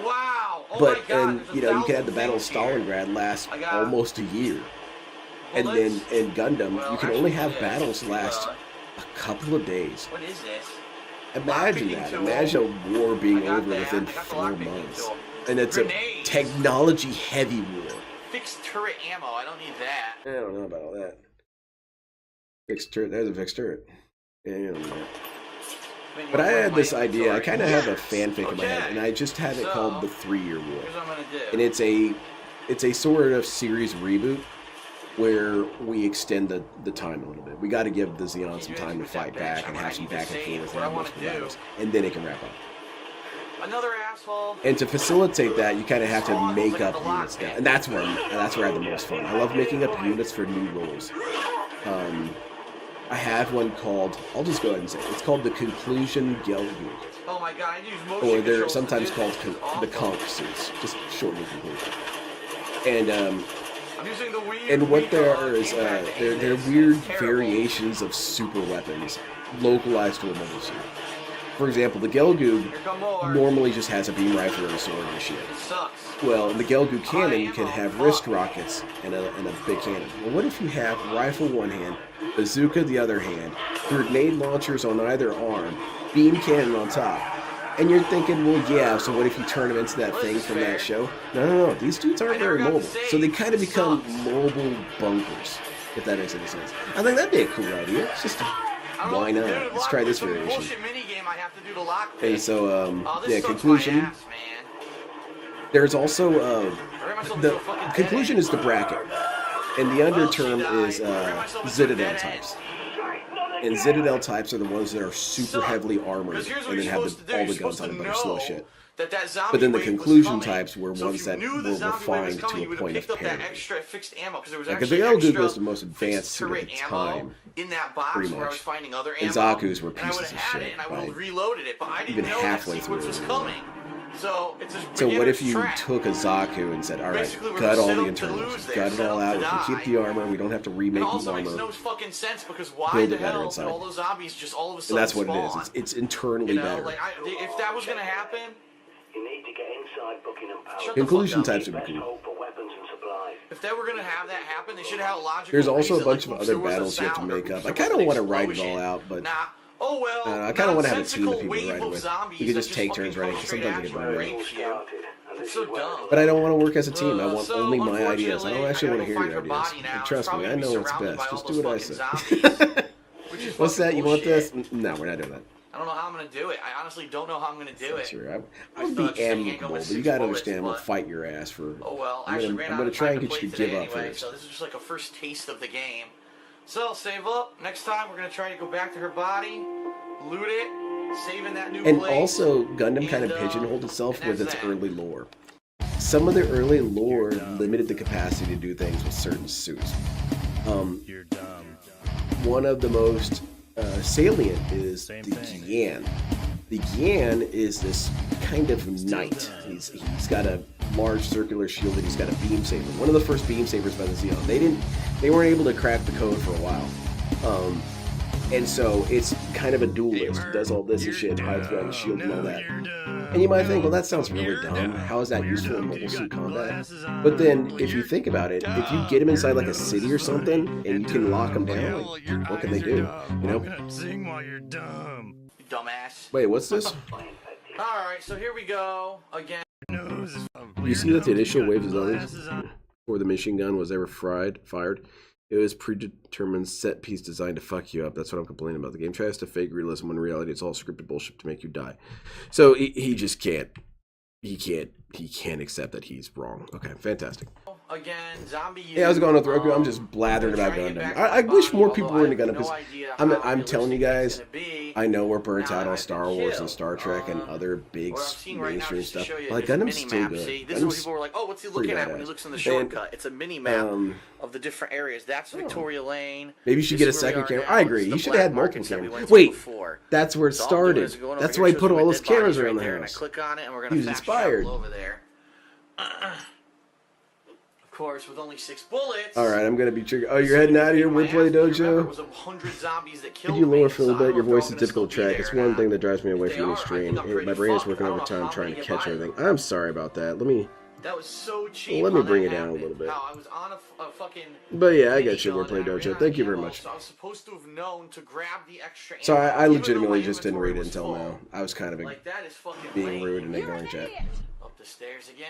Wow! Oh But, my God, and, you know, you could have the Battle of Stalingrad last almost a year. And then in Gundam, you can only have battles last a couple of days. What is this? Imagine that. Imagine a war being over within 4 months. And it's a technology-heavy war. Fixed turret ammo. I don't need that. I don't know about all that. Fixed turret. There's a fixed turret. Yeah, you don't know that. But I had this idea. I kind of have a fanfic in my head, and I just have it called the 3-Year War. And it's a sort of series reboot where we extend the time a little bit. We got to give the Xeon some time to fight back and have some back and forth and multiple battles, and then it can wrap up. Another asshole. And to facilitate that, you kind of have to make up units now, and that's where I have the most fun. I love making up units for new roles. I have one called, I'll just go ahead and say it. It's called the Conclusion Gelgu. Oh my God, I use motion Or they're controls sometimes to called the Conch suits, just short and conclusion. And I'm using the and what they are is they're weird variations of super weapons localized to a mobile suit. For example, the Gelgu normally just has a beam rifle and a sword and a shield. Well, the Gelgu cannon can have wrist rockets and a big cannon. Well, what if you have rifle one hand, bazooka the other hand, grenade launchers on either arm, beam cannon on top? And you're thinking, well, yeah, so what if you turn them into that thing from that show? No, these dudes aren't very mobile. So they kind of become mobile bunkers, if that makes any sense. I think that'd be a cool idea. It's just, why not? Let's try this variation. And so, yeah, conclusion. There's also, the conclusion is the bracket. And the underterm is Citadel types. And Citadel types are the ones that are super heavily armored and then have all the guns on them but are slow as shit. But then the conclusion types were ones that were refined to a point of parity. Like the Gelgu was the most advanced suit at the time, pretty much. And Zaku's were pieces of shit by even halfway through the war. So what if you took a Zaku and said, alright, gut all the internals, gut it all out, we can keep the armor, we don't have to remake the armor, build it better inside. And that's what it is, it's internally better. If that was going to happen, you need to get inside booking and power. Conclusion types would be cool. If they were going to have that happen, they should have a logical There's also a bunch reason, of other battles you have to make up. I kind of want to write it all out, but I kind of want to have a team of people to write it with. You could just take turns writing, because sometimes I get bored. It's so dumb. But I don't want to work as a team. I want only my ideas. I don't actually want to hear your ideas. And trust me, I know what's best. Just do what I say. What's that? You want this? No, we're not doing that. I don't know how I'm gonna do it. I honestly don't know how I'm gonna do it. Sure, I would be amicable, but you gotta understand I'm gonna fight your ass for. Oh well, I'm gonna try and get you to give up anyway, first. so this is just like a first taste of the game. So save up. Next time we're gonna try to go back to her body, loot it, saving that new And place. also, Gundam kind of pigeonholed itself with its early lore. Some of the early lore limited the capacity to do things with certain suits. You're dumb. One of the most salient is the Gyan. The Gyan is this kind of knight. He's got a large circular shield and he's got a beam saber. One of the first beam sabers by the Zeon. They weren't able to crack the code for a while. And so it's kind of a duelist. It does all this and shit, hides behind the shield and all that. And you might think, well, that sounds really dumb. How is that useful in mobile suit combat? But then, if you think about it, if you get him inside like a city or something, and you can lock him down, like, what can they do? You know? Sing while you're dumb. You dumbass. Wait, what's this? Alright, so here we go. Again. You see that the initial wave of zombies before the machine gun was ever fired? It was predetermined set piece designed to fuck you up. That's what I'm complaining about. The game tries to fake realism when in reality it's all scripted bullshit to make you die. So he just can't. He can't accept that he's wrong. Okay, fantastic. Again, ZombieU. Hey, how's it going with Roku? I'm just blathering about Gundam. I wish more people were into Gundam because I'm telling you guys, I know we're burnt out on Star Wars and Star Trek and other big mainstream stuff. Like Gundam's still good. This is what people were like, oh, what's he looking at when he looks in the shortcut? It's a mini map of the different areas. That's Victoria Lane. Maybe you should get a second camera. I agree. You should have had multiple cameras. Wait, that's where it started. That's why he put all those cameras around the house. Click on it and we're gonna he was fast inspired. travel over there. Of course, with only 6 bullets. All right, I'm gonna be triggered. Oh, you're heading out of here, Wordplay Dojo. Could you lower Phil a bit? Your voice is difficult to track. It's one thing that drives me away from the stream. My brain is working overtime trying to catch everything. I'm sorry about that. That was so cheap. Let me bring it down a little bit. I was on a fucking. But yeah, I got you, Wordplay Dojo. Thank you very much. So I was supposed to have known to grab the extra. So I legitimately just didn't read it until now. I was kind of like that is fucking being rude and ignoring chat. Up the stairs again.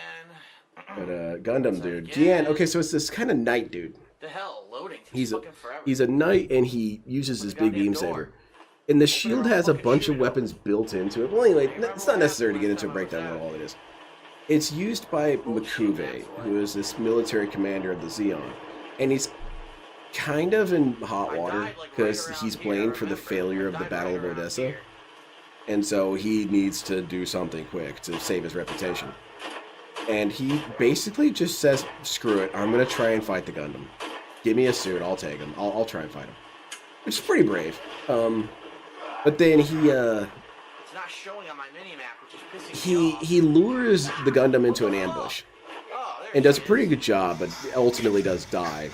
But Gundam dude, Gian. Okay, so it's this kind of knight dude. The hell, loading. He's a knight and he uses his big beam saber. And the shield has a bunch of weapons built into it. Well, anyway, it's not necessary to get into a breakdown of all it is. It's used by Makuve, who is this military commander of the Zeon, and he's kind of in hot water because he's blamed for the failure of the Battle of Odessa, and so he needs to do something quick to save his reputation. And he basically just says, screw it, I'm going to try and fight the Gundam. Give me a suit, I'll take him. I'll try and fight him. Which is pretty brave. But then he, it's not showing on my mini-map, which is pissing me off. he lures the Gundam into an ambush. And does a pretty good job, but ultimately does die.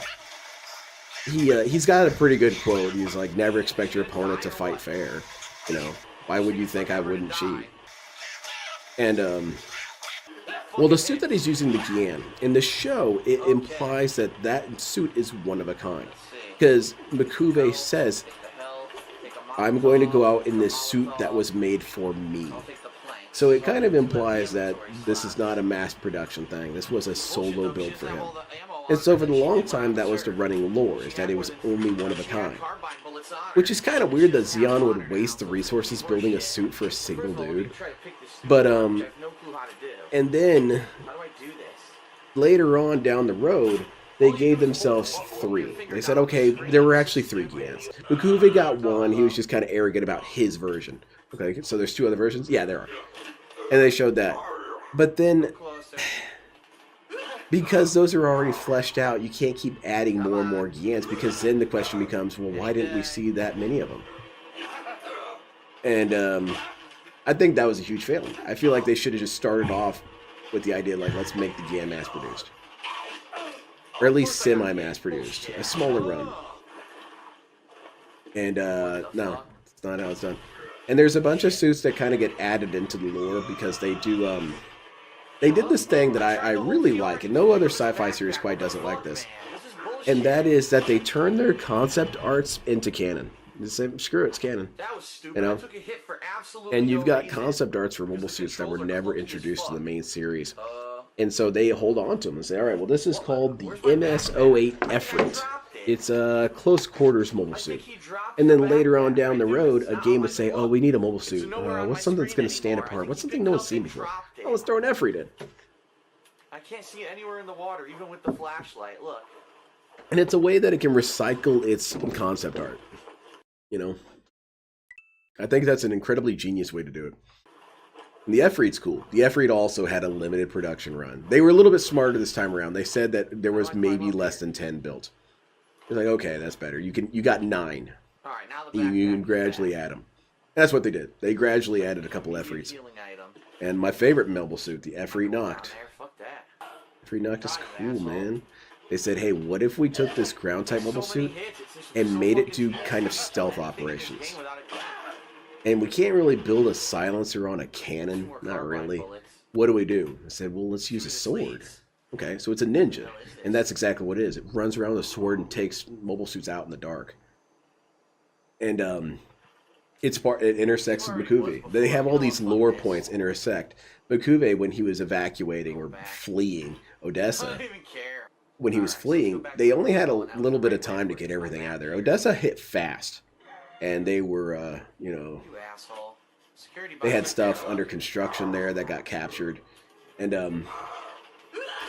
He's got a pretty good quote. He's like, never expect your opponent to fight fair. You know, why would you think I wouldn't cheat? And, well, the suit that he's using, the Gian, in the show, it implies that that suit is one of a kind. Because Makuve says, I'm going to go out in this suit that was made for me. So it kind of implies that this is not a mass production thing. This was a solo build for him. And so for the long time, that was the running lore, is that it was only one of a kind. Which is kind of weird that Zeon would waste the resources building a suit for a single dude. But, and then, later on down the road, they gave themselves 3. They said, okay, there were actually 3 Gians. Makuve got 1, he was just kind of arrogant about his version. Okay, so there's 2 other versions? Yeah, there are. And they showed that. But then, because those are already fleshed out, you can't keep adding more and more Gians, because then the question becomes, well, why didn't we see that many of them? And, I think that was a huge failing. I feel like they should have just started off with the idea, like, let's make the Gian mass-produced. Or at least semi-mass-produced. A smaller run. And, no, it's not how it's done. And there's a bunch of suits that kind of get added into the lore because they do, they did this thing that I really like, and no other sci-fi series quite doesn't like this. And that is that they turn their concept arts into canon. They say, screw it, it's canon. You know? And you've got concept arts for mobile suits that were never introduced to the main series. And so they hold on to them and say, all right, well, this is called the MS-08 Efrit. It's a close quarters mobile suit. And then later on down the road, a game would say, oh, we need a mobile suit. What's something that's going to stand apart? What's something no one's seen before? Oh, let's throw an Efreet in. I can't see it anywhere in the water, even with the flashlight. Look. And it's a way that it can recycle its concept art. You know? I think that's an incredibly genius way to do it. And the Efreet's cool. The Efreet also had a limited production run. They were a little bit smarter this time around. They said that there was maybe less than 10 built. It's like, okay, that's better. You got 9. All right, now You can gradually add them. That's what they did. They gradually added a couple Efreets. And my favorite mobile suit, the Efreet Noct. Efreet Noct is cool, man. They said, hey, what if we took this ground type mobile suit and made it do kind of stealth operations? And we can't really build a silencer on a cannon. Not really. What do? I said, well, let's use a sword. Okay, so it's a ninja. And that's exactly what it is. It runs around with a sword and takes mobile suits out in the dark. And it intersects with Makuve. They have all these lore points intersect. Makuve, when he was evacuating or fleeing Odessa, when he was fleeing, they only had a little bit of time to get everything out of there. Odessa hit fast. And they were, you know, they had stuff under construction there that got captured. And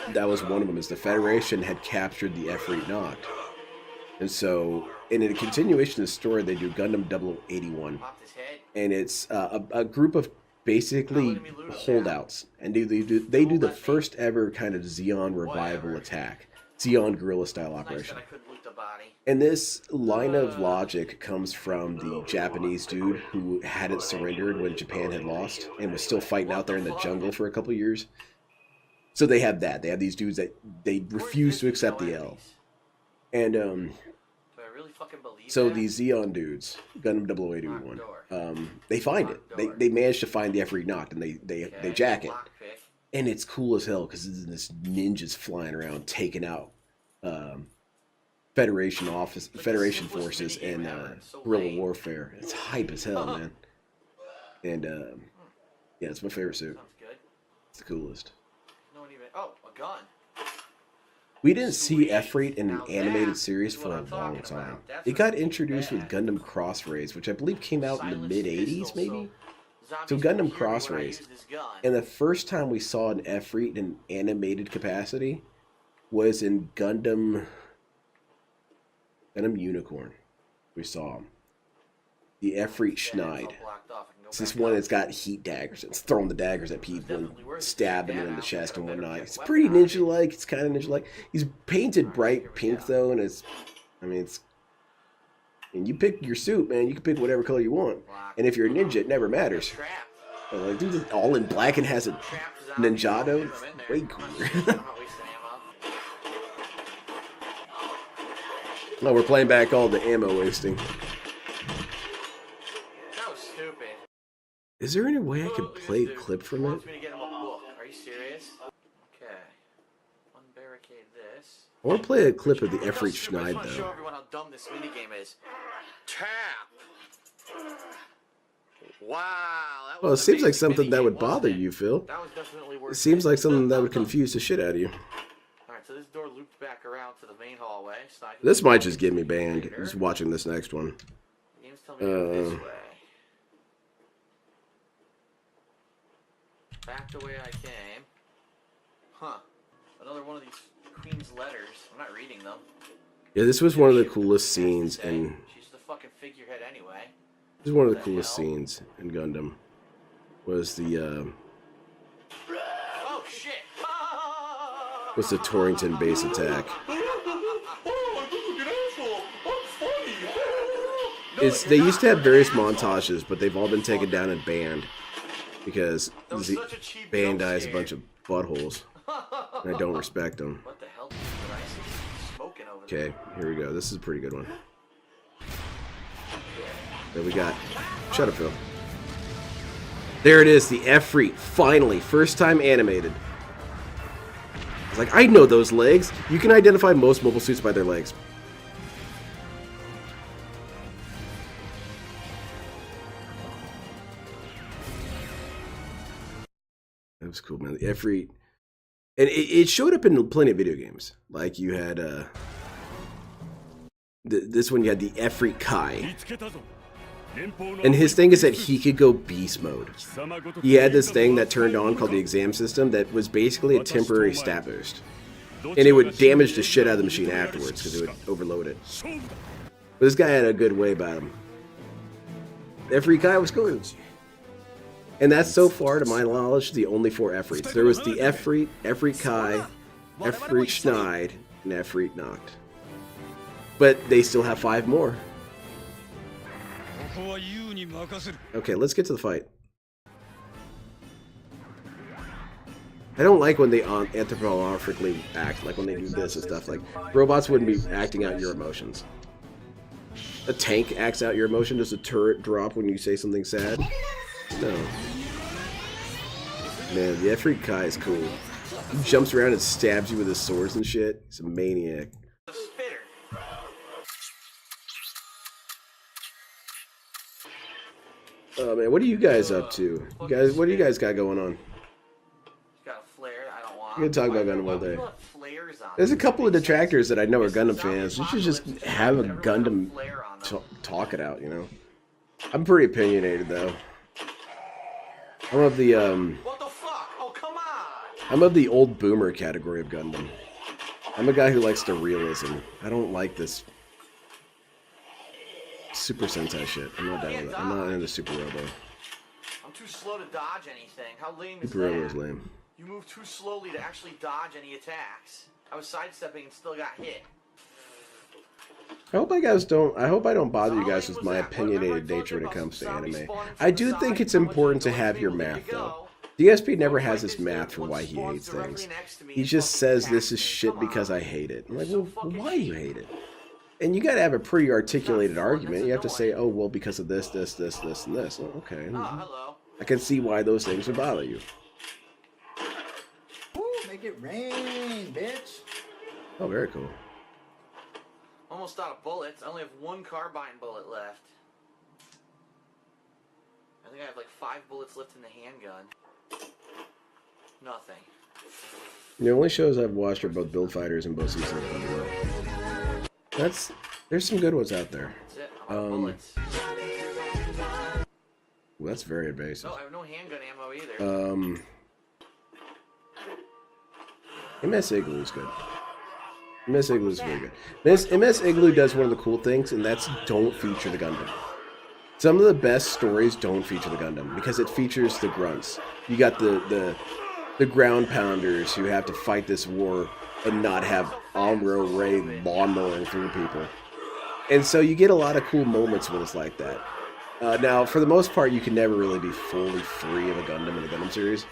that was one of them, is the Federation had captured the Efreet Noct. And so, in a continuation of the story, they do Gundam 0081. And it's a group of basically holdouts. And they do the first ever kind of Zeon revival attack. Zeon guerrilla style operation. And this line of logic comes from the Japanese dude who hadn't surrendered when Japan had lost and was still fighting out there in the jungle for a couple of years. So they have that. They have these dudes that they refuse to accept the L. And so these Zeon dudes, Gundam 0081, they find it. They manage to find the Efreet Noct and they jack it. And it's cool as hell because this ninja's flying around taking out Federation forces and guerrilla warfare. It's hype as hell, man. And yeah, it's my favorite suit. It's the coolest. Oh, a gun. We didn't see Efreet in an animated series for a long time. It got introduced with Gundam Cross Rays, which I believe came out in the mid-80s, maybe? So Gundam Cross Rays. And the first time we saw an Efreet in an animated capacity was in Gundam Unicorn. We saw him. The Efreet Schneid. It's this one that's got heat daggers. It's throwing the daggers at people and stabbing them in the chest and whatnot. It's pretty ninja-like. It's kind of ninja-like. He's painted bright pink, though, and it's... I mean, it's... And you pick your suit, man. You can pick whatever color you want. And if you're a ninja, it never matters. Like, dude, it's all in black and has a ninjado. It's way cooler. Oh, we're playing back all the ammo wasting. That was stupid. Is there any way I could play a clip from it? Are you serious? Okay. Unbarricade this. I want to play a clip of the Efreet Schneid, I just want to show though. everyone how dumb this minigame is. Tap. Wow. That Well, it was seems like amazing something that minigame, would bother wasn't it? you, Phil. That was definitely worth It seems like something that would confuse the shit out of you. Alright, so this door looped back around to the main hallway. This might just get me banned, just watching this next one. The game's telling me to go this way. Back the way I came. Huh. Another one of these Queen's letters. I'm not reading them. Yeah, this was one of the coolest scenes, and She's the fucking figurehead anyway. this is one of the coolest scenes in Gundam. Was the Oh shit! was the Torrington base attack? It's they used to have various montages, but they've all been taken down and banned because the Bandai is a bunch of buttholes, and I don't respect them. What the hell? I see smoking over there. Okay, here we go. This is a pretty good one. There we got. Shut up, Phil. There it is, the Efreet. Finally, first time animated. I was like, I know those legs. You can identify most mobile suits by their legs. That was cool, man. The Efreet. And it showed up in plenty of video games. Like you had this one you had the Efreet Kai. And his thing is that he could go beast mode. He had this thing that turned on called the exam system that was basically a temporary stat boost. And it would damage the shit out of the machine afterwards because it would overload it. But this guy had a good way about him. Efreet Kai was cool. And that's so far, to my knowledge, the only 4 Efreets. There was the Efreet, Efreet Kai, Efreet Schneid, and Efreet Nacht. But they still have 5 more. Okay, let's get to the fight. I don't like when they anthropomorphically act, like when they do this and stuff. Like, robots wouldn't be acting out your emotions. A tank acts out your emotion. Does a turret drop when you say something sad? No. Man, the Efreet Kai is cool. He jumps around and stabs you with his swords and shit. He's a maniac. Oh man, what are you guys up to? You guys, what do you guys got going on? Got a flare. I don't want. We're gonna talk about Gundam all day. There's a couple of detractors that I know are Gundam fans. You should just have a Gundam talk it out, you know. I'm pretty opinionated though. I'm of the What the fuck? Oh come on! I'm of the old boomer category of Gundam. I'm a guy who likes the realism. I don't like this Super Sentai shit. I'm not down with it. I'm not into Super Robo. I'm too slow to dodge anything. How lame is Super Robo that? is lame. You move too slowly to actually dodge any attacks. I was sidestepping and still got hit. I hope I don't bother you guys with my opinionated nature when it comes to anime. I do think it's important to have your math though. DSP never has this math for why he hates things. He just says this is shit because I hate it. I'm like, well, why do you hate it? And you gotta have a pretty articulated argument. You have to say, oh, well, because of this, this, this, this, and this. Well, okay. I can see why those things would bother you. Ooh, make it rain, bitch. Oh, very cool. Almost out of bullets. I only have 1 carbine bullet left. I think I have like 5 bullets left in the handgun. Nothing. The only shows I've watched are both Build Fighters and both seasons of Below. There's some good ones out there. That's it. I'm out of bullets. Well, that's very invasive. No, I have no handgun ammo either. MS Igloo is good. MS Igloo is very good. MS Igloo does one of the cool things, and that's don't feature the Gundam. Some of the best stories don't feature the Gundam because it features the grunts. You got the ground pounders who have to fight this war and not have Amuro Ray lawnmowing through people. And so you get a lot of cool moments when it's like that. Now, for the most part, you can never really be fully free of a Gundam in the Gundam series.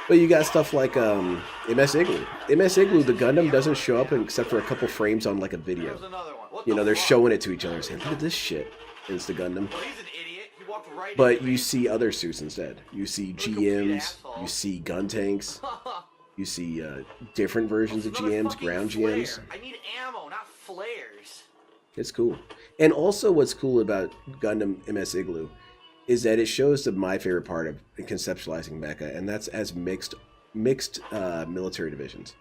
But you got stuff like MS Igloo. MS Igloo, the Gundam doesn't show up except for a couple frames on like a video. You know, they're showing it to each other saying, look at this shit. It's the Gundam. But you see other suits instead. You see GMs, you see gun tanks, you see different versions of GMs, ground GMs. I need ammo, not flares. It's cool. And also what's cool about Gundam MS Igloo is that it shows my favorite part of conceptualizing mecha, and that's as mixed military divisions.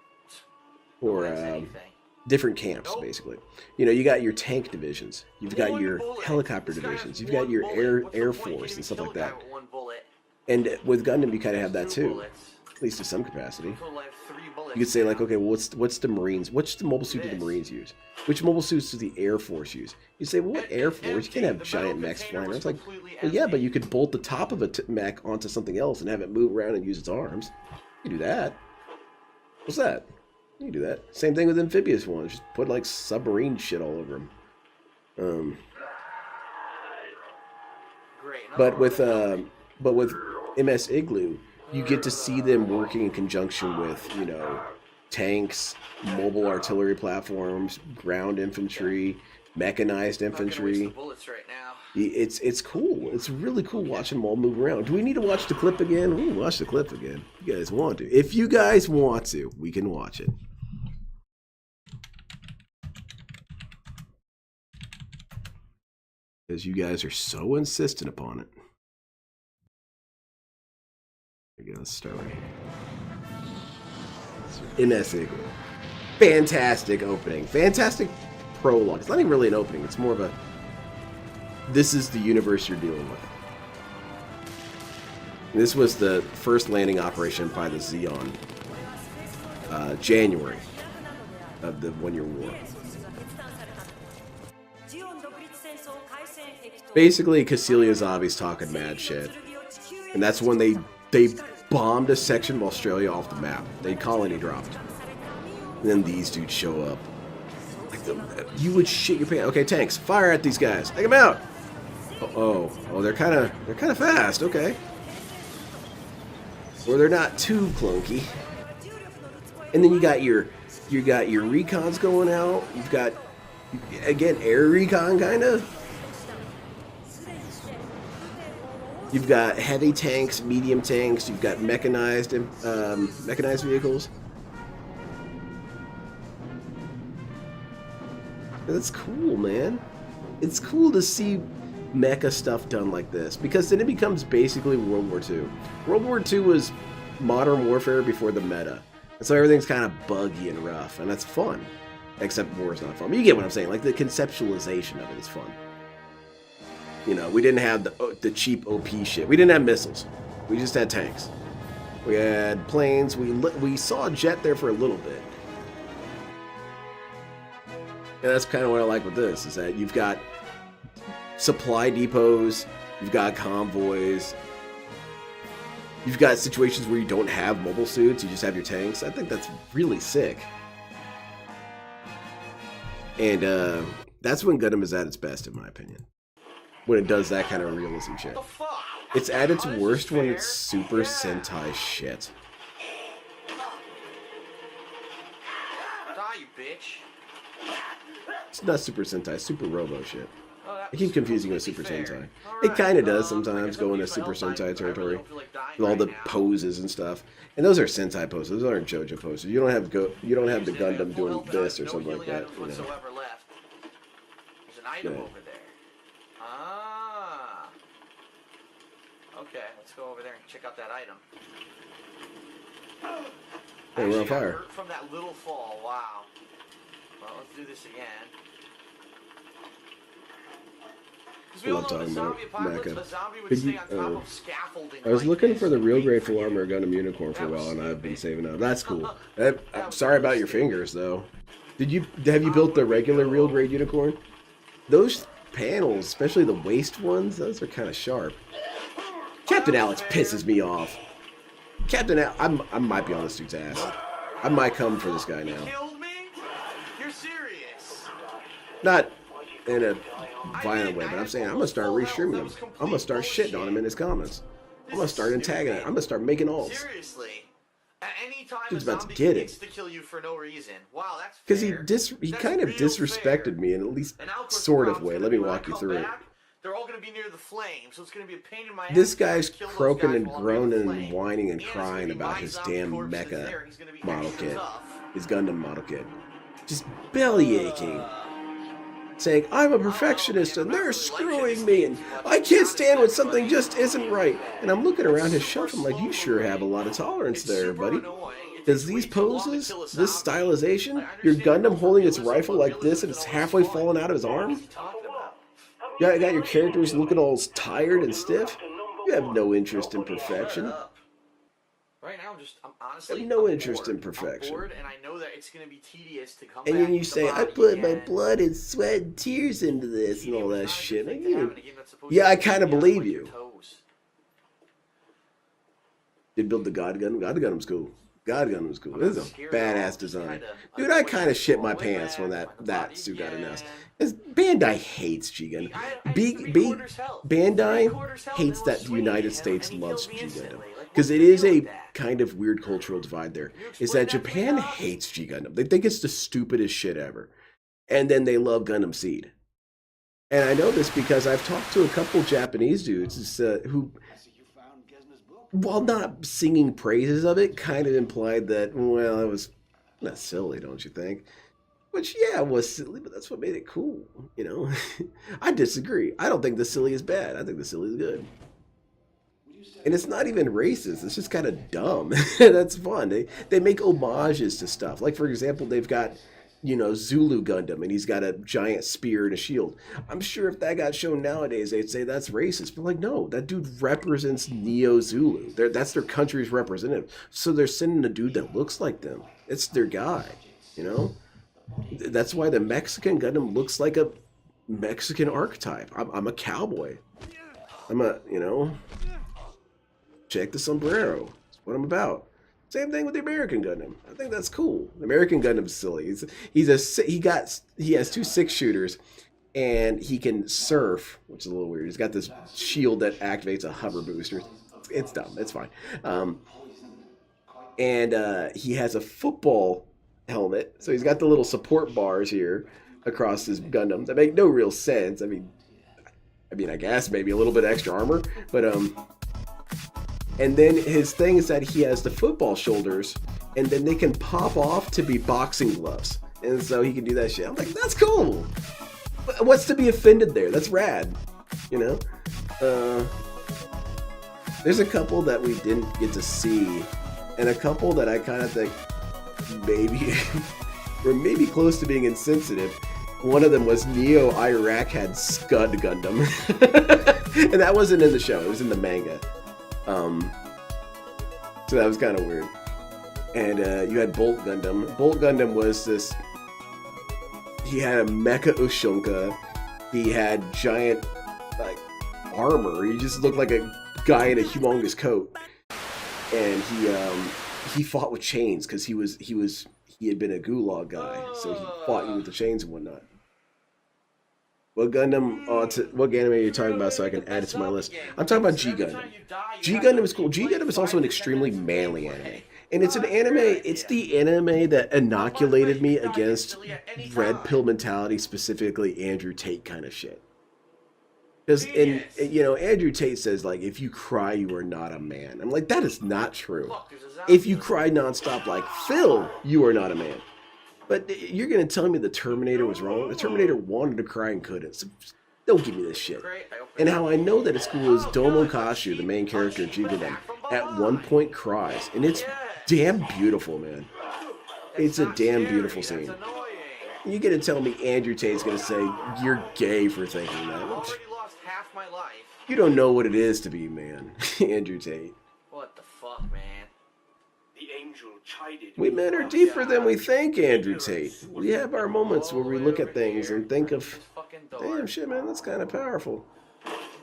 Or different camps, basically. You know, you got your tank divisions, you've got your helicopter divisions, you've got your air force and stuff like that. And with Gundam, you kind of have that too, at least to some capacity. You could say like, okay, well, what's the Marines? Which the mobile suit do the Marines use? Which mobile suits does the Air Force use? You say, well, what Air Force? You can't have giant mechs flying around. It's like, well, yeah, but you could bolt the top of a mech onto something else and have it move around and use its arms. You can do that. What's that? You can do that. Same thing with amphibious ones. Just put like submarine shit all over them. But with MS Igloo, you get to see them working in conjunction with, you know, tanks, mobile artillery platforms, ground infantry, mechanized infantry. It's cool. It's really cool watching them all move around. Do we need to watch the clip again? We can watch the clip again. If you guys want to. If you guys want to, we can watch it. Because you guys are so insistent upon it. Here we go, let's start right here. MS Igloo. Fantastic opening. Fantastic prologue. It's not even really an opening. It's more of a, this is the universe you're dealing with. This was the first landing operation by the Xeon, January of the 1 Year War. Basically, Cassilia Zabi's talking mad shit, and that's when they bombed a section of Australia off the map. They colony dropped, and then these dudes show up. Like you would shit your pants. Okay, tanks, fire at these guys. Take them out. Oh, they're kind of fast. Okay. Or they're not too clunky. And then you got your recons going out. You've got, again, air recon kind of. You've got heavy tanks, medium tanks. You've got mechanized vehicles. That's cool, man. It's cool to see mecha stuff done like this, because then it becomes basically World War II. World War II was modern warfare before the meta, and so everything's kind of buggy and rough, and that's fun. Except war's not fun. But you get what I'm saying. Like, the conceptualization of it is fun. You know, we didn't have the cheap OP shit. We didn't have missiles. We just had tanks. We had planes. We saw a jet there for a little bit. And that's kind of what I like with this, is that you've got supply depots, you've got convoys, you've got situations where you don't have mobile suits, you just have your tanks. I think that's really sick. And that's when Gundam is at its best, in my opinion. When it does that kind of realism shit. It's at its worst when it's Super Sentai shit. Die, you bitch. It's not Super Sentai, Super Robo shit. I keep confusing it with Super Sentai. It kind of does sometimes go into Super Sentai territory with all the poses and stuff. And those are Sentai poses. Those aren't JoJo poses. You don't have the Gundam doing this or something like that. You know. There's an item over there. Ah. Okay, let's go over there and check out that item. Hey, we're on fire. Hurt from that little fall. Wow. Well, let's do this again. That's what I'm talking about, mecha. I was looking for the real Grateful Armor Gundam Unicorn for a while, and I've been saving up. That's cool. I'm sorry about your fingers, though. Have you built the regular real grade Unicorn? Those panels, especially the waist ones, those are kind of sharp. Captain Alex pisses me off. Captain Alex, I might be on this dude's ass. I might come for this guy now. You're serious? Not in a violent way, but I'm saying I'm gonna start restreaming him. I'm gonna start shitting on him in his comments. I'm gonna start antagonizing. I'm gonna start making alts. Seriously. At any time Dude's about to get it. to kill you for no reason. Wow, that's because he kind of disrespected me in at least sort of way. Let me walk you through it. They're all going to be near the flame, so it's going to be a pain in my ass. This guy's croaking and groaning and whining and crying about his damn mecha model kit, his Gundam model kit, just belly aching, saying, I'm a perfectionist and they're screwing me and I can't stand when something just isn't right. And I'm looking around his shelf, I'm like, you sure have a lot of tolerance there, buddy. Because these poses, this stylization, your Gundam holding its rifle like this and it's halfway falling out of his arm? You got your characters looking all tired and stiff? You have no interest in perfection. Right now, I'm honestly no interest in perfection. bored, and I know that it's going to be tedious to come and back then you say, I put my blood and sweat and tears into this and all that shit. Yeah, I kind of believe you. Did build the God Gundam? God Gundam's cool. God Gundam's cool. This is a badass design. Dude, I kind of shit my pants when that suit got announced. Bandai hates G-Gundam. Bandai hates that the United States loves G-Gundam. Because it is a kind of weird cultural divide there. Is that Japan hates G-Gundam. They think it's the stupidest shit ever. And then they love Gundam Seed. And I know this because I've talked to a couple Japanese dudes who, while not singing praises of it, kind of implied that, well, it was not silly, don't you think? Which, yeah, it was silly, but that's what made it cool, you know? I disagree. I don't think the silly is bad. I think the silly is good. And it's not even racist. It's just kind of dumb. That's fun. They make homages to stuff. Like, for example, they've got you know, Zulu Gundam, and he's got a giant spear and a shield. I'm sure if that got shown nowadays, they'd say that's racist. But like, no, that dude represents Neo Zulu. That's their country's representative. So they're sending a dude that looks like them. It's their guy, you know? That's why the Mexican Gundam looks like a Mexican archetype. I'm a cowboy. I'm a, you know, check the sombrero. That's what I'm about. Same thing with the American Gundam. I think that's cool. The American Gundam's silly. He has 2 6-shooters, and he can surf, which is a little weird. He's got this shield that activates a hover booster. It's dumb. It's fine. And he has a football helmet, so he's got the little support bars here across his Gundam that make no real sense. I mean, I guess maybe a little bit extra armor, but and then his thing is that he has the football shoulders, and then they can pop off to be boxing gloves. And so he can do that shit. I'm like, that's cool. What's to be offended there? That's rad. You know? There's a couple that we didn't get to see, and a couple that I kind of think maybe were maybe close to being insensitive. One of them was Neo Iraq had Scud Gundam. And that wasn't in the show. It was in the manga. So that was kind of weird. And you had Bolt Gundam. Bolt Gundam was this... He had a Mecha Ushunka. He had giant, like, armor. He just looked like a guy in a humongous coat. And he fought with chains because he had been a Gulag guy. So he fought you with the chains and whatnot. What Gundam? What anime are you talking about so I can add it to my list? I'm talking about G Gundam. G Gundam is cool. G Gundam is also an extremely manly anime. And it's an anime, it's the anime that inoculated me against red pill mentality, specifically Andrew Tate kind of shit. Because, you know, Andrew Tate says, like, if you cry, you are not a man. I'm like, that is not true. If you cry nonstop like Phil, you are not a man. But you're going to tell me the Terminator was wrong? The Terminator wanted to cry and couldn't. So don't give me this shit. And how I know that it's cool is Domo Kashu, the main character of G Gundam, at one point cries. And it's damn beautiful, man. It's a damn beautiful scene. You're going to tell me Andrew Tate's going to say, you're gay for thinking that. You don't know what it is to be man, Andrew Tate. What the fuck, man? We men are deeper than we think, Andrew Tate. We have our moments where we look at things and think of, damn shit, man, that's kind of powerful.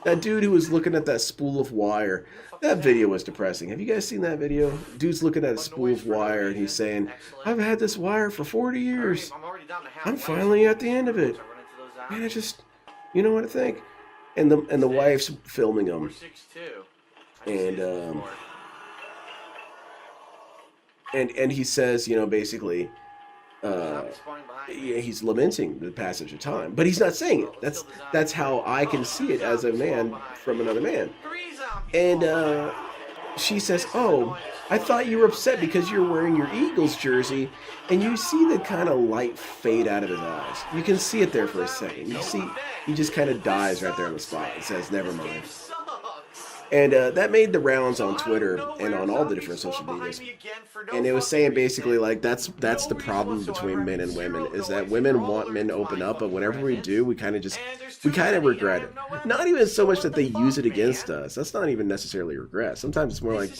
That dude who was looking at that spool of wire, that video was depressing. Have you guys seen that video? Dude's looking at a spool of wire and he's saying, I've had this wire for 40 years. I'm finally at the end of it. And I just, you know what I think? And the wife's filming him. And he says, you know, basically, he's lamenting the passage of time, but he's not saying it. That's how I can see it as a man from another man. And she says, "Oh, I thought you were upset because you're wearing your Eagles jersey," and you see the kind of light fade out of his eyes. You can see it there for a second. You see, he just kind of dies right there on the spot. It says, "Never mind." And that made the rounds on Twitter and on all the different social medias. And it was saying basically like that's the problem between men and women, is that women want men to open up, but whenever we do, we kind of regret it. Not even so much that they use it against us. That's not even necessarily regret. Sometimes it's more like,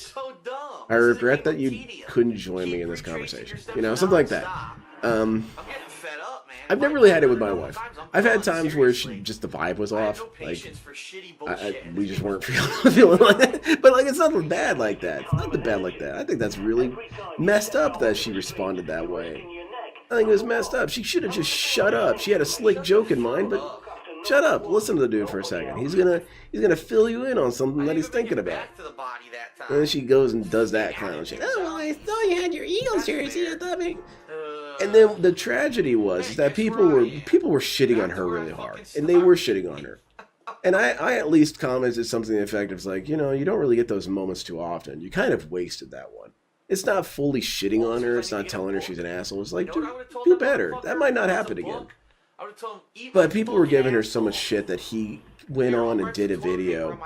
I regret that you couldn't join me in this conversation. You know, something like that. I've never really had it with my wife. I've had times where the vibe was off. Like, we just weren't feeling like that. But, like, it's not bad like that. It's not bad like that. I think that's really messed up that she responded that way. I think it was messed up. She should have just shut up. She had a slick joke in mind, but shut up. Listen to the dude for a second. He's gonna fill you in on something that he's thinking about. And then she goes and does that kind of shit. Oh, well, I thought you had your Eagles jersey. I thought maybe... And then the tragedy was that people were shitting on her really hard, and they were shitting on her. And I at least commented something effective like, you know, you don't really get those moments too often. You kind of wasted that one. It's not fully shitting on her. It's not telling her she's an asshole. It's like, do better. That might not happen again. But people were giving her so much shit that he went on and did a video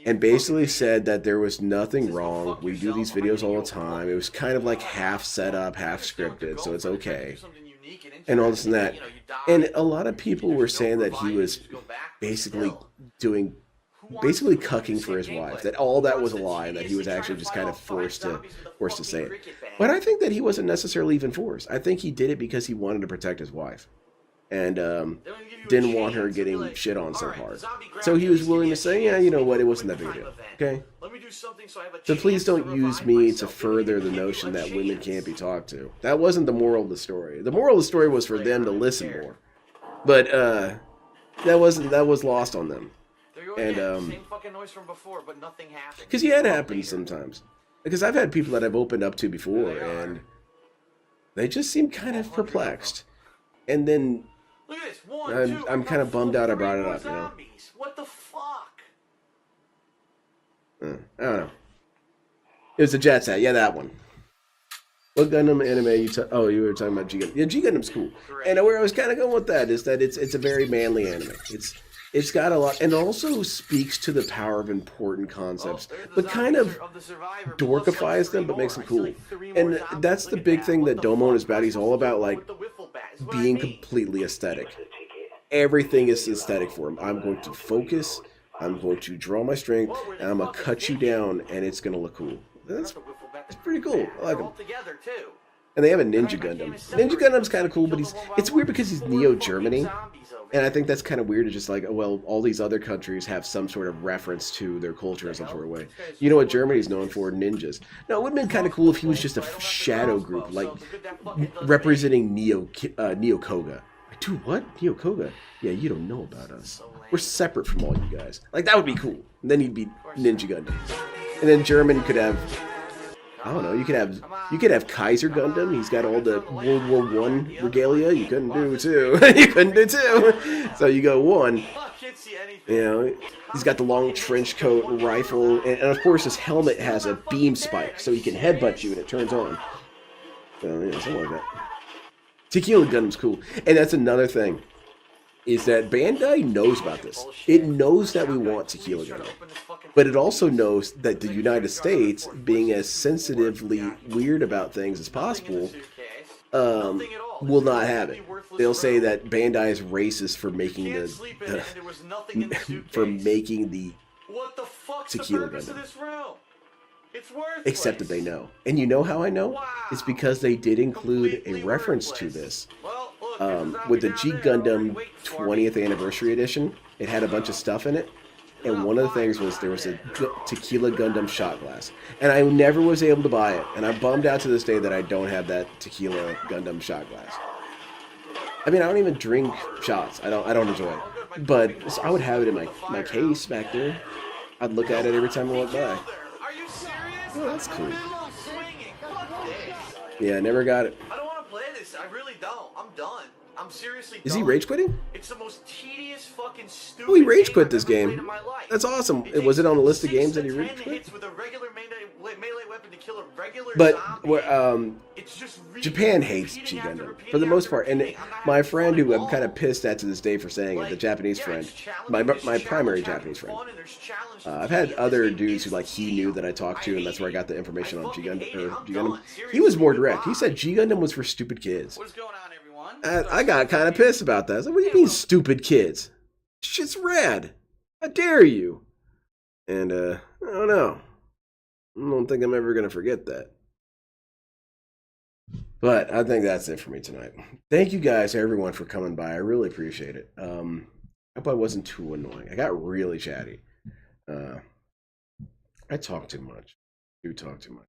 and basically said that there was nothing wrong. We do these videos all the time. It was kind of like half set up, half scripted, so it's okay. and all this and that. And a lot of people were saying that he was basically cucking for his wife, that all that was a lie, and that he was actually just kind of forced to say it. But I think that he wasn't necessarily even forced. I think he did it because he wanted to protect his wife, and didn't want her getting shit on so hard. So he was willing to say, yeah, you know what, it wasn't that big a deal. Okay? So please don't use me to further the notion that women can't be talked to. That wasn't the moral of the story. The moral of the story was for them to listen more. But that was lost on them. And same fucking noise from before, but nothing happened. Because yeah, it happens sometimes. Because I've had people that I've opened up to before, and they just seem kind of perplexed. And then Look at this. I'm kind of bummed out I brought it up, you know. What the fuck? I don't know. It was the Jet Set, yeah, that one. What Gundam anime you were talking about G Gundam. Yeah, G Gundam's cool. And where I was kind of going with that is that it's a very manly anime. It's got a lot, and also speaks to the power of important concepts, but kind of dorkifies them, but makes them cool. And that's the big thing that Domo and his baddies all about, like being completely aesthetic. Everything is aesthetic for him. I'm going to focus, I'm going to draw my string, and I'm going to cut you down, and it's going to look cool. That's pretty cool. I like him. And they have a Ninja Gundam. Ninja Gundam's kind of cool, but it's weird because he's Neo-Germany. And I think that's kind of weird. It's just like, well, all these other countries have some sort of reference to their culture in some sort of way. You know what Germany's known for? Ninjas. Now, it would have been kind of cool if he was just a shadow group, like representing Neo Koga. Dude, what? Neo Koga? Yeah, you don't know about us. We're separate from all you guys. Like, that would be cool. And then he'd be Ninja Gundam. And then German could have, I don't know, you could have Kaiser Gundam. He's got all the World War I regalia. You couldn't do two. You couldn't do two. So you go one. You know, he's got the long trench coat, rifle, and of course his helmet has a beam spike, so he can headbutt you and it turns on. So yeah, something like that. Tequila Gundam's cool, and that's another thing. Is that Bandai knows about this. It knows that we want Tequila Gundam. But it also knows that the United States, being as sensitively weird about things as possible, will not have it. They'll say that Bandai is racist for making the Tequila Gundam. Except that they know. And you know how I know? It's because they did include a reference to this. With the G Gundam 20th Anniversary Edition, it had a bunch of stuff in it. And one of the things was there was a Tequila Gundam shot glass. And I never was able to buy it. And I'm bummed out to this day that I don't have that Tequila Gundam shot glass. I mean, I don't even drink shots. I don't enjoy it. But I would have it in my case back there. I'd look at it every time I walk by. Oh, that's cool. Yeah, I never got it. I don't want to play this. I really don't. I'm done. I'm seriously done. Is he rage quitting? It's the most tedious fucking stupid. Oh, he rage quit this game. That's awesome. Was it on the list of games that he rage quit? But Japan hates G Gundam for the most part, and my friend, who I'm kind of pissed at to this day for saying it, the Japanese friend, my primary Japanese friend. I've had other dudes who he knew that I talked to, and that's where I got the information on G Gundam. He was more direct. He said G Gundam was for stupid kids. What's going on, everyone? I got kind of pissed about that. I was like, what do you mean stupid kids? Shit's rad. How dare you? And I don't know. I don't think I'm ever going to forget that. But I think that's it for me tonight. Thank you guys, everyone, for coming by. I really appreciate it. I hope I wasn't too annoying. I got really chatty. I talk too much. I do talk too much.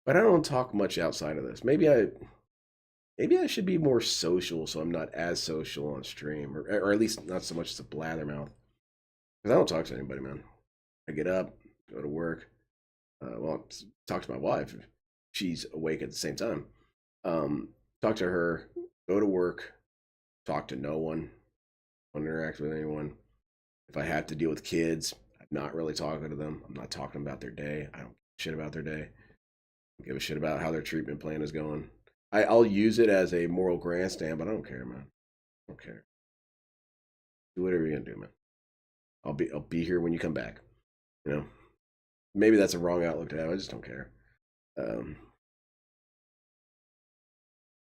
But I don't talk much outside of this. Maybe I should be more social, so I'm not as social on stream, or at least not so much as a blabbermouth. Because I don't talk to anybody, man. I get up, go to work. Talk to my wife. She's awake at the same time. Talk to her, go to work, talk to no one, don't interact with anyone. If I have to deal with kids, I'm not really talking to them. I'm not talking about their day. I don't give a shit about their day. I don't give a shit about how their treatment plan is going. I'll use it as a moral grandstand, but I don't care, man. I don't care. Do whatever you're gonna do, man. I'll be here when you come back. You know? Maybe that's a wrong outlook to have. I just don't care.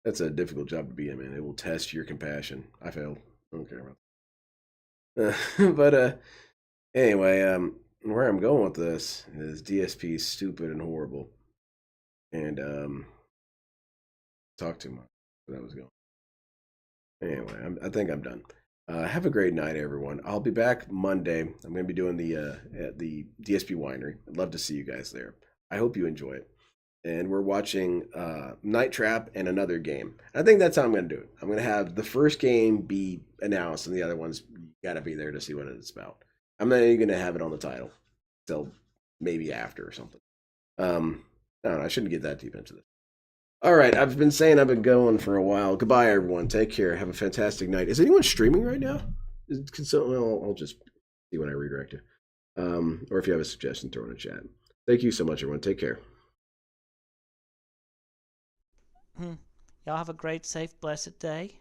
That's a difficult job to be in, man. It will test your compassion. I failed. I don't care about but anyway, where I'm going with this is DSP is stupid and horrible. And talk too much. That was going. Anyway, I think I'm done. Have a great night, everyone. I'll be back Monday. I'm going to be doing at the DSP Winery. I'd love to see you guys there. I hope you enjoy it. And we're watching Night Trap and another game. I think that's how I'm going to do it. I'm going to have the first game be announced, and the other ones, you got to be there to see what it's about. I'm not even going to have it on the title till maybe after or something. I don't know. I shouldn't get that deep into this. All right, I've been saying I've been going for a while. Goodbye, everyone. Take care. Have a fantastic night. Is anyone streaming right now? Well, I'll just see when I redirect it. Or if you have a suggestion, throw it in the chat. Thank you so much, everyone. Take care. Y'all have a great, safe, blessed day.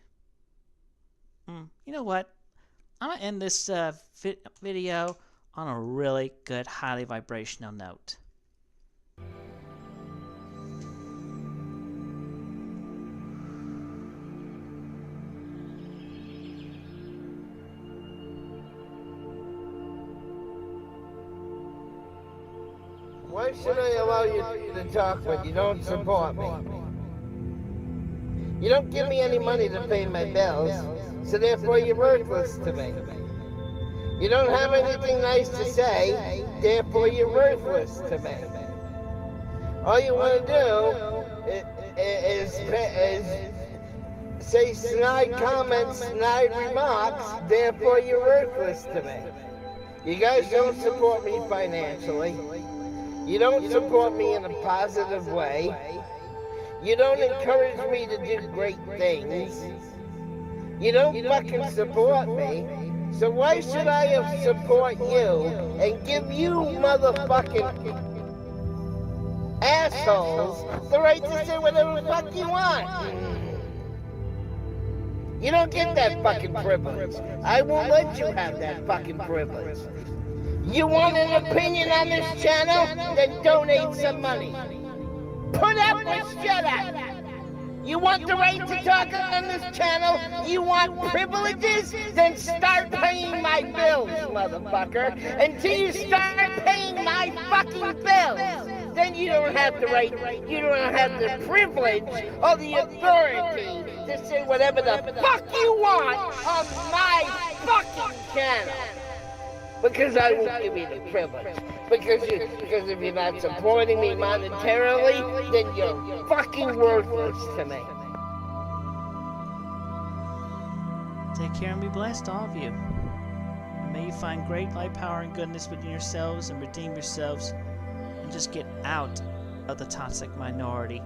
You know what? I'm going to end this video on a really good, highly vibrational note. Why should I allow you to talk when you don't support me? You don't give me any money to pay my bills, so therefore you're worthless to me. You don't have anything nice to say, therefore you're worthless to me. All you want to do is say snide comments, snide remarks, therefore you're worthless to me. You guys don't support me financially. You don't support me in a positive way. You don't encourage me to do great things. You don't fucking support me. So why should I support you and give you motherfucking assholes the right to say whatever the fuck you want? You don't get that fucking privilege. I won't let you have that fucking privilege. You want an opinion on this channel? Then donate some money. Put up or shut up. You want the right to talk on this channel? You want privileges? Then start paying my bills, motherfucker. Until you start paying my fucking bills, then you don't have the right, you don't have the privilege or the authority to say whatever the fuck you want on my fucking channel. Because I won't give you the privilege. Because if you're not supporting me monetarily, then you're fucking worthless to me. Take care and be blessed, all of you. And may you find great light, power, and goodness within yourselves and redeem yourselves and just get out of the toxic minority.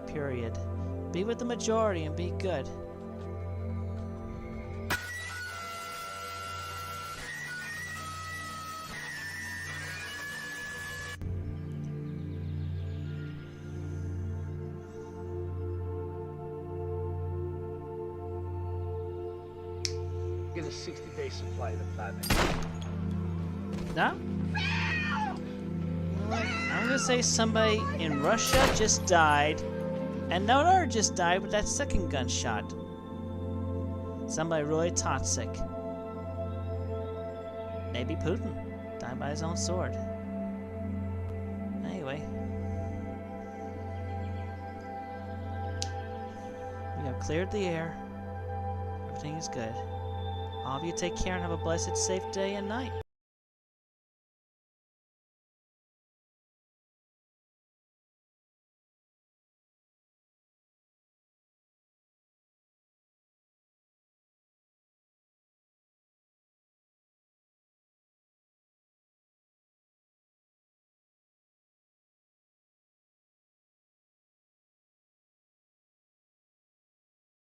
Period. Be with the majority and be good. Get a 60-day supply of planet. No? I'm gonna say somebody in Russia just died, and no other just died with that second gunshot. Somebody really toxic. Maybe Putin died by his own sword. Anyway, we have cleared the air. Everything is good. All of you take care and have a blessed, safe day and night.